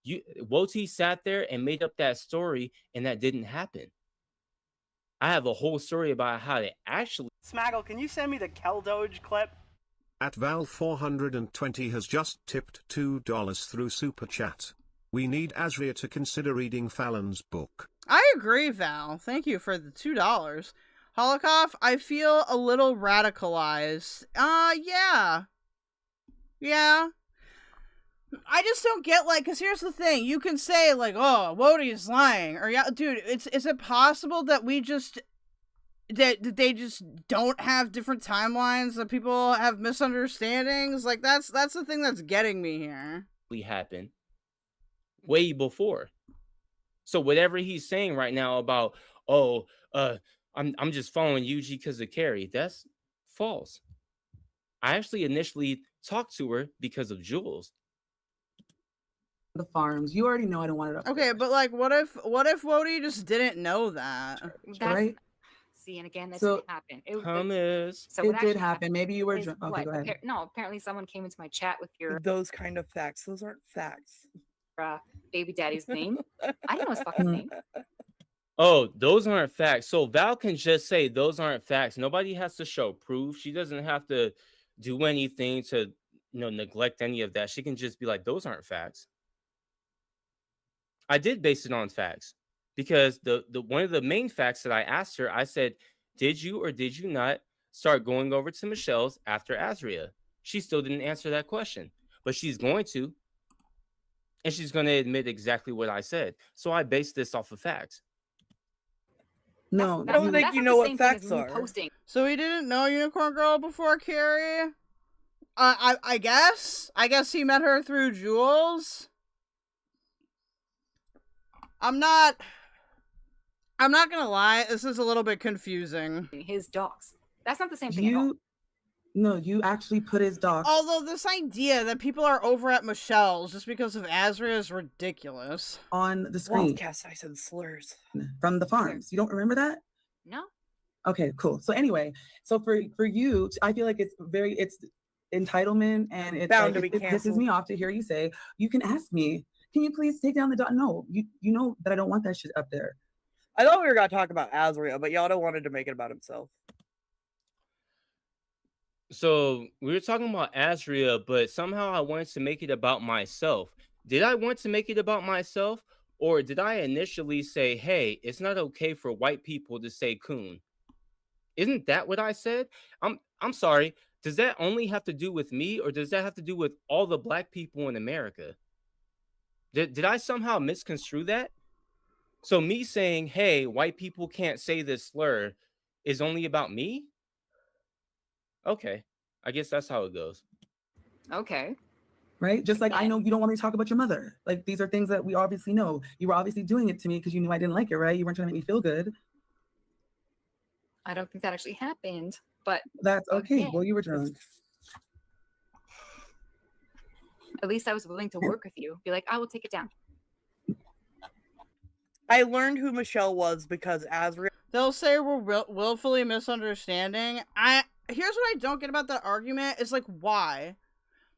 WOTI sat there and made up that story, and that didn't happen. I have a whole story about how it actually... Smaggle, can you send me the keldoge clip? At VAL420 has just tipped $2 through Super Chat. We need Azria to consider reading Fallon's book. I agree, Val. Thank you for the $2. Holocaust, I feel a little radicalized. Yeah. Yeah. I just don't get, like, because here's the thing. You can say, like, oh, WOTI is lying. Or, yeah, dude, is it possible that that they just don't have different timelines, that people have misunderstandings? Like, that's the thing that's getting me here. Happened way before. So whatever he's saying right now about, I'm just following Yuji because of Carrie, that's false. I actually initially talked to her because of Jules. The farms. You already know I don't want it up. Okay, but like, what if WOTI just didn't know that? Right? See, and again, that didn't happen. It did happen. Maybe you were drunk. Okay, go ahead. No, apparently someone came into my chat with your those kind of facts. Those aren't facts. Baby daddy's name. I didn't know his fucking name. Oh, those aren't facts. So Val can just say those aren't facts. Nobody has to show proof. She doesn't have to do anything to, neglect any of that. She can just be like, those aren't facts. I did base it on facts because the one of the main facts that I asked her, I said, did you or did you not start going over to Michelle's after Azria? She still didn't answer that question, but she's going to. And she's going to admit exactly what I said. So I based this off of facts. No, I don't think you know what facts are. So he didn't know Unicorn Girl before Carrie? I guess he met her through Jules. I'm not gonna lie, this is a little bit confusing. His dogs. That's not the same thing at all. No, you actually put his dog. Although this idea that people are over at Michelle's just because of Azria is ridiculous. On the screen. I said slurs. From the farms. You don't remember that? No. Okay, cool. So anyway, so for you, I feel like it's entitlement, and it pisses me off to hear you say, you can ask me, can you please take down the dog? No, you know that I don't want that shit up there. I thought we were gonna talk about Azria, but Yato wanted to make it about himself. So we were talking about Azria, but somehow I wanted to make it about myself. Did I want to make it about myself? Or did I initially say, hey, it's not okay for white people to say coon? Isn't that what I said? I'm sorry. Does that only have to do with me, or does that have to do with all the black people in America? Did I somehow misconstrue that? So me saying, hey, white people can't say this slur is only about me? Okay, I guess that's how it goes. Okay. Right? Just like I know you don't want me to talk about your mother. Like, these are things that we obviously know. You were obviously doing it to me because you knew I didn't like it, right? You weren't trying to make me feel good. I don't think that actually happened, but... That's okay. Well, you were drunk. At least I was willing to work with you. Be like, I will take it down. I learned who Michelle was because Azria. They'll say we're willfully misunderstanding. Here's what I don't get about that argument is like, why?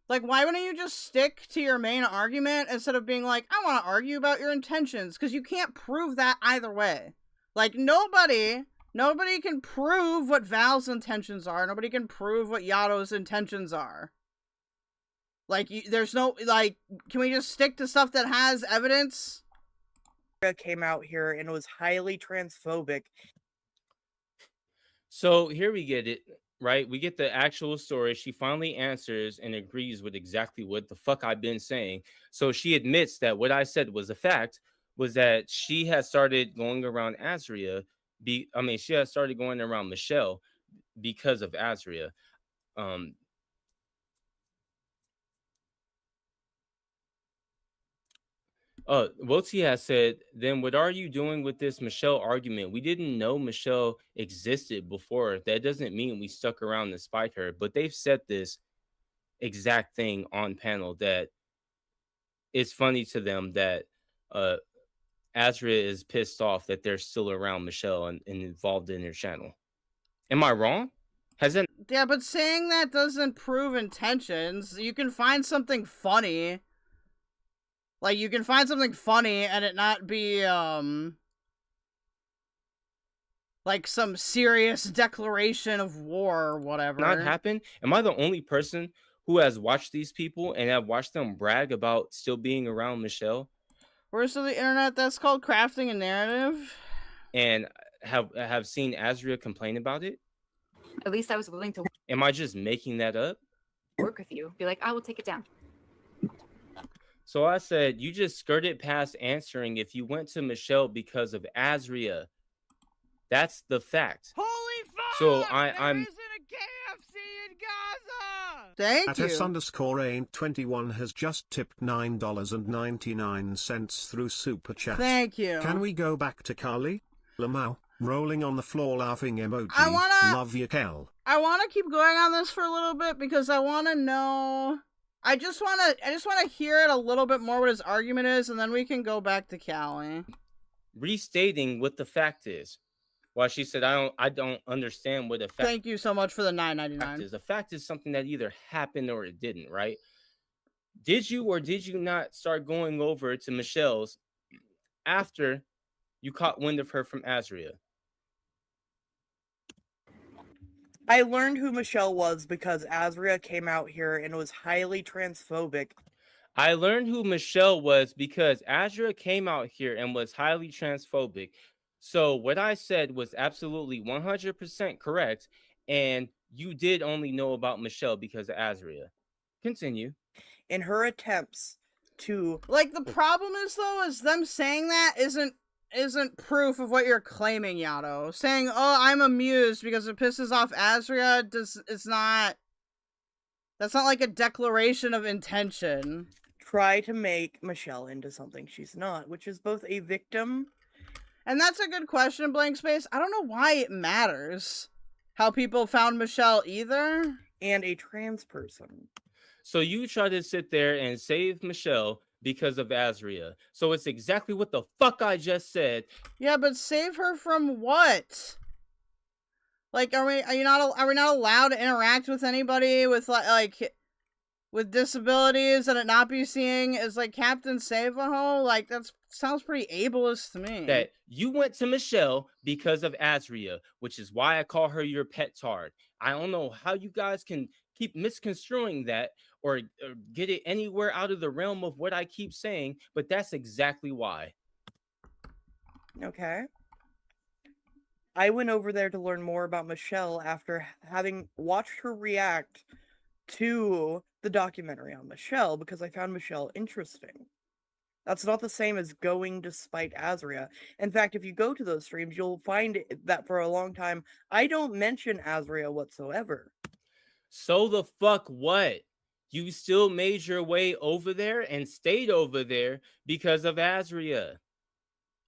Like, why wouldn't you just stick to your main argument instead of being like, I want to argue about your intentions? Because you can't prove that either way. Like, nobody can prove what Val's intentions are. Nobody can prove what Yato's intentions are. Like, there's no, like, can we just stick to stuff that has evidence? Came out here and was highly transphobic. So here we get it, right? We get the actual story. She finally answers and agrees with exactly what the fuck I've been saying. So she admits that what I said was a fact, was that she had started going around Azria. She had started going around Michelle because of Azria. WOTI has said, then what are you doing with this Michelle argument? We didn't know Michelle existed before. That doesn't mean we stuck around to spite her. But they've said this exact thing on panel, that it's funny to them that Azria is pissed off that they're still around Michelle and involved in their channel. Am I wrong? Yeah, but saying that doesn't prove intentions. You can find something funny. Like, you can find something funny and it not be, like some serious declaration of war or whatever. Not happen? Am I the only person who has watched these people and have watched them brag about still being around Michelle? Worst of the internet, that's called crafting a narrative. And have seen Azria complain about it? At least I was willing to Am I just making that up? work with you. Be like, I will take it down. So I said, you just skirted past answering if you went to Michelle because of Azria. That's the fact. Holy fuck! So I'm There isn't a KFC in Gaza! Thank you. @S_21 has just tipped $9.99 through Super Chat. Thank you. Can we go back to Carly? Lamau, rolling on the floor laughing emoji. Love you, Kel. I wanna keep going on this for a little bit because I wanna know. I just wanna hear it a little bit more what his argument is, and then we can go back to Callie. restating what the fact is. While she said, I don't understand what a fact. Thank you so much for the $9.99. is. A fact is something that either happened or it didn't, right? Did you or did you not start going over to Michelle's after you caught wind of her from Azria? I learned who Michelle was because Azria came out here and was highly transphobic. I learned who Michelle was because Azria came out here and was highly transphobic. So what I said was absolutely 100% correct, and you did only know about Michelle because of Azria. Continue. In her attempts to... Like, the problem is, though, is them saying that isn't proof of what you're claiming, Yato. Saying, oh, I'm amused because it pisses off Azria, that's not like a declaration of intention. Try to make Michelle into something she's not, which is both a victim. And that's a good question, Blank Space. I don't know why it matters how people found Michelle either. And a trans person. So you try to sit there and save Michelle because of Azria. So it's exactly what the fuck I just said. Yeah, but save her from what? Like, are we not allowed to interact with anybody with like with disabilities and it not be seeing as like Captain Save-A-Ho? Like, that sounds pretty ableist to me. That you went to Michelle because of Azria, which is why I call her your petard. I don't know how you guys can keep misconstruing that or get it anywhere out of the realm of what I keep saying, but that's exactly why. Okay. I went over there to learn more about Michelle after having watched her react to the documentary on Michelle because I found Michelle interesting. That's not the same as going to spite Azria. In fact, if you go to those streams, you'll find that for a long time, I don't mention Azria whatsoever. So the fuck what? You still made your way over there and stayed over there because of Azria.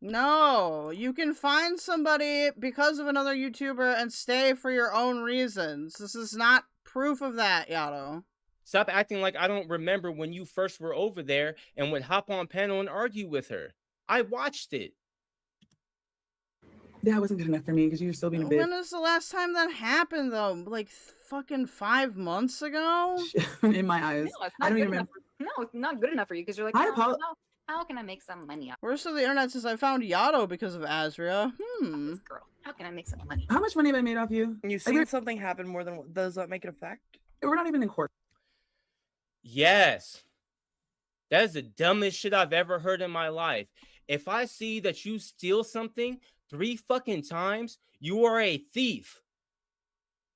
No, you can find somebody because of another YouTuber and stay for your own reasons. This is not proof of that, Yato. Stop acting like I don't remember when you first were over there and would hop on panel and argue with her. I watched it. That wasn't good enough for me because you were still being a bitch. When was the last time that happened, though? Like, fucking 5 months ago? In my eyes. No, it's I not don't good even enough. No, it's not good enough for you because you're like, I "Oh, how can I make some money off Worst of the internet since I found Yato because of Azria. this girl? How can I make some money? How much money have I made off you? You see something happen more than does that make it a fact? We're not even in court. Yes. That is the dumbest shit I've ever heard in my life. If I see that you steal something 3 fucking times, you are a thief.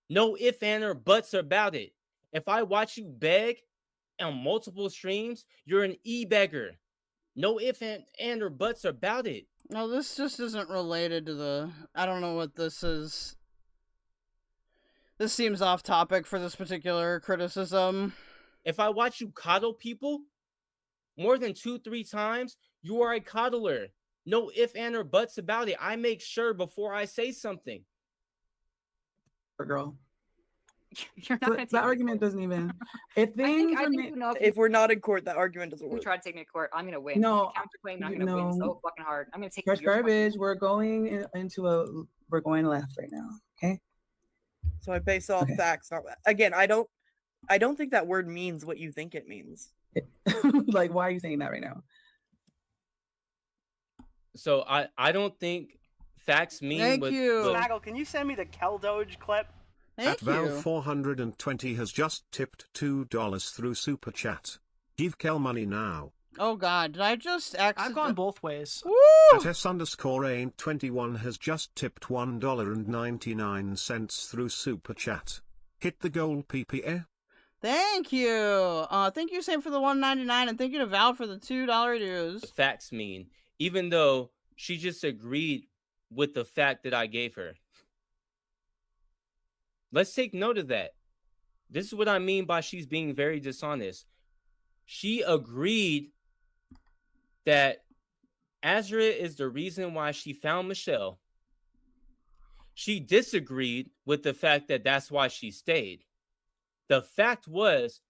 No ifs, ands, or buts about it. If I watch you beg on multiple streams, you're an e-beggar. No ifs, ands, or buts about it. No, this just isn't related to the... I don't know what this is. This seems off topic for this particular criticism. If I watch you coddle people more than 2-3 times, you are a coddler. No ifs, ands, or buts about it. I make sure before I say something. Girl. You're not gonna that argument doesn't even. If things I think you know, if we're not in court, that argument doesn't you work. try to take me to court, I'm gonna win. No, Counterclaim, I'm gonna win so fucking hard. I'm gonna take Fresh your garbage. We're going we're going left right now. Okay. So I base off facts. Not, again, I don't think that word means what you think it means. Like, why are you saying that right now? So I don't think facts mean. Thank what you. the- Snaggle, can you send me the keldoge clip? At VAL420 has just tipped $2 through Super Chat. Give Kel money now. Oh god, did I just I've gone both ways. At S_ain't21 has just tipped $1.99 through Super Chat. Hit the goal, PPA. Thank you. Thank you, Sam, for the $1.99, and thank you to Val for the $2 dues. facts mean, even though she just agreed with the fact that I gave her. Let's take note of that. This is what I mean by she's being very dishonest. She agreed that Azria is the reason why she found Michelle. She disagreed with the fact that that's why she stayed. The fact was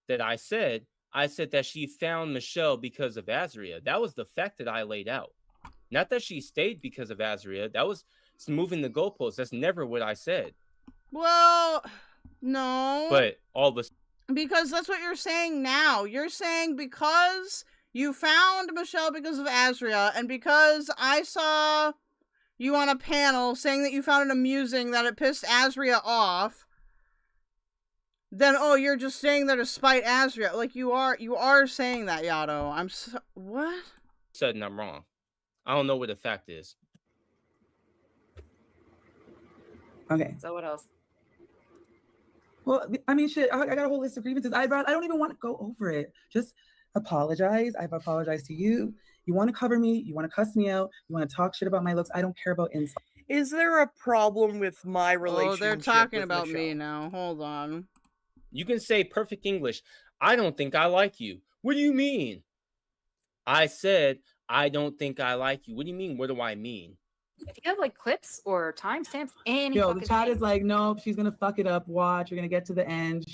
that I said that she found Michelle because of Azria. That was the fact that I laid out. Not that she stayed because of Azria. That was moving the goalposts. That's never what I said. Well, no. But all of a because that's what you're saying now. You're saying because you found Michelle because of Azria, and because I saw you on a panel saying that you found it amusing that it pissed Azria off, then, oh, you're just saying that to spite Azria. Like, you are saying that, Yato. What? Said and I'm wrong. I don't know what the fact is. Okay. So what else? Well, I mean, shit, I got a whole list of grievances. I don't even want to go over it. Just apologize. I've apologized to you. You want to cover me. You want to cuss me out. You want to talk shit about my looks. I don't care about insults. Is there a problem with my relationship? Oh, they're talking with about Michelle? me now. Hold on. You can say perfect English. I don't think I like you. What do you mean? I said, I don't think I like you. What do you mean? What do I mean? If you have like clips or timestamps, any Yo, fucking the chat thing. is like, nope, she's gonna fuck it up. Watch, you're gonna get to the end.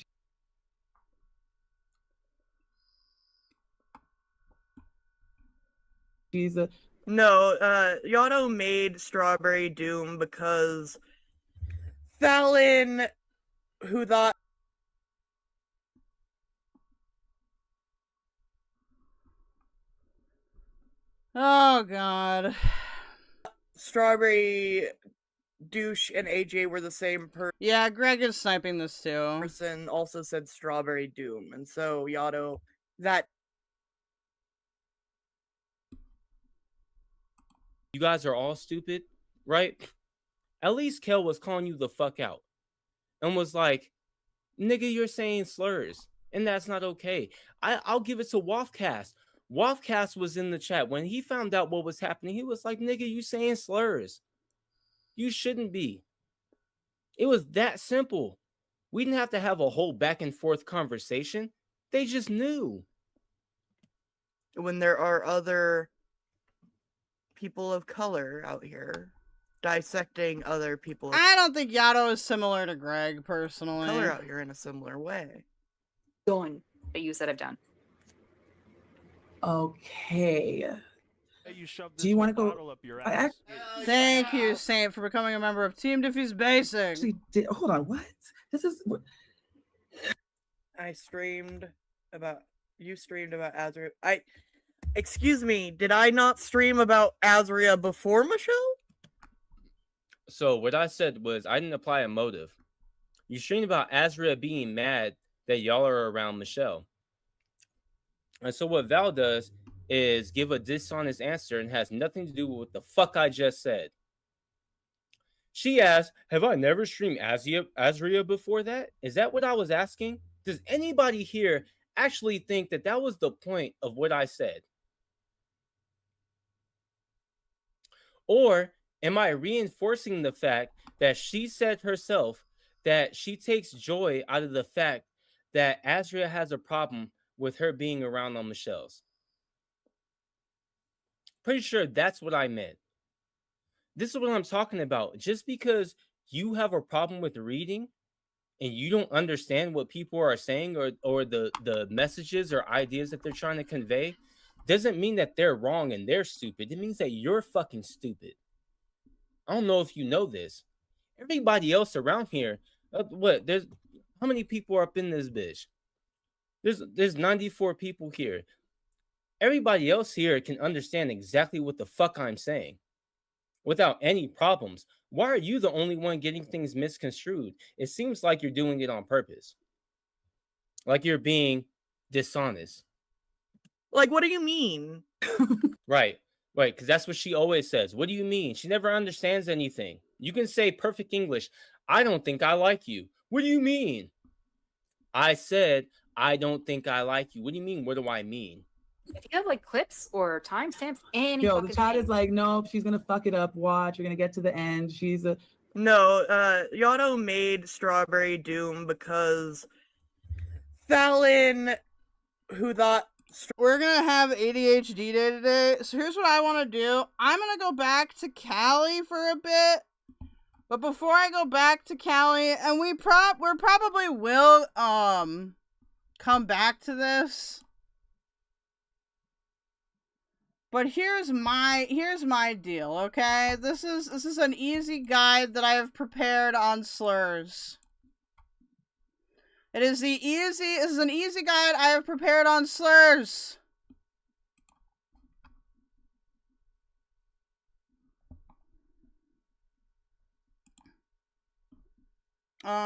She's a No, Yato made Strawberry Doom because Fallon, who thought Oh, God. Strawberry Douche and AJ were the same person. Yeah, Greg is sniping this too. Person also said Strawberry Doom, and so Yato, that You guys are all stupid, right? At least Kel was calling you the fuck out and was like, nigga, you're saying slurs, and that's not okay. I'll give it to Wolfcast. Wolfcast was in the chat. When he found out what was happening, he was like, nigga, you saying slurs. You shouldn't be. It was that simple. We didn't have to have a whole back and forth conversation. They just knew. when there are other people of color out here dissecting other people of I don't think Yato is similar to Greg, personally. color out here in a similar way. Done. That you said I've done. Okay. Do you want to go? Thank you, Saint, for becoming a member of Team Diffys Basing. Hold on, what? This is what? I streamed about. You streamed about Azria. Excuse me. Did I not stream about Azria before Michelle? So what I said was I didn't apply a motive. You streamed about Azria being mad that y'all are around Michelle. And so what Val does is give a dishonest answer and has nothing to do with what the fuck I just said. She asked, have I never streamed Azria before that? Is that what I was asking? Does anybody here actually think that that was the point of what I said? Or am I reinforcing the fact that she said herself that she takes joy out of the fact that Azria has a problem with her being around on Michelle's? Pretty sure that's what I meant. This is what I'm talking about. Just because you have a problem with reading and you don't understand what people are saying or the messages or ideas that they're trying to convey doesn't mean that they're wrong and they're stupid. It means that you're fucking stupid. I don't know if you know this. Everybody else around here, there's how many people are up in this bitch? There's 94 people here. Everybody else here can understand exactly what the fuck I'm saying without any problems. Why are you the only one getting things misconstrued? It seems like you're doing it on purpose. Like you're being dishonest. Like, what do you mean? Right, because that's what she always says. What do you mean? She never understands anything. You can say perfect English. I don't think I like you. What do you mean? I said, I don't think I like you. What do you mean? What do I mean? If you have like clips or timestamps, any Yo, fucking the chat thing. is like, nope, she's gonna fuck it up. Watch, you're gonna get to the end. She's a No, Yato made Strawberry Doom because Fallon, who thought we're gonna have ADHD day today. So here's what I want to do. I'm gonna go back to Callie for a bit. But before I go back to Callie, and we probably will come back to this. But here's my deal, okay? This is an easy guide that I have prepared on slurs. This is an easy guide I have prepared on slurs. Hold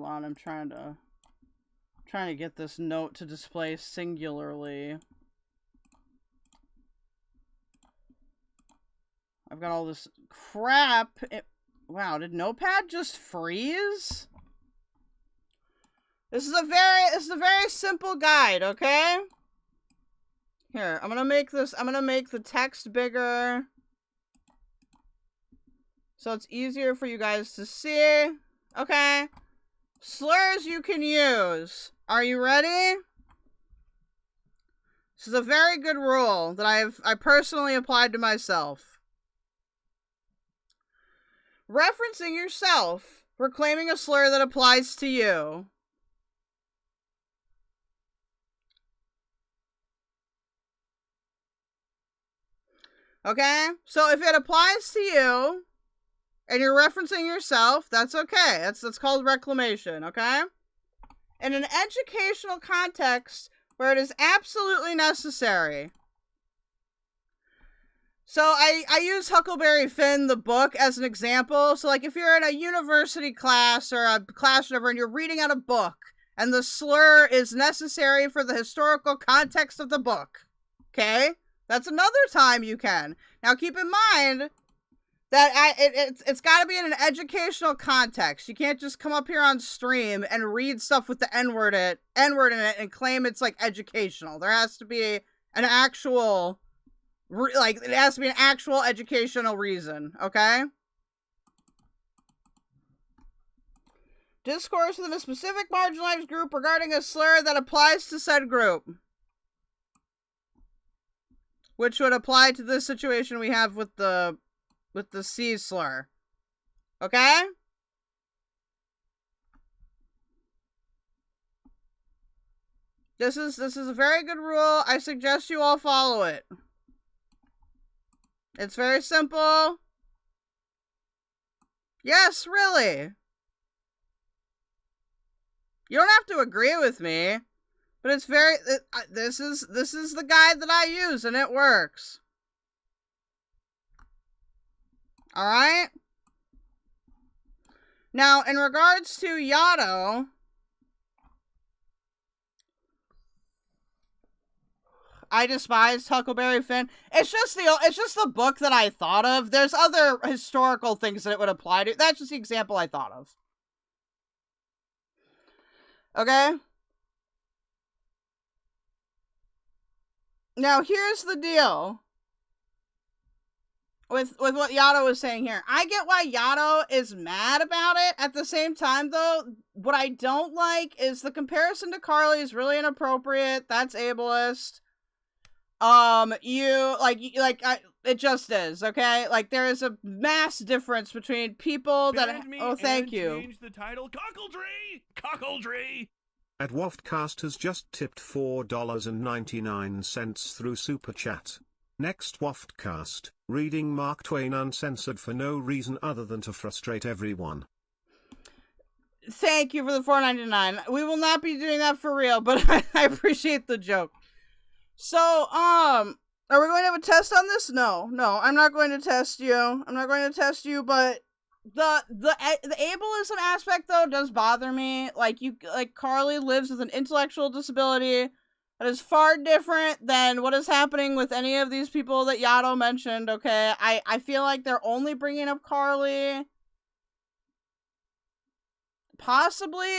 on, I'm trying to get this note to display singularly. I've got all this crap. Wow, did Notepad just freeze? This is a very simple guide, okay? Here, I'm gonna make the text bigger so it's easier for you guys to see. Okay. Slurs you can use. Are you ready? This is a very good rule that I personally applied to myself. Referencing yourself, reclaiming a slur that applies to you. Okay? So if it applies to you, and you're referencing yourself, that's okay. That's called reclamation, okay? In an educational context where it is absolutely necessary. So I use Huckleberry Finn, the book, as an example. So like if you're in a university class or a class or whatever and you're reading out a book and the slur is necessary for the historical context of the book, okay? That's another time you can. Now keep in mind that it's got to be in an educational context. You can't just come up here on stream and read stuff with the N-word in it and claim it's like educational. There has to be an actual, it has to be an actual educational reason, okay? Discourse within a specific marginalized group regarding a slur that applies to said group. Which would apply to this situation we have with the C slur. Okay? This is a very good rule. I suggest you all follow it. It's very simple. Yes, really. You don't have to agree with me, but it's very this is the guide that I use and it works. All right? Now, in regards to Yato, I despise Huckleberry Finn. It's just the book that I thought of. There's other historical things that it would apply to. That's just the example I thought of. Okay? Now, here's the deal with what Yato was saying here. I get why Yato is mad about it. At the same time, though, what I don't like is the comparison to Carly is really inappropriate. That's ableist. It just is, okay? Like, there is a mass difference between people that... Oh, thank you. Change the title, Cockledree! At Waftcast has just tipped $4.99 through Super Chat. Next Waftcast, reading Mark Twain uncensored for no reason other than to frustrate everyone. Thank you for the $4.99. We will not be doing that for real, but I appreciate the joke. So, are we going to have a test on this? No, I'm not going to test you. I'm not going to test you, but the ableism aspect, though, does bother me. Like, Carly lives with an intellectual disability that is far different than what is happening with any of these people that Yato mentioned, okay? I feel like they're only bringing up Carly possibly,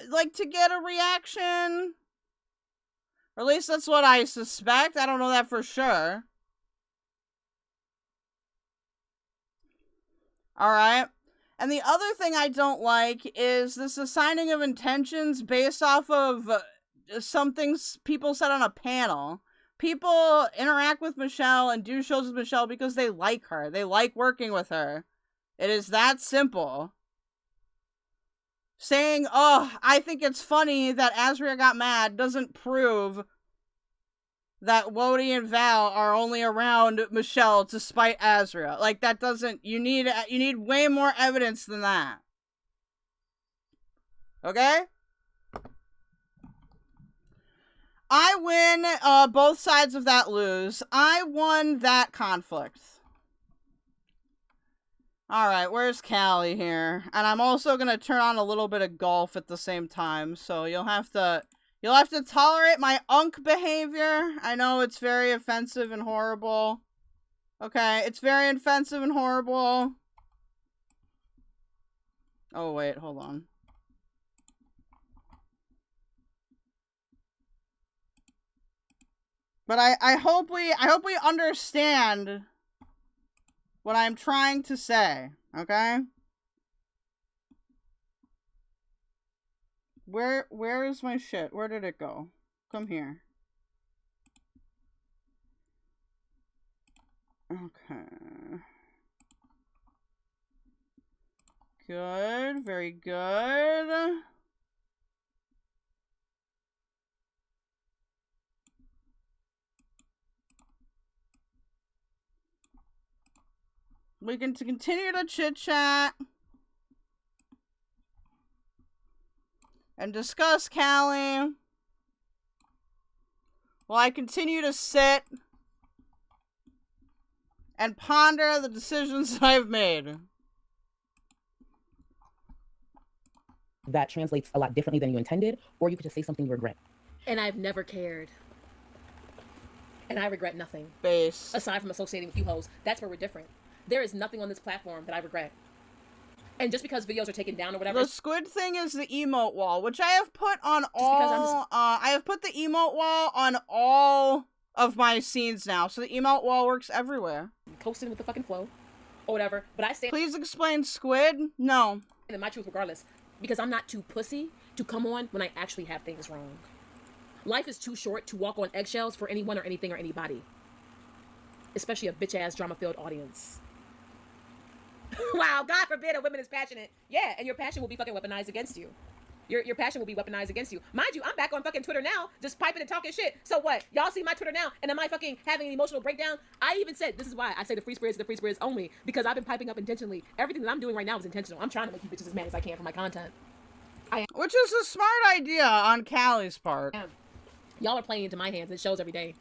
like, to get a reaction. Or at least that's what I suspect. I don't know that for sure. Alright. And the other thing I don't like is this assigning of intentions based off of some things people said on a panel. People interact with Michelle and do shows with Michelle because they like her. They like working with her. It is that simple. Saying, oh, I think it's funny that Azria got mad doesn't prove that WOTI and Val are only around Michelle to spite Azria. Like, that doesn't... You need way more evidence than that. Okay? I win, both sides of that lose. I won that conflict. Alright, where's Callie here? And I'm also gonna turn on a little bit of golf at the same time, so you'll have to tolerate my unk behavior. I know it's very offensive and horrible. Okay, it's very offensive and horrible. Oh wait, hold on. But I hope we understand what I'm trying to say, okay? Where is my shit? Where did it go? Come here. Okay. Good, very good. We can continue to chit-chat and discuss Callie while I continue to sit and ponder the decisions that I've made. That translates a lot differently than you intended, or you could just say something you regret. And I've never cared. And I regret nothing. Base. Aside from associating with you hoes. That's where we're different. There is nothing on this platform that I regret. And just because videos are taken down or whatever. The squid thing is the emote wall, which I have put on all. I have put the emote wall on all of my scenes now, so the emote wall works everywhere. Coasting with the fucking flow, or whatever. But I stand. Please explain squid. No. And my truth, regardless, because I'm not too pussy to come on when I actually have things wrong. Life is too short to walk on eggshells for anyone or anything or anybody, especially a bitch ass drama-filled audience. Wow, God forbid a woman is passionate. Yeah, and your passion will be fucking weaponized against you. Your passion will be weaponized against you. Mind you, I'm back on fucking Twitter now, just piping and talking shit. So what? Y'all see my Twitter now, and am I fucking having an emotional breakdown? I even said, this is why I say the free spirits only, because I've been piping up intentionally. Everything that I'm doing right now is intentional. I'm trying to make you bitches as mad as I can for my content. Which is a smart idea on Callie's part. Y'all are playing into my hands. It shows every day.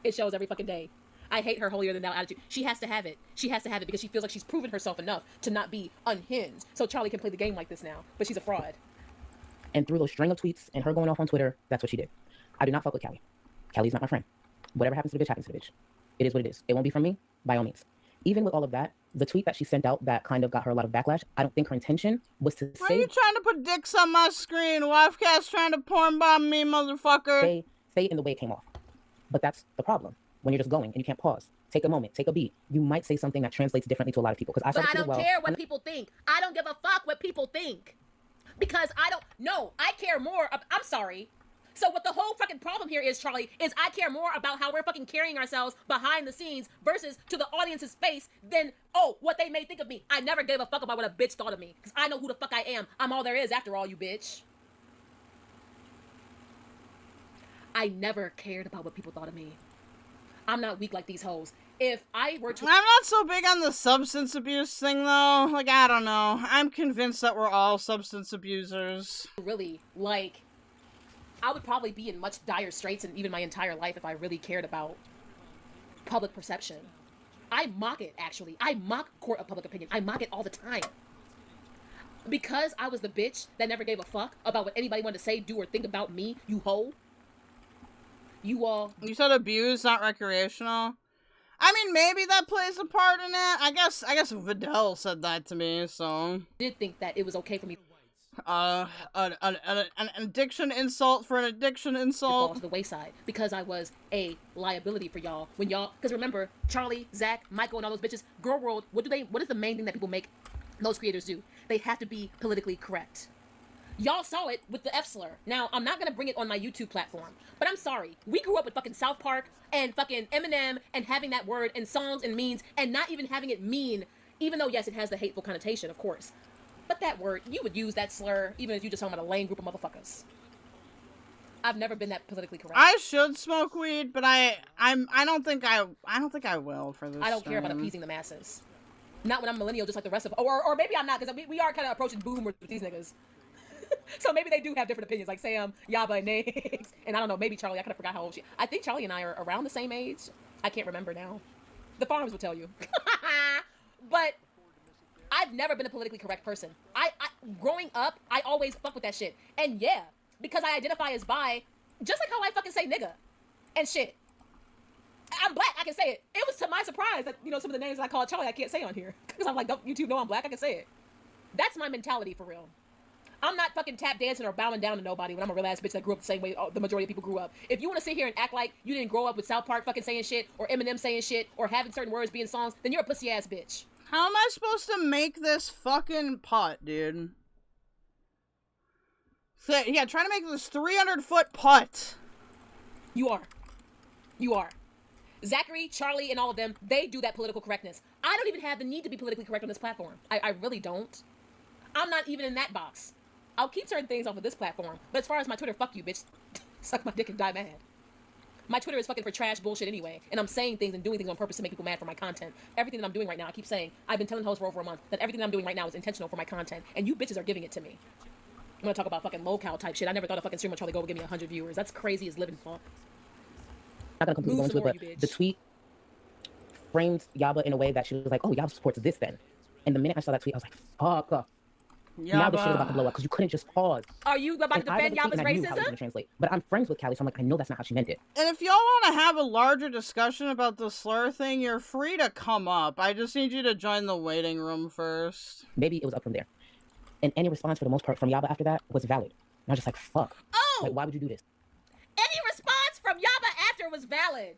It shows every fucking day. I hate her holier than thou attitude. She has to have it. She has to have it because she feels like she's proven herself enough to not be unhinged. So Charlie can play the game like this now, but she's a fraud. And through those string of tweets and her going off on Twitter, that's what she did. I do not fuck with Callie. Callie's not my friend. Whatever happens to the bitch happens to the bitch. It is what it is. It won't be from me, by all means. Even with all of that, the tweet that she sent out that kind of got her a lot of backlash, I don't think her intention was to Why say... are you trying to put dicks on my screen? Wifecat's trying to porn bomb me, motherfucker. Say it in the way it came off. But that's the problem. When you're just going and you can't pause. Take a moment. Take a beat. You might say something that translates differently to a lot of people. Because I don't care what people think. I don't give a fuck what people think. Because I don't... No, I care more... I'm sorry. So what the whole fucking problem here is, Charlie, is I care more about how we're fucking carrying ourselves behind the scenes versus to the audience's face than, oh, what they may think of me. I never gave a fuck about what a bitch thought of me. Because I know who the fuck I am. I'm all there is after all, you bitch. I never cared about what people thought of me. I'm not weak like these hoes. If I were to... I'm not so big on the substance abuse thing, though. Like, I don't know. I'm convinced that we're all substance abusers. Really, like... I would probably be in much dire straits and even my entire life if I really cared about public perception. I mock it, actually. I mock court of public opinion. I mock it all the time. Because I was the bitch that never gave a fuck about what anybody wanted to say, do, or think about me, you hoe. You all... You said abuse, not recreational? I mean, maybe that plays a part in it. I guess Vydel said that to me, so... Did think that it was okay for me... An addiction insult for an addiction insult. Fall to the wayside because I was a liability for y'all. When y'all, because remember, Charlie, Zach, Michael, and all those bitches, Girl World, what is the main thing that people make those creators do? They have to be politically correct. Y'all saw it with the F slur. Now, I'm not gonna bring it on my YouTube platform, but I'm sorry. We grew up with fucking South Park and fucking Eminem and having that word in songs and memes and not even having it mean, even though, yes, it has the hateful connotation, of course. But that word, you would use that slur even if you just talking about a lame group of motherfuckers. I've never been that politically correct. I should smoke weed, but I don't think I will for this. I don't care about appeasing the masses. Not when I'm millennial, just like the rest of, or maybe I'm not, because we are kind of approaching boomers with these niggas. So maybe they do have different opinions, like Sam, Yaba, and Niggs, and I don't know, maybe Charlie. I kind of forgot how old she. I think Charlie and I are around the same age. I can't remember now. The farmers will tell you. But I've never been a politically correct person. I growing up, I always fuck with that shit. And yeah, because I identify as bi, just like how I fucking say nigga and shit. I'm black, I can say it. It was to my surprise that, you know, some of the names I call Charlie I can't say on here. Because I'm like, don't YouTube know I'm black? I can say it. That's my mentality for real. I'm not fucking tap dancing or bowing down to nobody when I'm a real ass bitch that grew up the same way the majority of people grew up. If you want to sit here and act like you didn't grow up with South Park fucking saying shit, or Eminem saying shit, or having certain words being songs, then you're a pussy ass bitch. How am I supposed to make this fucking putt, dude? So, yeah, trying to make this 300-foot putt. You are. You are. Zachary, Charlie, and all of them, they do that political correctness. I don't even have the need to be politically correct on this platform. I really don't. I'm not even in that box. I'll keep certain things off of this platform, but as far as my Twitter, fuck you, bitch. Suck my dick and die mad. My Twitter is fucking for trash bullshit anyway, and I'm saying things and doing things on purpose to make people mad for my content. Everything that I'm doing right now, I keep saying, I've been telling hoes for over a month that everything that I'm doing right now is intentional for my content, and you bitches are giving it to me. I'm gonna talk about fucking locale type shit. I never thought a fucking streamer would Charlie go give me 100 viewers. That's crazy as living fuck. I'm not gonna completely go into it, but the tweet framed Yaba in a way that she was like, oh, Yaba supports this then. And the minute I saw that tweet, I was like, fuck. Now this shit is about to blow up because you couldn't just pause. Are you about to defend Yaba's racism? Translate. But I'm friends with Callie, so I'm like, I know that's not how she meant it. And if y'all want to have a larger discussion about the slur thing, you're free to come up. I just need you to join the waiting room first. Maybe it was up from there. And any response for the most part from Yaba after that was valid. And I was just like, fuck. Oh! Like, why would you do this? Any response from Yaba after was valid.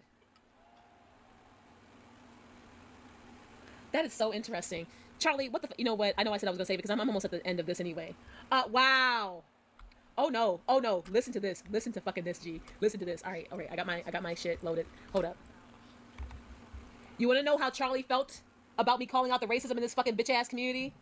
That is so interesting. Charlie, what the you know what? I know I said I was gonna say it because I'm almost at the end of this anyway. Wow. Oh no. Listen to this. Listen to fucking this, G. Listen to this. All right. I got my shit loaded. Hold up. You want to know how Charlie felt about me calling out the racism in this fucking bitch ass community?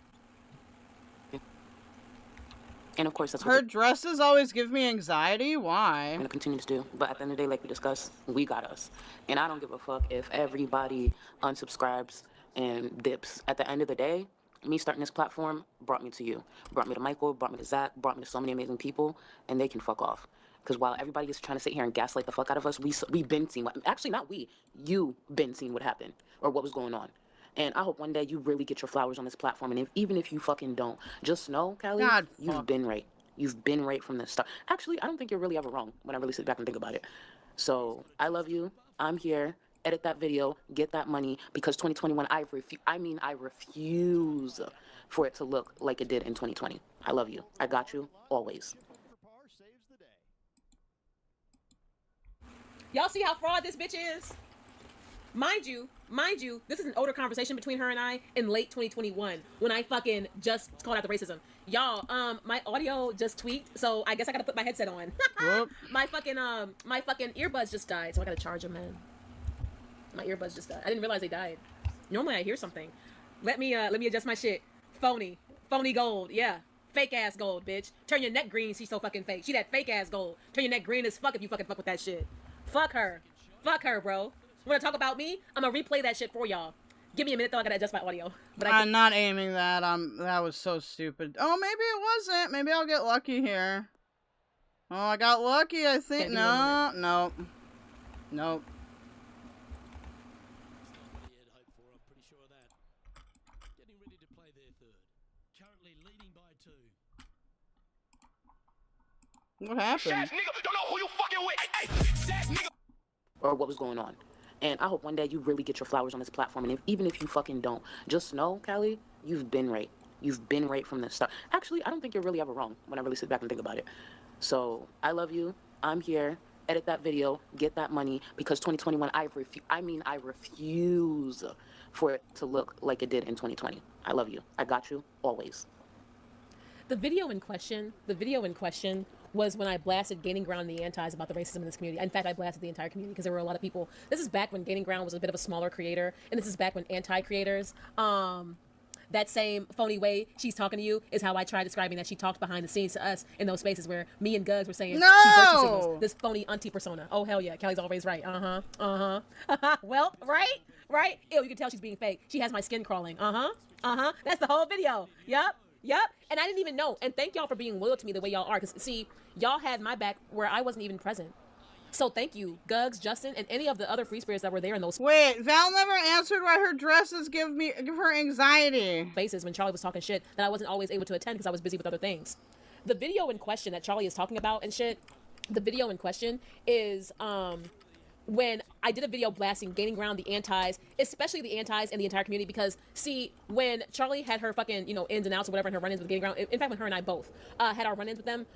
And of course, that's what her dresses always give me anxiety. Why? I'm gonna continue to do. But at the end of the day, like we discussed, we got us. And I don't give a fuck if everybody unsubscribes and dips. At the end of the day, me starting this platform brought me to you. Brought me to Michael, brought me to Zach, brought me to so many amazing people, and they can fuck off. Because while everybody is trying to sit here and gaslight the fuck out of us, we've been seeing what, actually not we, you been seeing what happened or what was going on. And I hope one day you really get your flowers on this platform. And even if you fucking don't, just know, Callie, you've been right. You've been right from the start. Actually, I don't think you're really ever wrong when I really sit back and think about it. So I love you. I'm here. Edit that video. Get that money. Because 2021, I refuse for it to look like it did in 2020. I love you. I got you. Always. Y'all see how fraud this bitch is? Mind you, this is an older conversation between her and I in late 2021 when I fucking just called out the racism. Y'all, my audio just tweaked, so I guess I gotta put my headset on. my fucking earbuds just died, so I gotta charge them, man. My earbuds just died. I didn't realize they died. Normally I hear something. Let me adjust my shit. Phony gold, yeah. Fake ass gold, bitch. Turn your neck green, she's so fucking fake. She that fake ass gold. Turn your neck green as fuck if you fucking fuck with that shit. Fuck her, bro. Wanna talk about me? I'm gonna replay that shit for y'all. Give me a minute though, I gotta adjust my audio. But I'm not aiming that. That was so stupid. Oh, maybe it wasn't. Maybe I'll get lucky here. Oh, I got lucky, I think. No. Nope. What happened? Or what was going on. And I hope one day you really get your flowers on this platform. And even if you fucking don't, just know, Callie, you've been right. You've been right from the start. Actually, I don't think you're really ever wrong when I really sit back and think about it. So I love you. I'm here. Edit that video. Get that money. Because 2021, I refuse for it to look like it did in 2020. I love you. I got you. Always. The video in question was when I blasted Gaining Ground and the Antis about the racism in this community. In fact, I blasted the entire community because there were a lot of people. This is back when Gaining Ground was a bit of a smaller creator, and this is back when anti-creators, that same phony way she's talking to you is how I tried describing that she talked behind the scenes to us in those spaces where me and Gugs were saying, no! She virtue signals this phony auntie persona. Oh, hell yeah. Callie's always right. Well, right? Ew, you can tell she's being fake. She has my skin crawling. That's the whole video. Yup. And I didn't even know. And thank y'all for being loyal to me the way y'all are. Because, see, y'all had my back where I wasn't even present. So thank you, Gugs, Justin, and any of the other free spirits that were there in those. Wait, Val never answered why her dresses give her anxiety. Spaces when Charlie was talking shit that I wasn't always able to attend because I was busy with other things. The video in question that Charlie is talking about and shit, the video in question is when I did a video blasting Gaining Ground, the Antis, especially the Antis and the entire community, because, see, when Charlie had her fucking, ins and outs or whatever in her run-ins with Gaining Ground, in fact, when her and I both had our run-ins with them,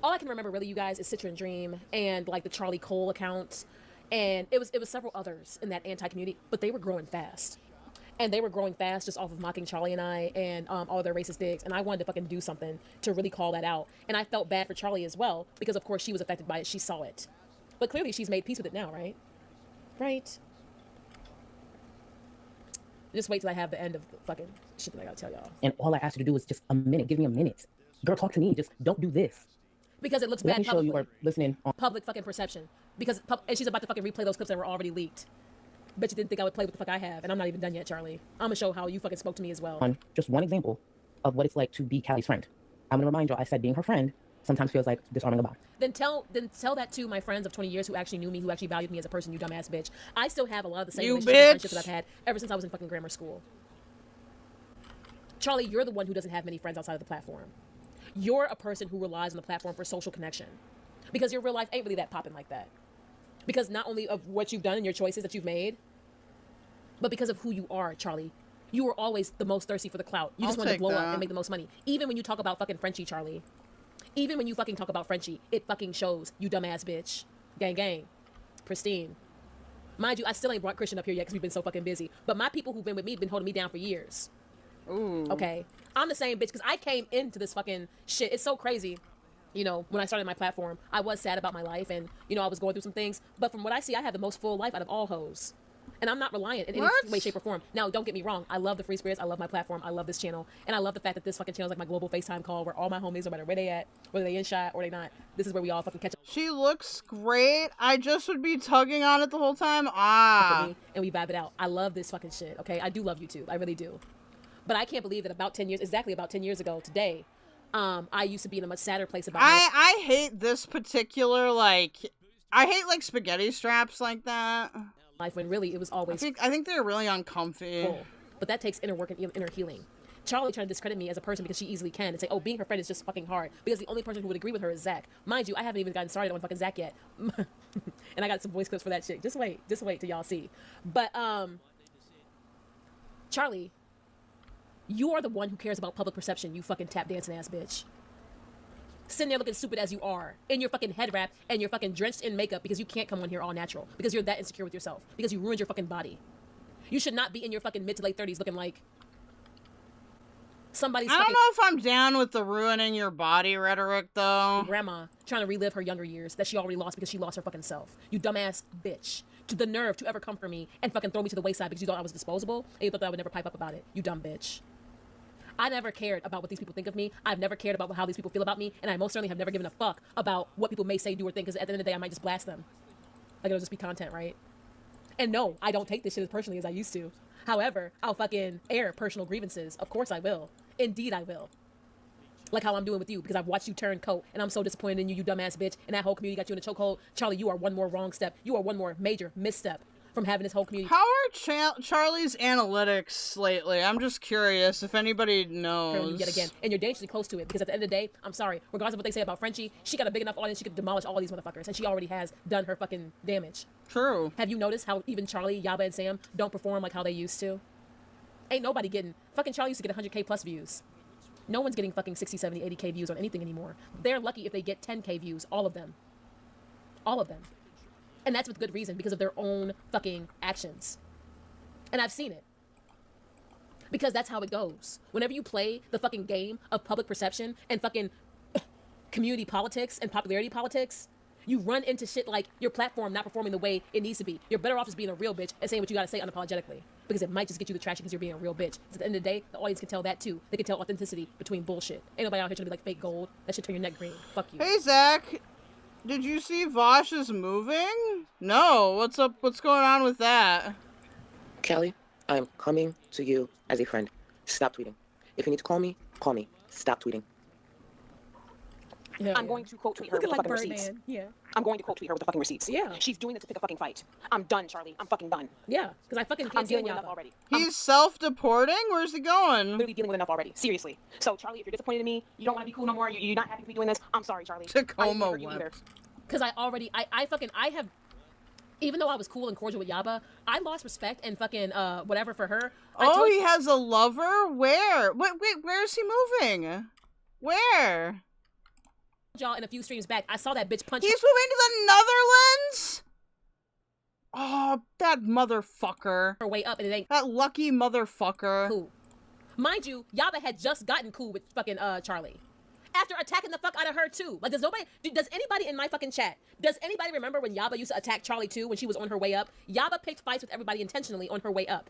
all I can remember really, you guys, is Citron Dream and, like, the Charlie Cole account, and it was several others in that anti-community, but they were growing fast. And they were growing fast just off of mocking Charlie and I and all their racist digs, and I wanted to fucking do something to really call that out. And I felt bad for Charlie as well, because, of course, she was affected by it. She saw it. But clearly she's made peace with it now, right? Right? Just wait till I have the end of the fucking shit that I gotta tell y'all. And all I asked you to do is just a minute. Give me a minute. Girl, talk to me. Just don't do this. Because it looks Let bad me show you or listening on public fucking perception. And she's about to fucking replay those clips that were already leaked. Bet you didn't think I would play what the fuck I have. And I'm not even done yet, Charlie. I'm gonna show how you fucking spoke to me as well. on just one example of what it's like to be Callie's friend. I'm gonna remind y'all, I said being her friend sometimes feels like disarming a bond. Then tell that to my friends of 20 years who actually knew me, who actually valued me as a person, you dumbass bitch. I still have a lot of the same relationships and friendships that I've had ever since I was in fucking grammar school. Charlie, you're the one who doesn't have many friends outside of the platform. You're a person who relies on the platform for social connection. Because your real life ain't really that popping like that. Because not only of what you've done and your choices that you've made, but because of who you are, Charlie. You were always the most thirsty for the clout. You just wanted to blow up and make the most money. Even when you talk about fucking Frenchie, Charlie. Even when you fucking talk about Frenchie, it fucking shows, you dumbass bitch. Gang, gang. Pristine. Mind you, I still ain't brought Christian up here yet because we've been so fucking busy. But my people who've been with me have been holding me down for years. Ooh. Okay? I'm the same bitch because I came into this fucking shit. It's so crazy. When I started my platform, I was sad about my life and, I was going through some things. But from what I see, I have the most full life out of all hoes. And I'm not reliant in any way, shape, or form. Now, don't get me wrong. I love the free spirits. I love my platform. I love this channel. And I love the fact that this fucking channel is like my global FaceTime call where all my homies, no matter where they at, whether they in shot or they not, this is where we all fucking catch up. She looks great. I just would be tugging on it the whole time. Ah. And we vibe it out. I love this fucking shit, okay? I do love YouTube. I really do. But I can't believe that about 10 years, exactly about 10 years ago today, I used to be in a much sadder place about I hate this particular, like, I hate, like, spaghetti straps like that. Life when really it was always I think they're really uncomfy. full. But that takes inner work and inner healing. Charlie trying to discredit me as a person because she easily can and say, oh, being her friend is just fucking hard because the only person who would agree with her is Zach. Mind you, I haven't even gotten started on fucking Zach yet. And I got some voice clips for that shit. Just wait till y'all see. But Charlie, you are the one who cares about public perception, you fucking tap dancing ass bitch. Sitting there looking stupid as you are, in your fucking head wrap and you're fucking drenched in makeup because you can't come on here all natural, because you're that insecure with yourself, because you ruined your fucking body. You should not be in your fucking mid to late 30s looking like somebody's I don't know if I'm down with the ruining your body rhetoric, though. Grandma trying to relive her younger years that she already lost because she lost her fucking self. You dumbass bitch. To the nerve to ever come for me and fucking throw me to the wayside because you thought I was disposable and you thought that I would never pipe up about it. You dumb bitch. I never cared about what these people think of me. I've never cared about how these people feel about me. And I most certainly have never given a fuck about what people may say, do, or think, because at the end of the day, I might just blast them. Like, it'll just be content, right? And no, I don't take this shit as personally as I used to. However, I'll fucking air personal grievances. Of course I will. Indeed I will. Like how I'm doing with you, because I've watched you turn coat, and I'm so disappointed in you, you dumbass bitch. And that whole community got you in a chokehold. Charlie, you are one more wrong step. You are one more major misstep from having this whole community. How are Charlie's analytics lately? I'm just curious if anybody knows. Yet again, and you're dangerously close to it, because at the end of the day, I'm sorry, regardless of what they say about Frenchie, she got a big enough audience she could demolish all of these motherfuckers, and she already has done her fucking damage. True. Have you noticed how even Charlie, Yaba, and Sam don't perform like how they used to? Ain't nobody getting, fucking Charlie used to get 100K plus views. No one's getting fucking 60, 70, 80K views on anything anymore. They're lucky if they get 10K views, all of them. All of them. And that's with good reason, because of their own fucking actions. And I've seen it. Because that's how it goes. Whenever you play the fucking game of public perception and fucking community politics and popularity politics, you run into shit like your platform not performing the way it needs to be. You're better off just being a real bitch and saying what you gotta say unapologetically. Because it might just get you the traction because you're being a real bitch. At the end of the day, the audience can tell that too. They can tell authenticity between bullshit. Ain't nobody out here trying to be like fake gold. That should turn your neck green. Fuck you. Hey, Zach. Did you see Vosh is moving? No. What's up? What's going on with that? Callie, I'm coming to you as a friend. Stop tweeting. If you need to call me, call me. Stop tweeting. I'm going to quote tweet her with the fucking receipts. Yeah. I'm going to quote tweet her with the fucking receipts. Yeah. She's doing this to pick a fucking fight. I'm done, Charlie. I'm fucking done. Yeah, because I fucking I'm can't dealing stand with enough Yaba. already. He's self-deporting? Where's he going? Literally dealing with enough already. Seriously. So, Charlie, if you're disappointed in me, you don't want to be cool no more, you're not happy to be doing this, I'm sorry, Charlie. Tacoma Because I have, even though I was cool and cordial with Yaba, I lost respect and fucking whatever for her. Oh, he has a lover? Where? Wait, where's he moving? Where? Y'all in a few streams back, I saw that bitch punch. He's moving to the Netherlands? Oh, that motherfucker. Her way up and it ain't. That lucky motherfucker. Cool. Mind you, Yaba had just gotten cool with fucking Charlie. After attacking the fuck out of her too. Like, does anybody in my fucking chat, does anybody remember when Yaba used to attack Charlie too when she was on her way up? Yaba picked fights with everybody intentionally on her way up.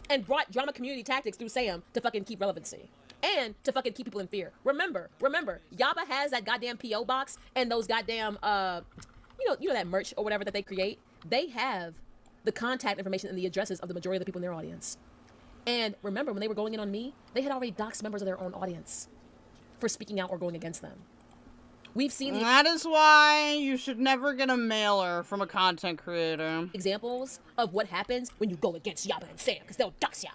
And brought drama community tactics through Sam to fucking keep relevancy. And to fucking keep people in fear. Remember, Yaba has that goddamn P.O. box and those goddamn, you know that merch or whatever that they create. They have the contact information and the addresses of the majority of the people in their audience. And remember, when they were going in on me, they had already doxed members of their own audience for speaking out or going against them. We've seen that is why you should never get a mailer from a content creator. Examples of what happens when you go against Yaba and Sam, because they'll dox ya.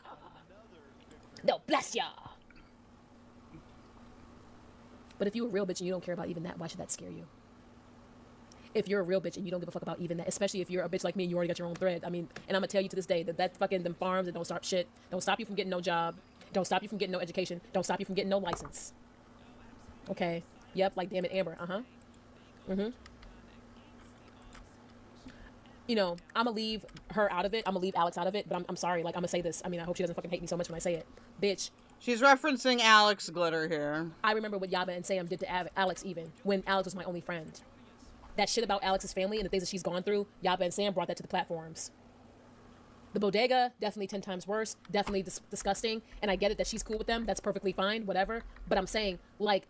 They'll blast ya. But if you're a real bitch and you don't care about even that, why should that scare you? If you're a real bitch and you don't give a fuck about even that, especially if you're a bitch like me and you already got your own thread. I mean, and I'm gonna tell you to this day that fucking them farms that don't stop shit, don't stop you from getting no job, don't stop you from getting no education, don't stop you from getting no license. Okay. Yep, like damn it, Amber. You know, I'm gonna leave her out of it. I'm gonna leave Alex out of it, but I'm sorry. Like, I'm gonna say this. I mean, I hope she doesn't fucking hate me so much when I say it. Bitch. She's referencing Alex Glitter here. I remember what Yaba and Sam did to Alex even, when Alex was my only friend. That shit about Alex's family and the things that she's gone through, Yaba and Sam brought that to the platforms. The bodega, definitely 10 times worse, definitely disgusting, and I get it that she's cool with them, that's perfectly fine, whatever, but I'm saying, like,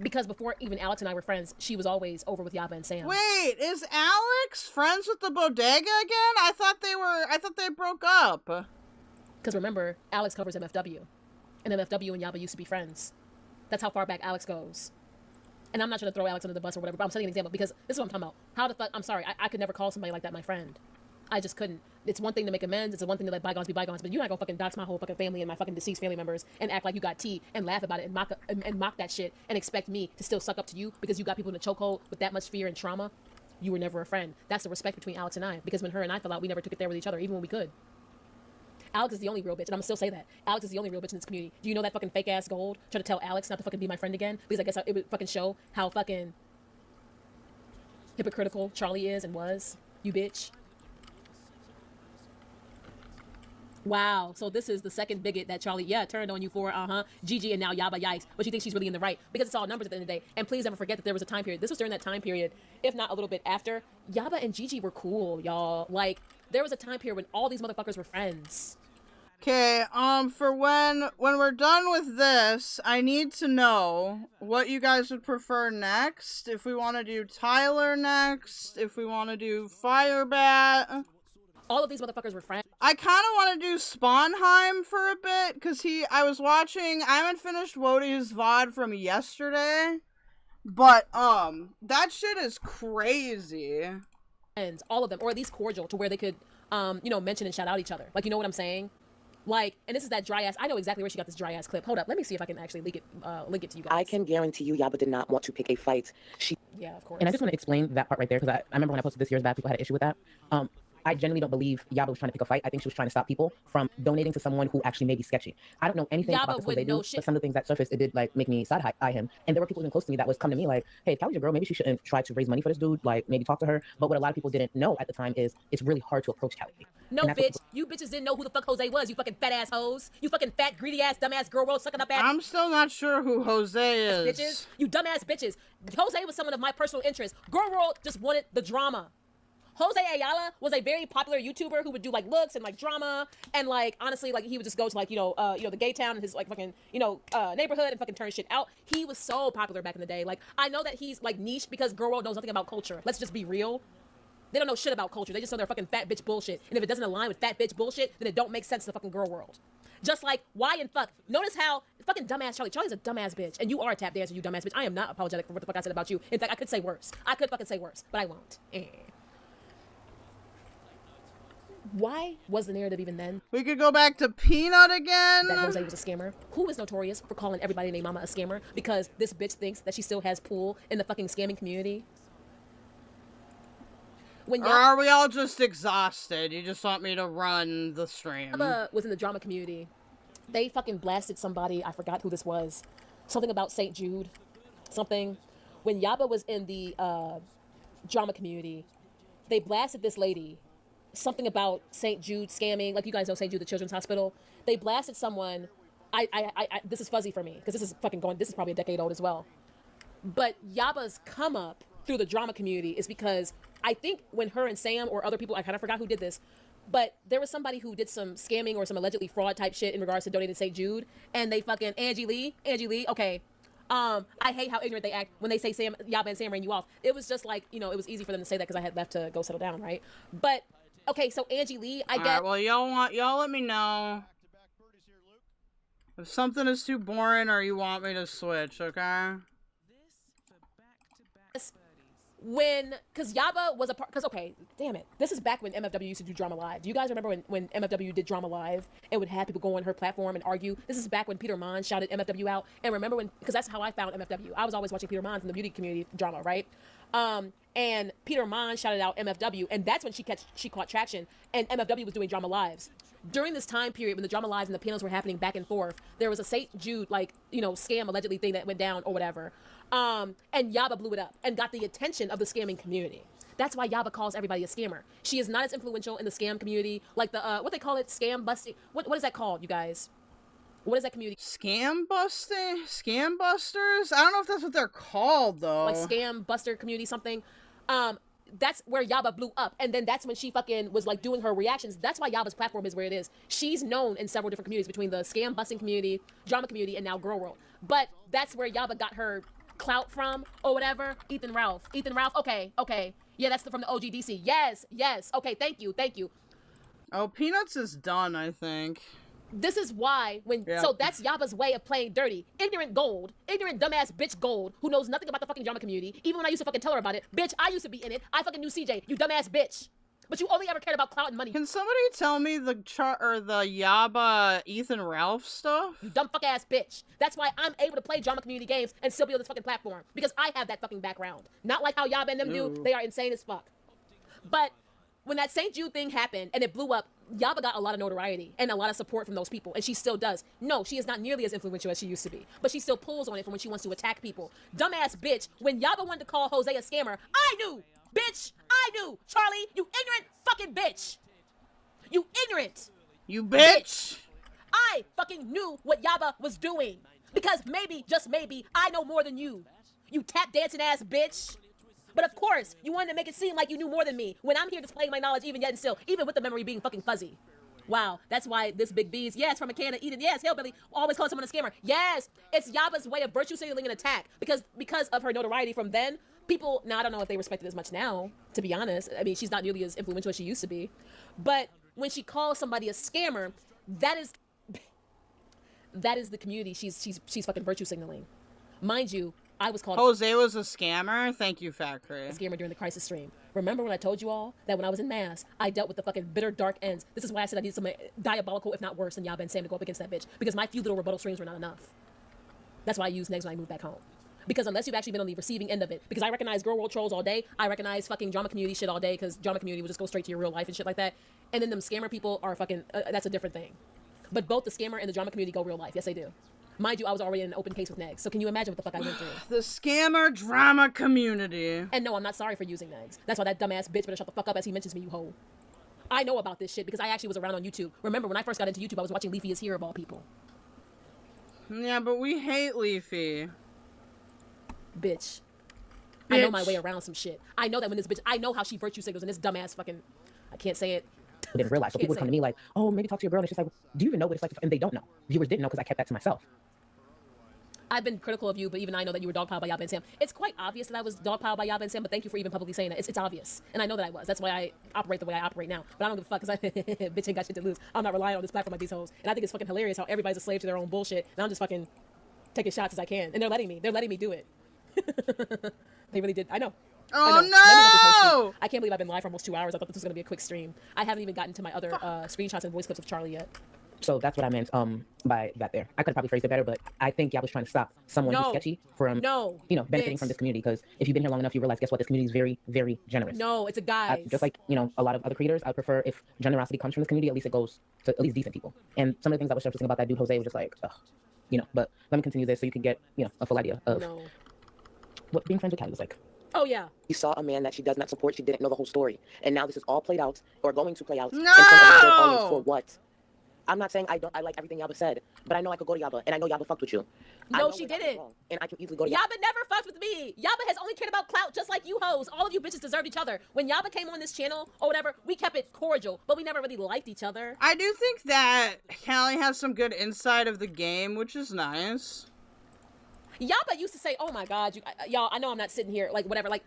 because before even Alex and I were friends, she was always over with Yaba and Sam. Wait, is Alex friends with the bodega again? I thought they broke up. Because remember, Alex covers MFW, and MFW and Yaba used to be friends. That's how far back Alex goes. And I'm not trying to throw Alex under the bus or whatever, but I'm setting an example because this is what I'm talking about. How the fuck, I'm sorry, I could never call somebody like that my friend. I just couldn't. It's one thing to make amends. It's one thing to let bygones be bygones. But you're not gonna fucking dox my whole fucking family and my fucking deceased family members and act like you got tea and laugh about it and mock that shit and expect me to still suck up to you because you got people in a chokehold with that much fear and trauma. You were never a friend. That's the respect between Alex and I. Because when her and I fell out, we never took it there with each other, even when we could. Alex is the only real bitch, and I'm gonna still say that. Alex is the only real bitch in this community. Do you know that fucking fake ass Gold tried to tell Alex not to fucking be my friend again? Because I guess it would fucking show how fucking hypocritical Charlie is and was. You bitch. Wow, so this is the second bigot that Charlie, turned on you for, Gigi and now Yaba, yikes. But she thinks she's really in the right because it's all numbers at the end of the day. And please never forget that there was a time period. This was during that time period, if not a little bit after. Yaba and Gigi were cool, y'all. Like, there was a time period when all these motherfuckers were friends. Okay, for when we're done with this, I need to know what you guys would prefer next. If we want to do Tyler next, if we want to do Firebat. All of these motherfuckers were friends. I kind of want to do Sponheim for a bit, because I haven't finished WOTI's VOD from yesterday, but, that shit is crazy. And all of them, or at least cordial, to where they could, mention and shout out each other. Like, you know what I'm saying? Like, and this is that dry ass, I know exactly where she got this dry ass clip. Hold up, let me see if I can actually link it to you guys. I can guarantee you Yaba did not want to pick a fight. Yeah, of course. And I just want to explain that part right there, because I remember when I posted this year's back, people had an issue with that. I genuinely don't believe Yaba was trying to pick a fight. I think she was trying to stop people from donating to someone who actually may be sketchy. I don't know anything about this whole they do, but some of the things that surfaced, it did like make me side-eye him. And there were people even close to me that was coming to me like, hey, if Callie's your girl, maybe she shouldn't try to raise money for this dude, like maybe talk to her. But what a lot of people didn't know at the time is it's really hard to approach Callie. No, bitch, you bitches didn't know who the fuck Jose was, you fucking fat ass hoes. You fucking fat, greedy ass, dumbass girl world sucking up ass. I'm still not sure who Jose is. Bitches, you dumbass bitches. Jose was someone of my personal interest. Girl world just wanted the drama. Jose Ayala was a very popular YouTuber who would do like looks and like drama and like honestly like he would just go to like the gay town in his like fucking neighborhood and fucking turn shit out. He was so popular back in the day. Like I know that he's like niche because girl world knows nothing about culture. Let's just be real. They don't know shit about culture. They just know their fucking fat bitch bullshit. And if it doesn't align with fat bitch bullshit, then it don't make sense to the fucking girl world. Just like why and fuck. Notice how fucking dumbass Charlie's a dumbass bitch, and you are a tap dancer, you dumbass bitch. I am not apologetic for what the fuck I said about you. In fact, I could say worse. I could fucking say worse, but I won't. Why was the narrative even then? We could go back to Peanut again. That Jose was a scammer. Who is notorious for calling everybody named Mama a scammer because this bitch thinks that she still has pull in the fucking scamming community? Or are we all just exhausted? You just want me to run the stream? Yaba was in the drama community. They fucking blasted somebody. I forgot who this was. Something about St. Jude. Something. When Yaba was in the drama community, they blasted this lady. Something about St. Jude scamming. Like you guys know St. Jude, the children's hospital. They blasted someone. This is fuzzy for me because this is probably a decade old as well. But Yaba's come up through the drama community is because I think when her and Sam or other people, I kind of forgot who did this, but there was somebody who did some scamming or some allegedly fraud type shit in regards to donating to St. Jude, and they fucking Angie Lee, okay. I hate how ignorant they act when they say Yaba and Sam ran you off. It was just like, it was easy for them to say that because I had left to go settle down, right? But okay, so Angie Lee, I get. Well, y'all let me know if something is too boring or you want me to switch, okay? Because Yaba was a part, okay, damn it. This is back when MFW used to do Drama Live. Do you guys remember when MFW did Drama Live and would have people go on her platform and argue? This is back when Peter Mon shouted MFW out. And remember because that's how I found MFW. I was always watching Peter Mon from the beauty community drama, right? And Peter Mon shouted out MFW, and that's when she caught traction, and MFW was doing Drama Lives. During this time period when the Drama Lives and the panels were happening back and forth, there was a St. Jude, scam allegedly thing that went down or whatever. And Yaba blew it up and got the attention of the scamming community. That's why Yaba calls everybody a scammer. She is not as influential in the scam community, like the, what they call it, scam busting. What is that called, you guys? What is that community? Scam busting? Scam busters? I don't know if that's what they're called, though. Like scam buster community something. that's where Yaba blew up. And then that's when she fucking was like doing her reactions. That's why Yaba's platform is where it is. She's known in several different communities, between the scam busting community, drama community, and now Girl World. But that's where Yaba got her clout from, or whatever. Ethan Ralph. Okay. Yeah, that's from the OGDC. Yes. Okay, thank you. Oh, Peanuts is done, I think. This is why so that's Yaba's way of playing dirty. Ignorant dumbass bitch Gold, who knows nothing about the fucking drama community. Even when I used to fucking tell her about it, bitch, I used to be in it. I fucking knew CJ, you dumbass bitch. But you only ever cared about clout and money. Can somebody tell me the Yaba Ethan Ralph stuff? You dumb fuck ass bitch. That's why I'm able to play drama community games and still be on this fucking platform, because I have that fucking background. Not like how Yaba and them do. They are insane as fuck. But when that St. Jude thing happened and it blew up, Yaba got a lot of notoriety and a lot of support from those people, and she still does. No, she is not nearly as influential as she used to be, but she still pulls on it from when she wants to attack people. Dumbass bitch, when Yaba wanted to call Jose a scammer, I knew! Bitch, I knew! Charlie, you ignorant fucking bitch! You ignorant! You bitch! I fucking knew what Yaba was doing, because maybe, just maybe, I know more than you. You tap dancing ass bitch! But of course, you wanted to make it seem like you knew more than me, when I'm here displaying my knowledge even yet and still, even with the memory being fucking fuzzy. Wow, that's why this Big B's, yes, from a can of Eden, yes, Hillbilly, always calling someone a scammer. Yes, it's Yaba's way of virtue signaling an attack, because of her notoriety from then, people, now I don't know if they respect it as much now, to be honest. I mean, she's not nearly as influential as she used to be. But when she calls somebody a scammer, that is the community she's fucking virtue signaling. Mind you, I was called Jose was a scammer? Thank you, Factory. A scammer during the crisis stream. Remember when I told you all that when I was in mass, I dealt with the fucking bitter dark ends? This is why I said I needed something diabolical, if not worse, than Yaba and Sam to go up against that bitch. Because my few little rebuttal streams were not enough. That's why I used Negs when I moved back home. Because unless you've actually been on the receiving end of it, because I recognize Girl World trolls all day, I recognize fucking drama community shit all day, because drama community will just go straight to your real life and shit like that. And then them scammer people are fucking, that's a different thing. But both the scammer and the drama community go real life. Yes, they do. Mind you, I was already in an open case with Negs, so can you imagine what the fuck I went through? The scammer drama community. And no, I'm not sorry for using Negs. That's why that dumbass bitch better shut the fuck up as he mentions me, you hoe. I know about this shit because I actually was around on YouTube. Remember, when I first got into YouTube, I was watching Leafy is Here of all people. Yeah, but we hate Leafy. Bitch. I know my way around some shit. I know that when this bitch, I know how she virtue signals and this dumbass fucking, I can't say it. I didn't realize. So people would come to me like, oh, maybe talk to your girl. And it's just like, do you even know what it's like? And they don't know. Viewers didn't know because I kept that to myself. I've been critical of you, but even I know that you were dogpiled by Yaba and Sam. It's quite obvious that I was dogpiled by Yaba and Sam, but thank you for even publicly saying that. It's obvious. And I know that I was. That's why I operate the way I operate now. But I don't give a fuck because bitch ain't got shit to lose. I'm not relying on this platform like these hoes. And I think it's fucking hilarious how everybody's a slave to their own bullshit. And I'm just fucking taking shots as I can. And they're letting me. They're letting me do it. They really did. I know. Oh, no! I can't believe I've been live for almost 2 hours. I thought this was going to be a quick stream. I haven't even gotten to my other screenshots and voice clips of Charlie yet. So that's what I meant by that there. I could have probably phrased it better, but I think y'all was trying to stop someone who's sketchy from, benefiting from this community. Because if you've been here long enough, you realize, guess what? This community is very, very generous. No, it's a guy. Just like, a lot of other creators, I prefer if generosity comes from this community, at least it goes to at least decent people. And some of the things I was just thinking about that dude Jose was just like, ugh, but let me continue this so you can get, a full idea of what being friends with Callie was like. Oh, yeah. You saw a man that she does not support. She didn't know the whole story. And now this is all played out or going to play out. No! For what? I'm not saying I like everything Yaba said, but I know I could go to Yaba, and I know Yaba fucked with you. No, she didn't. And I can easily go to Yaba. Yaba never fucked with me. Yaba has only cared about clout, just like you hoes. All of you bitches deserved each other. When Yaba came on this channel or whatever, we kept it cordial, but we never really liked each other. I do think that Callie has some good insight of the game, which is nice. Yaba used to say, oh my God, y'all, I know I'm not sitting here, like, whatever, like,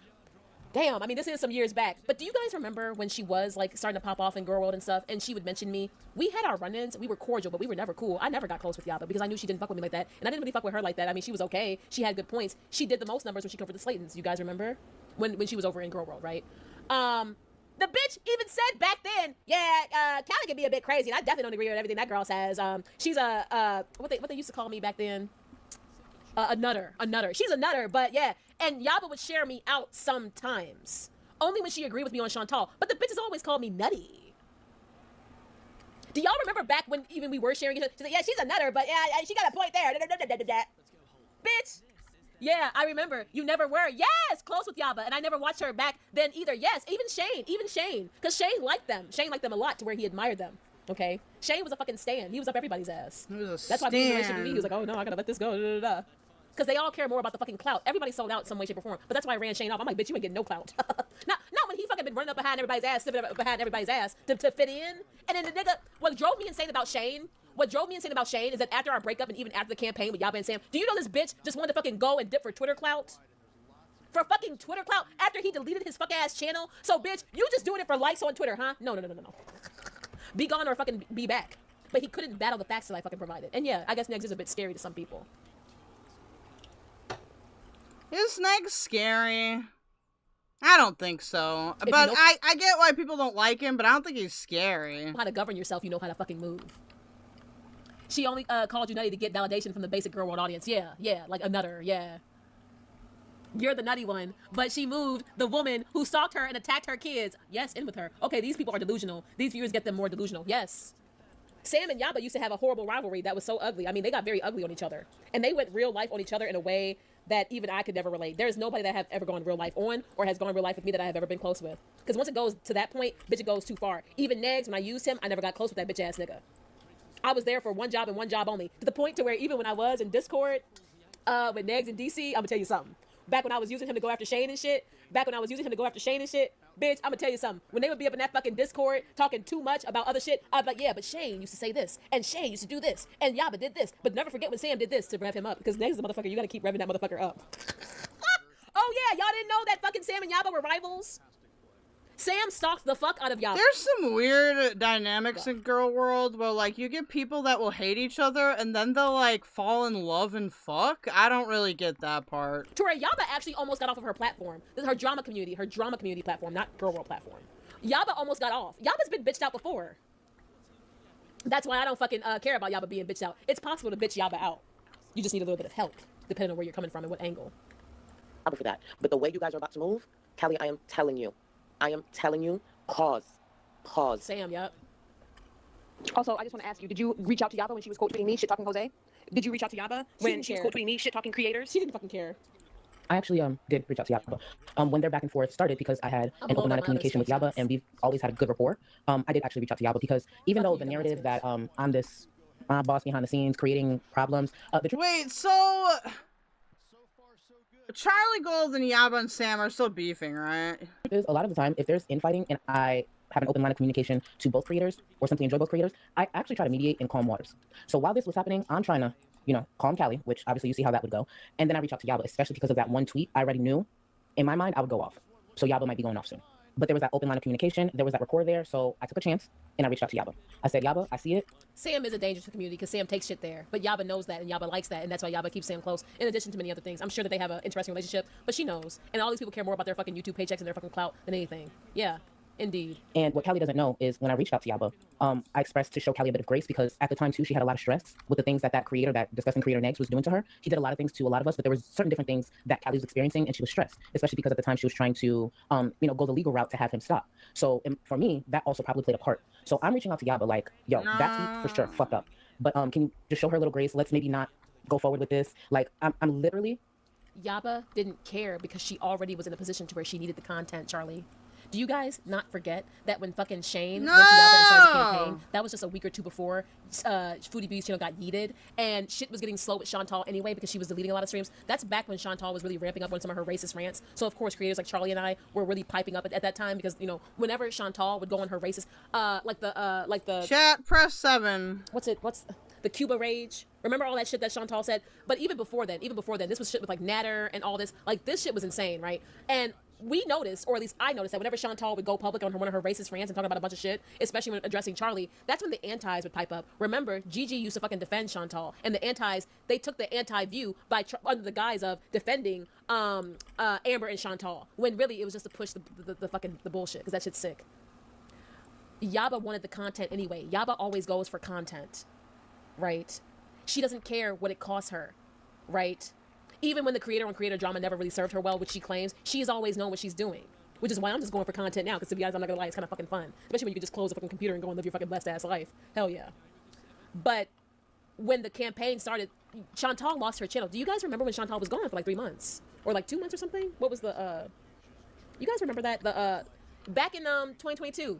damn, I mean, this is some years back. But do you guys remember when she was, like, starting to pop off in Girl World and stuff, and she would mention me? We had our run-ins. We were cordial, but we were never cool. I never got close with Yaba because I knew she didn't fuck with me like that, and I didn't really fuck with her like that. I mean, she was okay. She had good points. She did the most numbers when she covered the Slaytons. You guys remember? When she was over in Girl World, right? The bitch even said back then, yeah, Callie can be a bit crazy, and I definitely don't agree with everything that girl says. She's what they used to call me back then? A nutter. She's a nutter, but yeah. And Yaba would share me out sometimes. Only when she agreed with me on Chantal. But the bitches always called me nutty. Do y'all remember back when even we were sharing each other? She's like, yeah, she's a nutter, but yeah, she got a point there. Bitch. Yeah, I remember. You never were. Yes, close with Yaba. And I never watched her back then either. Yes, even Shane. Because Shane liked them. Shane liked them a lot to where he admired them. Okay? Shane was a fucking stan. He was up everybody's ass. He was a That's why he was with me. He was like, oh no, I gotta let this go. Because they all care more about the fucking clout. Everybody sold out in some way, shape, or form. But that's why I ran Shane off. I'm like, bitch, you ain't getting no clout. not when he fucking been running up behind everybody's ass, sniffing up behind everybody's ass to fit in. And then the nigga, what drove me insane about Shane is that after our breakup and even after the campaign with Yaba and Sam, do you know this bitch just wanted to fucking go and dip for Twitter clout? For fucking Twitter clout after he deleted his fuck ass channel? So bitch, you just doing it for likes on Twitter, huh? No. Be gone or fucking be back. But he couldn't battle the facts that I fucking provided. And yeah, I guess Negs is a bit scary to some people. Is Negs scary? I don't think so. But I get why people don't like him, but I don't think he's scary. You know how to govern yourself, you know how to fucking move. She only called you nutty to get validation from the basic girl world audience. Yeah, like a nutter, yeah. You're the nutty one, but she moved the woman who stalked her and attacked her kids. Yes, in with her. Okay, these people are delusional. These viewers get them more delusional. Yes. Sam and Yaba used to have a horrible rivalry that was so ugly. I mean, they got very ugly on each other. And they went real life on each other in a way that even I could never relate. There's nobody that I have ever gone real life on or has gone real life with me that I have ever been close with. Because once it goes to that point, bitch, it goes too far. Even Negs, when I used him, I never got close with that bitch ass nigga. I was there for one job and one job only. To the point to where even when I was in Discord with Negs and DC, I'm gonna tell you something. Back when I was using him to go after Shane and shit, bitch, I'm gonna tell you something. When they would be up in that fucking Discord talking too much about other shit, I'd be like, yeah, but Shane used to say this, and Shane used to do this, and Yaba did this. But never forget when Sam did this to rev him up, because Negs is a motherfucker, you gotta keep revving that motherfucker up. Oh yeah, y'all didn't know that fucking Sam and Yaba were rivals? Sam stalked the fuck out of Yaba. There's some weird dynamics in Girl World where, like, you get people that will hate each other and then they'll, like, fall in love and fuck. I don't really get that part. To where Yaba actually almost got off of her platform. This is her drama community platform, not Girl World platform. Yaba almost got off. Yaba's been bitched out before. That's why I don't fucking care about Yaba being bitched out. It's possible to bitch Yaba out. You just need a little bit of help, depending on where you're coming from and what angle. For that. But the way you guys are about to move, Callie, I am telling you, pause. Sam, yep. Also, I just want to ask you, did you reach out to Yaba when she was quote tweeting me, shit talking Jose? Did you reach out to Yaba when she was quote tweeting me, shit talking creators? She didn't fucking care. I actually did reach out to Yaba when their back and forth started because I had an open line of communication with Yaba and we've always had a good rapport. I did actually reach out to Yaba because even though the narrative that I'm this boss behind the scenes creating problems. Wait, so Charlie Gold and Yaba and Sam are still beefing, right? A lot of the time, if there's infighting and I have an open line of communication to both creators or simply enjoy both creators, I actually try to mediate in calm waters. So while this was happening, I'm trying to, calm Callie, which obviously you see how that would go. And then I reach out to Yaba, especially because of that one tweet I already knew. In my mind, I would go off. So Yaba might be going off soon. But there was that open line of communication. There was that rapport there. So I took a chance and I reached out to Yaba. I said, Yaba, I see it. Sam is a danger to the community because Sam takes shit there. But Yaba knows that and Yaba likes that. And that's why Yaba keeps Sam close. In addition to many other things. I'm sure that they have an interesting relationship. But she knows. And all these people care more about their fucking YouTube paychecks and their fucking clout than anything. Yeah. Indeed. And what Callie doesn't know is when I reached out to Yaba, I expressed to show Callie a bit of grace because at the time too, she had a lot of stress with the things that creator, that disgusting creator Negs was doing to her. He did a lot of things to a lot of us, but there was certain different things that Callie was experiencing and she was stressed, especially because at the time she was trying to, go the legal route to have him stop. So for me, that also probably played a part. So I'm reaching out to Yaba like, yo, that tweet for sure fucked up. But can you just show her a little grace? Let's maybe not go forward with this. Like I'm literally. Yaba didn't care because she already was in a position to where she needed the content, Charlie. Do you guys not forget that when fucking Shane went to Yaba and started the campaign, that was just a week or two before Foodie B's channel got yeeted, and shit was getting slow with Chantal anyway because she was deleting a lot of streams. That's back when Chantal was really ramping up on some of her racist rants. So of course creators like Charlie and I were really piping up at that time because whenever Chantal would go on her racist, like the chat press 7. What's the Cuba rage? Remember all that shit that Chantal said? But even before then, this was shit with like Natter and all this. Like this shit was insane, right? And we noticed, or at least I noticed, that whenever Chantal would go public on one of her racist rants and talk about a bunch of shit, especially when addressing Charlie, that's when the antis would pipe up. Remember, Gigi used to fucking defend Chantal, and the antis, they took the anti-view under the guise of defending Amber and Chantal, when really it was just to push the fucking bullshit, because that shit's sick. Yaba wanted the content anyway. Yaba always goes for content, right? She doesn't care what it costs her, right? Even when the creator-on-creator drama never really served her well, which she claims, she's always known what she's doing. Which is why I'm just going for content now, because to be honest, I'm not gonna lie, it's kind of fucking fun. Especially when you can just close the fucking computer and go and live your fucking blessed-ass life. Hell yeah. But when the campaign started, Chantal lost her channel. Do you guys remember when Chantal was gone for like 3 months? Or like 2 months or something? What was the, you guys remember that? Back in 2022,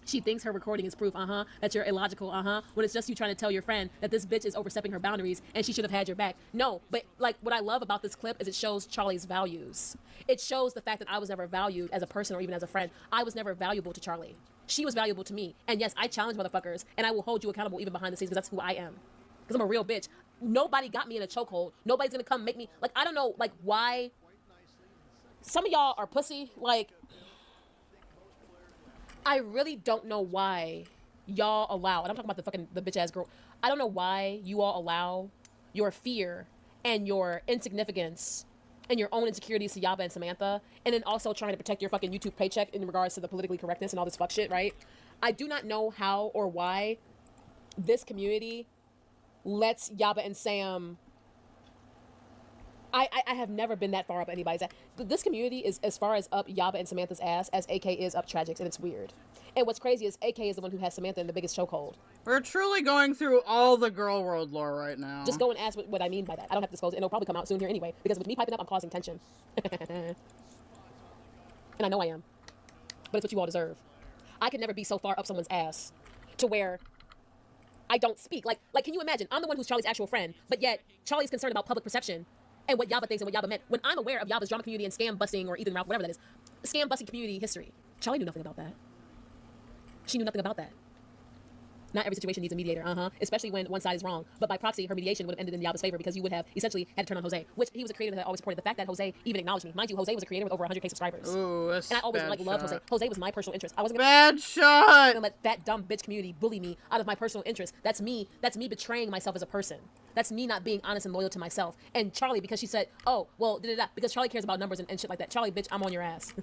She thinks her recording is proof, that you're illogical, when it's just you trying to tell your friend that this bitch is overstepping her boundaries and she should have had your back. No, but like what I love about this clip is it shows Charlie's values. It shows the fact that I was never valued as a person or even as a friend. I was never valuable to Charlie. She was valuable to me. And yes, I challenge motherfuckers and I will hold you accountable even behind the scenes because that's who I am. Because I'm a real bitch. Nobody got me in a chokehold. Nobody's gonna come make me, like, I don't know, like, why some of y'all are pussy, like, I really don't know why y'all allow, and I'm talking about the bitch ass girl. I don't know why you all allow your fear and your insignificance and your own insecurities to Yaba and Samantha, and then also trying to protect your fucking YouTube paycheck in regards to the politically correctness and all this fuck shit, right? I do not know how or why this community lets Yaba and Sam. I have never been that far up anybody's ass. This community is as far as up Yaba and Samantha's ass as AK is up Tragic's, and it's weird. And what's crazy is AK is the one who has Samantha in the biggest chokehold. We're truly going through all the girl world lore right now. Just go and ask what I mean by that. I don't have to disclose it, and it'll probably come out soon here anyway, because with me piping up, I'm causing tension. And I know I am. But it's what you all deserve. I could never be so far up someone's ass to where I don't speak. Like, can you imagine? I'm the one who's Charlie's actual friend, but yet Charlie's concerned about public perception and what Yaba thinks and what Yaba meant. When I'm aware of Yaba's drama community and scam busting or Ethan Ralph, whatever that is, scam busting community history, Charlie knew nothing about that. She knew nothing about that. Not every situation needs a mediator, especially when one side is wrong. But by proxy, her mediation would have ended in Yaba's favor because you would have essentially had to turn on Jose, which he was a creator that always supported. The fact that Jose even acknowledged me. Mind you, Jose was a creator with over 100K subscribers. Ooh, and I always loved Jose. Jose was my personal interest. I wasn't bad shot. Let that dumb bitch community bully me out of my personal interest. That's me betraying myself as a person. That's me not being honest and loyal to myself. And Charlie, because she said, oh, well, because Charlie cares about numbers and shit like that. Charlie, bitch, I'm on your ass.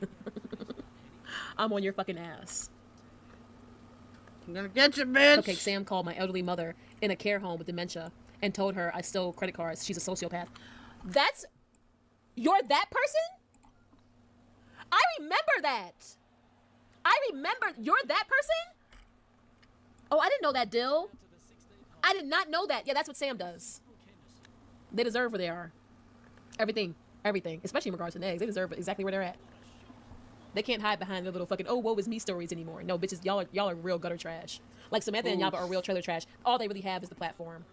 I'm on your fucking ass. I'm gonna get you, bitch. Okay, Sam called my elderly mother in a care home with dementia and told her I stole credit cards. She's a sociopath. You're that person? I remember that. You're that person? Oh, I didn't know that, Dill. I did not know that. Yeah, that's what Sam does. They deserve where they are. Everything. Especially in regards to eggs. They deserve exactly where they're at. They can't hide behind their little fucking, oh, woe is me stories anymore. No, bitches, y'all are real gutter trash. Like Samantha and Yaba are real trailer trash. All they really have is the platform.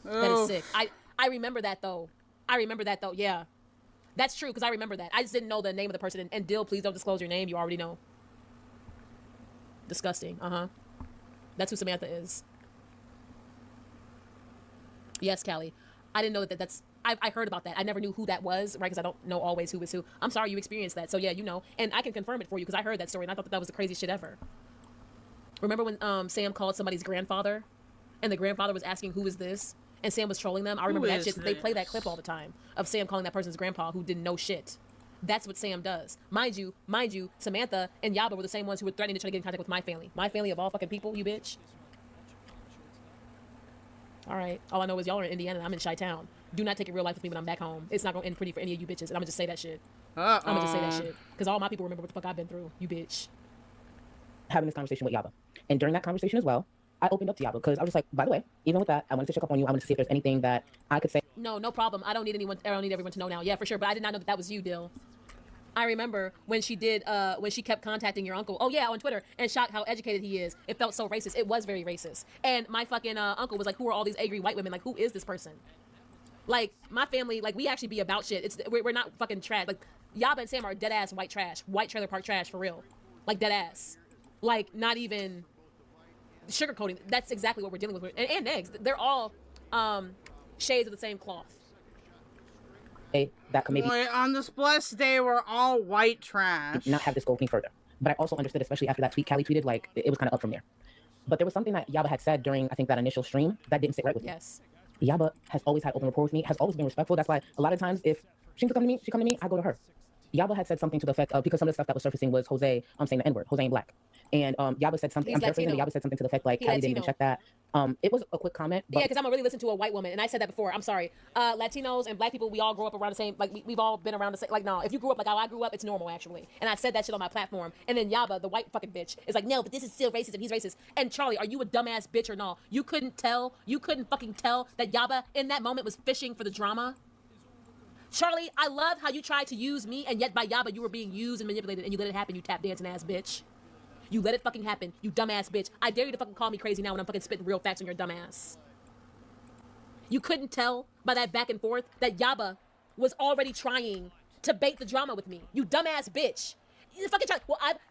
That is sick. I remember that though. Yeah. That's true, because I remember that. I just didn't know the name of the person. And Dill, please don't disclose your name. You already know. Disgusting. That's who Samantha is. Yes, Callie. I didn't know that's... I heard about that. I never knew who that was, right? Because I don't know always who is who. I'm sorry you experienced that. So yeah, you know. And I can confirm it for you because I heard that story and I thought that was the craziest shit ever. Remember when Sam called somebody's grandfather? And the grandfather was asking, who is this? And Sam was trolling them. I remember that shit. They play that clip all the time of Sam calling that person's grandpa who didn't know shit. That's what Sam does. Mind you, Samantha and Yaba were the same ones who were threatening to try to get in contact with my family. My family of all fucking people, you bitch. All right. All I know is y'all are in Indiana and I'm in Chi-Town. Do not take it real life with me when I'm back home. It's not going to end pretty for any of you bitches. And I'm going to just say that shit. I'm going to just say that shit. Because all my people remember what the fuck I've been through. You bitch. Having this conversation with Yaba. And during that conversation as well, I opened up to Yaba because I was just like, by the way, even with that, I wanted to check up on you. I wanted to see if there's anything that I could say. No problem. I don't need everyone to know now. Yeah, for sure. But I did not know that was you, Dill. I remember when she kept contacting your uncle. Oh yeah, on Twitter and shocked how educated he is. It felt so racist. It was very racist. And my fucking uncle was like, who are all these angry white women? Like, who is this person? Like, my family, like, we actually be about shit. We're not fucking trash. Like, Yaba and Sam are dead ass white trash. White trailer park trash for real. Like, dead ass. Like, not even sugarcoating. That's exactly what we're dealing with. And eggs. They're all shades of the same cloth. That could maybe on this blessed day we're all white trash. Not have this go any further. But I also understood, especially after that tweet Callie tweeted, like it was kind of up from there. But there was something that Yaba had said during, I think, that initial stream that didn't sit right with me. Yes. Yaba has always had open rapport with me, has always been respectful. That's why a lot of times if she come to me, I go to her. Yaba had said something to the effect of, because some of the stuff that was surfacing was Jose, I'm saying the N-word, Jose ain't black. And Yaba said something, I'm paraphrasing, Yaba said something to the effect like, Callie didn't even check that. It was a quick comment. But yeah, because I'm gonna really listen to a white woman, and I said that before, I'm sorry. Latinos and black people, we all grow up around the same, like we've all been around the same, like no, if you grew up like how I grew up, it's normal actually. And I said that shit on my platform. And then Yaba, the white fucking bitch, is like, no, but this is still racist and he's racist. And Charlie, are you a dumbass bitch or no? You couldn't fucking tell that Yaba in that moment was fishing for the drama? Charlie, I love how you tried to use me, and yet by Yaba you were being used and manipulated, and you let it happen, you tap dancing ass bitch. You let it fucking happen, you dumbass bitch. I dare you to fucking call me crazy now when I'm fucking spitting real facts on your dumbass. You couldn't tell by that back and forth that Yaba was already trying to bait the drama with me. You dumbass bitch. You fucking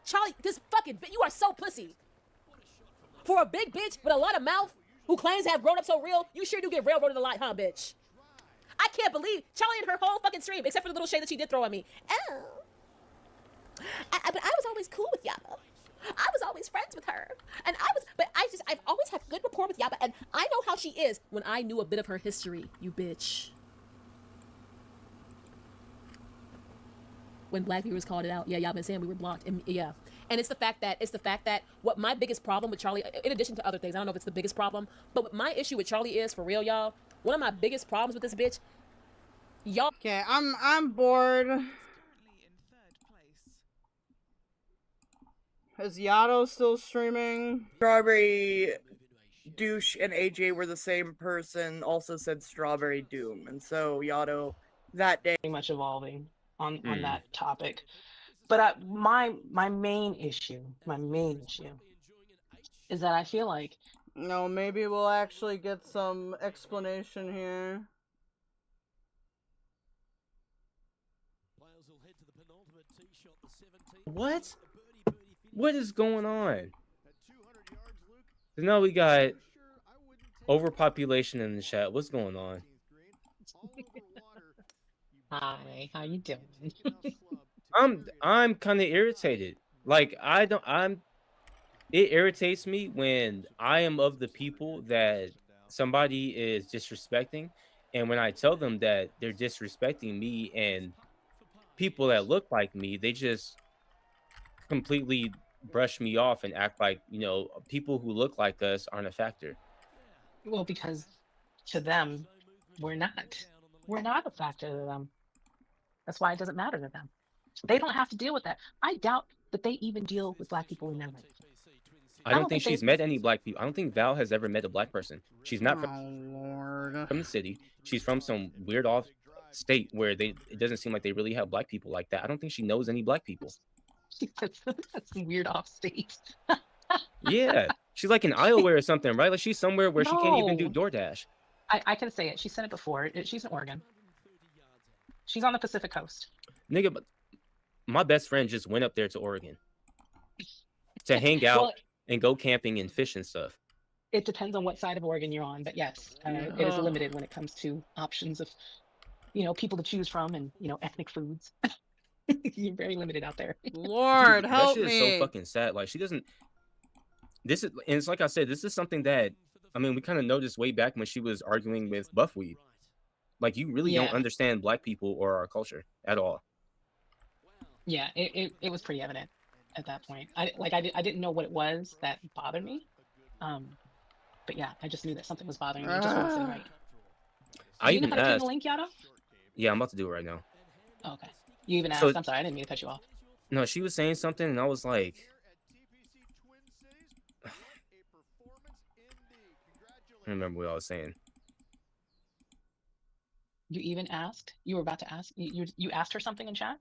Charlie, this fucking bitch, you are so pussy. For a big bitch with a lot of mouth who claims to have grown up so real, you sure do get railroaded a lot, huh, bitch? I can't believe Charlie and her whole fucking stream, except for the little shade that she did throw at me. Oh. But I was always cool with Yaba. I was always friends with her. And I've always had good rapport with Yaba, and I know how she is when I knew a bit of her history, you bitch. When black viewers called it out, yeah, Yaba and Sam, we were blocked, and yeah. And it's the fact that what my biggest problem with Charlie, in addition to other things, I don't know if it's the biggest problem, but what my issue with Charlie is, for real, y'all, one of my biggest problems with this bitch, y'all. Okay, I'm bored. Is Yato still streaming? Strawberry Douche and AJ were the same person, also said Strawberry Doom, and so Yato that day pretty much evolving on that topic. But my main issue is that I feel like no, maybe we'll actually get some explanation here. What? What is going on? So now we got overpopulation in the chat. What's going on? Hi, how you doing? I'm kind of irritated. Like it irritates me when I am of the people that somebody is disrespecting, and when I tell them that they're disrespecting me and people that look like me, they just completely brush me off and act like, you know, people who look like us aren't a factor. Well, because to them, we're not a factor to them. That's why it doesn't matter to them. They don't have to deal with that. I doubt that they even deal with black people in their life. I don't think she's met any black people. I don't think Val has ever met a black person. She's not from the city. She's from some weird off state where it doesn't seem like they really have black people like that. I don't think she knows any black people. That's some weird off state. Yeah, she's like in Iowa or something, right? Like she's somewhere where she can't even do DoorDash. I can say it. She said it before. She's in Oregon. She's on the Pacific Coast. Nigga, but my best friend just went up there to Oregon to hang out and go camping and fish and stuff. It depends on what side of Oregon you're on, but yes, it is limited when it comes to options of, people to choose from and, ethnic foods. You're very limited out there. Lord, help me. That shit is so fucking sad. Like, she doesn't. And it's like I said, this is something that, I mean, we kind of noticed way back when she was arguing with Buffweed. Like, you really don't understand black people or our culture at all. Yeah, it was pretty evident at that point. I didn't know what it was that bothered me. But yeah, I just knew that something was bothering me. It just wasn't right. I you even know how to asked. the link, Yato? Yeah, I'm about to do it right now. Okay. You even asked. So, I'm sorry, I didn't mean to cut you off. No, she was saying something, and I was like, I don't remember what I was saying. You even asked? You were about to ask? You asked her something in chat?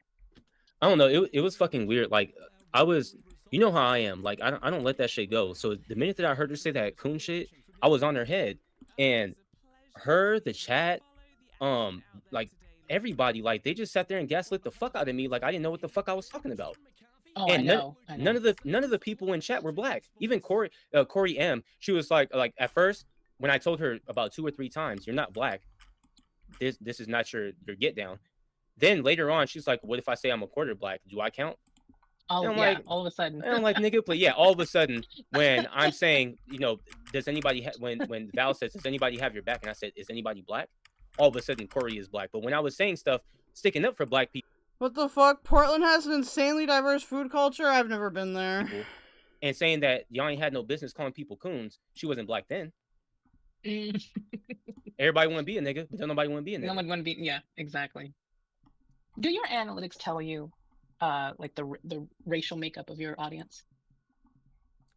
I don't know. It was fucking weird. Like, I was, you know how I am. Like, I don't let that shit go. So the minute that I heard her say that coon shit, I was on her head. And the chat, like, everybody, like, they just sat there and gaslit the fuck out of me. Like, I didn't know what the fuck I was talking about. Oh, and I know. None of the people in chat were black. Even Corey M, she was like at first when I told her about 2 or 3 times, you're not black. This is not your get down. Then later on, she's like, what if I say I'm a quarter black? Do I count? Oh, I'm yeah, like, all of a sudden. And I'm like, nigga, but yeah, all of a sudden, when I'm saying, does anybody when Val says, does anybody have your back? And I said, is anybody black? All of a sudden, Corey is black. But when I was saying stuff, sticking up for black people. What the fuck? Portland has an insanely diverse food culture? I've never been there. And saying that y'all ain't had no business calling people coons. She wasn't black then. Everybody want to be a nigga, but don't nobody want to be a nigga. No one want to be, yeah, exactly. Do your analytics tell you, like the racial makeup of your audience?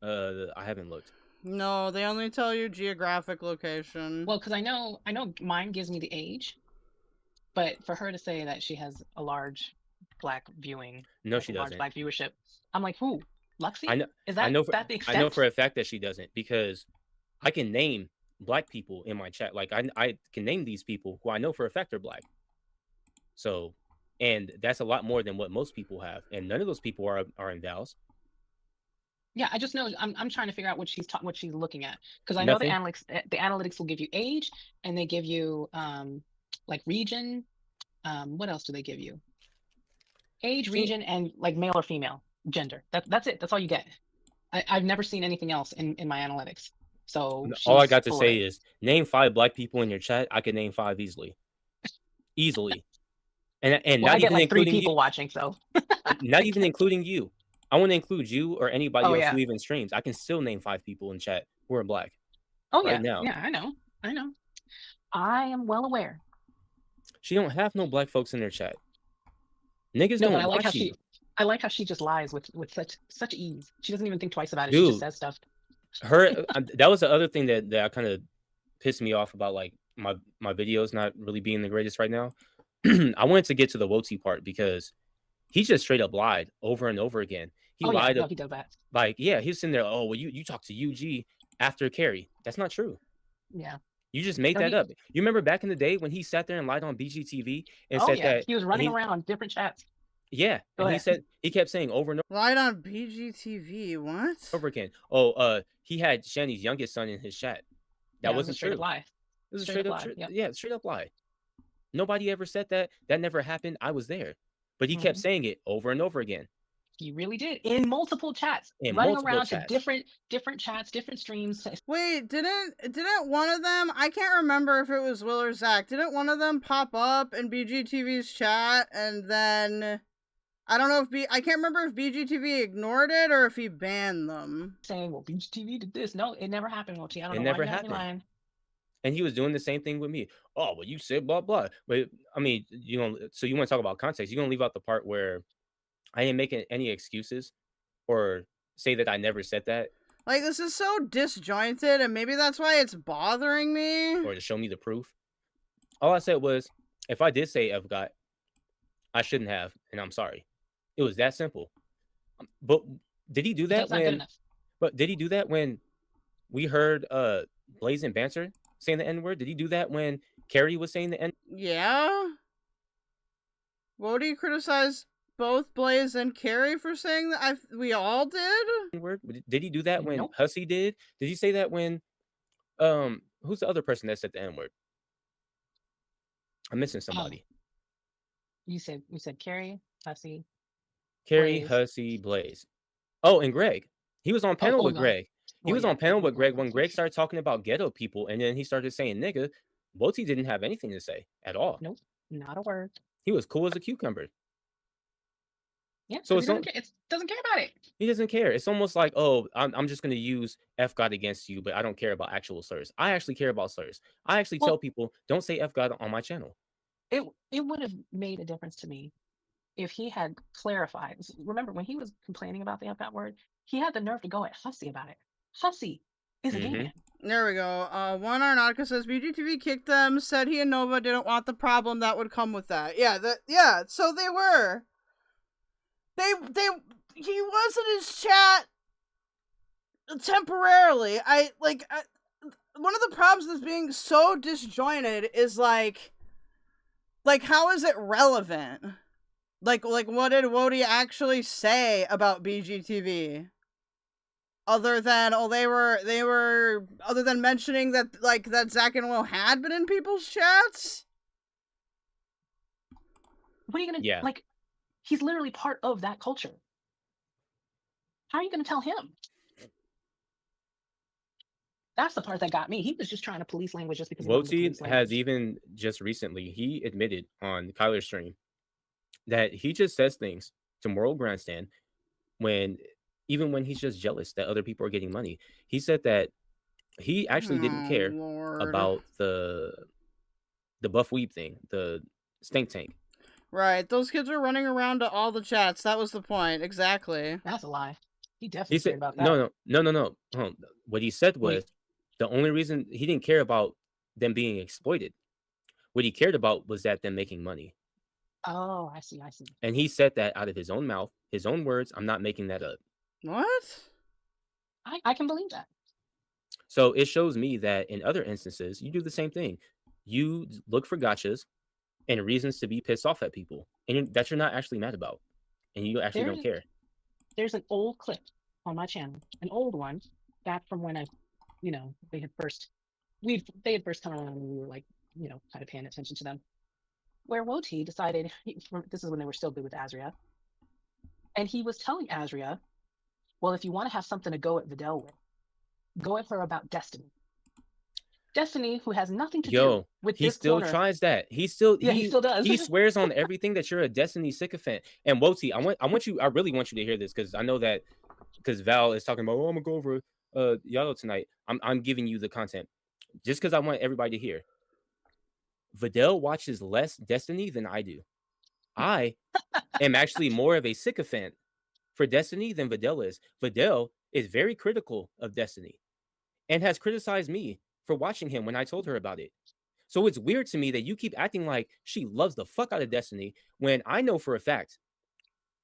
I haven't looked. No, they only tell you geographic location. Well, because I know mine gives me the age, but for her to say that she has a large black viewing, no, she large doesn't. black viewership, I'm like, who? Luxy? I know. Is I that know. For, that the I extent? know for a fact that she doesn't, because I can name black people in my chat. Like I can name these people who I know for a fact are black. So, and that's a lot more than what most people have, and none of those people are in VALs. Yeah, I just know I'm trying to figure out what she's looking at, because I know Nothing. the analytics will give you age, and they give you like region. What else do they give you? Age, region, and like male or female gender. That's it. That's all you get. I've never seen anything else in my analytics. So All I she's got to full of say it. is name 5 black people in your chat. I could name 5 easily, and Well, not I get even like 3 including people you. watching, so Not even including you. I want to include you or anybody Oh, else yeah. who even streams. I can still name 5 people in chat who are black. Oh right yeah, now. yeah, I know. I am well aware. She don't have no black folks in their chat. Niggas No, don't but I like how watch you. I like how she just lies with such ease. She doesn't even think twice about it. She Dude, just says stuff. That was the other thing that kind of pissed me off about like my videos not really being the greatest right now. I wanted to get to the WOTI part because he just straight up lied over and over again. He lied. Yeah, he does that. Like, yeah, he's sitting there. Oh, well, you talked to UG after Carrie. That's not true. Yeah. You just made that up. You remember back in the day when he sat there and lied on BGTV and said that he was running around different chats. Yeah, Go and ahead. he kept saying over and Lied on BGTV. What? over again. Oh, he had Shani's youngest son in his chat. That Yeah, wasn't straight true. up lie. It was a Straight straight up up, lie, yep. yeah, straight up lie. Nobody ever said that. That never happened. I was there, but he kept saying it over and over again. He really did in multiple chats, In running multiple around chats. to different chats, different streams. Wait, didn't one of them? I can't remember if it was Will or Zach. Didn't one of them pop up in BGTV's chat and then I don't know if I can't remember if BGTV ignored it or if he banned them. Saying, well, BGTV did this. No, it never happened, Mochi. I don't It know never why you gotta be happened. lying. And he was doing the same thing with me. Oh, well, you said blah blah. But I mean, so you want to talk about context? You're gonna leave out the part where I ain't making any excuses or say that I never said that, Like, this is so disjointed, and maybe that's why it's bothering me. or to show me the proof. All I said was, if I did say F got, I shouldn't have, and I'm sorry. It was that simple. But did he do that That's not good enough. But did he do that when we heard Blaze and Banter saying the N-word? Did he do that when Carrie was saying the N? Yeah. WOTI criticized both Blaze and Carrie for saying that. We all did. N-word? Did he do that when Hussy did? Did he say that when who's the other person that said the N-word? I'm missing somebody. You said Carrie, Hussy, Carrie, Blaze. Hussy, Blaze. Oh, and Greg. He was on panel with no. Greg. He Well, was yeah, on panel with Greg Greg when Greg started talking about ghetto people, and then he started saying nigga. WOTI didn't have anything to say at all. Nope, not a word. He was cool as a cucumber. Yeah, So so it's it doesn't care about it. He doesn't care. It's almost like, oh, I'm just going to use F God against you, but I don't care about actual slurs. I actually care about slurs. I actually tell people, don't say F God on my channel. It would have made a difference to me if he had clarified. Remember when he was complaining about the F word, he had the nerve to go at Hussy about it. Hussy is a gay man. There we go. One Arnautica says BGTV kicked them, said he and Nova didn't want the problem that would come with that. Yeah, so they were. He was in his chat temporarily. One of the problems with being so disjointed is like how is it relevant? Like what did WOTI actually say about BGTV? Other than they were other than mentioning that that Zach and Will had been in people's chats? What are you gonna like? He's literally part of that culture. How are you gonna tell him? That's the part that got me. He was just trying to police language just because he wanted to police WOTI language. has even just recently, he admitted on Kyler's stream that he just says things to moral grandstand even when he's just jealous that other people are getting money. He said that he actually didn't care about the buff weeb thing, the stink tank. Right, those kids are running around to all the chats. That was the point, exactly. That's a lie. He definitely said cared about that. No. What he said was the only reason he didn't care about them being exploited. What he cared about was that them making money. Oh, I see. And he said that out of his own mouth, his own words. I'm not making that up. What? I can believe that. So it shows me that in other instances, you do the same thing. You look for gotchas and reasons to be pissed off at people, and that you're not actually mad about, and you actually don't care. There's an old clip on my channel, an old one, back from when they had first come around and we were like, kind of paying attention to them, where WOTI decided, this is when they were still good with Azria, and he was telling Azria, well, if you want to have something to go at Vydel with, go at her about Destiny. Destiny, who has nothing to do with he this still corner. tries that. He still does. He swears on everything that you're a Destiny sycophant. And WOTI, I really want you to hear this, because I know that because Val is talking about, oh, I'm gonna go over Yato tonight. I'm giving you the content just because I want everybody to hear. Vydel watches less Destiny than I do. I am actually more of a sycophant for Destiny than Vydel is. Vydel is very critical of Destiny and has criticized me for watching him when I told her about it. So it's weird to me that you keep acting like she loves the fuck out of Destiny when I know for a fact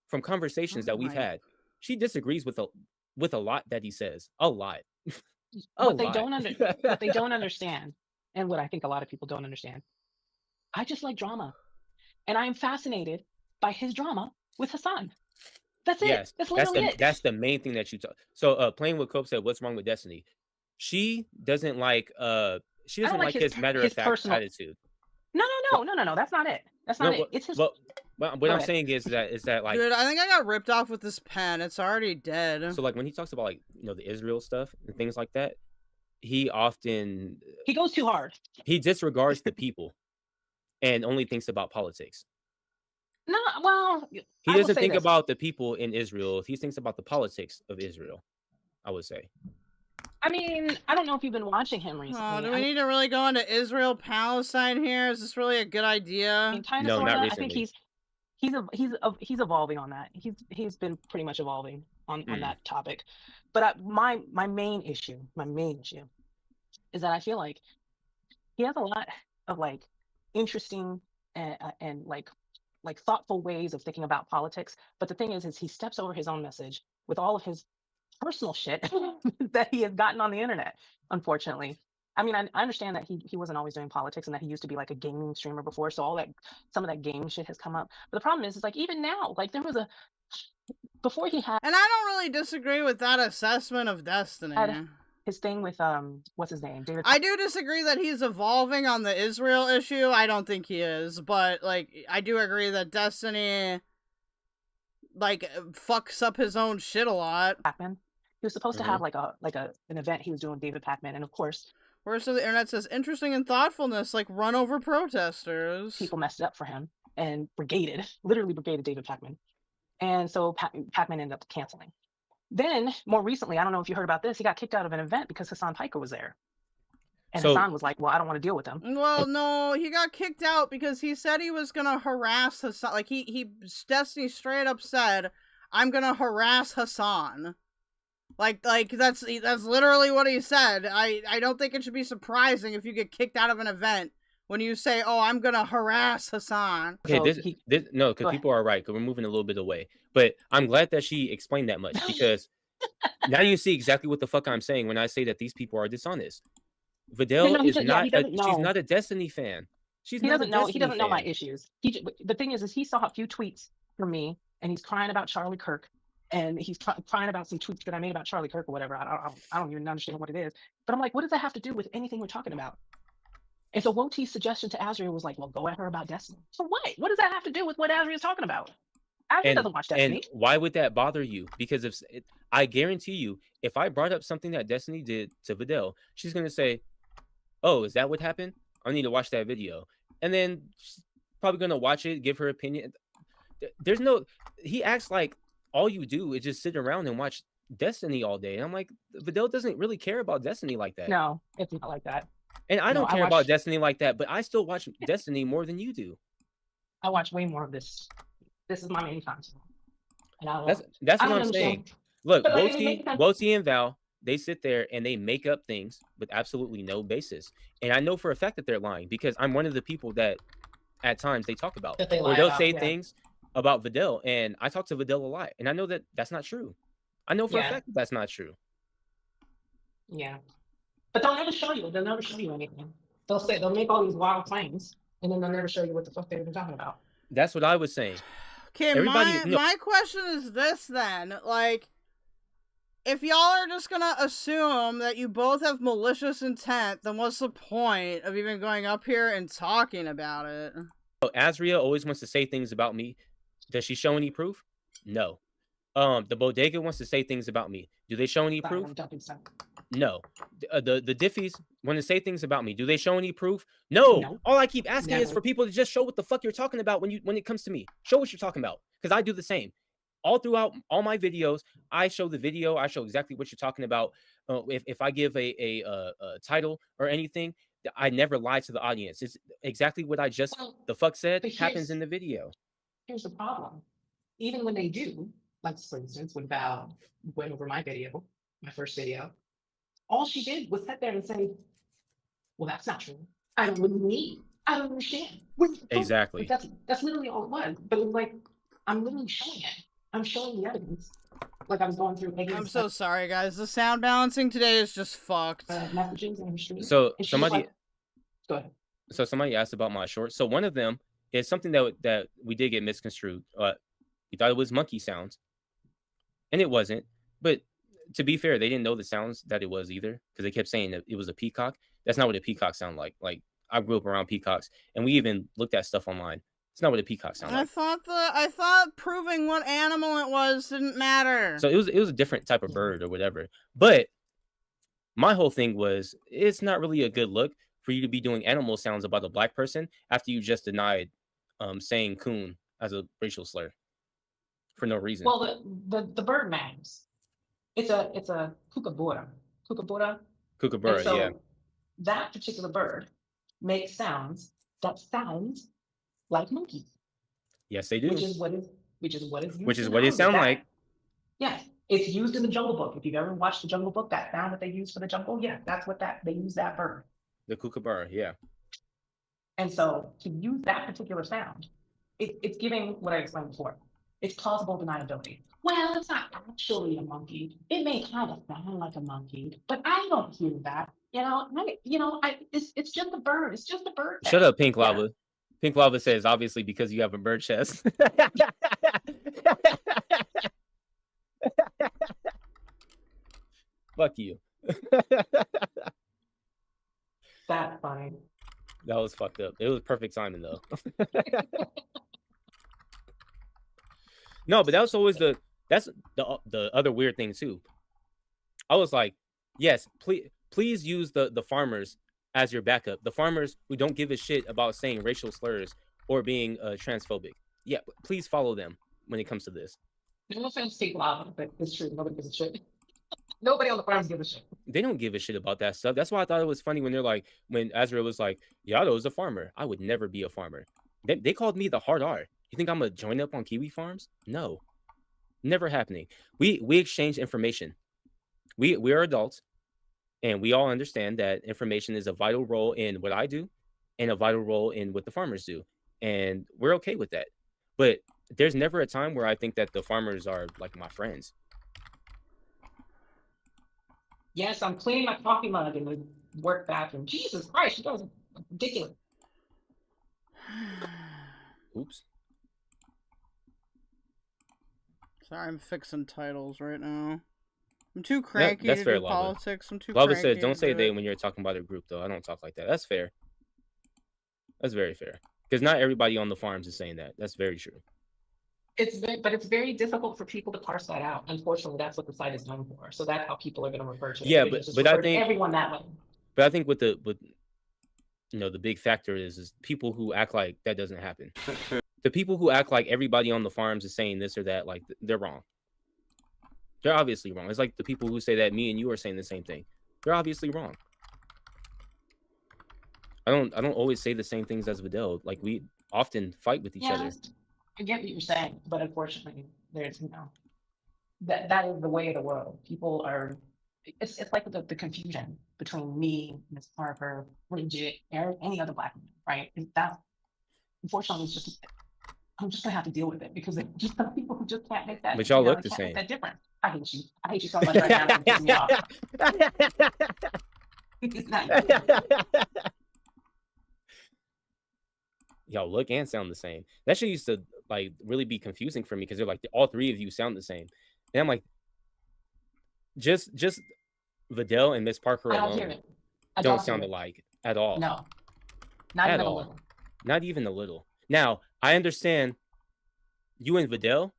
from conversations that we've had, she disagrees with a lot that he says. A lot. What they don't understand, and what I think a lot of people don't understand, I just like drama. And I am fascinated by his drama with Hassan. That's it. Yes, that's literally it. That's the main thing that you talk. So Playing with Cope said, what's wrong with Destiny? She doesn't like his matter of fact attitude. No, that's not it. That's not it. It's his what I'm saying is that like, dude, I think I got ripped off with this pen. It's already dead. So like when he talks about the Israel stuff and things like that, he goes too hard. He disregards the people and only thinks about politics. No, well, he doesn't think about the people in Israel. He thinks about the politics of Israel, I would say. I mean, I don't know if you've been watching him recently. Oh, do we need to really go into Israel Palestine here? Is this really a good idea? I mean, kind of, no, not recently. I think he's evolving on that. He's been pretty much evolving on that topic. But my main issue is that I feel like he has a lot of like interesting and like thoughtful ways of thinking about politics. But the thing is he steps over his own message with all of his personal shit that he has gotten on the internet, unfortunately. I mean, I understand that he wasn't always doing politics and that he used to be like a gaming streamer before, so some of that game shit has come up. But the problem is like even now, like there was before he had, and I don't really disagree with that assessment of Destiny. His thing with what's his name, David. I do disagree that he's evolving on the Israel issue. I don't think he is, but like I do agree that Destiny like fucks up his own shit a lot. He was supposed to have like an event he was doing with David Pacman, and of course, where's the internet says interesting and thoughtfulness, like run over protesters. People messed it up for him and literally brigaded David Pacman, and so Pacman ended up canceling. Then more recently, I don't know if you heard about this, he got kicked out of an event because Hassan Piker was there, and Hassan was like, "Well, I don't want to deal with him." Well, no, he got kicked out because he said he was gonna harass Hassan. Like Destiny straight up said, "I'm gonna harass Hassan." Like that's literally what he said. I don't think it should be surprising if you get kicked out of an event when you say, "Oh, I'm gonna harass Hassan." Okay, so no, because people are right. Because we're moving a little bit away. But I'm glad that she explained that much because now you see exactly what the fuck I'm saying when I say that these people are dishonest. Vydel is not. She's not a Destiny fan. He doesn't know my issues. The thing is he saw a few tweets from me, and he's crying about Charlie Kirk. And he's crying about some tweets that I made about Charlie Kirk or whatever. I don't even understand what it is. But I'm like, what does that have to do with anything we're talking about? And so WOTI's suggestion to Azria was like, well, go at her about Destiny. So what? What does that have to do with what Azria's talking about? Azria doesn't watch Destiny. And why would that bother you? Because I guarantee you, if I brought up something that Destiny did to Vydel, she's going to say, oh, is that what happened? I need to watch that video. And then she's probably going to watch it, give her opinion. He acts like all you do is just sit around and watch Destiny all day. And I'm like, Vydel doesn't really care about Destiny like that. No, it's not like that. And I don't care about Destiny like that, but I still watch Destiny more than you do. I watch way more of this. This is my main content. And that's what I'm saying. Look, WOTI and Val, they sit there and they make up things with absolutely no basis. And I know for a fact that they're lying because I'm one of the people that at times they talk about. They'll say things about Vydel, and I talk to Vydel a lot, and I know that that's not true. I know for a Yeah. fact that that's not true. Yeah. But they'll never show you. They'll never show you anything. They'll make all these wild claims, and then they'll never show you what the fuck they've been talking about. That's what I was saying. Okay, my question is this then. Like, if y'all are just gonna assume that you both have malicious intent, then what's the point of even going up here and talking about it? Azria always wants to say things about me. Does she show any proof? No. The bodega wants to say things about me. Do they show any proof? No. The Diffys want to say things about me. Do they show any proof? No. All I keep asking is for people to just show what the fuck you're talking about when it comes to me. Show what you're talking about, because I do the same. All throughout all my videos, I show the video. I show exactly what you're talking about. If I give a title or anything, I never lie to the audience. It's exactly what I just said happens in the video. Here's the problem. Even when they do, like for instance, when Val went over my video, my first video, all she did was sit there and say, well, that's not true. I don't understand. Exactly. Like, that's literally all it was. But it was like, I'm literally showing it. I'm showing the evidence. Like I was going through. I'm so sorry, guys. The sound balancing today is just fucked. Messages and stream. So And she's somebody, like, go ahead. so somebody asked about my shorts. So one of them is something that we did get misconstrued. We thought it was monkey sounds, and it wasn't. But to be fair, they didn't know the sounds that it was either, because they kept saying that it was a peacock. That's not what a peacock sound like. Like, I grew up around peacocks, and we even looked at stuff online. It's not what a peacock sound like. I thought proving what animal it was didn't matter. So it was a different type of bird or whatever. But my whole thing was, it's not really a good look for you to be doing animal sounds about a black person after you just denied saying coon as a racial slur for no reason. Well, the bird names. It's a kookaburra. Kookaburra. Kookaburra, And so yeah. that particular bird makes sounds that sounds like monkeys. Yes, they do. Which is what is used Which is in what it the sound that- like. Yes, it's used in the Jungle Book. If you've ever watched the Jungle Book, that sound that they use for the jungle, yeah, that's what they use that bird. The kookaburra, yeah. And so to use that particular sound, it's giving what I explained before. It's plausible deniability. Well, it's not actually a monkey. It may kind of sound like a monkey, but I don't hear that. It's just a bird. It's just a bird. Shut up, Pink Lava. Pink Lava says, obviously, because you have a bird chest. Fuck you. That's fine. That was fucked up. It was perfect timing, though. No, but that was always the other weird thing, too. I was like, yes, please use the farmers as your backup. The farmers who don't give a shit about saying racial slurs or being transphobic. Yeah, please follow them when it comes to this. No offense, Pink Lava, but it's true. Nobody gives a shit. Nobody on the farms gives a shit. They don't give a shit about that stuff. That's why I thought it was funny when when Azrael was like, Yato is a farmer. I would never be a farmer. They called me the hard R. You think I'm gonna join up on Kiwi farms? No, never happening. We exchange information. We are adults, and we all understand that information is a vital role in what I do, and a vital role in what the farmers do, and we're okay with that. But there's never a time where I think that the farmers are like my friends. Yes, I'm cleaning my coffee mug in the work bathroom. Jesus Christ, that was ridiculous. Oops. Sorry, I'm fixing titles right now. I'm too cranky That's to fair, do Lava. politics. I'm too Lava cranky said, to don't say do they it. when you're talking about a group, though. I don't talk like that. That's fair. That's very fair. Because not everybody on the farms is saying that. That's very true. But it's very difficult for people to parse that out. Unfortunately, that's what the site is known for. So that's how people are going to refer to it. Yeah, They but just I refer to think everyone that way. But I think with the big factor is people who act like that doesn't happen. The people who act like everybody on the farms is saying this or that, like they're wrong. They're obviously wrong. It's like the people who say that me and you are saying the same thing. They're obviously wrong. I don't always say the same things as Vydel. Like, we often fight with each other. I get what you're saying, but unfortunately, there's that is the way of the world. People are. It's like the confusion between me, Miss Parker, Bridget, or any other Black woman, right? That unfortunately is just I'm just gonna have to deal with it because just some people who just can't make that. But y'all look the can't same. make that difference. I hate you. I hate you so much right now. It's pissing me off. It's not Y'all look and sound the same. That shit used to like really be confusing for me because they're like all three of you sound the same, and I'm like, just Vydel and Miss Parker I don't hear alone it. I don't don't sound hear it. alike at all. No, not At even all. a little. Not even a little. Now I understand you and Vydel,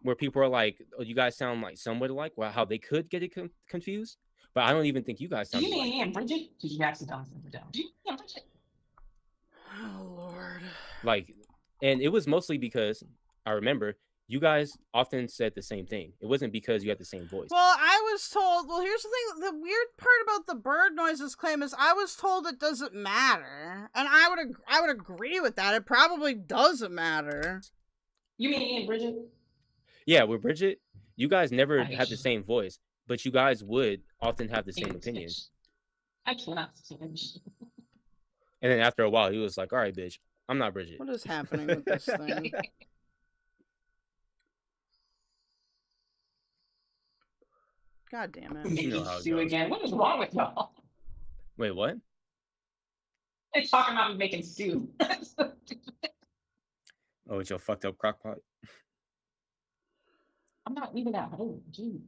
where people are like, "Oh, you guys sound like somewhat alike." Well, how they could get it confused, but I don't even think you guys Do sound you alike. mean me and Bridget? Because you accidentally said Vydel. Do you mean me and Bridget? Oh Lord. Like, and it was mostly because I remember you guys often said the same thing. It wasn't because you had the same voice. Well, I was told. Well, here's the thing. The weird part about the bird noises claim is I was told it doesn't matter, and I would agree with that. It probably doesn't matter. You mean me and Bridget? Yeah, with Bridget, you guys never I hate had the you. same voice, but you guys would often have the same Bitch. opinions. I cannot stand you. And then after a while, he was like, "All right, bitch, I'm not Bridget." What is happening with this thing? God damn it. You know how it You goes. again. What is wrong with y'all? Wait, what? They're talking about me making stew. Oh, it's your fucked up crock pot. I'm not even at home. Gee.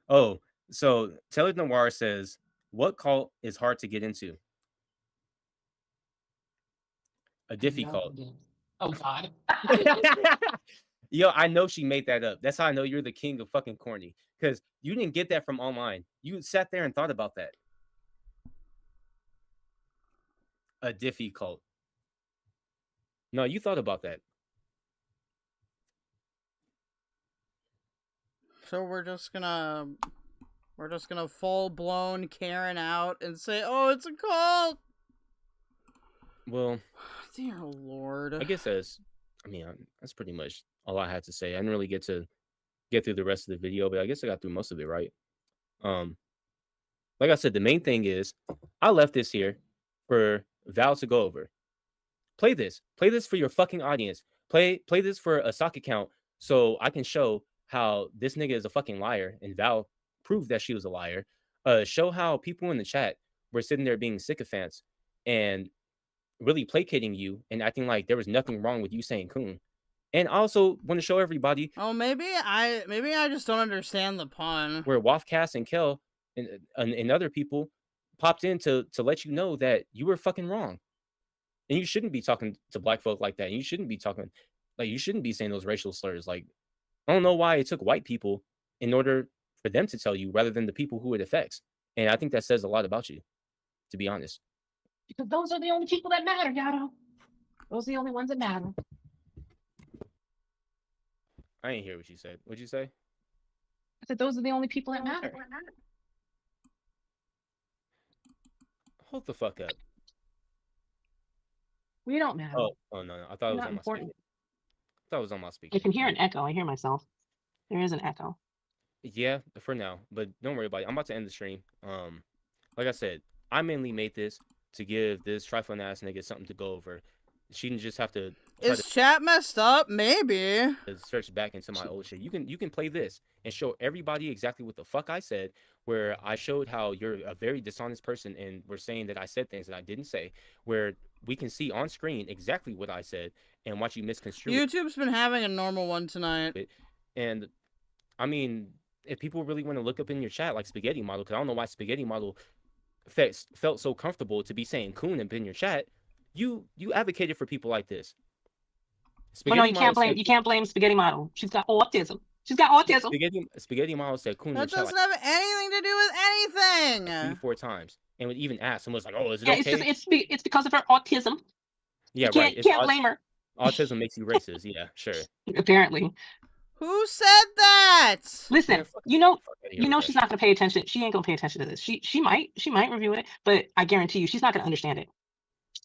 Oh, so Taylor Noir says, "What cult is hard to get into?" A Diffy No cult. idea. Oh God. Yo, I know she made that up. That's how I know you're the king of fucking corny. Because you didn't get that from online. You sat there and thought about that. A Diffy cult. No, you thought about that. So we're just gonna full blown Karen out and say, "Oh, it's a cult." Well, Dear Lord. I guess that's pretty much all I had to say. I didn't really get through the rest of the video, but I guess I got through most of it, right? Like I said, the main thing is I left this here for Val to go over. Play this for your fucking audience. Play this for a stock account so I can show how this nigga is a fucking liar and Val proved that she was a liar. Show how people in the chat were sitting there being sycophants and really placating you and acting like there was nothing wrong with you saying coon. And I also want to show everybody. Oh, maybe I just don't understand the pun. Where Wafcast and Kel and other people popped in to let you know that you were fucking wrong. And you shouldn't be talking to black folk like that. And you shouldn't be saying those racial slurs. Like, I don't know why it took white people in order for them to tell you rather than the people who it affects. And I think that says a lot about you, to be honest. Because those are the only people that matter, Yato. Those are the only ones that matter. I didn't hear what you said. What'd you say? I said those are the only people that matter. Hold the fuck up. We don't matter. Oh no. I thought it was on my speaker. I thought it was on my speaker. You can hear an echo. I hear myself. There is an echo. Yeah, for now. But don't worry about it. I'm about to end the stream. Like I said, I mainly made this to give this trifling ass nigga something to go over. She didn't just have to. Is chat messed up? Maybe. Search back into my old shit. You can play this and show everybody exactly what the fuck I said. Where I showed how you're a very dishonest person and we're saying that I said things that I didn't say. Where we can see on screen exactly what I said and watch you misconstrue. YouTube's been having a normal one tonight. And I mean, if people really want to look up in your chat like Spaghetti Model, because I don't know why Spaghetti Model felt so comfortable to be saying coon up in your chat. You advocated for people like this. Well, no, you can't blame Spaghetti Model. She's got autism. She's got autism. Spaghetti Model said coon. That doesn't have anything to do with anything. 3-4 times, and would even ask someone was like, "Oh, is it Yeah, okay?" It's because of her autism. Yeah, you right. Can't blame her. Autism makes you racist. Yeah, sure. Apparently. Who said that? Listen, you know she's not gonna pay attention. She ain't gonna pay attention to this. She might review it, but I guarantee you she's not gonna understand it.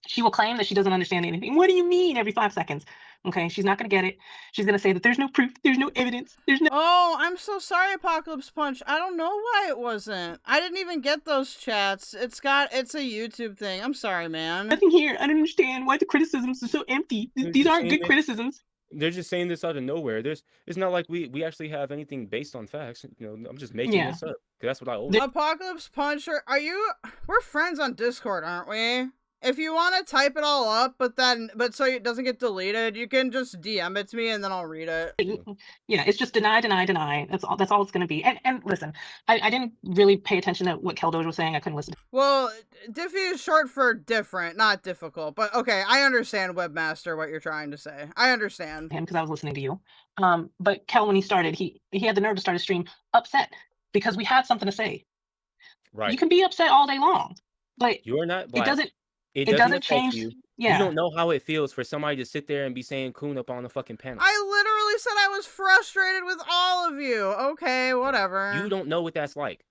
She will claim that she doesn't understand anything. What do you mean every 5 seconds? Okay, she's not going to get it. She's going to say that there's no proof, there's no evidence, there's no... Oh, I'm so sorry, Apocalypse Punch. I don't know why it wasn't. I didn't even get those chats. It's a YouTube thing. I'm sorry, man. Nothing here. I don't understand why the criticisms are so empty. These aren't good criticisms. They're just saying this out of nowhere. It's not like we actually have anything based on facts. You know, I'm just making this up because that's what I always. Apocalypse Puncher, we're friends on Discord, aren't we? If you want to type it all up, but so it doesn't get deleted, you can just DM it to me and then I'll read it. Yeah, it's just deny. That's all it's gonna be. And listen, I didn't really pay attention to what keldoge was saying. I couldn't listen. Well, Diffy is short for different, not difficult. But okay, I understand, Webmaster, what you're trying to say. I understand. Him because I was listening to you. But Kel, when he started, he had the nerve to start a stream upset because we had something to say. Right. You can be upset all day long, but you're not black. It doesn't change. You. Yeah. You don't know how it feels for somebody to sit there and be saying coon up on the fucking panel. I literally said I was frustrated with all of you. Okay, whatever. You don't know what that's like.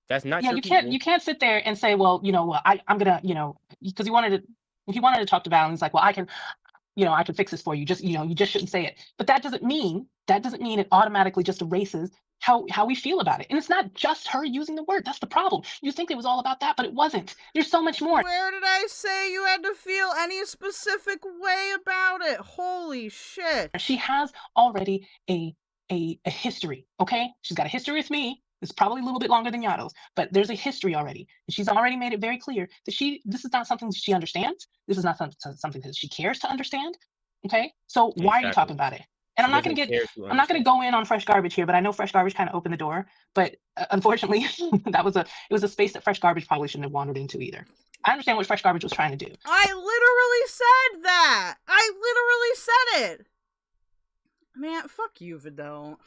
That's not. Yeah, you can't sit there and say, well, you know, I'm gonna, you know, because he wanted to talk to Val, and he's like, well, I can fix this for you. Just, you just shouldn't say it. But that doesn't mean it automatically just erases how we feel about it. And it's not just her using the word. That's the problem. You think it was all about that, but it wasn't. There's so much more. Where did I say you had to feel any specific way about it? Holy shit. She has already a history, okay? She's got a history with me. It's probably a little bit longer than Yato's, but there's a history already. And she's already made it very clear that this is not something she understands. This is not something that she cares to understand. Okay? So why are you talking about it? And I'm not going to go in on Fresh Garbage here, but I know Fresh Garbage kind of opened the door. But unfortunately, it was a space that Fresh Garbage probably shouldn't have wandered into either. I understand what Fresh Garbage was trying to do. I literally said that. I literally said it. Man, fuck you, Vydel.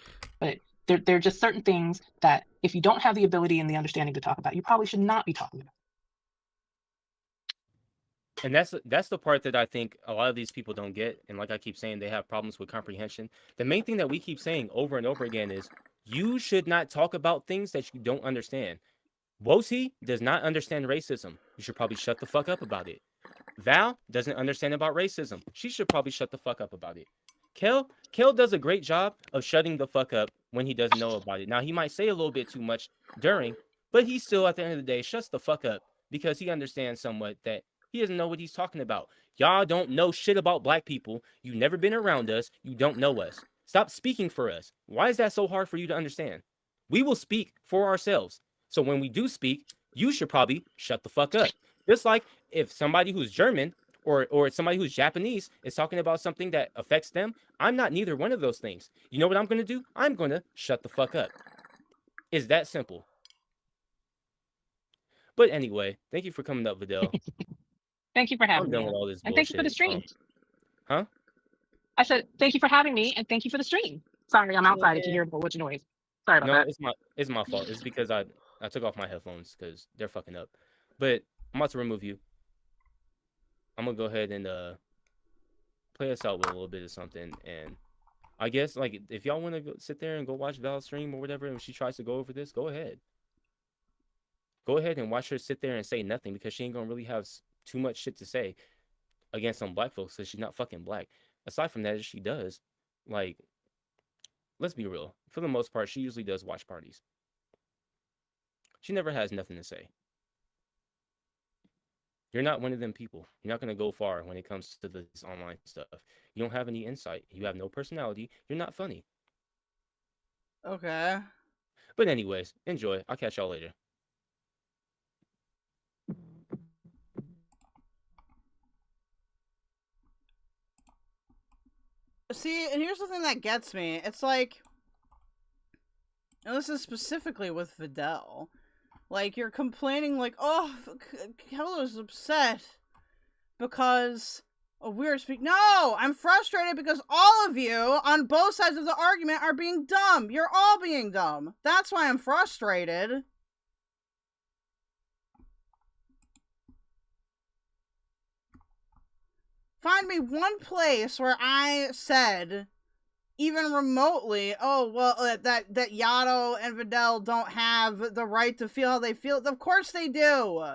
But there are just certain things that if you don't have the ability and the understanding to talk about, you probably should not be talking about. And that's the part that I think a lot of these people don't get. And like I keep saying, they have problems with comprehension. The main thing that we keep saying over and over again is you should not talk about things that you don't understand. WOTI does not understand racism. You should probably shut the fuck up about it. Val doesn't understand about racism. She should probably shut the fuck up about it. Kel does a great job of shutting the fuck up when he doesn't know about it. Now, he might say a little bit too much during, but he still, at the end of the day, shuts the fuck up because he understands somewhat that he doesn't know what he's talking about. Y'all don't know shit about black people. You've never been around us. You don't know us. Stop speaking for us. Why is that so hard for you to understand? We will speak for ourselves. So when we do speak, you should probably shut the fuck up. Just like if somebody who's German or somebody who's Japanese is talking about something that affects them, I'm not neither one of those things. You know what I'm going to do? I'm going to shut the fuck up. It's that simple. But anyway, thank you for coming up, Vydel. Thank you for having me. I'm done with all this and bullshit. thank you for the stream. Huh? I said, thank you for having me, and thank you for the stream. Sorry, I'm outside if you hear a bunch of noise. Sorry about that. It's my fault. It's because I took off my headphones because they're fucking up. But I'm about to remove you. I'm going to go ahead and play us out with a little bit of something. And I guess, like, if y'all want to sit there and go watch Val's stream or whatever, and she tries to go over this, go ahead. Go ahead and watch her sit there and say nothing because she ain't going to really have too much shit to say against some black folks because she's not fucking black. Aside from that, if she does, like, let's be real. For the most part, she usually does watch parties. She never has nothing to say. You're not one of them people. You're not going to go far when it comes to this online stuff. You don't have any insight. You have no personality. You're not funny. Okay. But anyways, enjoy. I'll catch y'all later. See, and here's the thing that gets me. It's like, and this is specifically with Vydel. Like, you're complaining like, oh, Kello's upset because we're speaking. No, I'm frustrated because all of you on both sides of the argument are being dumb. You're all being dumb. That's why I'm frustrated. Find me one place where I said, even remotely, oh, well, that Yato and Vydel don't have the right to feel how they feel. Of course they do.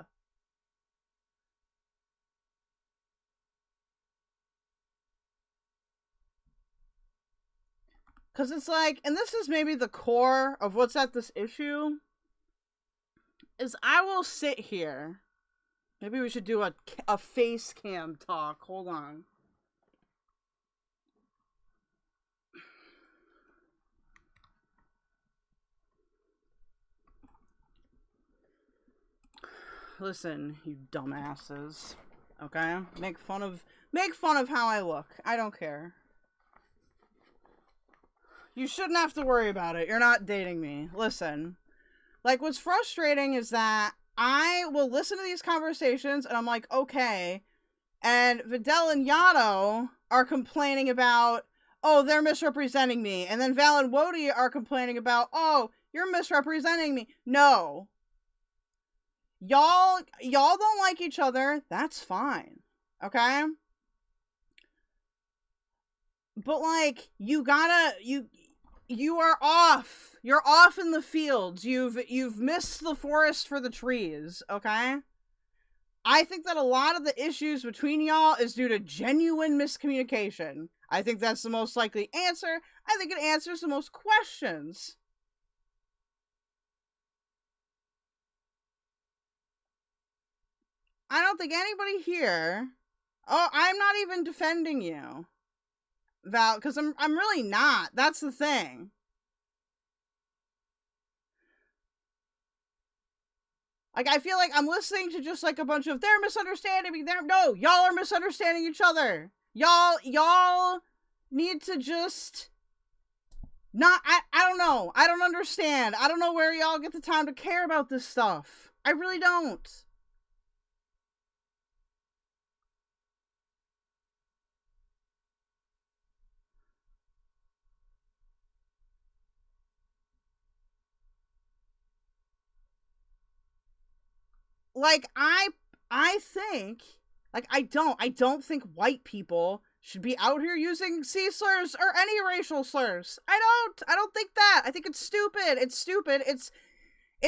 Because it's like, and this is maybe the core of what's at this issue, is I will sit here. Maybe we should do a face cam talk. Hold on. listen, you dumbasses. Okay? Make fun of how I look. I don't care. You shouldn't have to worry about it. You're not dating me. Listen. Like, what's frustrating is that I will listen to these conversations and I'm like, okay. And Vydel and Yato are complaining about, oh, they're misrepresenting me. And then Val and WOTI are complaining about, oh, you're misrepresenting me. No. Y'all don't like each other. That's fine. Okay? But, like, you are off. You're off in the fields. You've missed the forest for the trees, okay? I think that a lot of the issues between y'all is due to genuine miscommunication. I think that's the most likely answer. I think it answers the most questions. I don't think anybody here... Oh, I'm not even defending you, Val, because I'm really not. That's the thing. Like, I feel like I'm listening to just, like, a bunch of, they're misunderstanding me, no, y'all are misunderstanding each other. Y'all need to just not, I don't know. I don't understand. I don't know where y'all get the time to care about this stuff. I really don't. Like, I think, like, I don't think white people should be out here using C-slurs or any racial slurs. I don't think that. I think it's stupid. It's stupid. It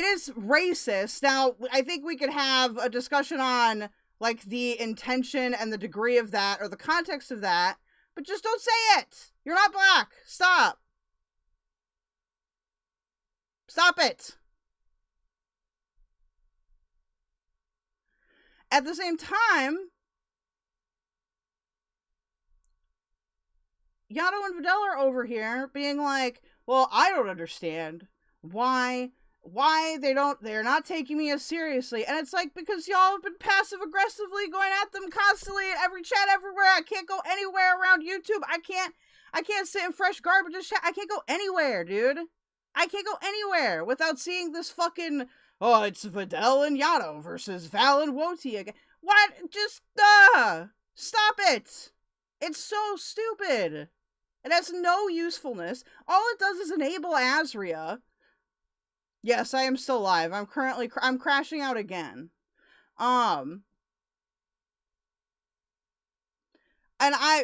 is racist. Now, I think we could have a discussion on, like, the intention and the degree of that, or the context of that, but just don't say it. You're not black. Stop. Stop it. At the same time, Yato and Vydel are over here being like, well, I don't understand why they're not taking me as seriously. And it's like, because y'all have been passive aggressively going at them constantly in every chat everywhere. I can't go anywhere around YouTube. I can't sit in Fresh Garbage's chat. I can't go anywhere, dude. I can't go anywhere without seeing this fucking, oh, it's Vydel and Yato versus Val and WOTI again. What? Just, stop it. It's so stupid. It has no usefulness. All it does is enable Azria. Yes, I am still live. I'm crashing out again. And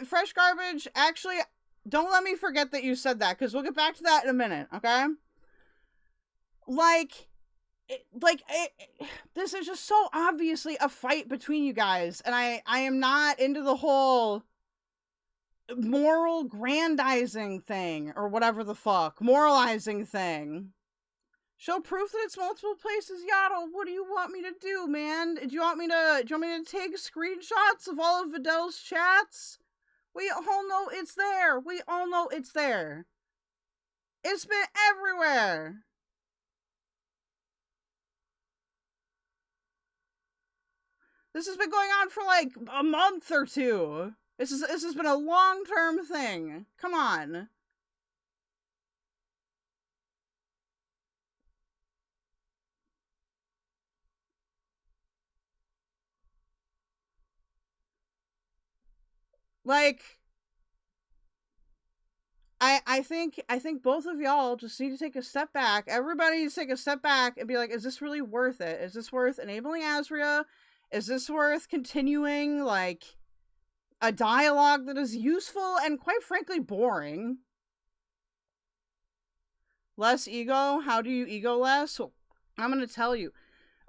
Fresh Garbage, actually, don't let me forget that you said that, because we'll get back to that in a minute, okay? This is just so obviously a fight between you guys, and I am not into the whole moral grandizing thing, or whatever the fuck, moralizing thing. Show proof that it's multiple places, Yato. What do you want me to do, man? Do you want me to take screenshots of all of Vydel's chats? We all know it's there. We all know it's there. It's been everywhere. This has been going on for like a month or two. This has been a long-term thing. Come on. Like, I think both of y'all just need to take a step back. Everybody needs to take a step back and be like, is this really worth it? Is this worth enabling Azria? Is this worth continuing, like, a dialogue that is useful and, quite frankly, boring? Less ego? How do you ego less? Well, I'm gonna tell you.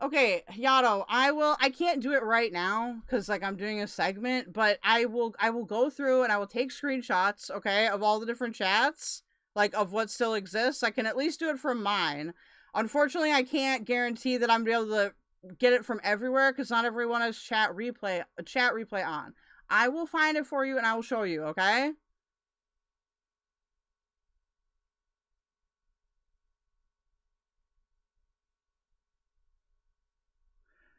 Okay, Yato, I can't do it right now, because, like, I'm doing a segment, but I will go through and I will take screenshots, okay, of all the different chats, like, of what still exists. I can at least do it from mine. Unfortunately, I can't guarantee that I'm able to get it from everywhere, because not everyone has chat replay on. I will find it for you and I will show you, okay?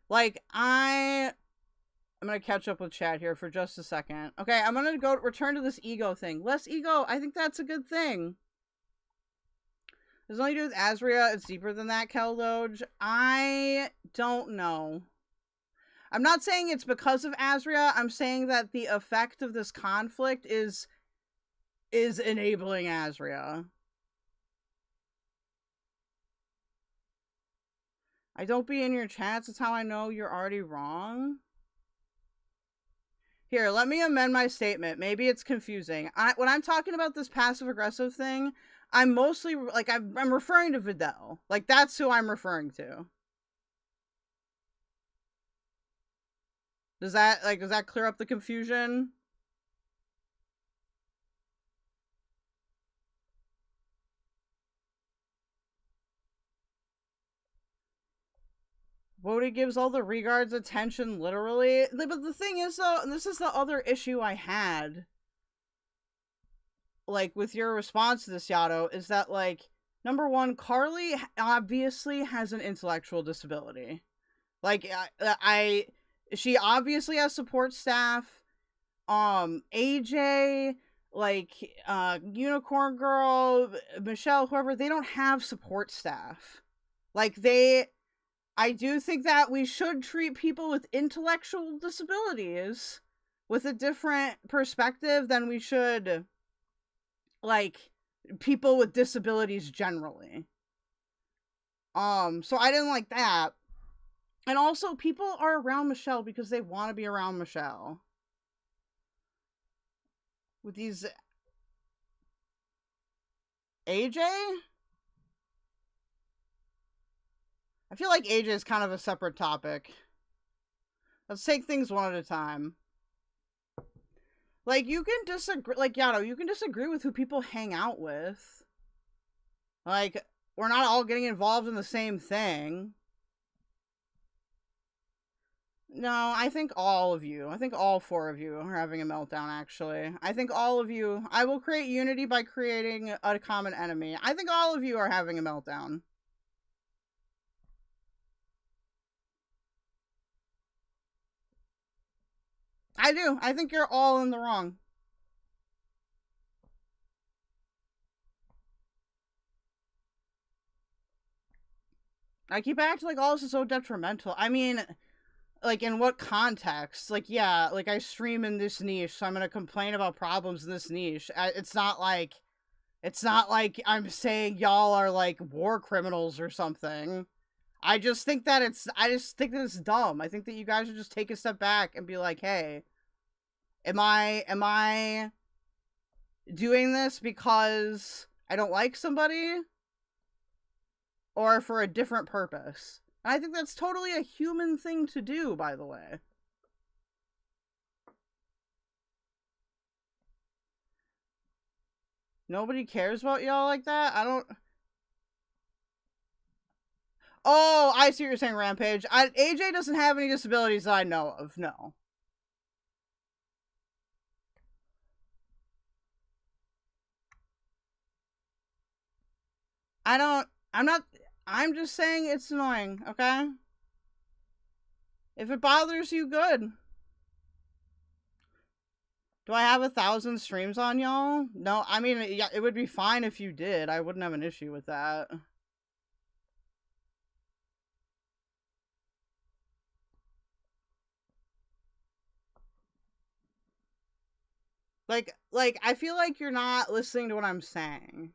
Like, I'm gonna catch up with chat here for just a second. Okay, I'm gonna go return to this ego thing. Less ego, I think that's a good thing. There's nothing to do with Azria. It's deeper than that, keldoge. I don't know. I'm not saying it's because of Azria. I'm saying that the effect of this conflict is enabling Azria. I don't be in your chats. That's how I know you're already wrong. Here, let me amend my statement. Maybe it's confusing. When I'm talking about this passive-aggressive thing, I'm mostly, like, I'm referring to Vydel. Like, that's who I'm referring to. Does that clear up the confusion? WOTI gives all the regards attention, literally. But the thing is, though, and this is the other issue I had, like, with your response to this, Yato, is that, like, number one, Carly obviously has an intellectual disability. Like, she obviously has support staff. AJ, like, Unicorn Girl, Michelle, whoever, they don't have support staff. Like, I do think that we should treat people with intellectual disabilities with a different perspective than we should, like, people with disabilities generally. So I didn't like that. And also, people are around Michelle because they want to be around Michelle. With these... AJ? I feel like AJ is kind of a separate topic. Let's take things one at a time. Like, you can disagree... Like, Yato, you can disagree with who people hang out with. Like, we're not all getting involved in the same thing. No, I think all of you. I think all four of you are having a meltdown, actually. I think all of you... I will create unity by creating a common enemy. I think all of you are having a meltdown. I do. I think you're all in the wrong. I keep acting like all this is so detrimental. I mean... Like, in what context? Like, yeah, like, I stream in this niche, so I'm gonna complain about problems in this niche. It's not like I'm saying y'all are, like, war criminals or something. I just think that it's dumb. I think that you guys should just take a step back and be like, hey, am I doing this because I don't like somebody? Or for a different purpose? I think that's totally a human thing to do, by the way. Nobody cares about y'all like that? I don't... Oh, I see what you're saying, Rampage. AJ doesn't have any disabilities that I know of, no. I'm just saying it's annoying, okay? If it bothers you, good. Do I have 1,000 streams on y'all? No, I mean, yeah, it would be fine if you did. I wouldn't have an issue with that. Like, I feel like you're not listening to what I'm saying.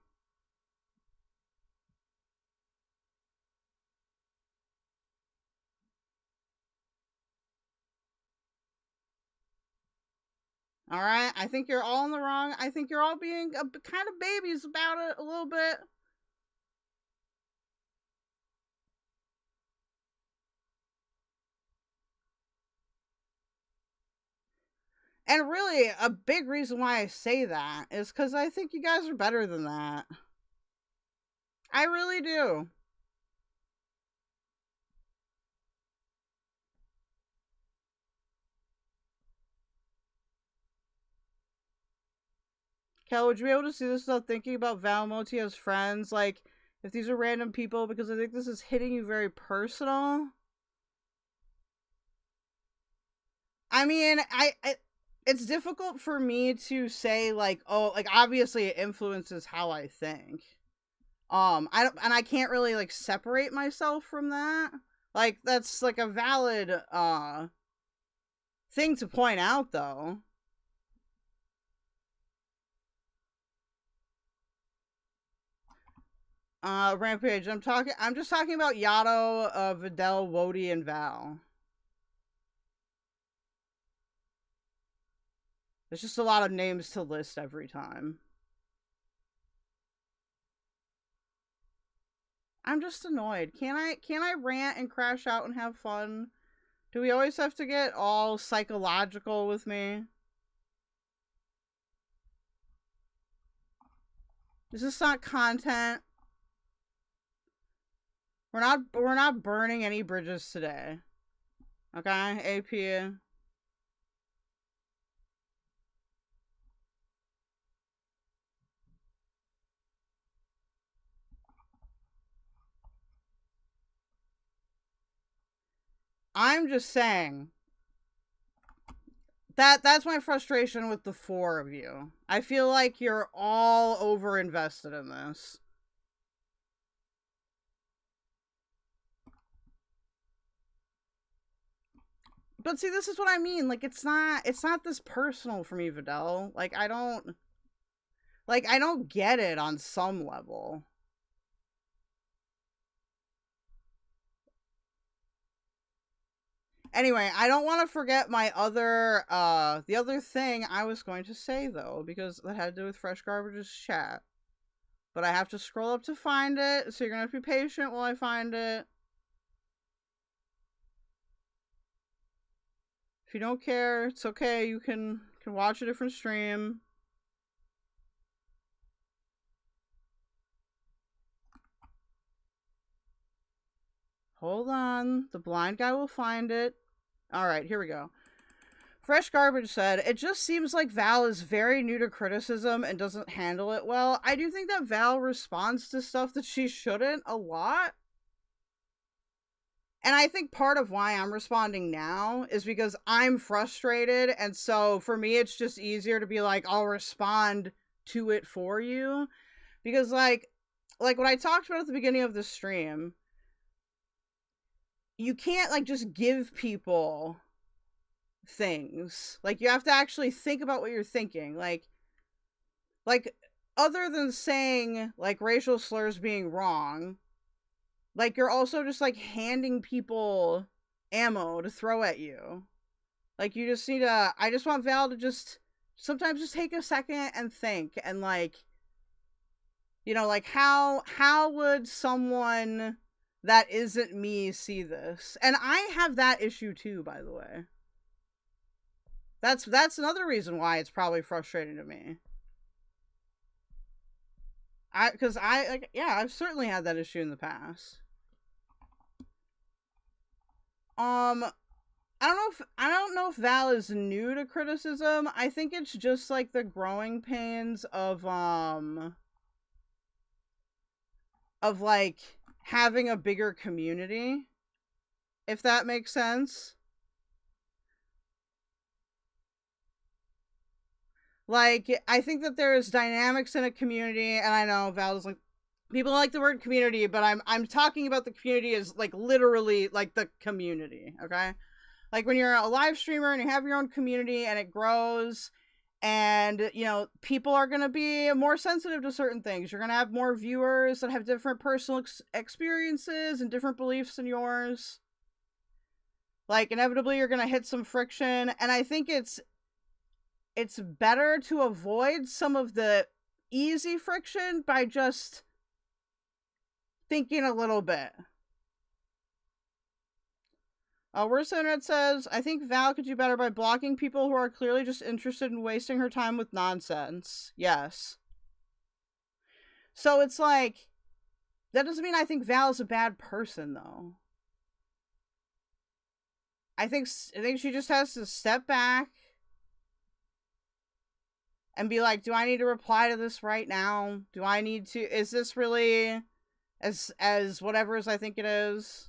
Alright? I think you're all in the wrong. I think you're all being kind of babies about it a little bit. And really, a big reason why I say that is because I think you guys are better than that. I really do. Kel, would you be able to see this without thinking about Val and Moti as friends? Like, if these are random people, because I think this is hitting you very personal. I mean, it's difficult for me to say, like, oh, like, obviously it influences how I think. I can't really, like, separate myself from that. Like, that's, like, a valid, thing to point out, though. Rampage, I'm just talking about Yato, Vydel, WOTI, and Val. There's just a lot of names to list every time. I'm just annoyed. Can I rant and crash out and have fun? Do we always have to get all psychological with me? Is this not content? We're not burning any bridges today. Okay, AP. I'm just saying that's my frustration with the four of you. I feel like you're all over invested in this. But see, this is what I mean. Like, it's not this personal for me, Vydel. Like, I don't get it on some level. Anyway, I don't want to forget my other, the other thing I was going to say, though, because that had to do with Fresh Garbage's chat. But I have to scroll up to find it, so you're going to have to be patient while I find it. If you don't care, it's okay. You can watch a different stream. Hold on. The blind guy will find it. Alright, here we go. Fresh Garbage said, it just seems like Val is very new to criticism and doesn't handle it well. I do think that Val responds to stuff that she shouldn't a lot. And I think part of why I'm responding now is because I'm frustrated. And so for me, it's just easier to be like, I'll respond to it for you. Because like what I talked about at the beginning of the stream, you can't like just give people things. Like you have to actually think about what you're thinking. Like other than saying like racial slurs being wrong, like you're also just like handing people ammo to throw at you. Like you just need to, I just want Val to just sometimes just take a second and think and like, you know, like how would someone that isn't me see this? And I have that issue too, by the way. That's another reason why it's probably frustrating to me. Because I've certainly had that issue in the past. I don't know if Val is new to criticism. I think it's just like the growing pains of like having a bigger community, if that makes sense. Like, I think that there's dynamics in a community, and I know Val is like, people like the word community, but I'm talking about the community as like literally like the community, okay? Like when you're a live streamer and you have your own community and it grows, and you know people are gonna be more sensitive to certain things. You're gonna have more viewers that have different personal experiences and different beliefs than yours. Like inevitably you're gonna hit some friction, and I think it's better to avoid some of the easy friction by just thinking a little bit. Worst Internet says, I think Val could do better by blocking people who are clearly just interested in wasting her time with nonsense. Yes. So it's like, that doesn't mean I think Val is a bad person, though. I think she just has to step back and be like, do I need to reply to this right now? Do I need to, is this really as whatever as I think it is?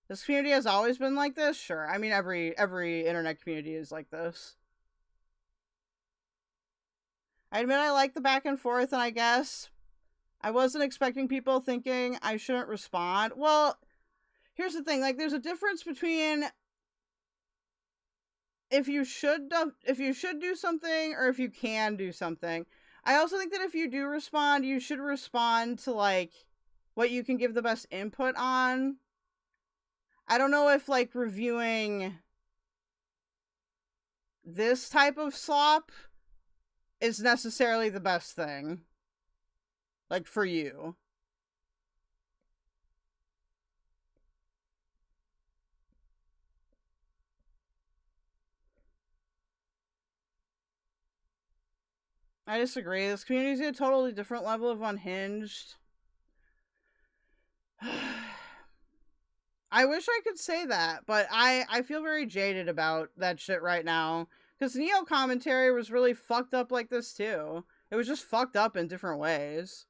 This community has always been like this? Sure. I mean, every internet community is like this. I admit I like the back and forth, and I guess I wasn't expecting people thinking I shouldn't respond. Well, here's the thing. Like, there's a difference between if you should do something or if you can do something. I also think that if you do respond, you should respond to, like, what you can give the best input on. I don't know if, like, reviewing this type of slop is necessarily the best thing. Like, for you. I disagree. This community is a totally different level of unhinged. I wish I could say that, but I feel very jaded about that shit right now. Because Neo commentary was really fucked up like this too. It was just fucked up in different ways.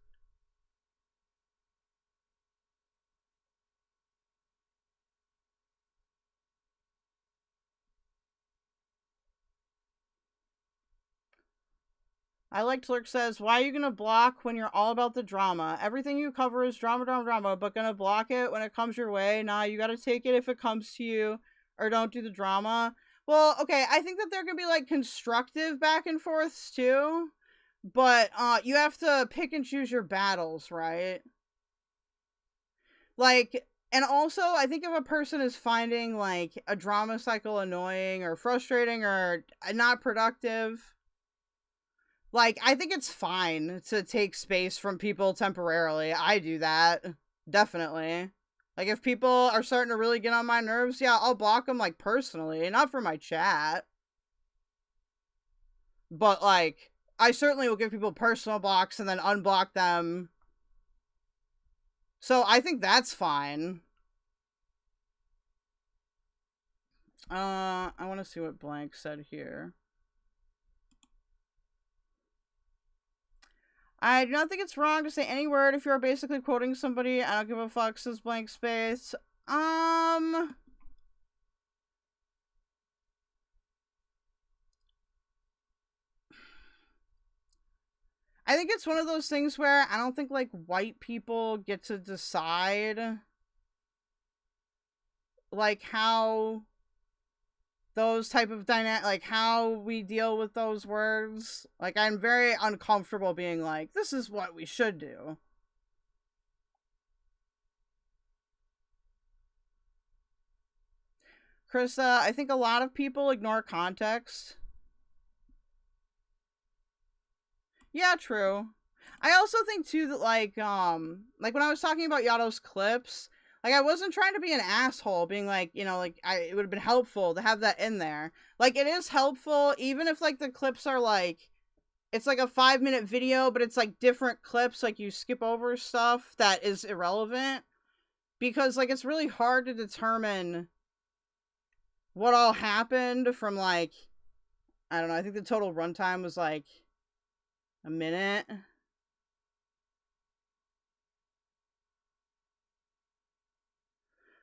I liked Lurk says, why are you gonna block when you're all about the drama? Everything you cover is drama, drama, drama, but gonna block it when it comes your way? Nah, you gotta take it if it comes to you, or don't do the drama. Well, okay, I think that there can be, like, constructive back and forths, too. But, you have to pick and choose your battles, right? Like, and also, I think if a person is finding, like, a drama cycle annoying or frustrating or not productive, like, I think it's fine to take space from people temporarily. I do that. Definitely. Like, if people are starting to really get on my nerves, yeah, I'll block them, like, personally. Not for my chat. But, like, I certainly will give people personal blocks and then unblock them. So, I think that's fine. I want to see what Blank said here. I do not think it's wrong to say any word if you're basically quoting somebody. I don't give a fuck, says Blank Space. I think it's one of those things where I don't think, like, white people get to decide, like, how those type of like, how we deal with those words. Like, I'm very uncomfortable being like, this is what we should do. Krista, I think a lot of people ignore context. Yeah, true. I also think, too, that, like when I was talking about Yato's clips, like, I wasn't trying to be an asshole, being like, you know, like, it would have been helpful to have that in there. Like, it is helpful, even if, like, the clips are, like, it's, like, a 5-minute video, but it's, like, different clips, like, you skip over stuff that is irrelevant. Because, like, it's really hard to determine what all happened from, like, I don't know, I think the total runtime was, like, a minute.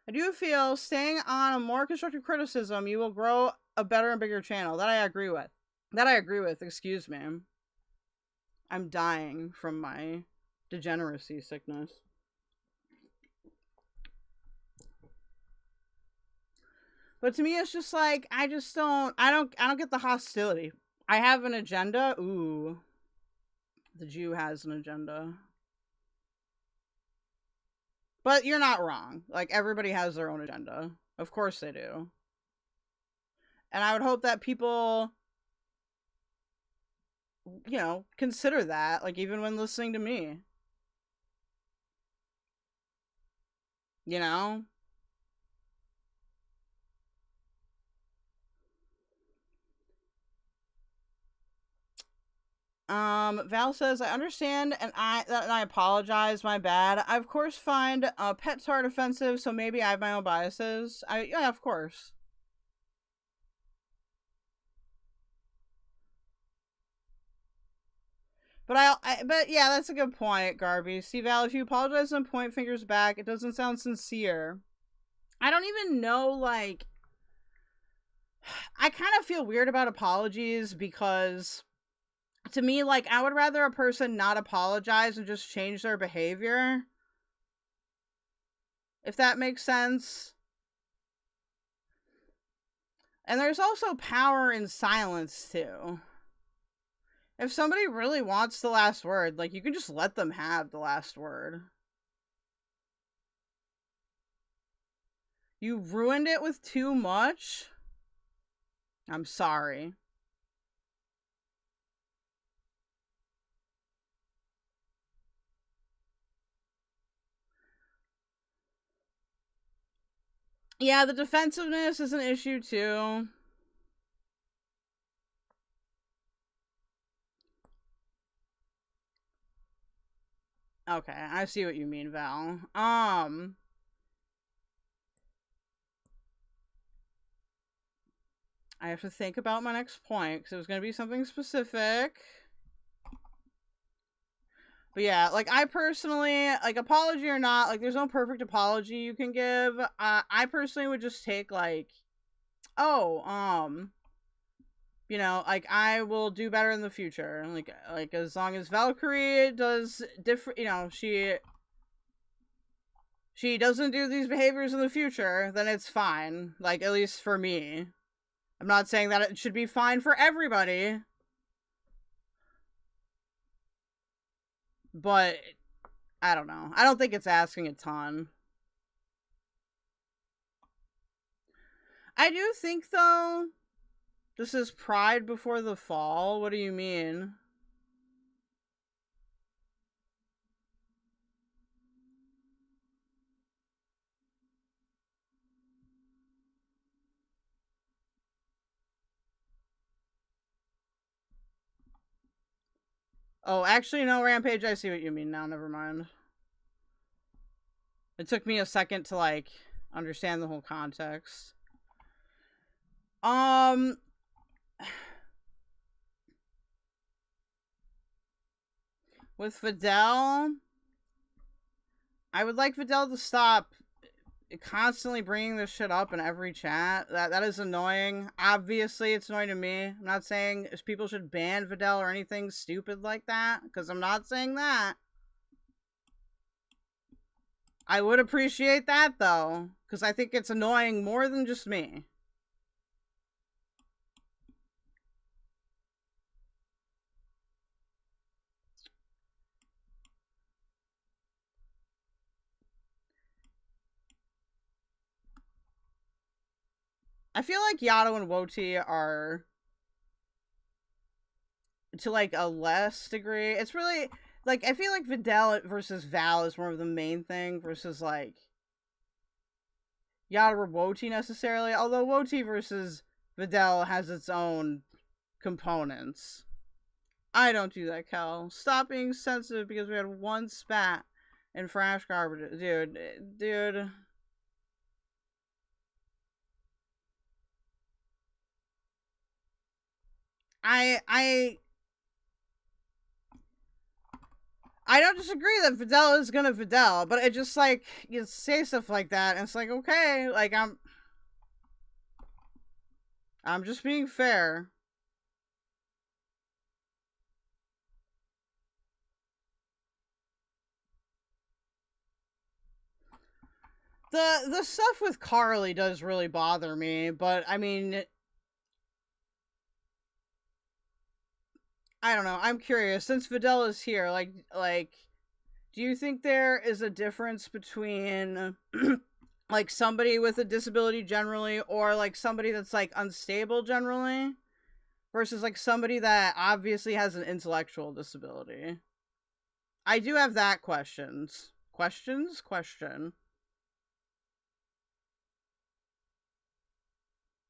I do feel staying on a more constructive criticism, you will grow a better and bigger channel. That I agree with. Excuse me. I'm dying from my degeneracy sickness. But to me, it's just like, I don't get the hostility. I have an agenda. Ooh. The Jew has an agenda. But you're not wrong. Like, everybody has their own agenda. Of course they do. And I would hope that people, you know, consider that, like, even when listening to me. You know? Val says, I understand, and I apologize, my bad. I, of course, find pet art offensive, so maybe I have my own biases. Yeah, of course. But but yeah, that's a good point, Garby. See, Val, if you apologize and point fingers back, it doesn't sound sincere. I don't even know, like, I kind of feel weird about apologies because to me, like, I would rather a person not apologize and just change their behavior. If that makes sense. And there's also power in silence, too. If somebody really wants the last word, like, you can just let them have the last word. You ruined it with too much? I'm sorry. Yeah, the defensiveness is an issue, too. Okay, I see what you mean, Val. I have to think about my next point, because it was going to be something specific. But yeah, like, I personally, like, apology or not, like, there's no perfect apology you can give. I personally would just take, like, oh, you know, like, I will do better in the future. Like as long as Valkyrie does different, you know, she doesn't do these behaviors in the future, then it's fine. Like, at least for me. I'm not saying that it should be fine for everybody. But, I don't know. I don't think it's asking a ton. I do think, though, this is pride before the fall. What do you mean? Oh, actually, no, Rampage, I see what you mean now. Never mind. It took me a second to, like, understand the whole context. With Vydel, I would like Vydel to stop constantly bringing this shit up in every chat. That is annoying. Obviously, it's annoying to me. I'm not saying people should ban Vydel or anything stupid like that, because I'm not saying that. I would appreciate that, though, because I think it's annoying more than just me. I feel like Yato and WOTI are, to, like, a less degree. It's really, like, I feel like Vydel versus Val is more of the main thing versus, like, Yato or WOTI necessarily. Although WOTI versus Vydel has its own components. I don't do that, Kel. Stop being sensitive because we had one spat in Fresh Garbage. Dude. I don't disagree that Vydel is gonna Vydel, but it just, like, you say stuff like that, and it's like, okay, like, I'm just being fair. The stuff with Carly does really bother me, but, I mean, I don't know. I'm curious. Since Vydel is here, like, do you think there is a difference between, like, somebody with a disability generally, or, like, somebody that's, like, unstable generally, versus, like, somebody that obviously has an intellectual disability? I do have that question.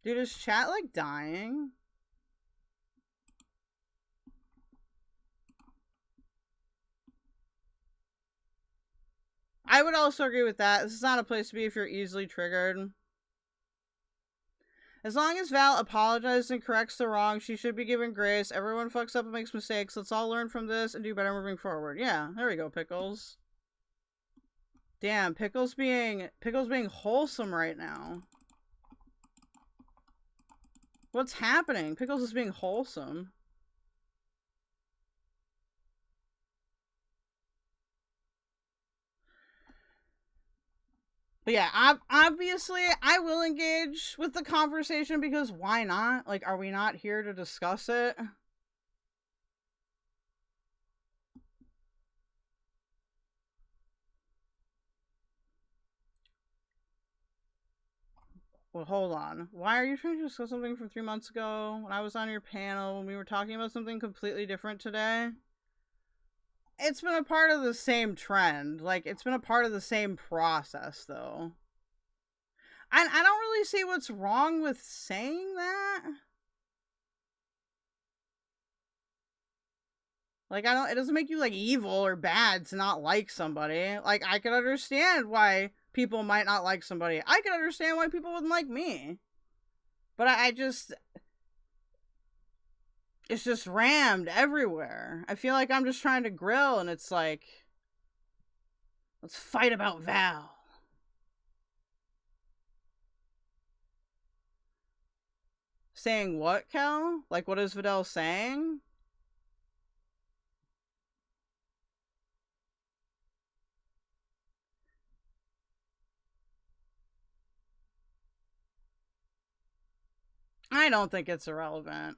Dude, is chat, like, dying? I would also agree with that. This is not a place to be if you're easily triggered. As long as Val apologizes and corrects the wrong, she should be given grace. Everyone fucks up and makes mistakes. Let's all learn from this and do better moving forward. Yeah, there we go, Pickles. Damn, Pickle's being wholesome right now. What's happening? Pickles is being wholesome. But yeah, obviously, I will engage with the conversation because why not? Like, are we not here to discuss it? Well, hold on. Why are you trying to discuss something from 3 months ago when I was on your panel when we were talking about something completely different today? It's been a part of the same trend. Like, it's been a part of the same process, though. I don't really see what's wrong with saying that. Like, it doesn't make you, like, evil or bad to not like somebody. Like, I can understand why people might not like somebody. I can understand why people wouldn't like me. But it's just rammed everywhere. I feel like I'm just trying to grill and it's like, let's fight about Val. Saying what, Kel? Like, what is Vydel saying? I don't think it's irrelevant.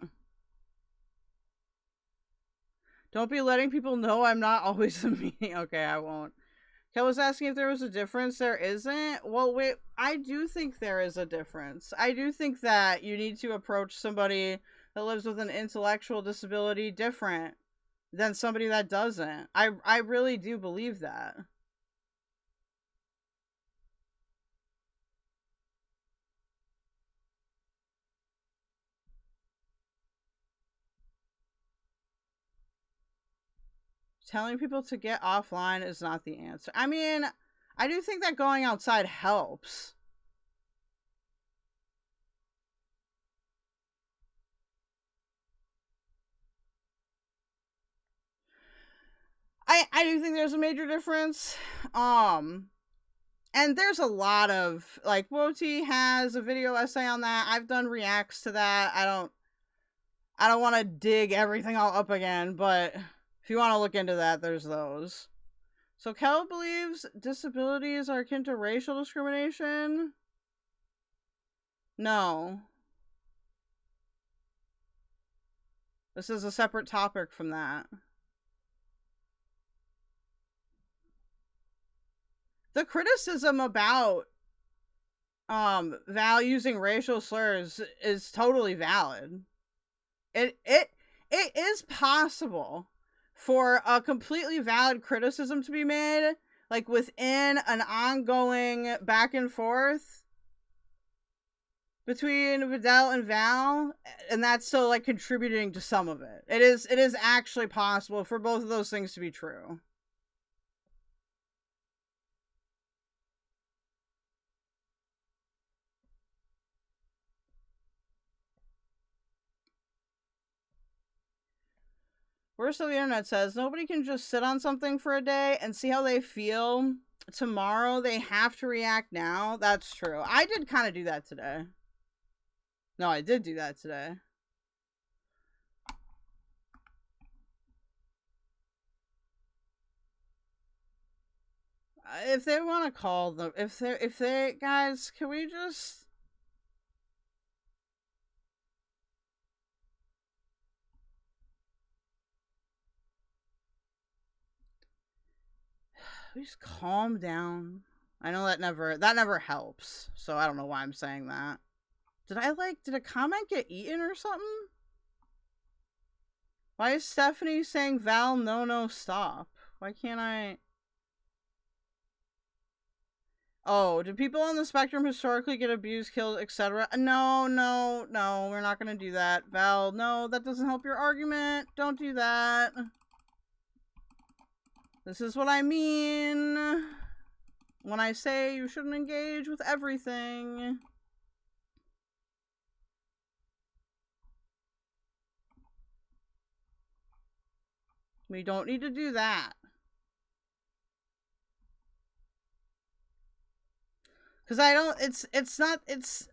Don't be letting people know I'm not always a meeting. Okay, I won't. Kel was asking if there was a difference. There isn't. Well, wait, I do think there is a difference. I do think that you need to approach somebody that lives with an intellectual disability different than somebody that doesn't. I really do believe that. Telling people to get offline is not the answer. I mean, I do think that going outside helps. I do think there's a major difference. And there's a lot of, like, WOTI has a video essay on that. I've done reacts to that. I don't want to dig everything all up again, but if you want to look into that, there's those. So Kel believes disabilities are akin to racial discrimination? No. This is a separate topic from that. The criticism about Val using racial slurs is totally valid. It is possible for a completely valid criticism to be made, like, within an ongoing back and forth between Vydel and Val, and that's still, like, contributing to some of it. It is actually possible for both of those things to be true. Worst of the internet says, nobody can just sit on something for a day and see how they feel. Tomorrow, they have to react now. That's true. I did kind of do that today. No, I did do that today. If they want to call them, if they, guys, can we just... Just calm down. I know that never helps, so I don't know why I'm saying that. Did a comment get eaten or something? Why is Stephanie saying Val no stop? Why can't I? Oh, do people on the spectrum historically get abused, killed, etc.? No, we're not gonna do that. Val, no, that doesn't help your argument. Don't do that. This is what I mean when I say you shouldn't engage with everything. We don't need to do that. Because I don't, it's not, it's,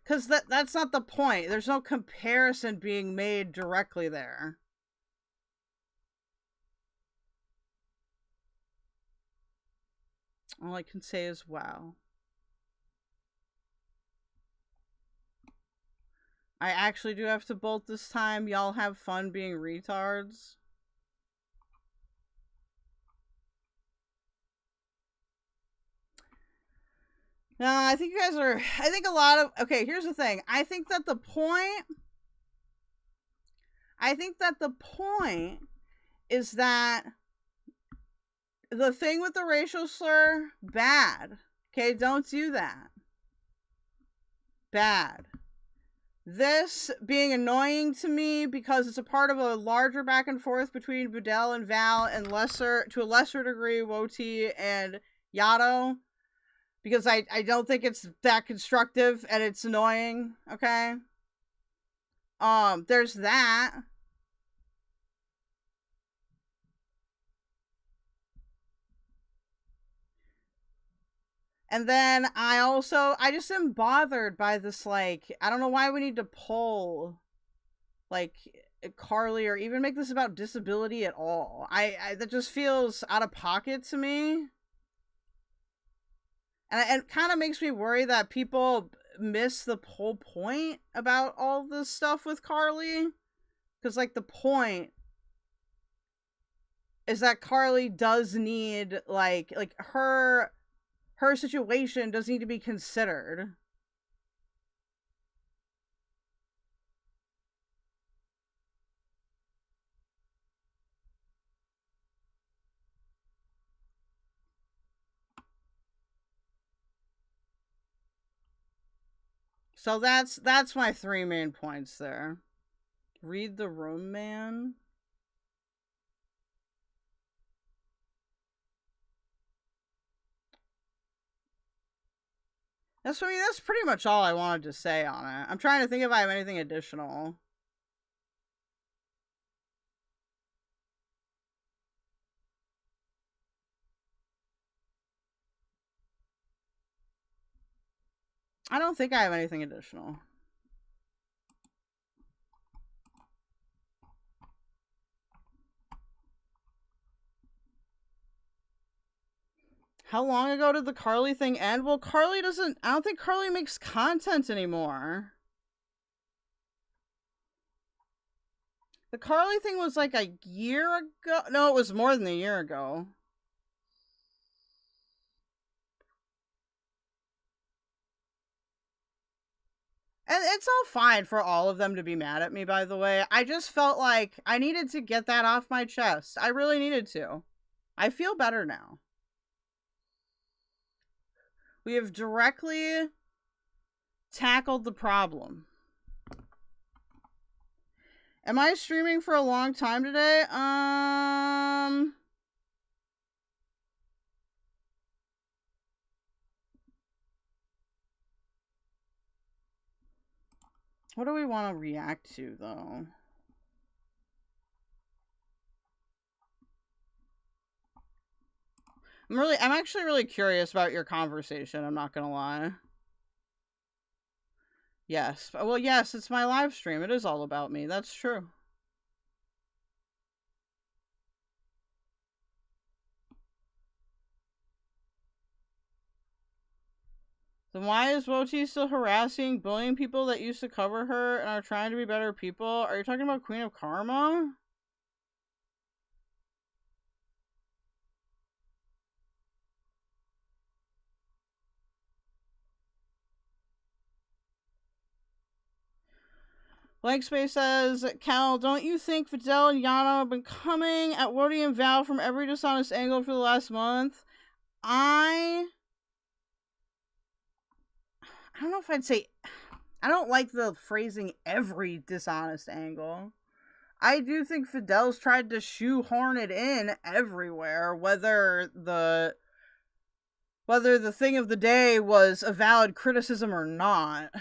because that's not the point. There's no comparison being made directly there. All I can say is wow. I actually do have to bolt this time. Y'all have fun being retards. No, I think you guys are, I think a lot of, okay, here's the thing. I think that the point is that the thing with the racial slur, bad. Okay, don't do that. Bad. This being annoying to me because it's a part of a larger back and forth between Vydel and Val and to a lesser degree, WOTI and Yato. Because I don't think it's that constructive and it's annoying, okay? There's that. And then I just am bothered by this, like, I don't know why we need to pull, like, Carly or even make this about disability at all. That just feels out of pocket to me. And it kind of makes me worry that people miss the whole point about all this stuff with Carly. Because, like, the point is that Carly does need, like her situation does need to be considered. So that's my 3 main points there. Read the room, man. That's pretty much all I wanted to say on it. I'm trying to think if I have anything additional. I don't think I have anything additional. How long ago did the Carly thing end? Well, I don't think Carly makes content anymore. The Carly thing was like a year ago. No, it was more than a year ago. And it's all fine for all of them to be mad at me, by the way. I just felt like I needed to get that off my chest. I really needed to. I feel better now. We have directly tackled the problem. Am I streaming for a long time today? What do we want to react to, though? I'm actually really curious about your conversation, I'm not gonna lie. Yes. Well, yes, it's my live stream. It is all about me. That's true. Then why is WOTI still harassing, bullying people that used to cover her and are trying to be better people? Are you talking about Queen of Karma? Blank Space says, Cal, don't you think Vydel and Yato have been coming at WOTI and Val from every dishonest angle for the last month? I don't know if I'd say... I don't like the phrasing every dishonest angle. I do think Vydel's tried to shoehorn it in everywhere, whether the thing of the day was a valid criticism or not.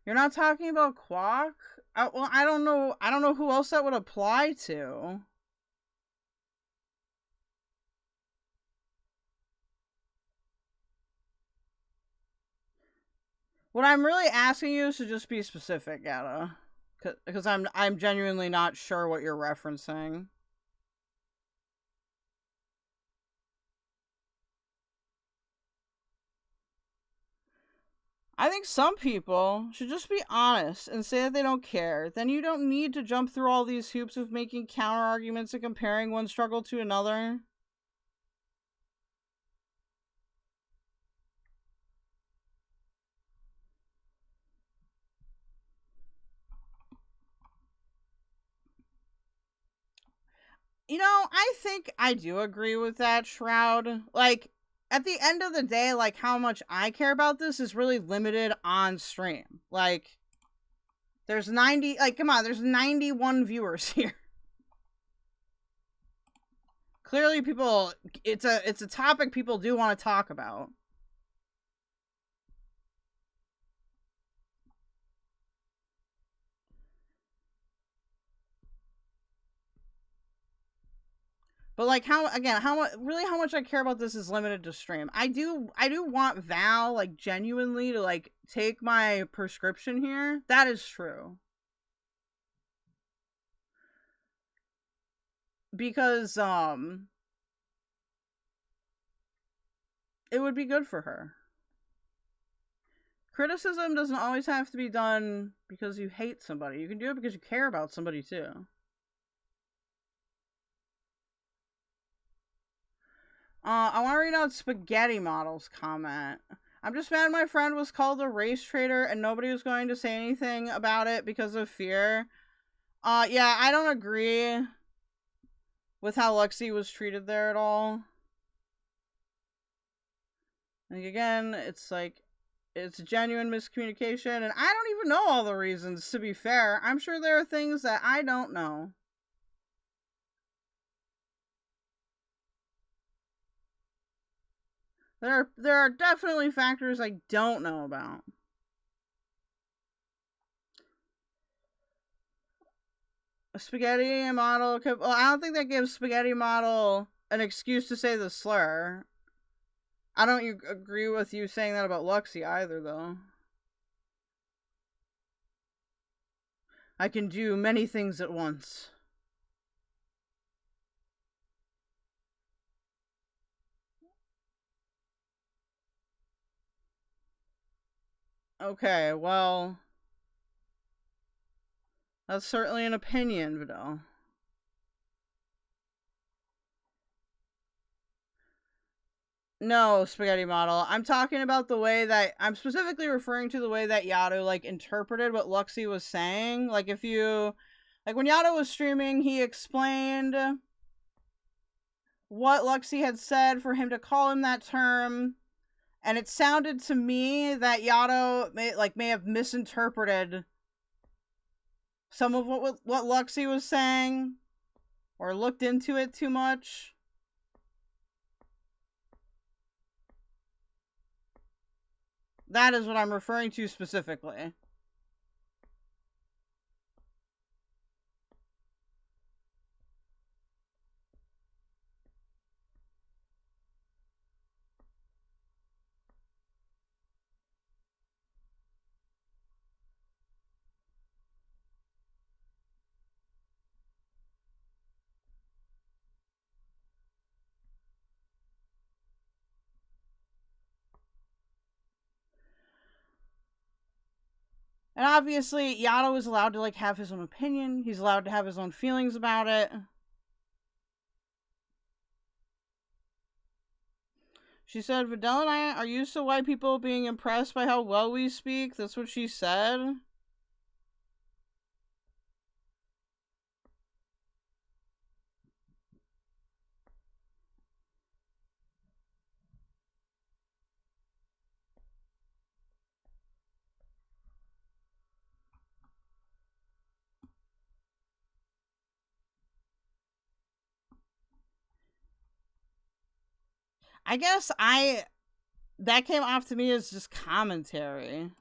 You're not talking about Quack? Well, I don't know who else that would apply to. What I'm really asking you is to just be specific, Yato. Because I'm genuinely not sure what you're referencing. I think some people should just be honest and say that they don't care. Then you don't need to jump through all these hoops of making counter arguments and comparing one struggle to another. You know, I think I do agree with that, Shroud. Like, at the end of the day, like, how much I care about this is really limited on stream. Like, there's 90, like, come on, there's 91 viewers here. Clearly people, it's a topic people do want to talk about. But like how much I care about this is limited to stream. I do want Val like genuinely to like take my prescription here. That is true. Because it would be good for her. Criticism doesn't always have to be done because you hate somebody. You can do it because you care about somebody too. I want to read out Spaghetti Model's comment. I'm just mad my friend was called a race traitor and nobody was going to say anything about it because of fear. Yeah, I don't agree with how Lexi was treated there at all. Like, again, it's like, it's genuine miscommunication, and I don't even know all the reasons, to be fair. I'm sure there are things that I don't know. There are definitely factors I don't know about. A Spaghetti Model could, well, I don't think that gives Spaghetti Model an excuse to say the slur. I don't agree with you saying that about Luxie either, though. I can do many things at once. Okay, well, that's certainly an opinion, Vydel. No, Spaghetti Model. I'm talking about the way that, I'm specifically referring to the way that Yato, like, interpreted what Luxie was saying. Like, if you, like, when Yato was streaming, he explained what Luxie had said for him to call him that term. And it sounded to me that Yato may have misinterpreted some of what Luxie was saying, or looked into it too much. That is what I'm referring to specifically. And obviously, Yato is allowed to, like, have his own opinion. He's allowed to have his own feelings about it. She said, Vydel and I are used to white people being impressed by how well we speak. That's what she said. I guess that came off to me as just commentary.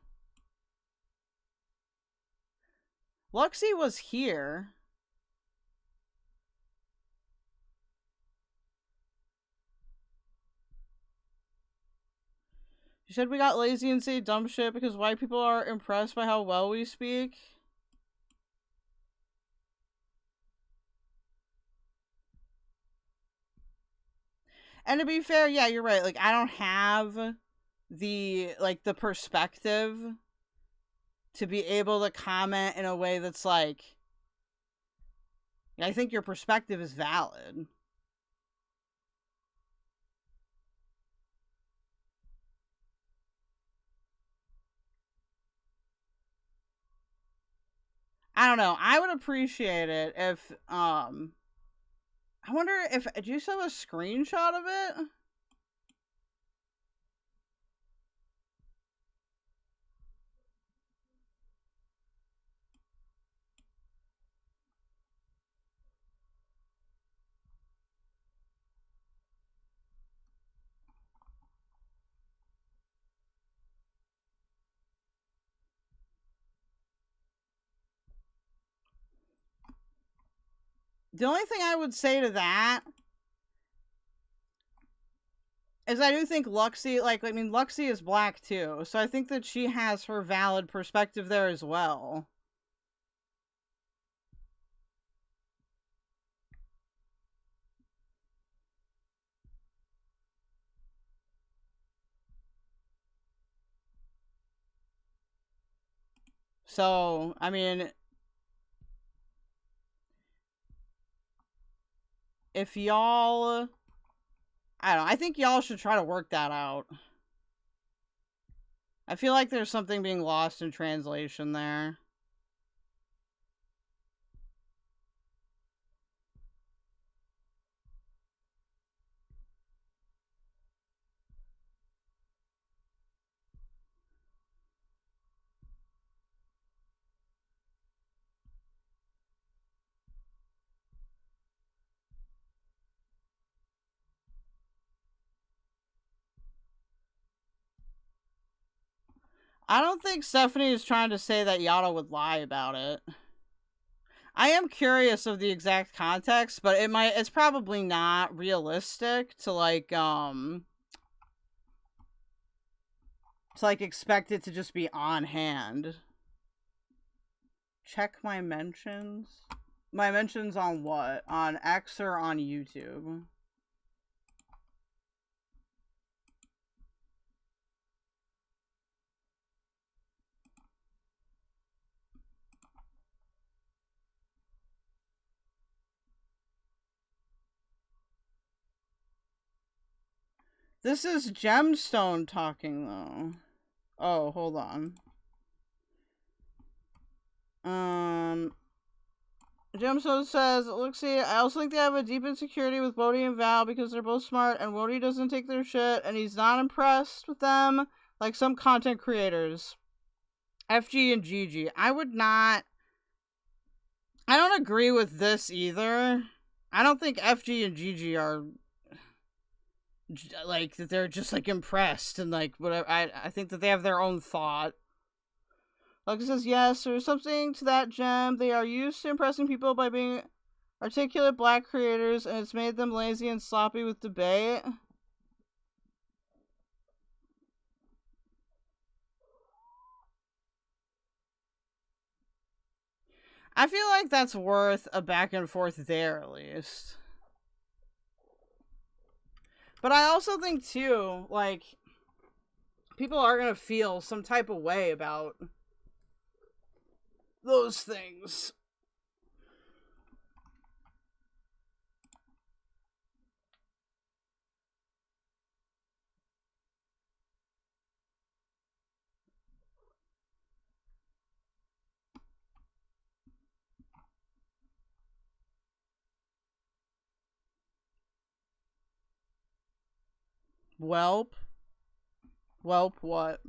Luxie was here. You said we got lazy and say dumb shit because white people are impressed by how well we speak. And to be fair, yeah, you're right. Like, I don't have the perspective to be able to comment in a way that's like, I think your perspective is valid. I don't know. I would appreciate it if, I wonder if, do you still have a screenshot of it? The only thing I would say to that is I do think Luxie, Luxie is black too, so I think that she has her valid perspective there as well. So, I mean, if y'all, I don't know, I think y'all should try to work that out. I feel like there's something being lost in translation there. I don't think Stephanie is trying to say that Yato would lie about it. I am curious of the exact context, but it's probably not realistic to expect it to just be on hand. Check my mentions. My mentions on what? On X or on YouTube? This is Gemstone talking, though. Oh, hold on. Gemstone says, look, see, I also think they have a deep insecurity with WOTI and Val because they're both smart and WOTI doesn't take their shit and he's not impressed with them like some content creators. FG and GG. I don't agree with this either. I don't think FG and GG are like that they're just like impressed and like whatever. I think that they have their own thought. Like it says, yes, there's something to that, Gem. They are used to impressing people by being articulate black creators, and it's made them lazy and sloppy with debate. I feel like that's worth a back and forth there, at least. But I also think, too, like, people are going to feel some type of way about those things. Welp, what?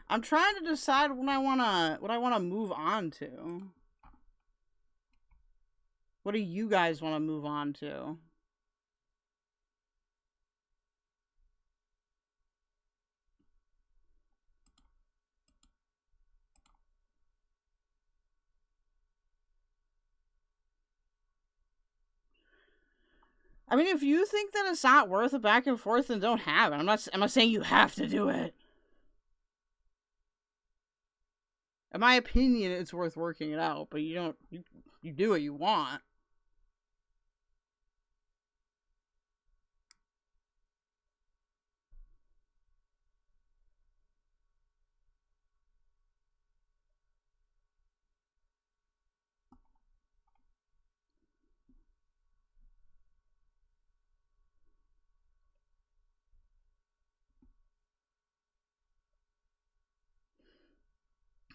I'm trying to decide what I wanna move on to. What do you guys want to move on to? I mean, if you think that it's not worth a back and forth, then don't have it. I'm not saying you have to do it. In my opinion, it's worth working it out, but you do what you want.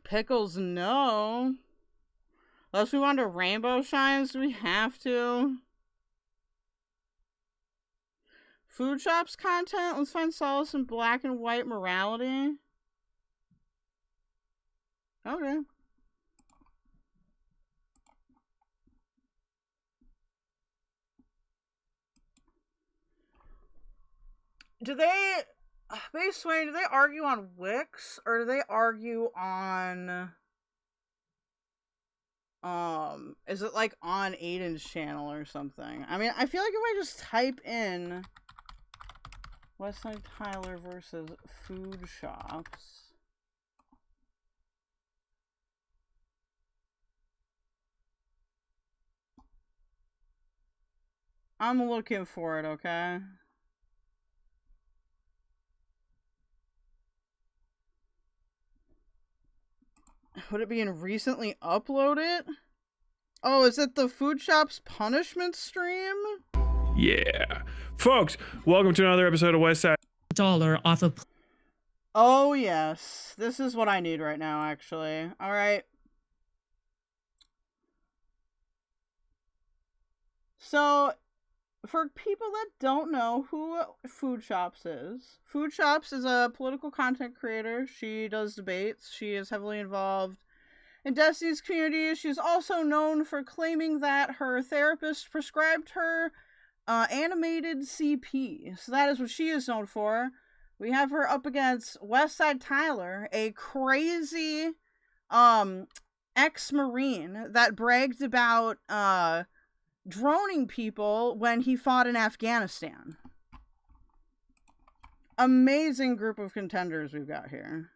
Pickles, no. Unless we want to rainbow shines, do we have to? Foodshops content? Let's find solace in black and white morality. Okay. Do they... Base Swain, do they argue on Wix, or do they argue on, is it like on Aiden's channel or something? I mean, I feel like if I just type in Westside Tyler versus Foodshops, I'm looking for it, okay? Would it be in recently uploaded? Oh, is it the Foodshops punishment stream? Yeah. Folks, welcome to another episode of Westside. $1 off of... Oh, yes. This is what I need right now, actually. Alright. So, for people that don't know who Foodshops is a political content creator. She does debates. She is heavily involved in Destiny's community. She's also known for claiming that her therapist prescribed her animated CP. So that is what she is known for. We have her up against Westside Tyler, a crazy ex-Marine that bragged about droning people when he fought in Afghanistan. Amazing group of contenders we've got here.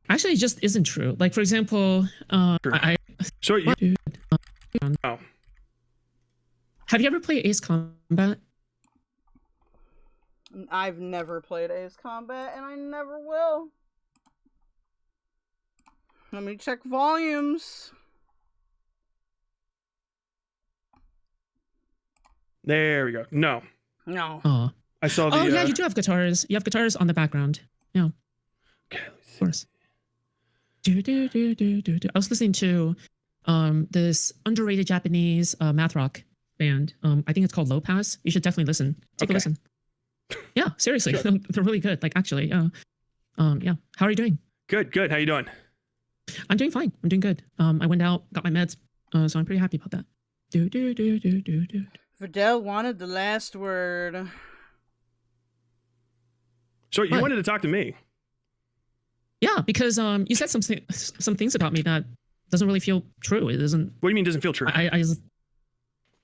Actually, it just isn't true. Like, for example, So you... Oh. Have you ever played Ace Combat? I've never played Ace Combat, and I never will. Let me check volumes. There we go. No. No. Oh. I saw the... Oh, yeah, you do have guitars. You have guitars on the background. Yeah. Okay, of course. I was listening to this underrated Japanese math rock band. I think it's called Low Pass. You should definitely listen. Take a listen. Yeah, seriously. Sure. They're really good. Like, actually, yeah. Yeah. How are you doing? Good. How you doing? I'm doing fine. I'm doing good. I went out, got my meds, so I'm pretty happy about that. Vydel wanted the last word. So you wanted to talk to me? Yeah, because you said some things about me that doesn't really feel true. It doesn't. What do you mean doesn't feel true? It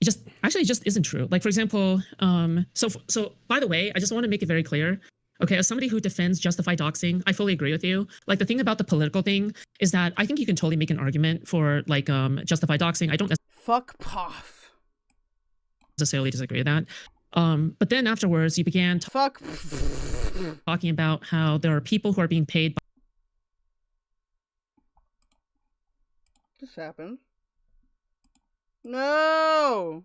just isn't true. Like, for example, so by the way, I just want to make it very clear. Okay, as somebody who defends justified doxing, I fully agree with you. Like, the thing about the political thing is that I think you can totally make an argument for like justified doxing. I don't fuck Poff necessarily disagree with that. But then afterwards, you began talking about how there are people who are being paid by... This happened. No!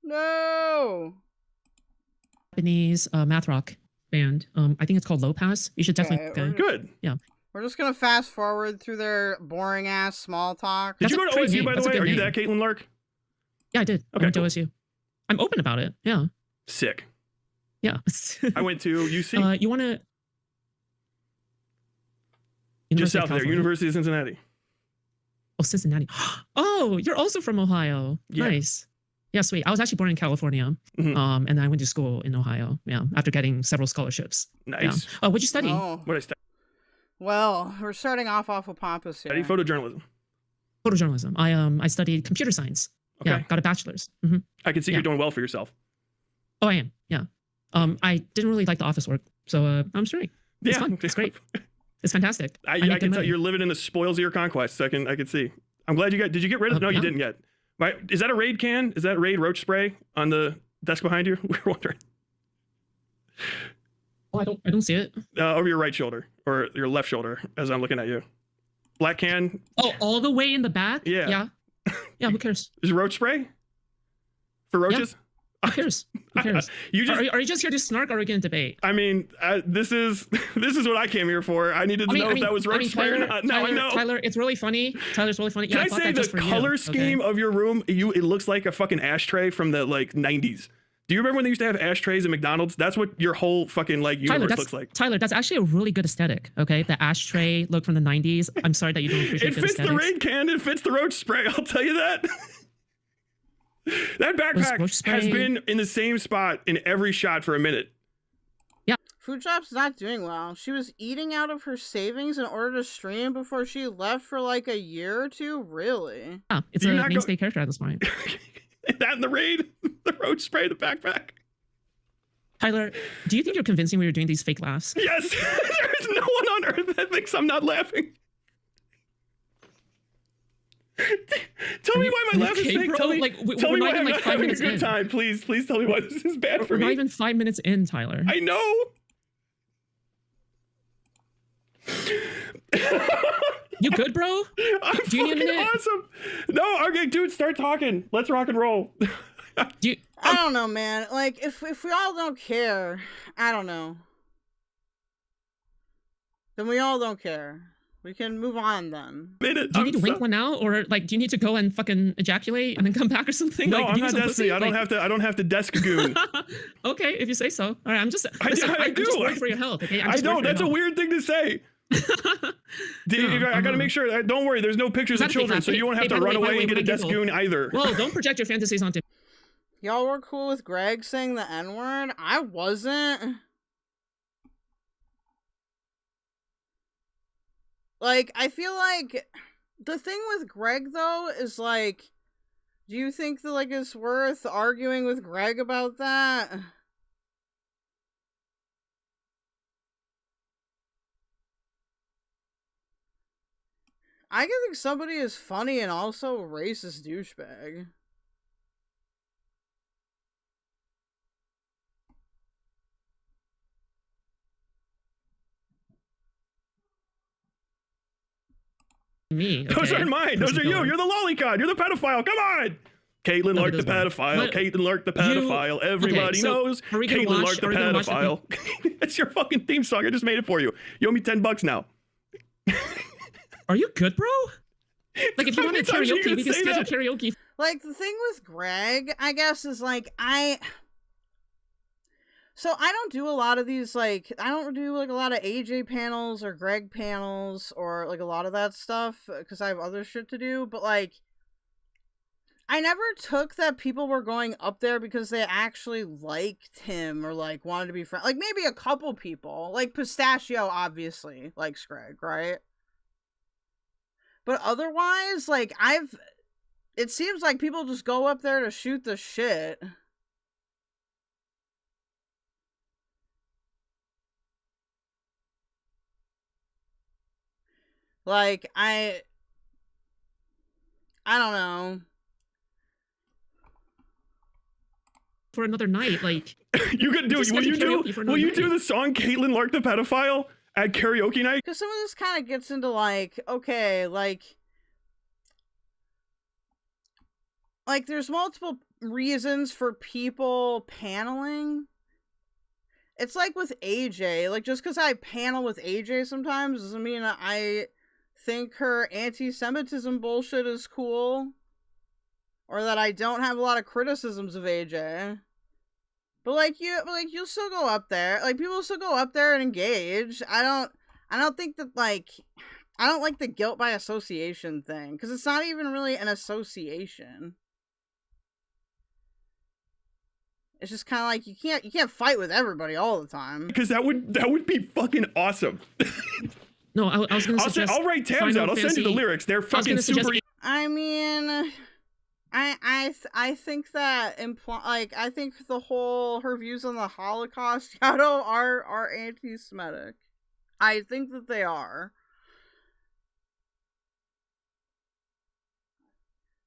No! Japanese math rock band. I think it's called Low Pass. You should definitely... Good. Yeah. We're just gonna fast forward through their boring ass small talk. Did you go to OSU, by the way? Are you that Caitlin Lark? Yeah, I did. I went to OSU. I'm open about it. Yeah. Sick. Yeah. I went to UC. You want to... Just south there, University of Cincinnati. Oh, Cincinnati. Oh, you're also from Ohio. Yeah. Nice. Yeah, sweet. I was actually born in California, and I went to school in Ohio. Yeah, after getting several scholarships. Nice. Yeah. What'd you study? Oh. What did I study? Well, we're starting off with pompous here. Study photojournalism. Photojournalism. I studied computer science. Okay. Yeah, got a bachelor's. I can see you're doing well for yourself. Oh, I am. Yeah. I didn't really like the office work, so I'm straight. It's fun. It's great. It's fantastic. I can tell you're living in the spoils of your conquests. I can see. I'm glad you got. Did you get rid of? No, you didn't yet. Right? Is that a Raid can? Is that Raid roach spray on the desk behind you? We were wondering. Oh, I don't see it. Over your right shoulder or your left shoulder, as I'm looking at you. Black can. Oh, all the way in the back. Yeah. Yeah. Yeah. Who cares? Is it roach spray for roaches? Yeah. Who cares? Who cares? Are you just here to snark, or are we going to debate? I mean, this is what I came here for. I needed to know if that was roach spray or not. Now I know. Tyler, it's really funny. Tyler's really funny. Can I say the color scheme of your room? It looks like a fucking ashtray from the like 90s. Do you remember when they used to have ashtrays at McDonald's? That's what your whole fucking like universe looks like. Tyler, that's actually a really good aesthetic. Okay, the ashtray look from the 90s. I'm sorry that you don't appreciate it. It fits the Raid can. It fits the roach spray. I'll tell you that. That backpack has been in the same spot in every shot for a minute. Yeah. Foodshops not doing well. She was eating out of her savings in order to stream before she left for like a year or two. Really? Yeah, it's a mainstay character at this point. That and the Raid, the roach spray, the backpack. Tyler, do you think you're convincing when you're doing these fake laughs? Yes. There's no one on earth that thinks I'm not laughing. Tell me why my laugh is fake. Tell me, tell me why I'm not having a good time. Please tell me why this is bad for me. We're not even 5 minutes in, Tyler. I know. You good, bro? Do you need a minute? Awesome. No, okay, dude, start talking. Let's rock and roll. I don't know, man. Like, if we all don't care, I don't know. Then we all don't care. We can move on then. Do you need to wink one out, or like, do you need to go and fucking ejaculate and then come back or something? No, like, I'm not Destiny. I don't have to desk goon. Okay, if you say so. All right, I'm just. I do. Just worried for your health. Okay, I know that's a weird thing to say. I gotta make sure. Don't worry, there's no pictures of children, so you won't have to run away and get a desk goon either. Well, don't project your fantasies onto. Y'all were cool with Greg saying the N-word? I wasn't. Like, I feel like the thing with Greg, though, is like, do you think that, like, it's worth arguing with Greg about that? I can think somebody is funny and also a racist douchebag. Me. Okay? Those aren't mine. Those are you. You're the lolicon. You're the pedophile. Come on. Caitlin Lark the pedophile. Caitlin Lark the pedophile. Everybody knows. Caitlin Lark the pedophile. That's your fucking theme song. I just made it for you. You owe me $10 now. Are you good, bro? Like, if you want to karaoke, we can schedule karaoke. Like, the thing with Greg, I guess, is like, so I don't do a lot of these, like, I don't do, like, a lot of AJ panels or Greg panels or, like, a lot of that stuff because I have other shit to do, but, like, I never took that people were going up there because they actually liked him or, like, wanted to be friends. Like, maybe a couple people. Like, Pistachio, obviously, likes Greg, right? But otherwise, like, it seems like people just go up there to shoot the shit. Like, I don't know. For another night, like you could do. Will you do the song "Caitlin Lark the Pedophile" at karaoke night? Because some of this kind of gets into like, okay, like there's multiple reasons for people paneling. It's like with AJ, like just because I panel with AJ sometimes doesn't mean I think her anti-Semitism bullshit is cool, or that I don't have a lot of criticisms of AJ. But you'll still go up there. Like, people still go up there and engage. I don't think that, like, I don't like the guilt by association thing, because it's not even really an association. It's just kind of like you can't fight with everybody all the time. Because that would be fucking awesome. No, I was gonna suggest. I'll write tabs out. I'll send you the lyrics. They're fucking super. I mean, I think that I think her views on the Holocaust, Yato, are anti-Semitic. I think that they are.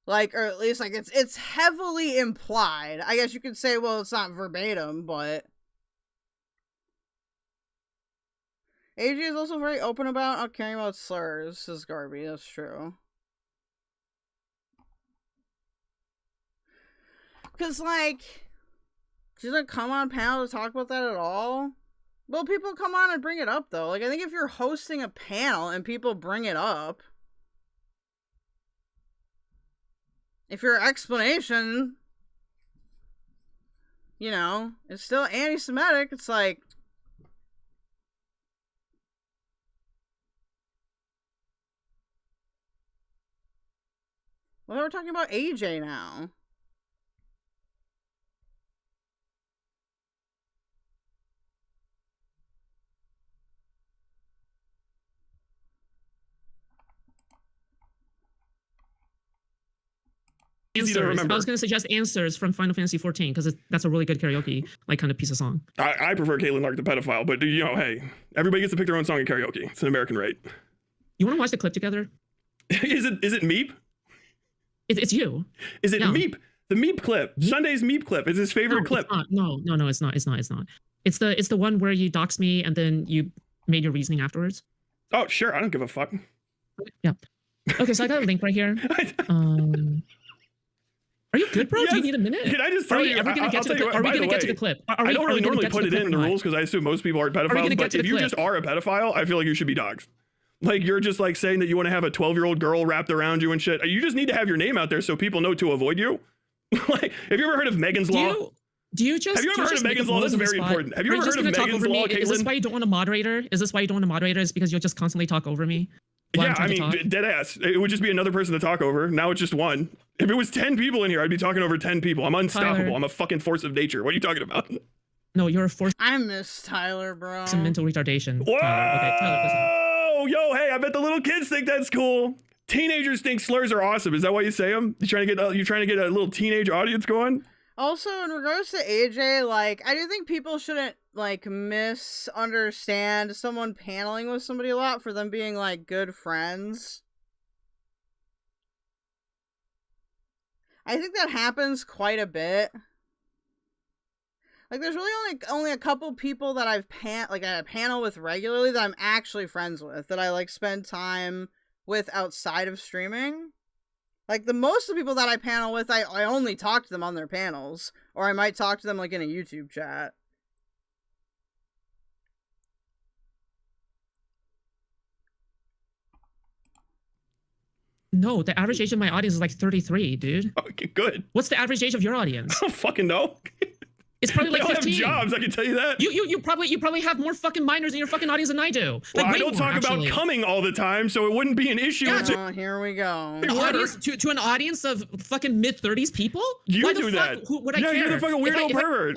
Like, or at least like it's heavily implied. I guess you could say, well, it's not verbatim, but AJ is also very open about not caring about slurs, says Garby. That's true. Because, like, she doesn't come on panel to talk about that at all. Well, people come on and bring it up, though. Like, I think if you're hosting a panel and people bring it up, if your explanation, you know, is still anti-Semitic, it's like, well, we're talking about AJ now. Easy to remember. I was going to suggest Answers from Final Fantasy 14 because that's a really good karaoke like kind of piece of song. I prefer Caitlin Lark the pedophile, but you know, hey, everybody gets to pick their own song in karaoke. It's an American right. You want to watch the clip together? Is it Meep? It's you. Is it Meep? The Meep clip. Sunday's Meep clip is his favorite clip. No, it's not. It's the one where you doxed me and then you made your reasoning afterwards. Oh, sure. I don't give a fuck. Yeah. Okay, so I got a link right here. Are you good, bro? Yes. Do you need a minute? Can I just tell you? Are we going to get to the clip? I don't really normally put it in the rules because I assume most people aren't pedophiles. But if you just are a pedophile, I feel like you should be doxxed. Like, you're just like saying that you want to have a 12-year-old girl wrapped around you and shit. You just need to have your name out there so people know to avoid you. Like, have you ever heard of Megan's Law? Have you ever heard of Megan's Law? That's very important. Have you ever heard of Megan's Law, Caitlin? Is this why you don't want a moderator? Is because you'll just constantly talk over me? Yeah, I mean, dead ass. It would just be another person to talk over. Now it's just one. If it was 10 people in here, I'd be talking over 10 people. I'm unstoppable. Tyler. I'm a fucking force of nature. What are you talking about? No, you're a force. I miss Tyler, bro. Some mental retardation. Whoa! Okay, Tyler, listen. Yo, hey, I bet the little kids think that's cool. Teenagers think slurs are awesome. Is that why you say them? You trying to get a little teenage audience going? Also, in regards to AJ, like, I do think people shouldn't, like, misunderstand someone paneling with somebody a lot for them being, like, good friends. I think that happens quite a bit. Like, there's really only a couple people that I panel with regularly that I'm actually friends with, that I, like, spend time with outside of streaming. Like, the most of the people that I panel with, I only talk to them on their panels. Or I might talk to them, like, in a YouTube chat. No, the average age of my audience is like 33, dude. Okay, good. What's the average age of your audience? I don't fucking know. It's probably like 15. They all have jobs, I can tell you that. You probably have more fucking minors in your fucking audience than I do. Well, Like, I don't talk about coming all the time, so it wouldn't be an issue. Yeah, here we go. To an audience of fucking mid-30s people? You Why do the that. Fuck, would I care? You're the fucking weirdo pervert.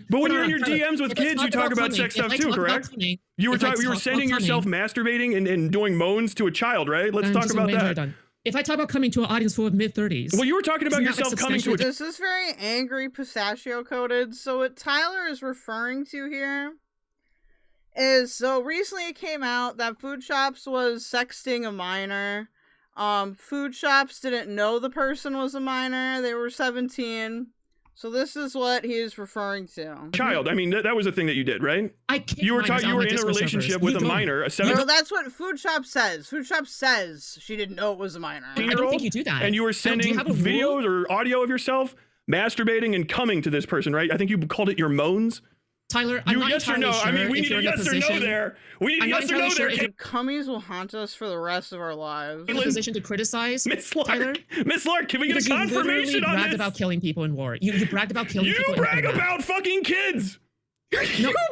But when you're in your DMs with kids, you talk about sex stuff too, correct? You were sending yourself masturbating and doing moans to a child, right? Let's talk about that. If I talk about coming to an audience full of mid-30s. Well, you were talking about yourself coming to a... This is very angry pistachio coded. So what Tyler is referring to here is, so recently it came out that Foodshops was sexting a minor. Foodshops didn't know the person was a minor. They were 17. So this is what he is referring to. Child, I mean, that was a thing that you did, right? You were in a relationship with a minor, a 17-year-old. No, that's what Foodshops says. Foodshops says she didn't know it was a minor. I don't think you do that. And you were sending videos or audio of yourself masturbating and coming to this person, right? I think you called it your moans. Tyler, I'm not yes or no? Sure. I mean, we need a yes or no there. We need a yes or no there. Cummies will haunt us for the rest of our lives. In a position to criticize Miss Lark. Tyler? Miss Lark, can we get a confirmation on bragged this? about killing people in war. You bragged about killing people in war. You brag about fucking kids. You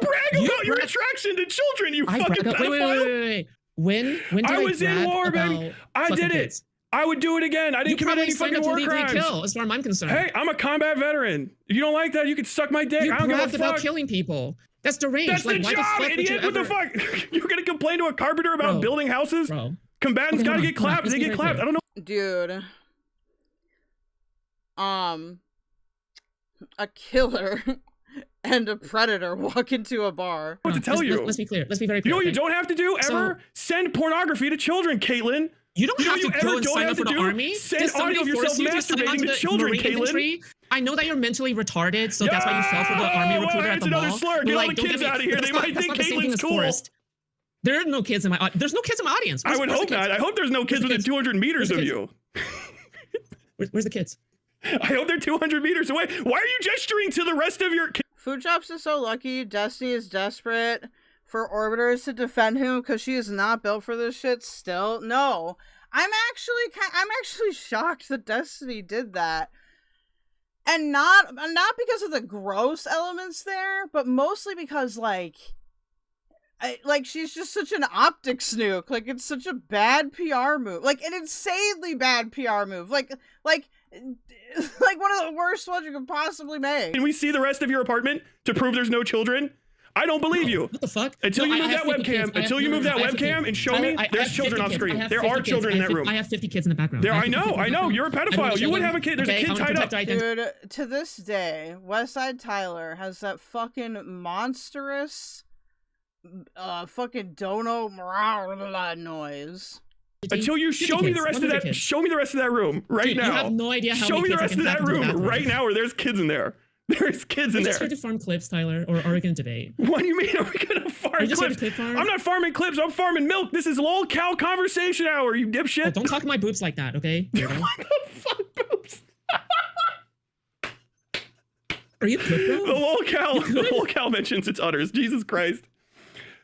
brag about your attraction to children, you fucking pedophile. Wait. When did I was in war, baby. I did it. I would do it again. I didn't commit any fucking war crimes. Kill, as far as I'm concerned. Hey, I'm a combat veteran. If you don't like that, you can suck my dick. I don't give a fuck. You bragged about killing people. That's deranged. That's the job, idiot. What the fuck? You're gonna complain to a carpenter about building houses? Combatants gotta get clapped. They get clapped. I don't know. Dude. A killer and a predator walk into a bar. What to tell you? Let's be clear. Let's be very clear. You know what you don't have to do ever? Send pornography to children, Caitlin. You don't have to ever go and don't sign have up for to the do? army. Send Did somebody audio of yourself force you to sign on masturbating to to the children, Marine Caitlin. infantry? I know that you're mentally retarded, so that's why you fell for the army recruiter at it's the another mall. slur. But, Get all like, the don't kids get me- out of here. that's They not- might that's think not the same thing Caitlin's as cool. forced. There are no kids in my. There's no kids in my audience. I would hope not. I hope there's no kids within 200 meters of you. Where's the kids? I hope they're 200 meters away. Why are you gesturing to the rest of your kids? Foodshops is so lucky. Destiny is desperate for Orbiters to defend him because she is not built for this shit still. No. I'm actually shocked that Destiny did that. And not because of the gross elements there, but mostly because like she's just such an optic snook. Like, it's such a bad PR move. Like, an insanely bad PR move. Like one of the worst ones you could possibly make. Can we see the rest of your apartment to prove there's no children? I don't believe you. What the fuck? Until No, you I move have that 50 kids. webcam, until you move that webcam and show me there's children on screen. There are children in that room. I have 50 kids in the background. There, I know. You're a pedophile. You wouldn't have a kid. There's a kid tied up. Dude, to this day, Westside Tyler has that fucking monstrous fucking dono noise. Until you show me the rest of that, show me the rest of that room right Dude, now. you have no idea how show many me the kids I rest can of pack that into the room bathroom. right now, where there's kids in there. There's kids in We're there. just here to farm clips, Tyler, or are we gonna debate? What do you mean? Are we gonna farm Are you just here to clips? clip farm? I'm not farming clips. I'm farming milk. This is lol cow conversation hour. You dipshit. Oh, don't talk my boobs like that, okay? Are you clip bro? The lol cow mentions its udders. Jesus Christ.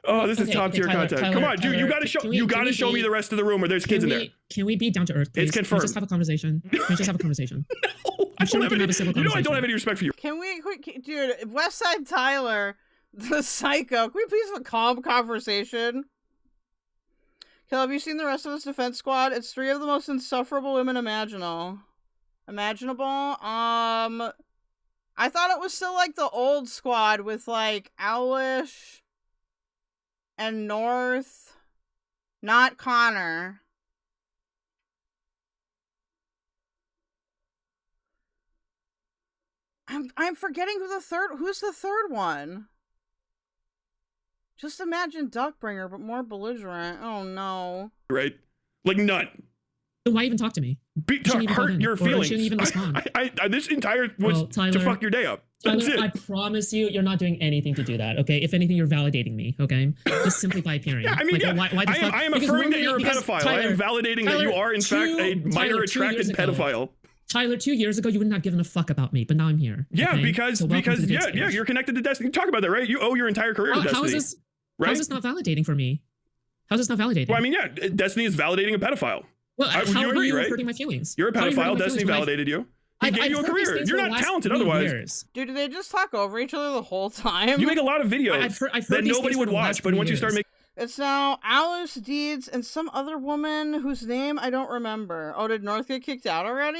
Oh, this is top tier content. Come on, dude. You gotta show. You gotta show me the rest of the room where there's kids in there. Can we be down to earth, please? It's confirmed. Can we just have a conversation? Can we just have a conversation? I don't have any. You know I don't have any respect for you. Can we, dude, Westside Tyler, the psycho, can we please have a calm conversation? Kel, have you seen the rest of this defense squad? It's 3 of the most insufferable women imaginable. I thought it was still like the old squad with like Owlish and North, not Connor. I'm forgetting who's the third one. Just imagine Duckbringer, but more belligerent. Oh no. Right? Like nut. Then why even talk to me? To hurt your feelings. Shouldn't even respond. This entire was Tyler, to fuck your day up. That's Tyler, it. I promise you're not doing anything to do that, okay? If anything, you're validating me, okay? Just simply by appearing. Yeah, I mean, like, why the fuck? I am Because affirming that normally- you're a because pedophile. Tyler, I am validating that you are, in fact, a minor attracted pedophile. Tyler, 2 years ago, you wouldn't have given a fuck about me, but now I'm here. Yeah, okay? because So welcome to the big stage. you're connected to Destiny. Talk about that, right? You owe your entire career to Destiny. How is this? Right? How is this not validating for me? How's this not validating? Well, I mean, yeah, Destiny is validating a pedophile. Well, how you are agree, you right? hurting my feelings? You're a How are you hurting pedophile. my Destiny feelings when validated you. He I've gave you a heard these career. things You're for the not last talented 3 otherwise. years. Dude, do they just talk over each other the whole time? You make a lot of videos I've heard that these nobody things would for the watch, last but 3 once you start years. making It's now Alice Deeds and some other woman whose name I don't remember. Oh, did North get kicked out already?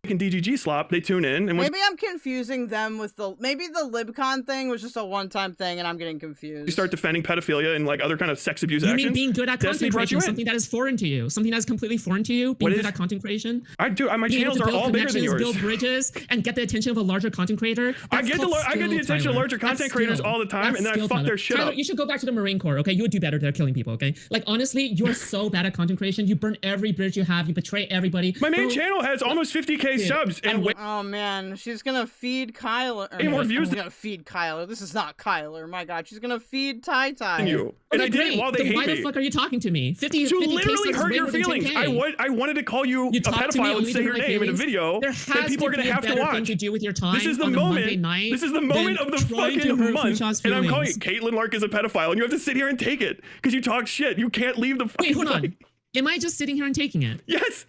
DGG slop, they tune in and once Maybe I'm confusing them with maybe the LibCon thing was just a one-time thing and I'm getting confused. you start defending pedophilia and like other kind of sex abuse You actions. mean being good at Destiny content brought you creation, in. something that is foreign to you, something that is completely foreign to you, being What good is- at content creation? My being able channels to are build all bigger than connections, yours. build bridges, and get the attention of a larger content creator. I That's get called I get the skill, attention of Tyler. larger content That's creators skill. all the time, That's and then I skill, fuck Tyler. their shit Tyler, up. you should go back to the Marine Corps, okay? You would do better there killing people, okay? Like, honestly, you're so bad at content creation. You burn every bridge you have. You betray everybody. My main Bro, channel has almost 50k Dude, subs, and Oh man, she's gonna feed Kyler. Any more views She's gonna feed Kyler. This is not Kyler. My God, she's gonna feed Ty Ty. you. And I did it great. while they Then hate why me. the fuck are you talking to me? 50 To 50K literally subs is hurt way your more than feelings. 10K. I wanted to call you You a talk to me pedophile and only say to your hurt my name in a feelings. video There that has people are to gonna be a have to better thing watch. to do with your time This is the on a moment. Monday night This is the than moment of the trying to fucking hurt month, Foodshops' and I'm calling it feelings. Caitlin Lark is a pedophile, and you have to sit here and take it because you talk shit. You can't leave the fucking Wait, hold fight. on. Am I just sitting here and taking it? Yes,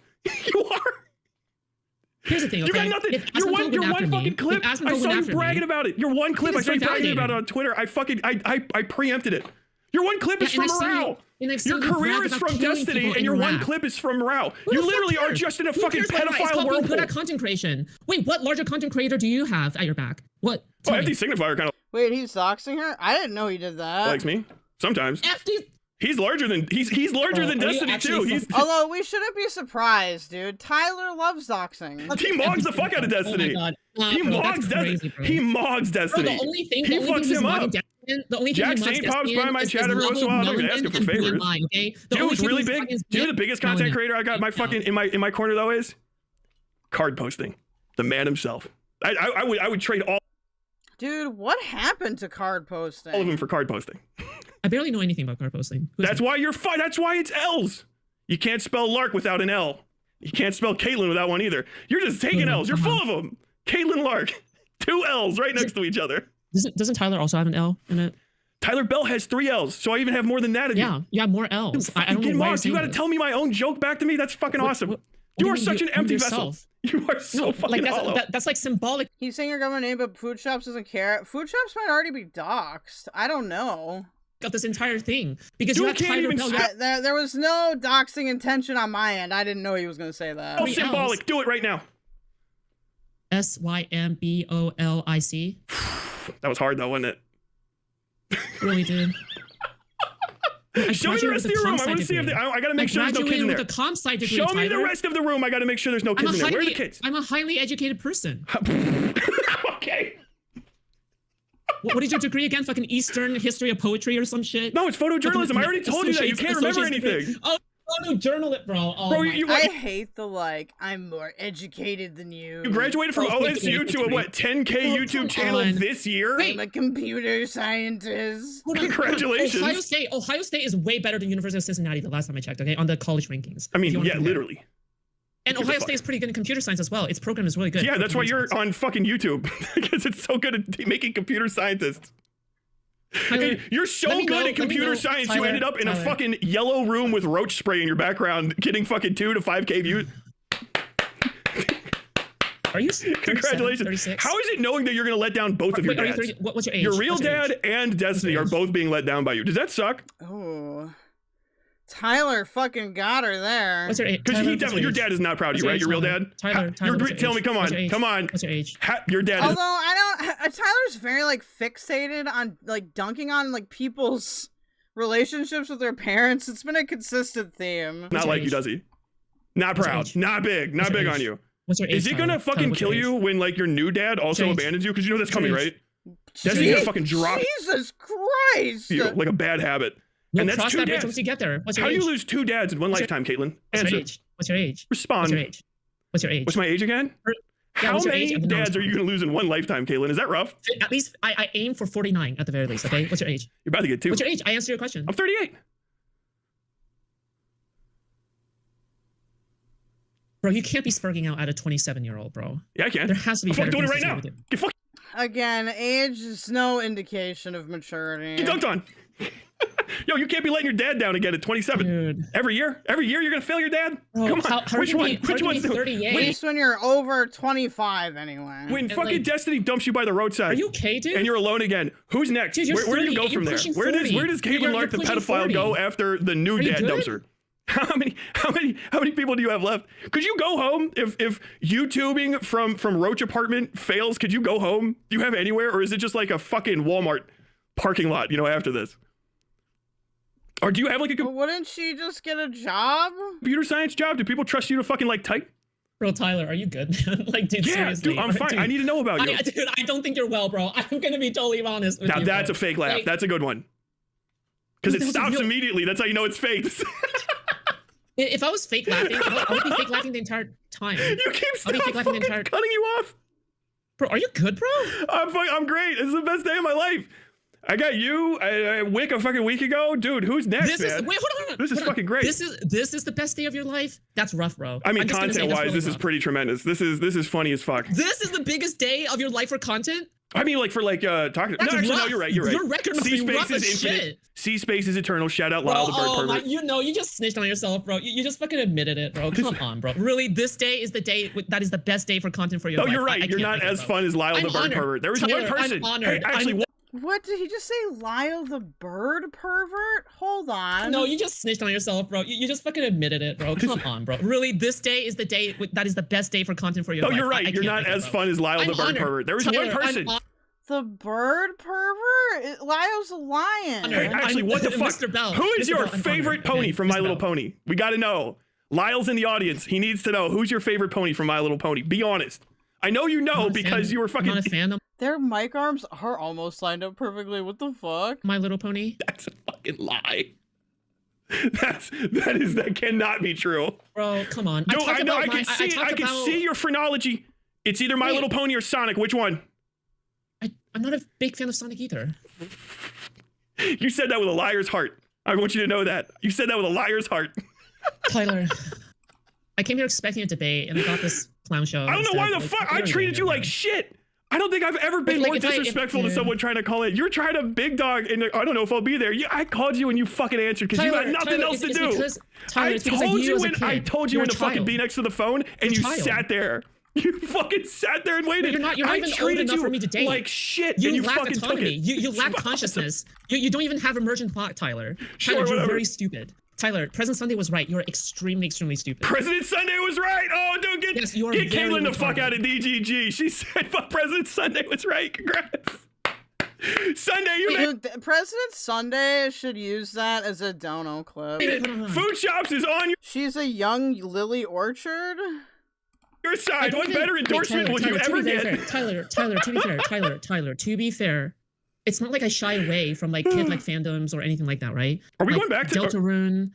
you are. Here's the thing, okay? You got nothing. If Your Asmon's one going after fucking me, clip. if Asmon's I going saw you after bragging me, about it. Your one clip. I it's saw you very bragging about it validating. on Twitter. I preempted it. Your one clip is Yeah, from and I've seen you- morale. and I've seen Your you career brag is about from killing Destiny, people and in your one rap. clip is from morale. Who You the fuck literally are cares? just in a Who fucking cares about that? It's pedophile called being good at whirlpool. content creation. Wait, what larger content creator do you have at your back? What? Oh, Tell me. FD Signifier kind of Wait, he's doxing her? I didn't know he did that. likes me sometimes. FD He's larger than he's larger than Destiny too. He's Although we shouldn't be surprised, dude. Tyler loves doxing. He mogs the fuck out of Destiny. Oh my God. He Bro, mogs that's Destiny. crazy, bro. He mogs Destiny. Bro, the only thing he fucks him up. The only thing Jack he mogs Saint pops Destiny by my is chat his every once in a while. I'm not level gonna of ask him for melanin and favors. BMI, okay? Do you know what's really big? Do you know the biggest content melanin. creator I got my fucking in my corner though is? Card posting. The man himself. I would trade all Dude, what happened to card posting? of them for card posting. I barely know anything about card posting. That's why you're fine. That's why it's L's. You can't spell Lark without an L. You can't spell Caitlyn without one either. You're just taking L's. You're full of them. Caitlyn Lark. 2 L's right next to each other. Doesn't Tyler also have an L in it? Tyler Bell has 3 L's, so I even have more than that of you. Yeah, more L's. Dude, I don't know why you gotta tell me my own joke back to me? That's fucking awesome. You are such an empty vessel. You are so fucking hollow. That's like symbolic. He's saying your government name, but Foodshops doesn't care. Foodshops might already be doxxed. I don't know. Of this entire thing because you have Tyler Bell. There was no doxing intention on my end. I didn't know he was going to say that. Oh, symbolic. Do it right now. SYMBOLIC. That was hard though, wasn't it? Really did. Show me the rest of your room. I want to see if I gotta make sure there's no kids in there. With a comp sci degree, Show me the Tyler. rest of the room. I gotta make sure there's no kids in there. Where are the kids? I'm a highly educated person. Okay. What is your degree again? Fucking Eastern history of poetry or some shit? No, it's photojournalism. I already told you that. You can't remember anything. Oh, photojournalist, bro. Oh, bro, I hate the I'm more educated than you. You graduated from OSU to a what 10K YouTube channel this year? I'm a computer scientist. Congratulations. Ohio State is way better than University of Cincinnati the last time I checked, okay? On the college rankings. I mean, yeah, literally. And Ohio State is pretty good in computer science as well. Its program is really good. Yeah, that's why you're on fucking YouTube. Because it's so good at making computer scientists. Tyler, you're so good at computer science, you ended up in a fucking yellow room with roach spray in your background, getting fucking 2 to 5K views. Are you? Congratulations. 36? How is it knowing that you're going to let down both of your dads? What's your age? Your real dad and Destiny are both being let down by you. Does that suck? Oh. Tyler fucking got her there. What's your age? Because your dad is not proud of you, right? Your real dad? Tyler, tell me, come on. What's your age? Your dad Although I don't, Tyler's very fixated on dunking on people's relationships with their parents. It's been a consistent theme. Not like you, does he? Not proud. Not big. Not big on you. What's your age? Is he gonna fucking kill you when your new dad also abandons you? Because you know that's coming, right? Destiny's gonna fucking drop. Jesus Christ! You, like a bad habit. No, and that's cross 2 that bridge dads. once you get there. What's your How do age? you lose 2 dads in one lifetime, Caitlyn? Answer. What's your age? Respond. What's your age? What's your age? What's my age again? How many dads are you going to lose in one lifetime, Caitlyn? Is that rough? At least I aim for 49 at the very least, okay? What's your age? You're about to get 2. What's your age? I answered your question. I'm 38. Bro, you can't be spurging out at a 27-year-old, bro. Yeah, I can. There has to be I'm better doing it things right to now. do. Get fuck. Again, age is no indication of maturity. Get dunked on. Yo, you can't be letting your dad down again at 27. Dude. Every year you're gonna fail your dad. Bro, Come on, which one? Which one's 38? At least when you're over 25, anyway. When fucking Destiny dumps you by the roadside. Are you okay, dude? And you're alone again. Who's next? Dude, where do you go from there? Where does Caitlyn Lark the pedophile go after the new dad dumps her? How many people do you have left? Could you go home if YouTubing from Roach Apartment fails? Could you go home? Do you have anywhere, or is it just like a fucking Walmart parking lot? After this, or do you have like a wouldn't she just get a job? Computer science job? Do people trust you to fucking type? Bro, Tyler, are you good? Dude, yeah, seriously. Dude, I'm fine. Dude, I need to know about you. Dude, I don't think you're well, bro. I'm gonna be totally honest with you. Now that's bro. a fake laugh. That's a good one. Because it stops immediately. That's how you know it's fake. If I was fake laughing, I would be fake laughing the entire time. You keep fucking cutting you off. Bro, are you good, bro? I'm great. This is the best day of my life. I got you a fucking week ago. Dude, who's next, man? Wait, hold on. This is fucking great. This is the best day of your life? That's rough, bro. I mean, content-wise, this is pretty tremendous. This is funny as fuck. This is the biggest day of your life for content? I mean, talking. No, actually, no, you're right. You're right. Your record must be rough as shit. C space is eternal. Shout out Lyle the bird pervert. You just snitched on yourself, bro. You just fucking admitted it, bro. Come on, bro. Really, this day is the day that is the best day for content for your life. No, you're right. You're not as fun as Lyle the bird pervert. There was one person. I'm honored. Hey, actually, what did he just say? Lyle the bird pervert? Hold on. No, you just snitched on yourself, bro. You just fucking admitted it, bro. Come on, bro. Really, this day is the day that is the best day for content for your life. No, you're right. You're not as fun as Lyle the bird pervert. There was one person. The bird pervert? Lyo's a lion. Hey, actually, what the fuck? Mr. Bell, Who is Mr. your Bell, I'm favorite honored. pony Okay, from My Mr. Little Bell. Pony? We gotta know. Lyle's in the audience. He needs to know who's your favorite pony from My Little Pony. Be honest. I know you know because you were fucking. I'm not a fan. Their mic arms are almost lined up perfectly. What the fuck? My Little Pony. That's a fucking lie. That cannot be true. Bro, come on. No, I know. I can can see your phrenology. It's either My Little Pony or Sonic. Which one? I'm not a big fan of Sonic either. You said that with a liar's heart. I want you to know that. You said that with a liar's heart. Tyler, I came here expecting a debate, and I got this clown show. I don't know why the fuck I treated you like shit. I don't think I've ever been more disrespectful to someone trying to call in. You're trying to big dog, and I don't know if I'll be there. I called you and you fucking answered because you got nothing else to do. I told you when to fucking be next to the phone, and you sat there. You fucking sat there and waited. You're not even old enough for me to date. Like shit. You and you lack fucking autonomy. took it. You lack consciousness. You don't even have emergent thought, Tyler. Sure, Tyler, you're whatever. very stupid. Tyler, President Sunday was right. You're extremely stupid. President Sunday was right. Oh, don't get Caitlin the fuck out of DGG. She said, "Fuck, President Sunday was right." Congrats. Sunday, President Sunday should use that as a dono clip. Foodshops is on She's a young Lily Orchard. your side. What better endorsement will you ever get? Tyler, to be fair, it's not like I shy away from like kid-like fandoms or anything like that, right? Are we like, going back to Deltarune,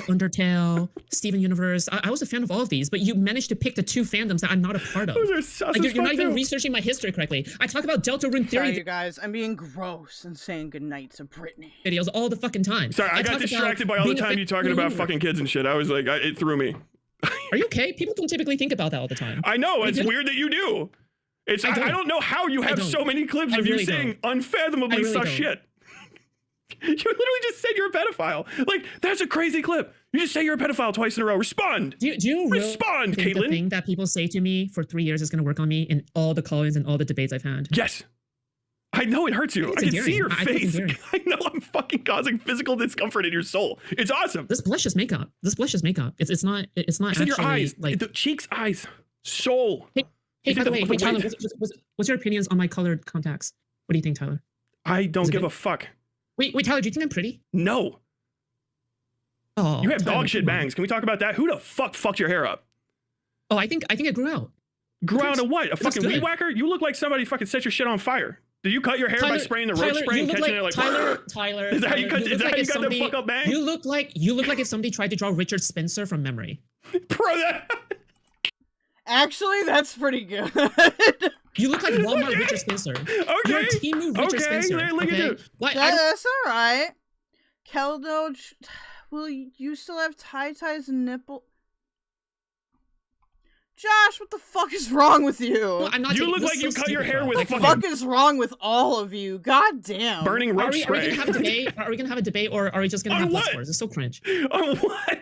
Undertale, Steven Universe? I was a fan of all of these, but you managed to pick the two fandoms that I'm not a part of. Those are sus like, as you're not fuck, even too. researching my history correctly. I talk about Deltarune theory Sorry, you guys. I'm being gross and saying goodnight to Brittany. videos all the fucking time. Sorry, I got talk distracted about by all the being a time fan you talking of about the fucking kids and shit. I was like, it threw me. Are you okay? People don't typically think about that all the time. I know. It's weird that you do. I don't know how you have so many clips of you really saying don't. unfathomably I really sus don't. shit. You literally just said you're a pedophile. Like, that's a crazy clip. You just say you're a pedophile twice in a row. Respond. Do you respond, think the Caitlin? thing that people say to me for 3 years is going to work on me in all the call-ins and all the debates I've had? Yes. I know it hurts you. I can see your face. I know I'm fucking causing physical discomfort in your soul. It's awesome. This blush is makeup. It's not It's in actually your eyes, like the cheeks, eyes, soul. Hey, by the way, Tyler, what's your opinions on my colored contacts? What do you think, Tyler? I don't give a fuck. Wait, Tyler, do you think I'm pretty? No. Oh, You have Tyler, dog shit come on. bangs. Can we talk about that? Who the fuck fucked your hair up? Oh, I think it grew out. Grew out of what? A looks fucking good. weed whacker? You look like somebody fucking set your shit on fire. Did you cut your hair by spraying the roach Tyler, spray and you look catching it like Tyler? Is that how you cut? Is that how you got somebody, the fuck up bang? You look like if somebody tried to draw Richard Spencer from memory. Bro, that. Actually, that's pretty good. You look like Walmart Richard Spencer. Okay. You're Temu Richard Spencer. look at okay? you. What? That's all right. Keldoge, will you still have tie-ties and nipple? Josh, what the fuck is wrong with you? Well, I'm not You taking- look this like is you so cut your stupid, hair bro. with What the fucking fuck is wrong with all of you? God damn. burning roach Are we spray. gonna have a debate? Are we gonna have a debate, or are we just gonna On have blood what? scores? It's so cringe. On what?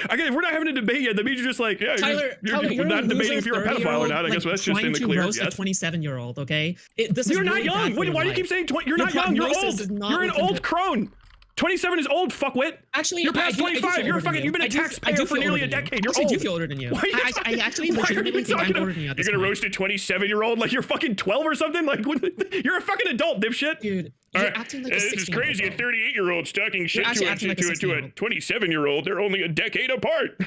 Again, if we're not having a debate yet, that means you're just like, yeah, Tyler, you're not debating if you're a pedophile or not. I guess that's just in the clear. Roast a 27-year-old, okay? This is You're not really bad young. for Why your do you life. keep saying you're Your not young? You're prognosis old. is not You're an looking old good. crone. 27 is old, fuckwit. Actually, you're past I do 25. feel You're older than fucking. you. You've been a I do taxpayer feel for nearly a older than you. decade. You're Actually, I old. do feel older than you. Why are you I actually why are you legitimately think I'm talking older than you at You're this gonna point. roast a 27-year-old like you're fucking 12 or something? Like, you're a fucking adult, dipshit. Dude, All you're right. acting like a This is 16-year-old, crazy. A bro. 38-year-old talking shit actually to acting like a a 27-year-old. They're only a decade apart.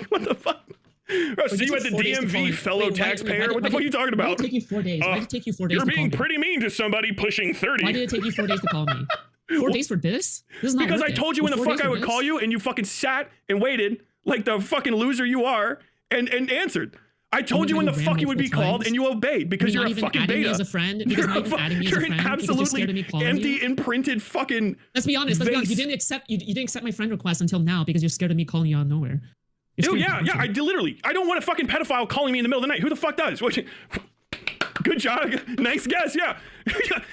What the fuck? I'll see you at the DMV, fellow taxpayer. What the fuck are you talking Why about? did it take you 4 days? Why did it take you 4 days You're to call being me? pretty mean to somebody pushing 30. Why did it take you 4 days to call me? 4 days for this? This is not Because I worth it. told you when the 4 fuck days I for would this? call you, and you fucking sat and waited like the fucking loser you are, and answered. I told you when the fuck you would be called, and you obeyed because you're a fucking adding me beta. as a friend, because not even adding me as a You're friend, an because you're scared of me absolutely calling empty, you. imprinted fucking. Let's be honest. You vase. didn't accept. You didn't accept my friend request until now because you're scared of me calling you out of nowhere. You're Dude, scared yeah, of I did literally. I don't want a fucking pedophile calling me in the middle of the night. Who the fuck does? Good job. Nice guess, yeah.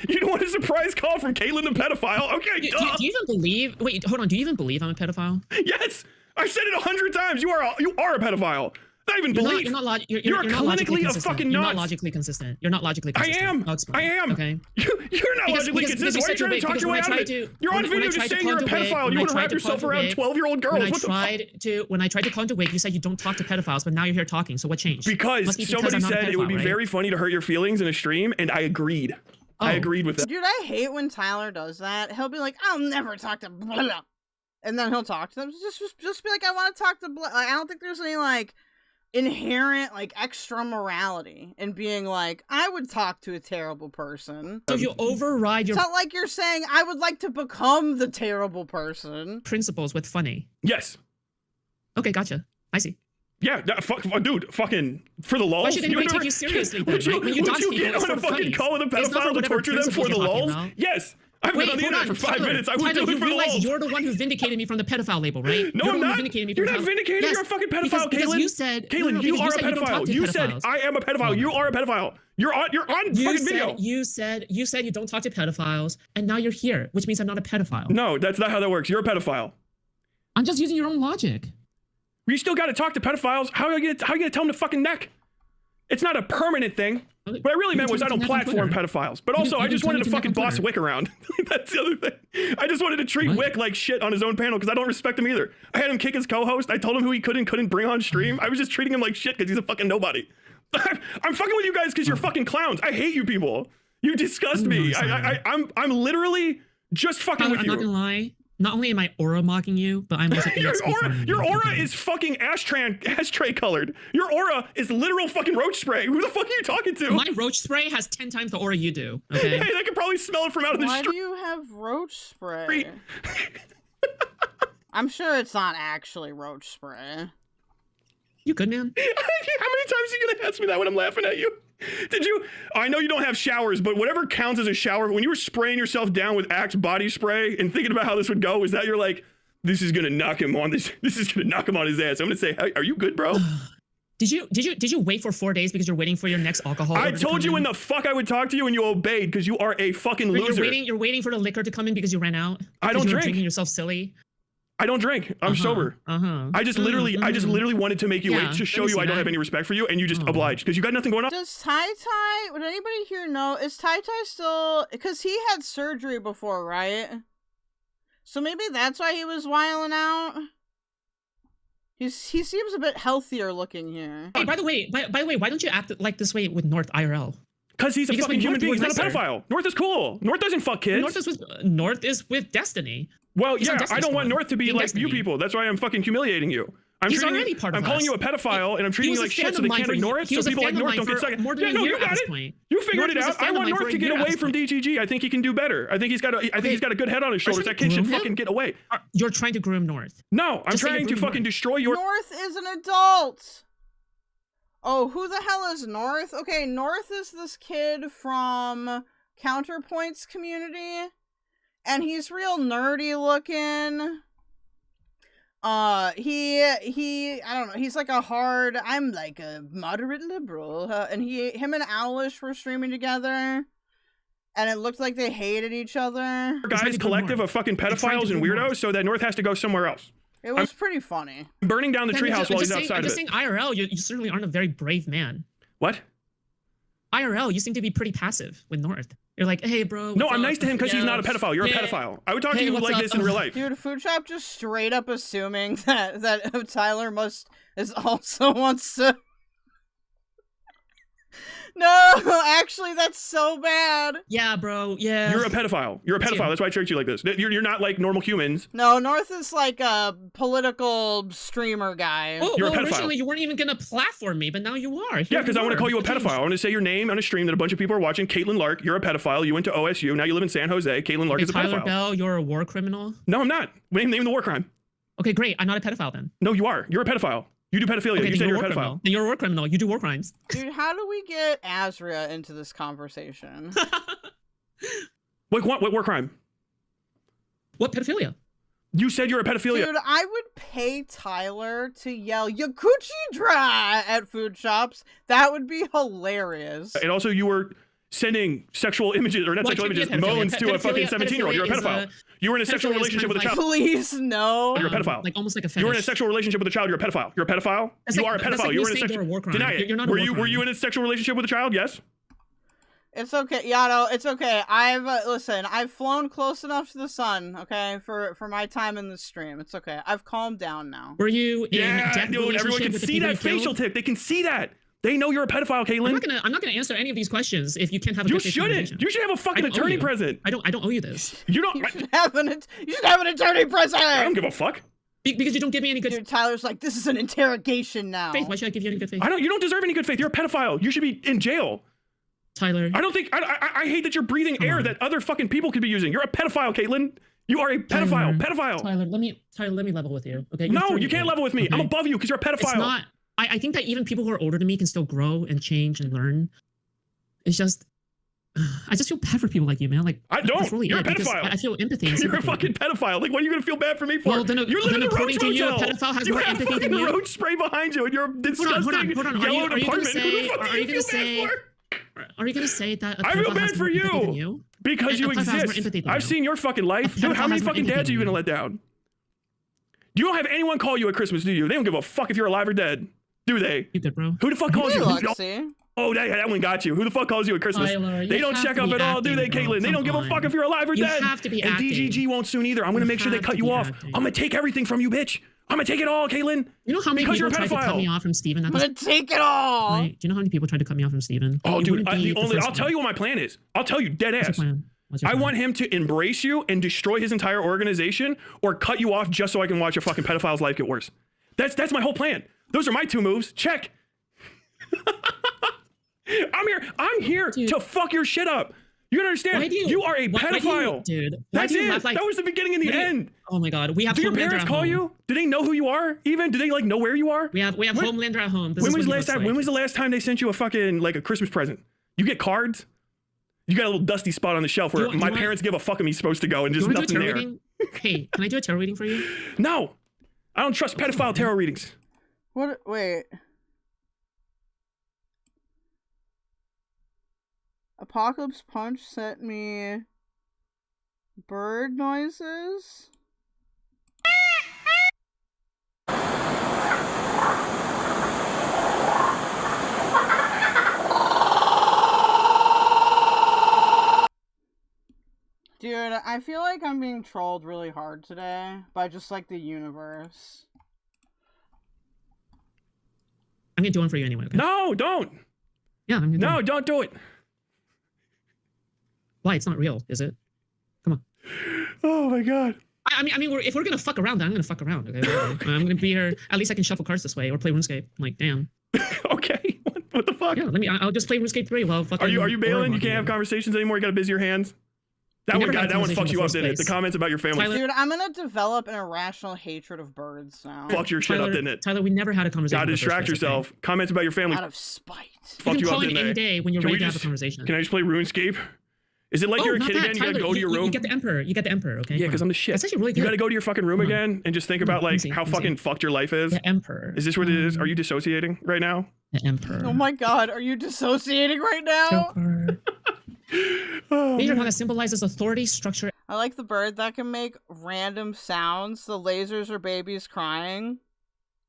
You don't want a surprise call from Caitlin the pedophile? Okay, Do you even believe? Wait, hold on. Do you even believe I'm a pedophile? Yes, I said it 100 times. You are a pedophile. Not even believe. You're not you're not logically clinically a consistent. fucking You're nuts. not logically consistent. You're not logically I consistent. am. I'll explain. I am. Okay. You're not logically consistent. Why are you trying to talk your way out of it? You're on video just saying you're a pedophile. You want to wrap yourself around 12-year-old girls. What the fuck? When I tried to call into Wig, you said you don't talk to pedophiles, but now you're here talking. So what changed? Because Must be somebody I'm not a said it would be pedophile, right? very funny to hurt your feelings in a stream, and I agreed. I agreed with that. Dude, I hate when Tyler does that. He'll be like, I'll never talk to blah, blah. And then he'll talk to them. Just be like, I want to talk to blah. Like, I don't think there's any, like, inherent, like, extra morality in being like, I would talk to a terrible person. So you override your... It's not like you're saying, I would like to become the terrible person. Principles with funny. Yes. Okay, gotcha. I see. Yeah, dude, fucking, for the lulz. Why should anybody take you seriously then, Would you, right? When you would dox you people, get it's on a for fucking funny. call with a It's not for pedophile to whatever torture them for principles the you're talking lulz? about. Yes. I've been on the internet for 5 minutes. I would do it you for the realize lulz. you're the one who vindicated me from the pedophile label, right? No, you're I'm the one who not. vindicated me You're from not the vindicated. Yes, You're a fucking pedophile, because Caitlin. you said... Caitlin, you are a pedophile. You said, I am a pedophile. You are a pedophile. You're on fucking video. You said you don't talk to pedophiles, and now you're here, which means I'm not a pedophile. No, that's not how that works. You're a pedophile. I'm just using your own logic. You still got to talk to pedophiles. How are you gonna tell them to fucking neck? It's not a permanent thing. What I really meant was I don't platform pedophiles. But also, I just wanted to fucking boss Wick around. That's the other thing. I just wanted to treat Wick like shit on his own panel because I don't respect him either. I had him kick his co-host. I told him who he could and couldn't bring on stream. I was just treating him like shit because he's a fucking nobody. I'm fucking with you guys because you're fucking clowns. I hate you people. You disgust me. I'm literally just fucking with you. I'm not gonna lie. Not only am I aura mocking you, but I'm also your aura is fucking ashtray colored. Your aura is literal fucking roach spray. Who the fuck are you talking to? My roach spray has 10 times the aura you do. Okay. Hey, they can probably smell it from out of the street. Why do you have roach spray? I'm sure it's not actually roach spray. You good, man? How many times are you gonna ask me that when I'm laughing at you? Did you? I know you don't have showers, but whatever counts as a shower, when you were spraying yourself down with Axe body spray and thinking about how this would go, is that you're like, this is gonna knock him on this is gonna knock him on his ass? I'm gonna say, hey, are you good, bro? Did you wait for 4 days because you're waiting for your next alcohol? I told you when the fuck I would talk to you and you obeyed because you are a fucking loser. You're waiting for the liquor to come in because you ran out. I don't drink. Drinking yourself silly. I don't drink. I'm sober. I just literally wanted to make you wait to show you I don't have any respect for you, and you just obliged because you got nothing going on. Does Tai, would anybody here know, is Tai still, because he had surgery before, right? So maybe that's why he was wiling out. He seems a bit healthier looking here. Hey, by the way, why don't you act like this way with North IRL? Because he's a fucking human being. He's not a pedophile. North is cool. North doesn't fuck kids. North is with Destiny. Well, yeah, I don't want North to be like you people. That's why I'm fucking humiliating you. I'm calling you a pedophile, and I'm treating you like shit so they can't ignore it, so people like North don't get second. Yeah, no, you got it. You figured it out. I want North to get away from DGG. I think he can do better. I think he's got a good head on his shoulders. That kid should fucking get away. You're trying to groom North. No, I'm trying to fucking destroy your... North is an adult! Oh, who the hell is North? Okay, North is this kid from Counterpoint's community, and he's real nerdy looking. I don't know, he's like I'm like a moderate liberal, and him and Owlish were streaming together, and it looked like they hated each other. Guys, collective of fucking pedophiles and weirdos, so that North has to go somewhere else. It was pretty funny. Burning down the treehouse while he's outside of it. Just saying IRL, you certainly aren't a very brave man. What? IRL, you seem to be pretty passive with North. You're like, hey, bro. No, I'm nice to him because he's not a pedophile. You're a pedophile. I would talk to you like this in real life. Dude, Foodshop just straight up assuming that Tyler also wants to... No, actually, that's so bad. Yeah, bro. Yeah. You're a pedophile. You're a pedophile. That's why I treat you like this. You're not like normal humans. No, North is like a political streamer guy. Oh, you're a pedophile. Originally, you weren't even going to platform me, but now you are. Yeah, because I want to call you a pedophile. I want to say your name on a stream that a bunch of people are watching. Caitlin Lark, you're a pedophile. You went to OSU. Now you live in San Jose. Caitlin Lark is a pedophile. Tyler Bell, you're a war criminal? No, I'm not. Name the war crime. Okay, great. I'm not a pedophile then. No, you are. You're a pedophile. You do pedophilia. Okay, you said you're a pedophile. Then you're a war criminal. You do war crimes. Dude, how do we get Azria into this conversation? What war crime? What pedophilia? You said you're a pedophilia. Dude, I would pay Tyler to yell Yakuchi dry at Foodshops. That would be hilarious. And also you were sending sexual images, or not sexual images, moans to a fucking 17-year-old. You're a pedophile. You were in a sexual relationship with a child. Please, no. You're a pedophile. Like almost like a fetish. You were in a sexual relationship with a child. You're a pedophile. You're a pedophile. You are a pedophile. You were in a sexual... Deny it. You're not a war crime. Were you in a sexual relationship with a child? Yes. It's okay, Yato. It's okay. I've flown close enough to the sun, okay, for my time in the stream. It's okay. I've calmed down now. Were you in dude, everyone can see that facial tick. They can see that. They know you're a pedophile, Caitlin. I'm not gonna answer any of these questions if you can't have a You good faith shouldn't. conversation. You should have a fucking I don't owe attorney you. present. I don't owe you this. You don't. You should have an attorney present. I don't give a fuck. Because you don't give me any good. Dude, Tyler's like, this is an interrogation now. faith. Why should I give you any good faith? You don't deserve any good faith. You're a pedophile. You should be in jail. Tyler. I don't think. I hate that you're breathing air that other fucking people could be using. You're a pedophile, Caitlin. You are a pedophile. Pedophile. Tyler, let me level with you. Okay. No, you can't level with me. Okay? I'm above you because you're a pedophile. It's not. I think that even people who are older than me can still grow and change and learn. It's just, I just feel bad for people like you, man. Like I don't. That's really You're a it, because pedophile. I feel empathy. And You're a sympathy. fucking pedophile. Like, what are you gonna feel bad for me for? Well, then, you're living in a roach according to you, a motel. pedophile has You more have empathy fucking than you. roach spray behind you, and you're disgusting Hold on. yellow Are you gonna apartment. say? Who the fuck Are do you you gonna feel say? bad for? Are you gonna say that? I feel bad for you you because you pedophile has more exist. empathy than I've you. seen your fucking life. Dude, how pedophile many has more fucking empathy dads are you than gonna let down? You don't have anyone call you at Christmas, do you? They don't give a fuck if you're alive or dead, do they? You good, bro? Who the fuck calls Hey, you? Lexi. Oh, that one got you. Who the fuck calls you at Christmas? Tyler, They you don't have check to up be at all, do they, acting, bro. Caitlin? They don't give a Come fuck if you're alive or You dead. have to be and acting. DGG won't soon either. I'm gonna make sure they have cut to you be off. acting. I'm gonna take everything from you, bitch. I'm gonna take it all, Caitlin. You know how many because people you're a tried to cut me pedophile. off from Steven? I'm gonna take it all. Right? Do you know how many people tried to cut me off from Steven? Oh, You dude, wouldn't be the first I'll tell one. you what my plan is. I'll tell you dead What's your ass. plan? What's your I plan? want him to embrace you and destroy his entire organization, or cut you off just so I can watch a fucking pedophile's life get worse. That's my whole plan. Those are my two moves. Check. I'm here to fuck your shit up. You gotta understand. You are a pedophile, dude. That's it. That was the beginning and the end. Oh my god, we have. Do your Homelander parents at call home. you? Do they know who you are? Even do they like know where you are? We have Homelander at home. This When is was what the he last time? looks When like. was the last time they sent you a fucking like a Christmas present? You get cards. You got a little dusty spot on the shelf where Do you my want- parents give a fuck if he's supposed to go and You just wanna do a nothing tarot there. reading? Hey, can I do a tarot reading for you? No, I don't trust pedophile tarot readings. What? Wait. Apocalypse Punch sent me bird noises. Dude, I feel like I'm being trolled really hard today by just like the universe. I'm gonna do one for you anyway. Okay? No, don't. Yeah, I'm gonna. No, don't do it. Why? It's not real, is it? Come on. Oh my god. I mean, if we're gonna fuck around, then I'm gonna fuck around. Okay, whatever. I'm gonna be here. At least I can shuffle cards this way or play RuneScape. I'm like, damn. Okay. What the fuck? Yeah, I'll just play RuneScape 3 while fucking. Are you bailing? You can't have Conversations. conversations anymore. You gotta busy your hands. That We one, never had a that one conversation fucks you in the up, first didn't it? The place. comments about your family. Dude, I'm gonna develop an irrational hatred of birds now. Fuck your shit up, didn't it? Tyler, we never had a conversation. Gotta in the first distract place, okay? yourself. Comments about your family. Out of spite. Fuck You you can up, call in didn't any they? day when you're Can we ready to have a just- conversation. Can I just play RuneScape? Is it like you're a not kid that, again? You gotta Tyler, go to your room. You get the Emperor. You get the Emperor. Okay. Yeah, Come because on. I'm the shit. That's actually really good. You gotta go to your fucking room Come on. again and just think Come on, about like easy, how easy. fucking fucked your life is. The Emperor. Is this what it is? Are you dissociating right now? The Emperor. Oh my god, are you dissociating right now? Joker. Major one that symbolizes authority, structure. I like the bird that can make random sounds. The lasers are babies crying.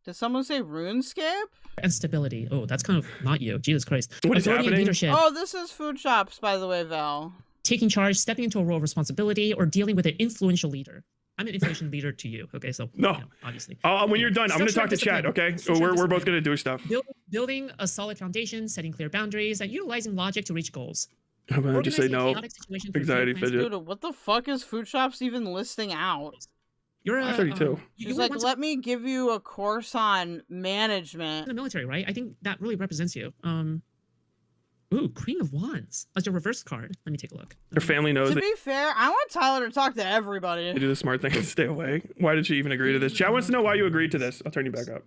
Did someone say RuneScape? And stability. Oh, that's kind of not you. Jesus Christ. What is Authority and happening? leadership. Oh, this is Foodshops, by the way, Val. Taking charge, stepping into a role of responsibility, or dealing with an influential leader. I'm an influential leader to you. Okay, so No. you know, obviously. When you're done, I'm gonna talk to chat. Okay, so we're both gonna do stuff. Building a solid foundation, setting clear boundaries, and utilizing logic to reach goals. I'm gonna just say Organizing no. chaotic situations for Anxiety clear plans. fidget. Dude, what the fuck is Foodshops even listing out? You're a 32. She's like, let me give you a course on management. in the military, right? I think that really represents you. Ooh, Queen of Wands. That's your reverse card. Let me take a look. Her family knows To that be fair, I want Tyler to talk to everybody. you do the smart thing and stay away. Why did she even agree to this? Chat wants to know why you agreed to this. I'll turn you back up.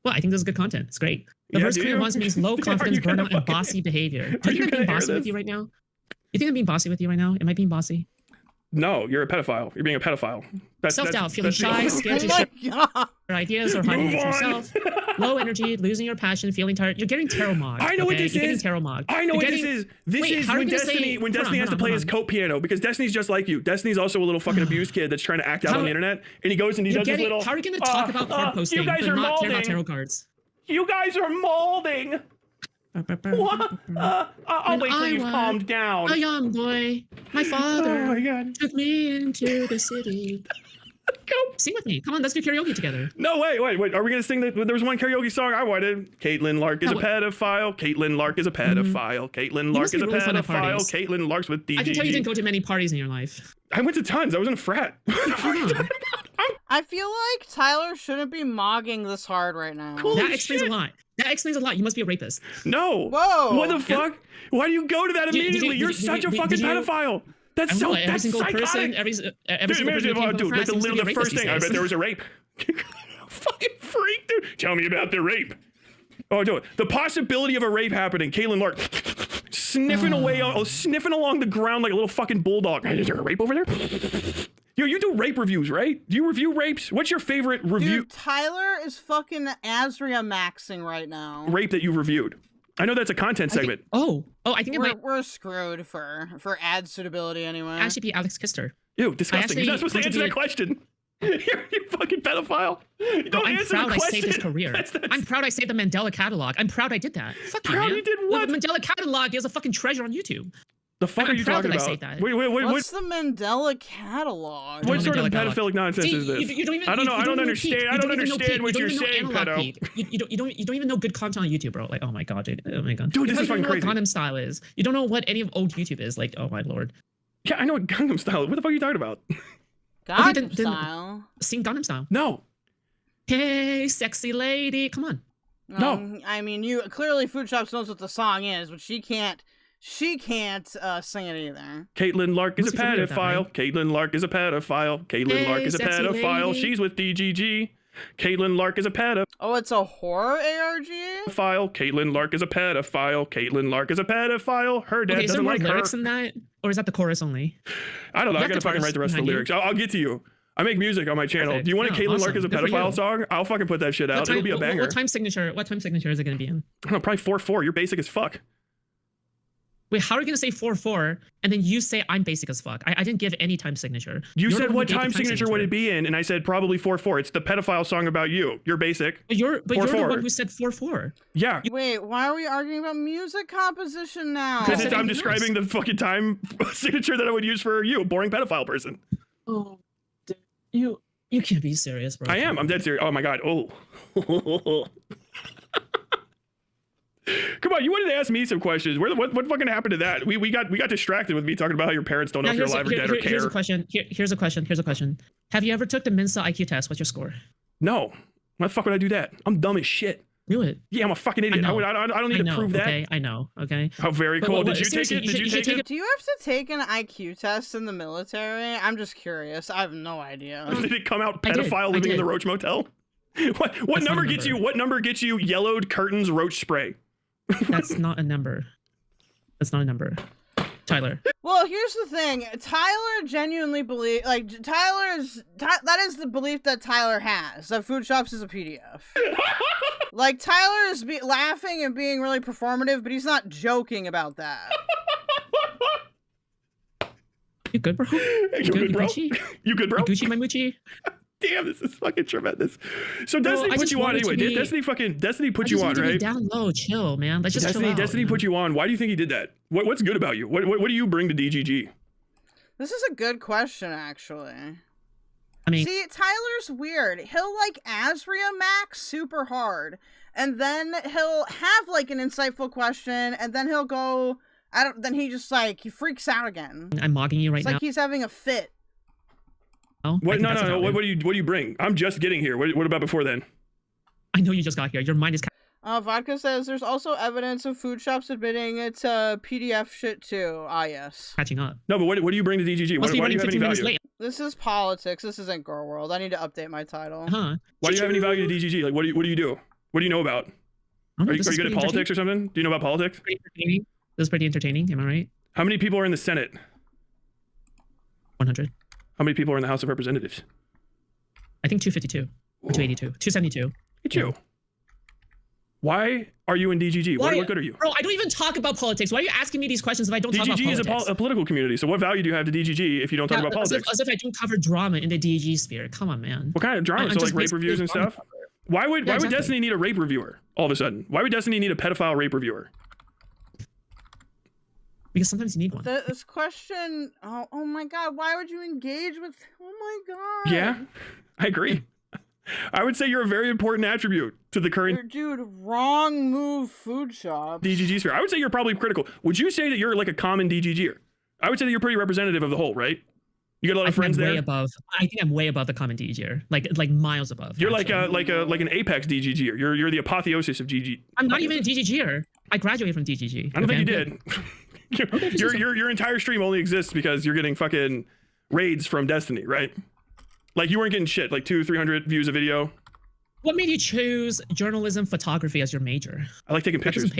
Well, I think this is good content. It's great. The Yeah, reverse do Queen of you? Wands means low Are confidence, you gonna burnout, and fucking- bossy behavior. Do Are you you think I'm gonna being air bossy with this? you right now? You think I'm being bossy with you right now? Am I being bossy? No, you're a pedophile. You're being a pedophile. Self-doubt, feeling that's the shy, only- scared to Oh share my god. your ideas or hiding Move it on. yourself. Low energy, losing your passion, feeling tired. You're getting tarot mogged. I know what okay? this You're getting is. tarot mogged. I know You're what getting- this is. This Wait, is how are when you gonna Destiny say- when hold Destiny on, has to hold play on, his hold on. coat piano because Destiny's just like you. Destiny's also a little fucking abused kid that's trying to act out on the internet, and he goes and he You're does his getting, little. how are you going to talk about card posting You guys but are not care about molding. tarot cards? You guys are molding. What? I'll When wait till I you've was calmed down. A young boy, my father Oh my god. took me into the city. Sing with me. Come on, let's do karaoke together. No, wait. Are we gonna sing that? There was one karaoke song I wanted. Caitlin Lark is a pedophile. Caitlin Lark is a pedophile. Caitlin Lark is a pedophile. Caitlin Lark's with DGG. I can tell you didn't go to many parties in your life. I went to tons. I was in a frat. I feel like Tyler shouldn't be mogging this hard right now. That explains a lot. That explains a lot. You must be a rapist. No. Whoa. What the fuck? Why do you go to that immediately? You're such a fucking pedophile. That's so every that's single psychotic. person, every single person Dude, like the first thing, I bet there was a rape. Fucking freak, dude. Tell me about the rape. Oh, dude, the possibility of a rape happening. Caitlin Lark sniffing away, sniffing along the ground like a little fucking bulldog. Is there a rape over there? Yo, you do rape reviews, right? Do you review rapes? What's your favorite review? Dude, Tyler is fucking Azria maxing right now. Rape that you've reviewed. I know that's a content segment. I think we're screwed for ad suitability anyway. Actually be Alex Kister. Ew, disgusting. You're not supposed to answer that question. You fucking pedophile. You don't I'm answer proud the I question. saved his career. I'm proud I saved the Mandela catalog. I'm proud I did that. Fuck you, Proud man. you did what? The Mandela catalog is a fucking treasure on YouTube. The fuck are you talking about? I saved that. Wait. What's the Mandela catalog? What sort of pedophilic nonsense is this? You don't even, I don't know. I don't understand. I don't understand what you're saying, pedo. You don't even know good content on YouTube, bro. Like, oh my god, dude. Oh my god. Dude, this is fucking crazy. What Gangnam Style is. You don't know what any of old YouTube is. Like, oh my lord. Yeah, I know what Gangnam Style is. What the fuck are you talking about? Gangnam Style? Sing Gangnam Style. No. Hey, sexy lady. Come on. No. I mean, you clearly Foodshops knows what the song is, but she can't sing it either. Caitlin Lark is a pedophile. Caitlin Lark is a pedophile. Caitlin Lark is a pedophile. She's with DGG. Caitlin Lark is a pedophile. Oh, it's a horror ARG? Caitlin Lark is a pedophile. Caitlin Lark is a pedophile. Her dad Is there doesn't more like her. lyrics in that? Or is that the chorus only? I don't know. You I have gotta the fucking chorus write the rest of the behind lyrics. I'll get to you. I make music on my channel. Perfect. Do you want a No, Caitlin Lark awesome. is a Good for pedophile you. song? I'll fucking put that shit out. It'll be a banger. What time signature is it going to be in? I don't know, probably 4/4. You're basic as fuck. Wait, how are you going to say 4/4 and then you say I'm basic as fuck? I didn't give any time signature. You You're said the one what who gave time the signature would it be in, and I said probably 4/4. It's the pedophile song about you. You're basic. But you're the 4/4. one who said 4/4. Yeah. Wait, why are we arguing about music composition now? Because I'm describing the fucking time signature that I would use for you, a boring pedophile person. Oh, dude, you can't be serious, bro. I am. I'm dead serious. Oh my god. Oh. Come on, you wanted to ask me some questions. What fucking happened to that? We got distracted with me talking about how your parents don't know if you're alive or dead or care. Here's a question. Here's a question. Have you ever took the Mensa IQ test? What's your score? No. Why the fuck would I do that? I'm dumb as shit. Do it. Yeah, I'm a fucking idiot. I don't need to prove that. Okay, I know. Okay. How very cool. Did you take it? Do you have to take an IQ test in the military? I'm just curious. I have no idea. Did it come out pedophile living in the Roach Motel? What number gets you? What number gets you yellowed curtains roach spray? That's not a number. That's not a number. Tyler. Well, here's the thing. Tyler genuinely believes, like, that is the belief that Tyler has, that Foodshops is a PDF. Like, Tyler is laughing and being really performative, but he's not joking about that. You good, bro? You good, bro? You good, bro? Gucci, my Moochie? Damn, this is fucking tremendous. So Destiny put you on anyway. Destiny put you on, right? Down low, chill, man. Let's just chill out. Destiny put you on. Why do you think he did that? What's good about you? What do you bring to DGG? This is a good question, actually. I mean, see, Tyler's weird. He'll like Azria max super hard, and then he'll have like an insightful question, and then he'll go. Then he just like he freaks out again. I'm mogging you right now. It's like he's having a fit. Oh, what? No. What do you bring? I'm just getting here. What about before then? I know you just got here. Your mind is. Vodka says there's also evidence of Foodshops admitting it's PDF shit too. Ah, yes. Catching up. No, but what do you bring to DGG? Why do you have any value? This is politics. This isn't Girl World. I need to update my title. Why do you have any value to DGG? Like, what do you do? What do you know about? Are you good at politics or something? Do you know about politics? This is pretty entertaining. Am I right? How many people are in the Senate? 100. How many people are in the House of Representatives? I think 252 or 282, 272. It's you. Why are you in DGG? What good are you? Bro, I don't even talk about politics. Why are you asking me these questions if I don't talk about politics? DGG is a political community, so what value do you have to DGG if you don't talk about politics? As if I don't cover drama in the DGG sphere. Come on, man. What kind of drama? So like rape reviews and stuff? Why would Destiny need a rape reviewer all of a sudden? Why would Destiny need a pedophile rape reviewer? because sometimes you need one. This question, oh my god, why would you engage with, oh my god. Yeah, I agree. I would say you're a very important attribute to the current Dude, wrong move, Foodshops. DGG sphere. I would say you're probably critical. Would you say that you're like a common DGGer? I would say that you're pretty representative of the whole, right? You got a lot of friends there. I think I'm way above the common DGGer, like miles above. You're actually. like an apex DGGer. You're the apotheosis of GG. I'm not even a DGGer. I graduated from DGG. I don't think you did. Your entire stream only exists because you're getting fucking raids from Destiny, right? Like you weren't getting shit, like 200-300 views a video. What made you choose journalism photography as your major? I like taking pictures.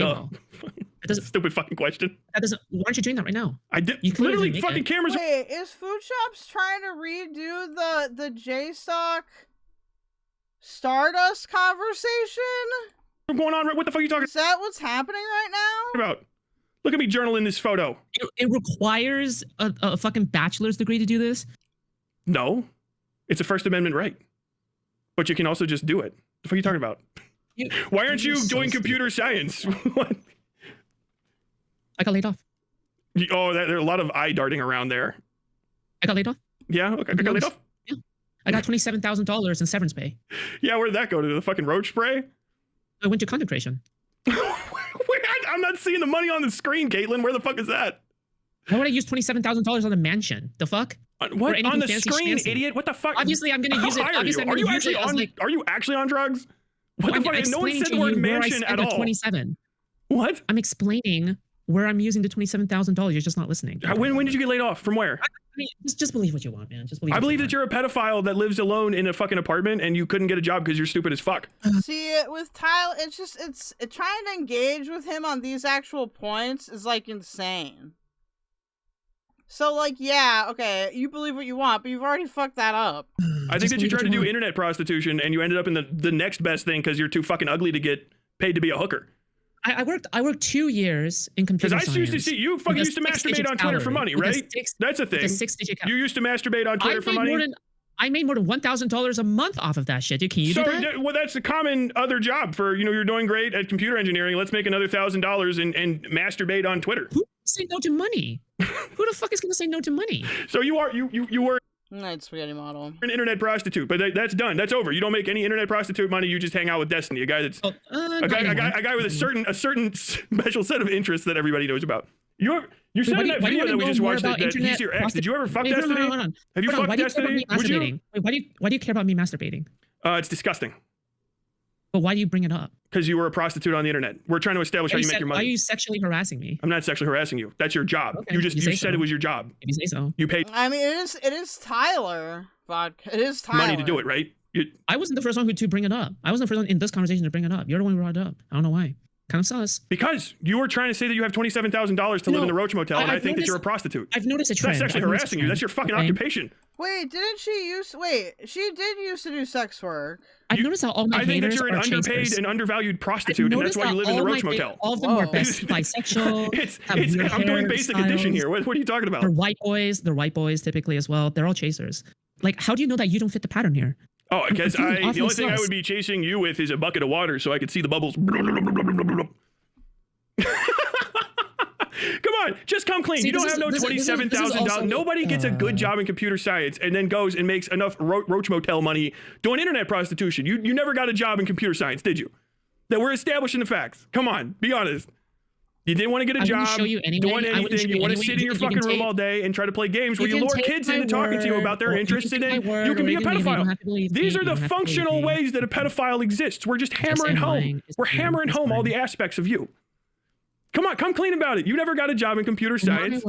Stupid fucking question. That doesn't. Why aren't you doing that right now? I did. You Literally, fucking cameras. Wait, is Foodshops trying to redo the JStock Stardust conversation? What's going on? What the fuck are you talking? Is that what's happening right now? About? Look at me journaling this photo. It requires a fucking bachelor's degree to do this. No, it's a First Amendment right. But you can also just do it. The fuck are you talking about? Why aren't you doing computer science? What? I got laid off. Oh, there are a lot of eye darting around there. I got laid off. Yeah, okay. I got laid off? Yeah. I got $27,000 in severance pay. Yeah, where'd that go? To the fucking roach spray? I went to content creation. Wait, I'm not seeing the money on the screen, Caitlin. Where the fuck is that? Why would I use $27,000 on a mansion? The fuck? What? On the screen, idiot? What the fuck? Obviously, I'm gonna use it. Obviously, are you actually on drugs? What the fuck? No one said the word mansion at all. 27. What? I'm explaining where I'm using the $27,000. You're just not listening. When did you get laid off? From where? I mean, just believe what you want, man. Just believe. I believe that you're a pedophile that lives alone in a fucking apartment and you couldn't get a job because you're stupid as fuck. See, with Tyler, it's trying to engage with him on these actual points is like insane. So, like, yeah, okay, you believe what you want, but you've already fucked that up. I think that you tried to do internet prostitution and you ended up in the next best thing because you're too fucking ugly to get paid to be a hooker. I worked 2 years in computer science. Because I used to see you fucking used to masturbate on Twitter for money, right? That's a thing. You used to masturbate on Twitter for money. I made more than $1,000 a month off of that shit. Can you do that? Well, that's a common other job for, you're doing great at computer engineering. Let's make another $1,000 and masturbate on Twitter. Who say no to money? Who the fuck is gonna say no to money? So you were Night spaghetti model. An internet prostitute, but that's done. That's over. You don't make any internet prostitute money. You just hang out with Destiny, a guy that's a guy with a certain special set of interests that everybody knows about. You said in that video that we just watched that he's your ex. Did you ever fuck Destiny? Have you fucked Destiny? Would you? Why do you care about me masturbating? It's disgusting. But why do you bring it up? Because you were a prostitute on the internet. We're trying to establish how you make your money. Why are you sexually harassing me? I'm not sexually harassing you. That's your job. Okay, you said it was your job. If you say so. You paid. I mean, it is Tyler vodka. It is Tyler. Money to do it, right? I wasn't the first one to bring it up. I wasn't the first one in this conversation to bring it up. You're the one who brought it up. I don't know why. Kind of sus. Because you were trying to say that you have $27,000 to live in the Roach Motel, and I think that you're a prostitute. I've noticed a trend. That's sexually harassing you. That's your fucking occupation. Wait, she did used to do sex work. I've noticed how all my I think that you're an haters are underpaid chasers. and undervalued prostitute, and that's why you live in the Roach Motel. All of them are bisexual. I'm doing basic addition here. What are you talking about? They're white boys. They're white boys typically as well. They're all chasers. Like, how do you know that you don't fit the pattern here? Oh, because the only thing I would be chasing you with is a bucket of water so I could see the bubbles. Come on, just come clean. You don't have no $27,000. Nobody gets a good job in computer science and then goes and makes enough Roach Motel money doing internet prostitution. You never got a job in computer science, did you? That we're establishing the facts. Come on, be honest. You didn't want to get a job doing anything. You want to sit in your fucking room all day and try to play games where you lure kids into talking to you about their interests, and then you can be a pedophile. These are the functional ways that a pedophile exists. We're just hammering home. We're hammering home all the aspects of you. Come on, come clean about it. You never got a job in computer science.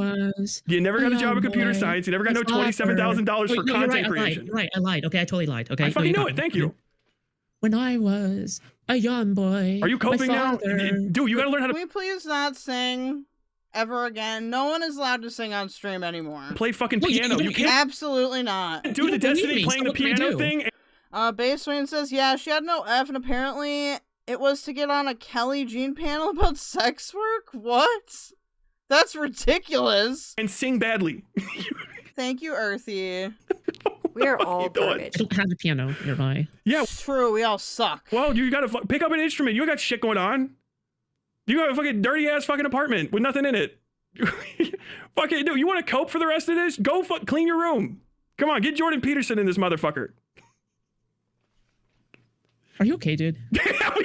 You never got a job in computer science. You never got no $27,000 for content creation. Right, I lied. Okay, I totally lied. Okay, I fucking know it. Thank you. When I was a young boy. Are you coping now? Dude, you gotta learn how to. Can we please not sing ever again? No one is allowed to sing on stream anymore. Play fucking piano. You can't. Absolutely not. Do the Destiny playing the piano thing. Base Wayne says, yeah, she had no F, and apparently it was to get on a Kelly Jean panel about sex work? What? That's ridiculous. And sing badly. Thank you, Earthy. We are all garbage. I don't have a piano nearby. Yeah. It's true, we all suck. Well, you gotta pick up an instrument. You got shit going on. You got a fucking dirty ass fucking apartment with nothing in it. Fucking dude, you want to cope for the rest of this? Go clean your room. Come on, get Jordan Peterson in this motherfucker. Are you okay, dude? Back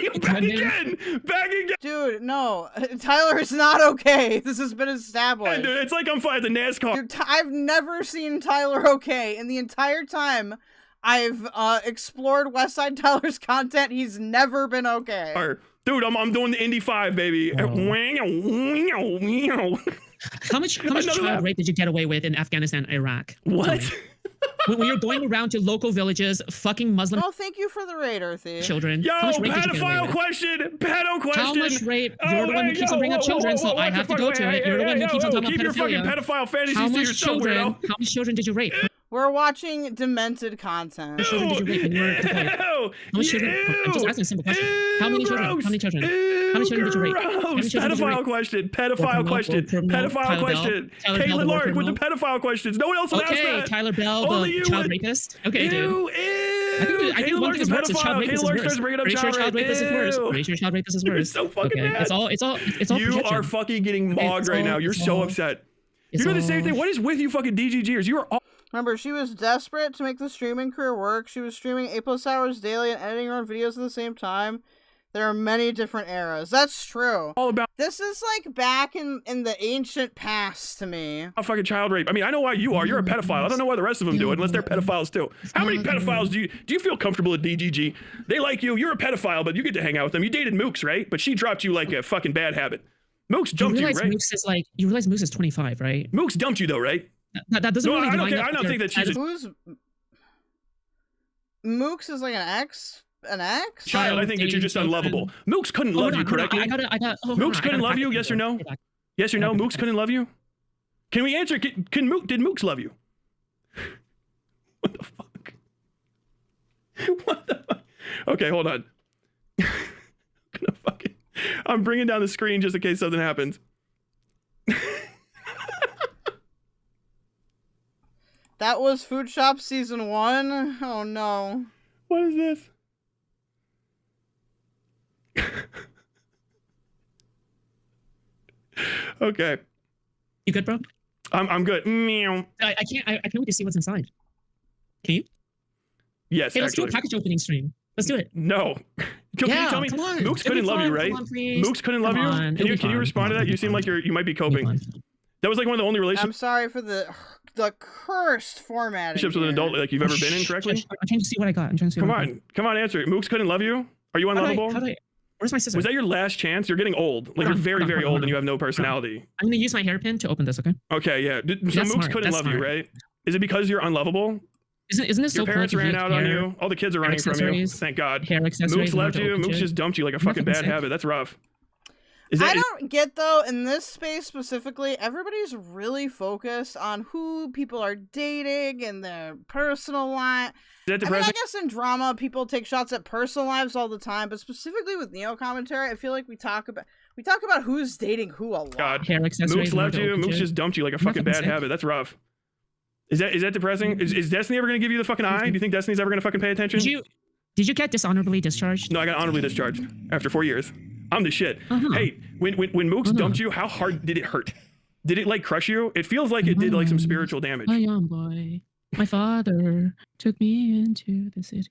again! Back again! Dude, no. Tyler is not okay. This has been established. Dude, it's like I'm flying the NASCAR. Dude, I've never seen Tyler okay. In the entire time I've explored Westside Tyler's content, he's never been okay. Dude, I'm doing the Indy 5, baby. How much child rape did you get away with in Afghanistan, Iraq? What? When you're going around to local villages, fucking Muslim Oh, thank you for the raid, Earthy. children. Yo, how much rape did you get away pedophile with? question! Pedo question! How much rape? You're the one who keeps on bringing up children, so I have to go to it. You're the one who keeps on talking Keep your about fucking pedophilia. pedophile fantasies How to much yourself, children? weirdo. How many children did you rape? We're watching demented content. How many children did you rape when you were deployed? How much children? I'm just asking a simple question. How many children? How many children? How many children did you rape? How many children did you Pedophile rape? question. Pedophile question. Pedophile question. Caitlin Lark with the pedophile questions. No one else will ask Okay, that. Tyler Bell, Only the you child would. rapist. Okay, dude. Ew, I think one thing is worse is child rapist is Lark worse. starts bringing up Pretty sure child child rapist is worse. Ew. Pretty sure child rapist is worse. It's so fucking okay. bad. It's all You projection. are fucking getting Okay, mogged it's right all- now. You're it's so all- upset. it's You're doing the same all- thing. What is with you fucking DGGers? You are all Remember, she was desperate to make the streaming career work. She was streaming 8+ hours daily and editing her own videos at the same time. There are many different eras. That's true. all about This is like back in the ancient past to me. fucking child rape. I mean, I know why you are. You're a pedophile. I don't know why the rest of them do it, unless they're pedophiles too. How many pedophiles do you feel comfortable at DGG? They like you. You're a pedophile, but you get to hang out with them. You dated Mooks, right? But she dropped you like a fucking bad habit. Mooks dumped you, right? You realize Mooks is 25, right? Mooks dumped you though, right? That doesn't No, really I don't line think- up I don't with think your- that she's a- Who's Mooks is like an ex? An ex? Child, I think that you're just unlovable. Mooks couldn't love you correctly. Mooks couldn't love you, yes or no? Yes or no? Mooks couldn't love you? Can we answer? Did Mooks love you? What the fuck? What the fuck? Okay, hold on. I'm bringing down the screen just in case something happens. That was Foodshops season 1? Oh no. What is this? Okay. You good, bro? I'm good. Meow. I can't wait to see what's inside. Can you? Yes, Hey, let's do actually. a package opening stream. Let's do it. No. Can Yeah, you tell me? come on. Mooks It'll couldn't be love you, fun. right? Come on, please. Mooks couldn't love Come you? on. Can It'll you be fun. respond to Come that? on, You seem like you might be coping. That was like one of the only I'm relationships sorry for the cursed formatting. with an here. adult like you've ever been in correctly. I'm trying to see what I got. I'm trying to see Come what I got. on, come on, answer it. Mooks couldn't love you? Are you unlovable? Where's my sister? Was that your last chance? You're getting old. Like Hold you're on, very, hold on, very hold on, old and hold you on. have no personality. I'm gonna use my hairpin to open this, okay? Okay, yeah. So That's Mooks smart, couldn't that's love you, smart. right? Is it because you're unlovable? Isn't this Your so parents cool? to ran give out on hair- you. All the kids are hair running from you. accessories, Thank God. Hair accessories. Mooks in order left to you. open Mooks shit? just dumped you like a Isn't that fucking bad sick? habit. That's rough. I don't get though, in this space specifically, everybody's really focused on who people are dating and their personal life. Is that I mean, I depressing? guess in drama, people take shots at personal lives all the time, but specifically with Neo commentary, I feel like we talk about who's dating who a lot. God. Hair accessories Mooks in order left to you. open Mooks shit? just dumped you like a Isn't that fucking bad sick? habit. That's rough. Is that depressing? Is Destiny ever gonna give you the fucking eye? Do you think Destiny's ever gonna fucking pay attention? Did you get dishonorably discharged? No, I got honorably discharged after 4 years. I'm the shit. Hey, when Mooks dumped you, how hard did it hurt? Did it like crush you? It feels like it did like some spiritual damage. A young boy, my father took me into the city.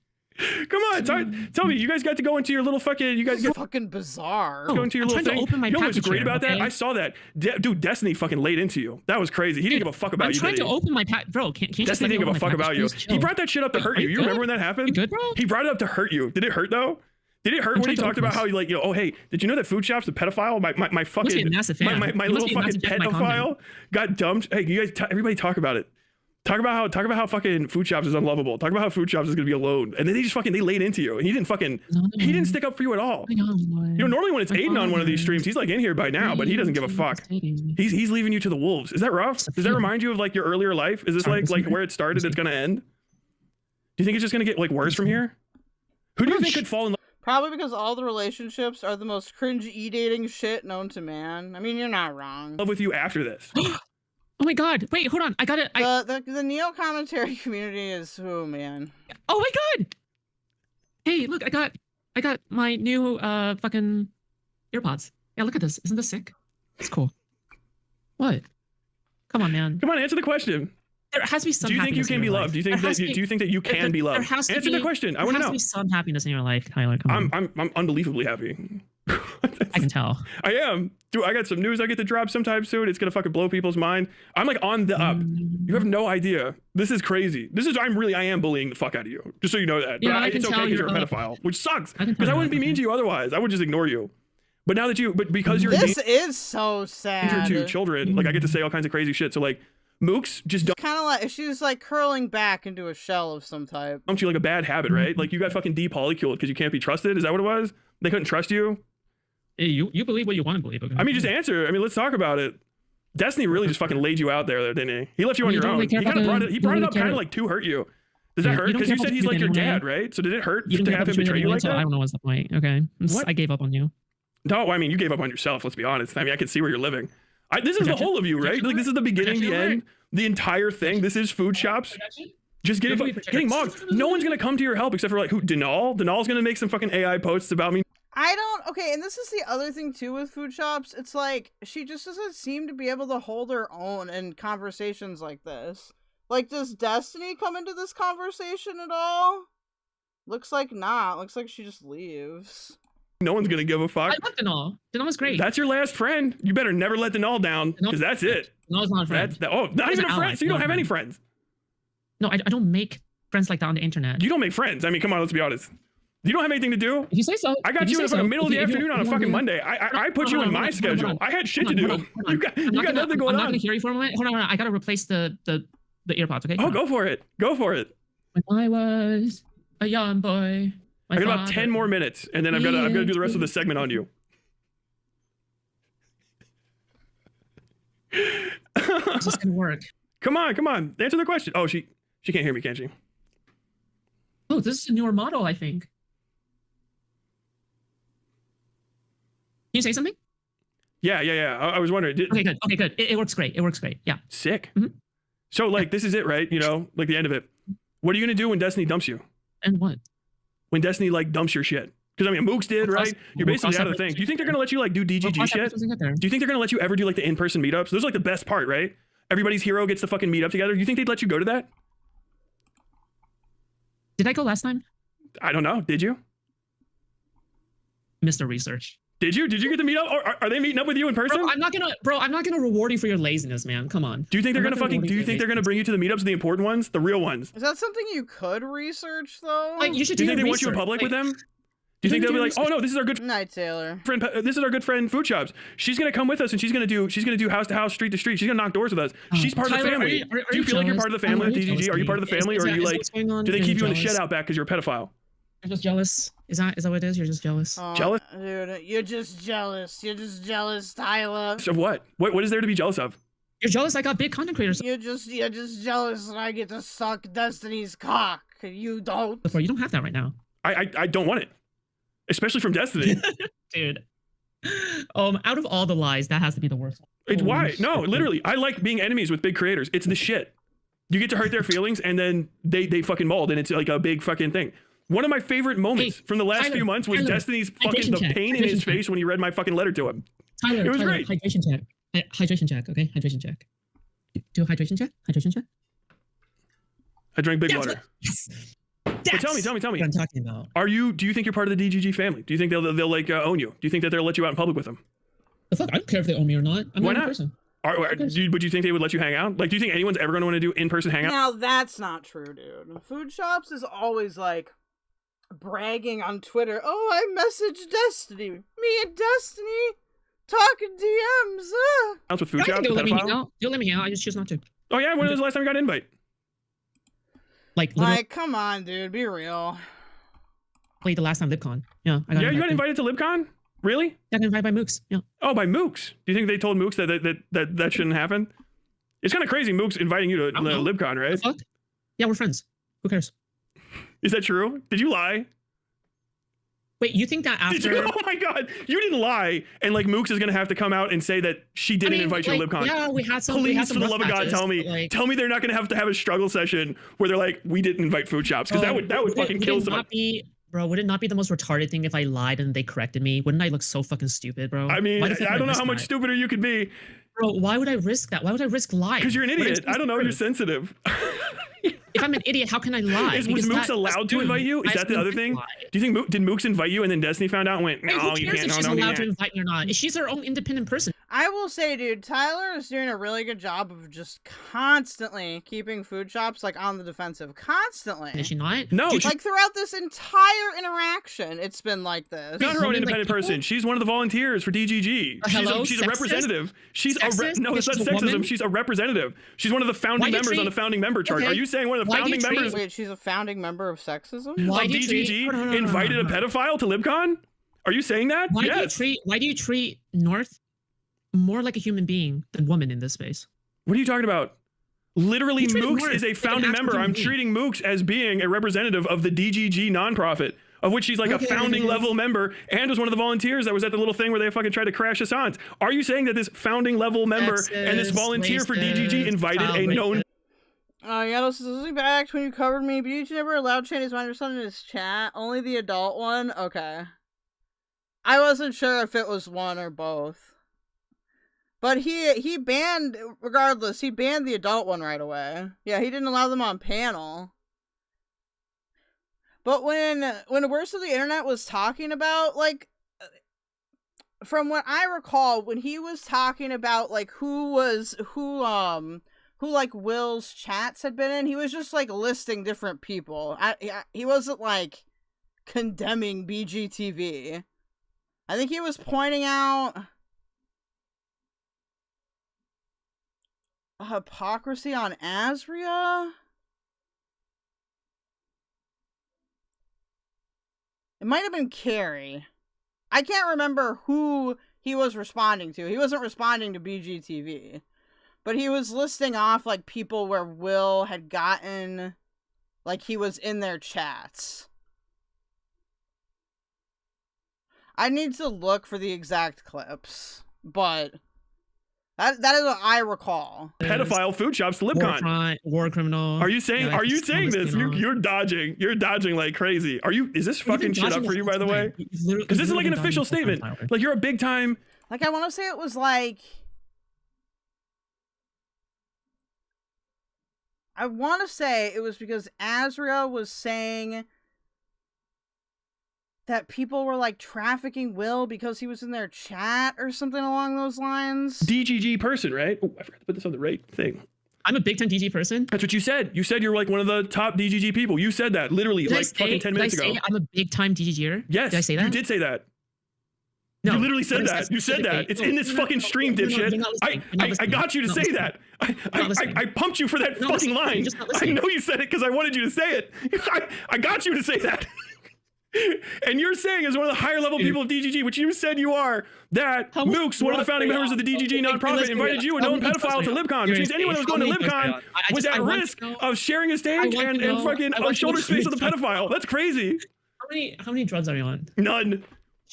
Come on, tell me, you guys got to go into your little fucking. You guys It's got fucking bizarre. go into your I'm little trying thing. to open my You know what's package great here, about that? okay? I saw that. Dude, Destiny fucking laid into you. That was crazy. He didn't give a fuck about I'm you. trying Did to he? open my pack, bro. Can't you just Destiny let me didn't give a open my fuck package, about you. please? He Chill. brought that shit up to hurt you. You remember when that happened? You good, bro? He brought it up to hurt you. Did it hurt though? Did it hurt I'm when he trying to talked open about this. how you like, oh hey, did you know that Foodshops, the pedophile, my must be a fucking massive fan. my You little must be a fucking massive fan of my pedophile content. got dumped? Hey, you guys, everybody talk about it. Talk about how fucking Foodshops is unlovable. Talk about how Foodshops is gonna be alone, and then they laid into you, and he didn't stick up for you at all. You know, normally when it's Aiden on one of these streams, he's like in here by now, but he doesn't give a fuck. He's leaving you to the wolves. Is that rough? Does that remind you of like your earlier life? Is this like where it started? It's gonna end. Do you think it's just gonna get like worse from here? Who do you think could fall in love? Probably because all the relationships are the most cringe e-dating shit known to man. I mean, you're not wrong. With you after this? Oh my god! Wait, hold on. I got it. The Neo commentary community is man. Oh my god! Hey, look! I got my new fucking earpods. Yeah, look at this. Isn't this sick? It's cool. What? Come on, man. Come on, answer the question. There has to be some. Do you think you happiness in can be your loved? life. Do you think There that has to do you think that you there- can be there loved? has to Answer the be- question. I there want to has know. be some happiness in your life, Tyler. Come on. I'm unbelievably happy. I can tell. I am. Dude, I got some news I get to drop sometime soon. It's gonna fucking blow people's mind. I'm like on the up. You have no idea. This is crazy. I am bullying the fuck out of you. Just so you know that. Yeah, But I can it's okay tell because you're a you're pedophile, which sucks. I can Because tell I wouldn't be you're mean to you otherwise. I would just ignore you. But now that because you're a This is so danger sad. to children, like I get to say all kinds of crazy shit. So like Mooks just don't Kind of like she's like curling back into a shell of some type. dump you like a bad habit, right? Like you got fucking depolyculed because you can't be trusted. Is that what it was? They couldn't trust you? Hey, you believe what you want to believe. Okay? I mean, just answer. I mean, let's talk about it. Destiny really just fucking laid you out there, didn't he? He left you on You your don't own. really care He kind of about brought the- it. He you brought don't it really up kind care- of like to hurt you. Does that Yeah, hurt? you don't Because care you about said he's the like your truth dad, anyway. right? So did it hurt You don't to care have about him the truth betray you anyway, like so I that? don't know what's the point. Okay, What? I gave up on you. No, I mean you gave up on yourself. Let's be honest. I mean I can see where you're living. This is the whole of you, right? Like this is the beginning, the end, the entire thing. This is Foodshops. Just getting mocked. No one's gonna come to your help except for like who? Denal. Denal's gonna make some fucking AI posts about me. Okay, and this is the other thing too with Foodshops. It's like she just doesn't seem to be able to hold her own in conversations like this. Like, does Destiny come into this conversation at all? Looks like not. Looks like she just leaves. No one's gonna give a fuck. I love Denal. Denal was great. That's your last friend. You better never let Denal down because that's it. Denal's not a friend. Not He's even an a ally, friend. So you don't not a have any friend. friends. No, I don't make friends like that on the internet. You don't make friends. I mean, come on, let's be honest. You don't have anything to do. If you say so. I got If you in say the fucking so. middle of the If you- afternoon on a if you fucking want Monday. I put you in my schedule. I had shit to do. You got I'm not nothing going I'm not on. gonna hear you for a moment. Hold on. I gotta replace the earpods. Okay. Oh, go for it. Go for it. When I was a young boy. I got about 10 more minutes, and then I'm gonna do the rest of the segment on you. This is gonna work. Come on. Answer the question. Oh, she can't hear me, can she? Oh, this is a newer model, I think. Can you say something? Yeah. I was wondering. Okay, good. It works great. It works great. Yeah. Sick. So like this is it, right? You know, like the end of it. What are you gonna do when Destiny dumps you? And what? When Destiny like dumps your shit? Because I mean, Mooks did, right? You're basically out of the thing. Do you think they're gonna let you like do DGG shit? Do you think they're gonna let you ever do like the in-person meetups? Those are like the best part, right? Everybody's hero gets to fucking meet up together. You think they'd let you go to that? Did I go last time? I don't know. Did you? Mr. Research. Did you get to meet up? Or are they meeting up with you in person? Bro, I'm not gonna reward you for your laziness, man. Come on. Do you think they're gonna fucking? Do you think they're gonna bring you to the meetups, the important ones, the real ones? Is that something you could research though? Like, you should Do you do think they your want you in research. public with Like, them? Do you think they'll be like, oh no, this is our good Night, Taylor. friend. This is our good friend Foodshops. She's gonna come with us, and she's gonna do house to house, street to street. She's gonna knock doors with us. She's part of the Tyler, family. are Do you feel like you're part of the family with DGG? Are you part of the family, or are you like? Do they keep you in the jealous? shed out back because you're a pedophile? You're just jealous. Is that what it is? You're just jealous. Oh, Jealous? Dude, you're just jealous. You're just jealous, Tyler. Of what? What is there to be jealous of? You're jealous. I got big content creators. You're just jealous that I get to suck Destiny's cock. You don't. Before you don't have that right now. I don't want it, especially from Destiny. Dude. Out of all the lies, that has to be the worst one. It's Holy why? shit, No, dude. literally. I like being enemies with big creators. It's the shit. You get to hurt their feelings, and then they fucking mold, and it's like a big fucking thing. One of my favorite moments from the last few months was Destiny's fucking the pain in his face when he read my fucking letter to him. Tyler, It was Tyler, great. Hydration check. Hydration check. Okay, hydration check. Do a hydration check. Hydration check. I drank big That's water. Yes. But tell me. What I'm talking about. Do you think you're part of the DGG family? Do you think they'll like own you? Do you think that they'll let you out in public with them? The fuck? I don't care if they own me or not. I'm Why not a not? person. Would you think they would let you hang out? Like, do you think anyone's ever going to want to do in-person hangout? Now that's not true, dude. Foodshops is always like bragging on Twitter. Oh, I messaged Destiny. Me and Destiny talking DMs. Out with I Foodshops? think they'll let me hang pedophile? out. They'll let me hang out. I just choose not to. Oh yeah, when was the last time you got an invite? Like, literally, Like, come on, dude. Be real. the last time LibCon. Yeah, I You got invited to LibCon? Really? I got invited by Mooks. Yeah. Oh, by Mooks. Do you think they told Mooks that shouldn't happen? It's kind of crazy, Mooks inviting you to LibCon, right? Fuck? Yeah, we're friends. Who cares? Is that true? Did you lie? Wait, you think that after? Did you? Oh my God, you didn't lie, and like Mooks is gonna have to come out and say that she didn't invite you to LibCon. Yeah, we had some. Please, for the love of God, tell me, tell me they're not gonna have a struggle session where they're like, we didn't invite Foodshops, because that would fucking kill someone. Bro, would it not be the most retarded thing if I lied and they corrected me? Wouldn't I look so fucking stupid, bro? I mean, I don't know how much stupider you could be. Bro, why would I risk that? Why would I risk lying? Because you're an idiot. I don't know. You're sensitive. If I'm an idiot, how can I lie? Was Mooks allowed to invite you? Is that the other thing? Do you think did Mooks invite you and then Destiny found out and went, no, you can't. If she's allowed to invite me or not. She's her own independent person. I will say, dude, Tyler is doing a really good job of just constantly keeping Foodshops like on the defensive. Constantly. Is she not? No. Like throughout this entire interaction, it's been like this. Not her own independent person. She's one of the volunteers for DGG. She's a representative. She's no, it's not sexism. She's a representative. She's one of the founding members on the founding member chart. Are you saying one of the founding members? Wait, she's a founding member of sexism? Of DGG invited a pedophile to LibCon? Are you saying that? Yes. Why do you treat North more like a human being than woman in this space? What are you talking about? Literally, Mooks is a founding member. I'm treating Mooks as being a representative of the DGG nonprofit, of which she's like a founding level member and was one of the volunteers that was at the little thing where they fucking tried to crash us on. Are you saying that this founding level member and this volunteer for DGG invited a known... Yato says, "Losing back when you covered me, but you never allowed Chinese mind or something in his chat. Only the adult one? Okay. I wasn't sure if it was one or both. But he banned, regardless, he banned the adult one right away. Yeah, he didn't allow them on panel. But when the worst of the internet was talking about, like, from what I recall, when he was talking about, like, who like Will's chats had been in, he was just like listing different people. He wasn't like condemning BGTV. I think he was pointing out a hypocrisy on Azria. It might have been Carrie. I can't remember who he was responding to. He wasn't responding to BGTV. But he was listing off, like, people where Will had gotten, like, he was in their chats. I need to look for the exact clips, but that is what I recall. Pedophile Foodshops to LibCon. War criminal. Are you saying this? You're dodging. You're dodging like crazy. Is this fucking shit up for you, by the way? Because this is like an official statement. Like, you're a big time... Like, I want to say it was like... I want to say it was because Azria was saying that people were, like, trafficking Will because he was in their chat or something along those lines. DGG person, right? Oh, I forgot to put this on the right thing. I'm a big time DG person. That's what you said. You said you're, like, one of the top DGG people. You said that, literally, fucking 10 minutes ago. Did I say I'm a big time DGGer? Yes. Did I say that? You did say that. No, you literally said that. You said that. It's in this fucking stream, dipshit. I got you to say that. I pumped you for that fucking line. I know you said it because I wanted you to say it. I got you to say that. And you're saying, as one of the higher level people of DGG, which you said you are, that Mooks, one of the founding members of the DGG nonprofit, invited you, a known pedophile, to LibCon, which means anyone that was going to LibCon was at risk of sharing a stage and fucking shoulder space with a pedophile. That's crazy. How many drugs are you on? None.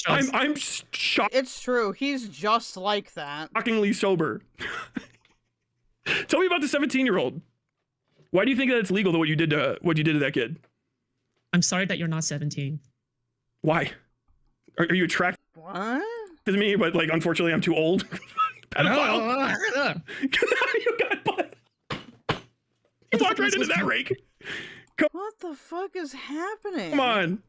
I'm shocked. It's true. He's just like that. Shockingly sober. Tell me about the 17-year-old. Why do you think that it's legal, though, what you did to that kid? I'm sorry that you're not 17. Why? Are you attracted to me? But, like, unfortunately, I'm too old. Pedophile. You got butt. You walked right into that rake. What the fuck is happening? Come on.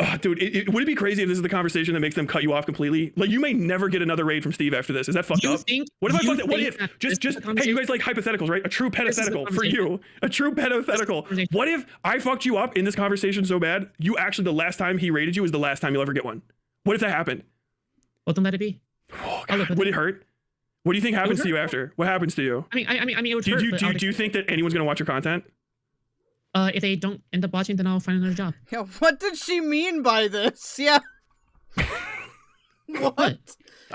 Oh, dude, would it be crazy if this is the conversation that makes them cut you off completely? Like, you may never get another raid from Steve after this. Is that fucked up? What if I fucked it? What if? Just hey, you guys like hypotheticals, right? A true pedothetical for you. A true pedothetical. What if I fucked you up in this conversation so bad, you actually, the last time he raided you is the last time you'll ever get one? What if that happened? Well, then let it be. Oh, God. Would it hurt? What do you think happens to you after? What happens to you? I mean, it would hurt. Do you think that anyone's going to watch your content? If they don't end up watching, then I'll find another job. Yeah, what did she mean by this? Yeah. What? Okay.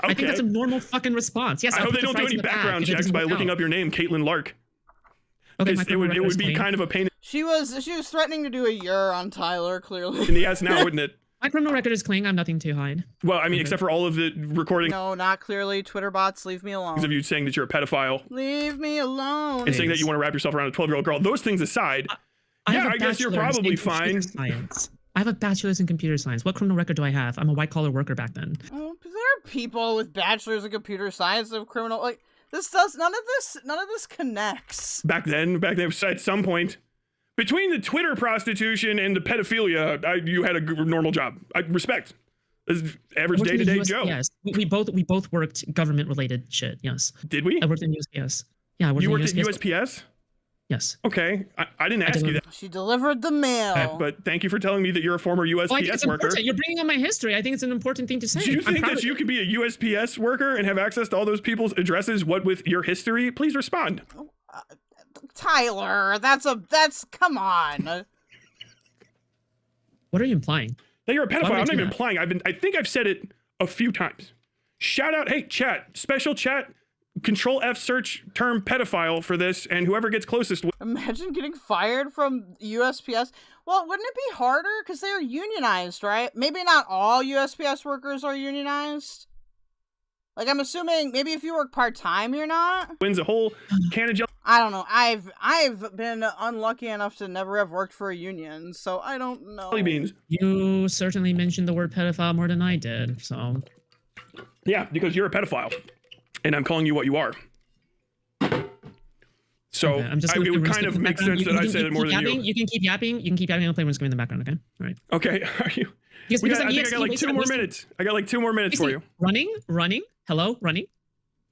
I think that's a normal fucking response. Yes. I hope they don't do any background checks by looking up your name, Caitlin Lark. Okay, it would be kind of a pain. She was threatening to do a year on Tyler, clearly. In the ass now, wouldn't it? My criminal record is clean. I'm nothing to hide. Well, I mean, except for all of the recording. No, not clearly. Twitter bots, leave me alone. Of you saying that you're a pedophile. Leave me alone. And saying that you want to wrap yourself around a 12-year-old girl. Those things aside. I guess you're probably fine. Science. I have a bachelor's in computer science. What criminal record do I have? I'm a white-collar worker back then. Oh, is there a people with bachelors in computer science of criminal, like, this does, none of this connects. Back then, at some point, between the Twitter prostitution and the pedophilia, you had a normal job. I respect. This is average day-to-day Joe. Yes, we both worked government-related shit. Yes. Did we? I worked in USPS. Yeah, I worked you in worked USPS. at USPS? Yes. Okay, I didn't ask you that. She delivered the mail. But thank you for telling me that you're a former USPS I think it's worker. important. You're bringing up my history. I think it's an important thing to say. Do you think that you can be a USPS worker and have access to all those people's addresses? What with your history? Please respond. Tyler, that's come on. What are you implying? That you're a Why pedophile. would I I'm not do even that? implying. I think I've said it a few times. Shout out, hey chat, special chat, Control F search term pedophile for this, and whoever gets closest. Imagine getting fired from USPS. Well, wouldn't it be harder because they're unionized, right? Maybe not all USPS workers are unionized. Like, I'm assuming maybe if you work part-time, you're not. Wins a whole can of jelly. I don't know. I've been unlucky enough to never have worked for a union, so I don't know. Beans. You certainly mentioned the word pedophile more than I did, so. Yeah, because you're a pedophile, and I'm calling you what you are. So Okay, I'm just it would kind of make sense that I said it more than you. You can keep yapping. You can keep yapping. I'll play RuneScape in the background. Okay. All right. Okay. Are you? Because I think I got like 2 more minutes. I got like 2 more minutes for you. Running. Hello, running.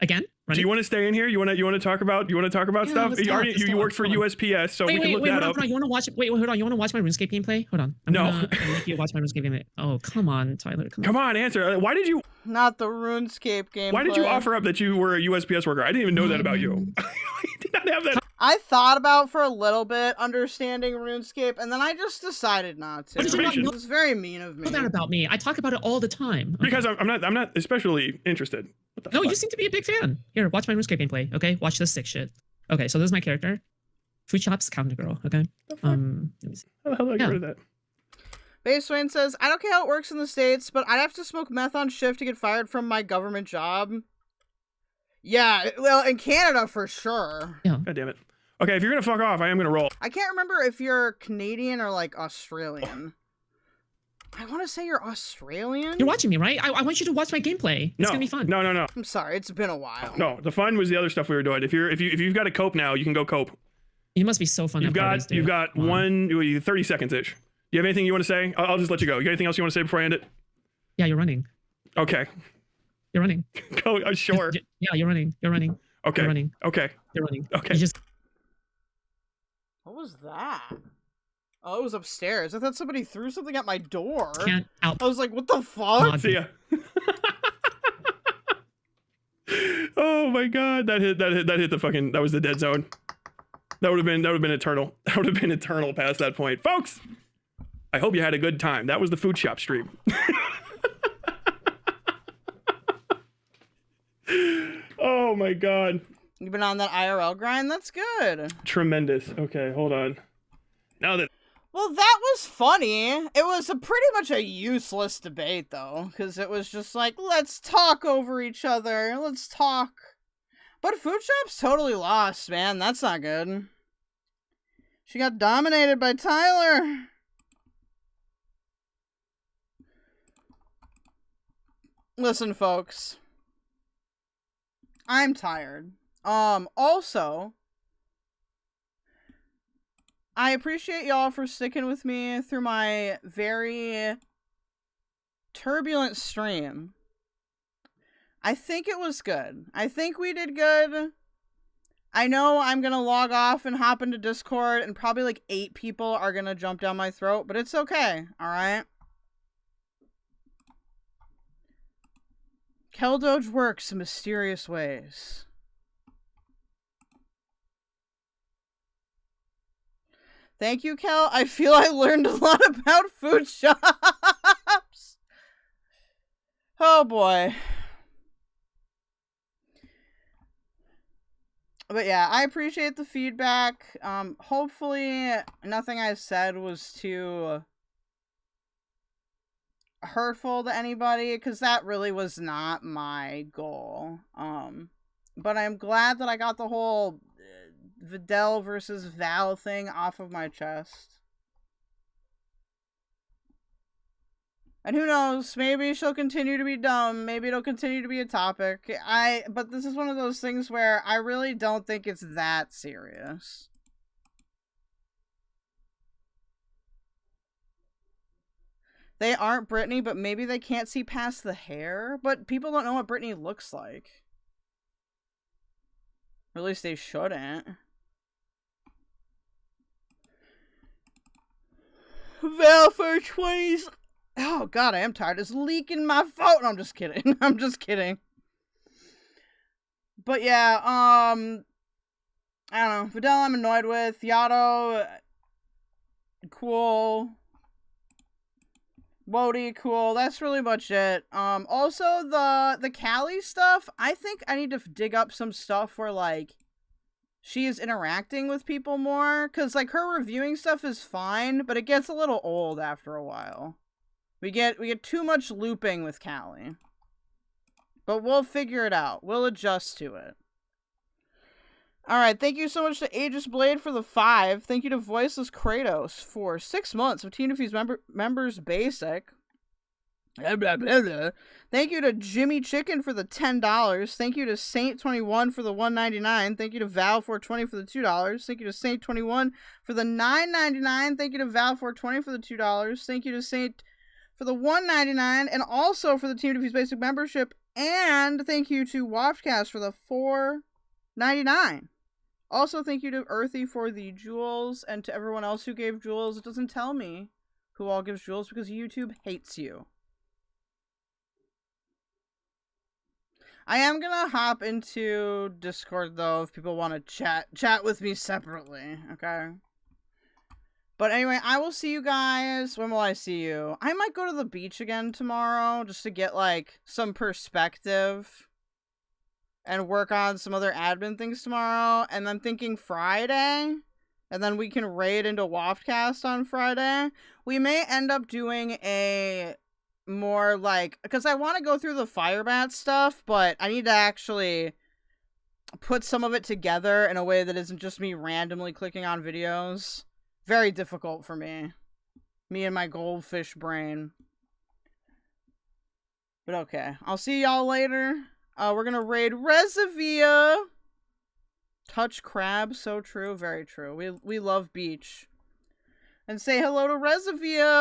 Again. Running. Do you want to stay in here? You want to talk about stuff? let's You talk, already let's you talk, worked for hold on. USPS, so we can look wait, that hold up. on. You want to watch? Wait, hold on. You want to watch my RuneScape gameplay? Hold on. I'm gonna make you watch my RuneScape gameplay. Oh, come on, Tyler. Come on, answer. Why did you? Not the RuneScape game. Why did you offer up that you were a USPS worker? I didn't even know that about you. I did not have that. I thought about for a little bit understanding RuneScape, and then I just decided not to. It was very mean of me. Know that about me. I talk about it all the time. Okay. Because I'm not especially interested. What the No, fuck? you seem to be a big fan. Here, watch my RuneScape gameplay. Okay, watch this sick shit. Okay, so this is my character. Foodshops counter girl. Okay. Let me see. How the hell did I get rid of that? Base Swain says, I don't care how it works in the States, but I'd have to smoke meth on shift to get fired from my government job. Yeah, well, in Canada for sure. Yeah. God damn it. Okay, if you're gonna fuck off, I am gonna roll. I can't remember if you're Canadian or like Australian. I want to say you're Australian. You're watching me, right? I want you to watch my gameplay. It's gonna be fun. No. I'm sorry, it's been a while. No, the fun was the other stuff we were doing. If you've got to cope now, you can go cope. You must be so fun. You've got 30 seconds ish. You have anything you want to say? I'll just let you go. You got anything else you want to say before I end it? Yeah, you're running. Okay. You're running. Go. Sure. Yeah, you're running. You're running. Okay. You're running. Okay. You're running. Okay. You just. What was that? Oh, it was upstairs. I thought somebody threw something at my door. Can't out. I was like, what the fuck? See ya. Oh my god, that hit the fucking, that was the dead zone. That would have been eternal. That would have been eternal past that point. Folks, I hope you had a good time. That was the food shop stream. Oh my god. You've been on that IRL grind? That's good. Tremendous. Okay, hold on. Now that Well, that was funny. It was pretty much a useless debate, though, because it was just like, let's talk over each other. Let's talk. But Foodshops totally lost, man. That's not good. She got dominated by Tyler. Listen, folks. I'm tired. Also, I appreciate y'all for sticking with me through my very turbulent stream. I think it was good. I think we did good. I know I'm gonna log off and hop into Discord and probably like 8 people are gonna jump down my throat, but it's okay, alright? Keldoge works in mysterious ways. Thank you, Kel. I feel I learned a lot about food shops. Oh boy. But yeah, I appreciate the feedback. Hopefully nothing I said was too hurtful to anybody, because that really was not my goal. But I'm glad that I got the whole Vydel versus Val thing off of my chest. And who knows, maybe she'll continue to be dumb, maybe it'll continue to be a topic. But this is one of those things where I really don't think it's that serious. They aren't Britney, but maybe they can't see past the hair. But people don't know what Britney looks like. Or at least they shouldn't. VAL420's... Oh god, I am tired. It's leaking my phone. No, I'm just kidding. I'm just kidding. But yeah, I don't know. Vydel I'm annoyed with. Yato, cool. WOTI, cool. That's really much it. Also the Callie stuff, I think I need to dig up some stuff where like she is interacting with people more, cuz like her reviewing stuff is fine, but it gets a little old after a while. We get too much looping with Callie. But we'll figure it out. We'll adjust to it. Alright, thank you so much to Aegis Blade for the 5. Thank you to Voiceless Kratos for 6 months of Team Diffys members basic. Blah, blah, blah, blah. Thank you to Jimmy Chicken for the $10. Thank you to Saint21 for the $1.99. Thank you to VAL420 for the $2. Thank you to Saint21 for the $9.99. Thank you to VAL420 for the $2. Thank you to Saint for the $1.99, and also for the Team Diffys basic membership. And thank you to Waftcast for the $4.99. Also, thank you to Earthy for the jewels, and to everyone else who gave jewels. It doesn't tell me who all gives jewels because YouTube hates you. I am gonna hop into Discord though if people want to chat with me separately, okay? But anyway, I will see you guys. When will I see you? I might go to the beach again tomorrow just to get like some perspective and work on some other admin things tomorrow. And I'm thinking Friday, and then we can raid into Waftcast on Friday. We may end up doing a more like, because I want to go through the Firebat stuff, but I need to actually put some of it together in a way that isn't just me randomly clicking on videos. Very difficult for me. Me and my goldfish brain. But okay. I'll see y'all later. We're gonna raid Resivia. Touch crab. So true. Very true. We love beach. And say hello to Resivia.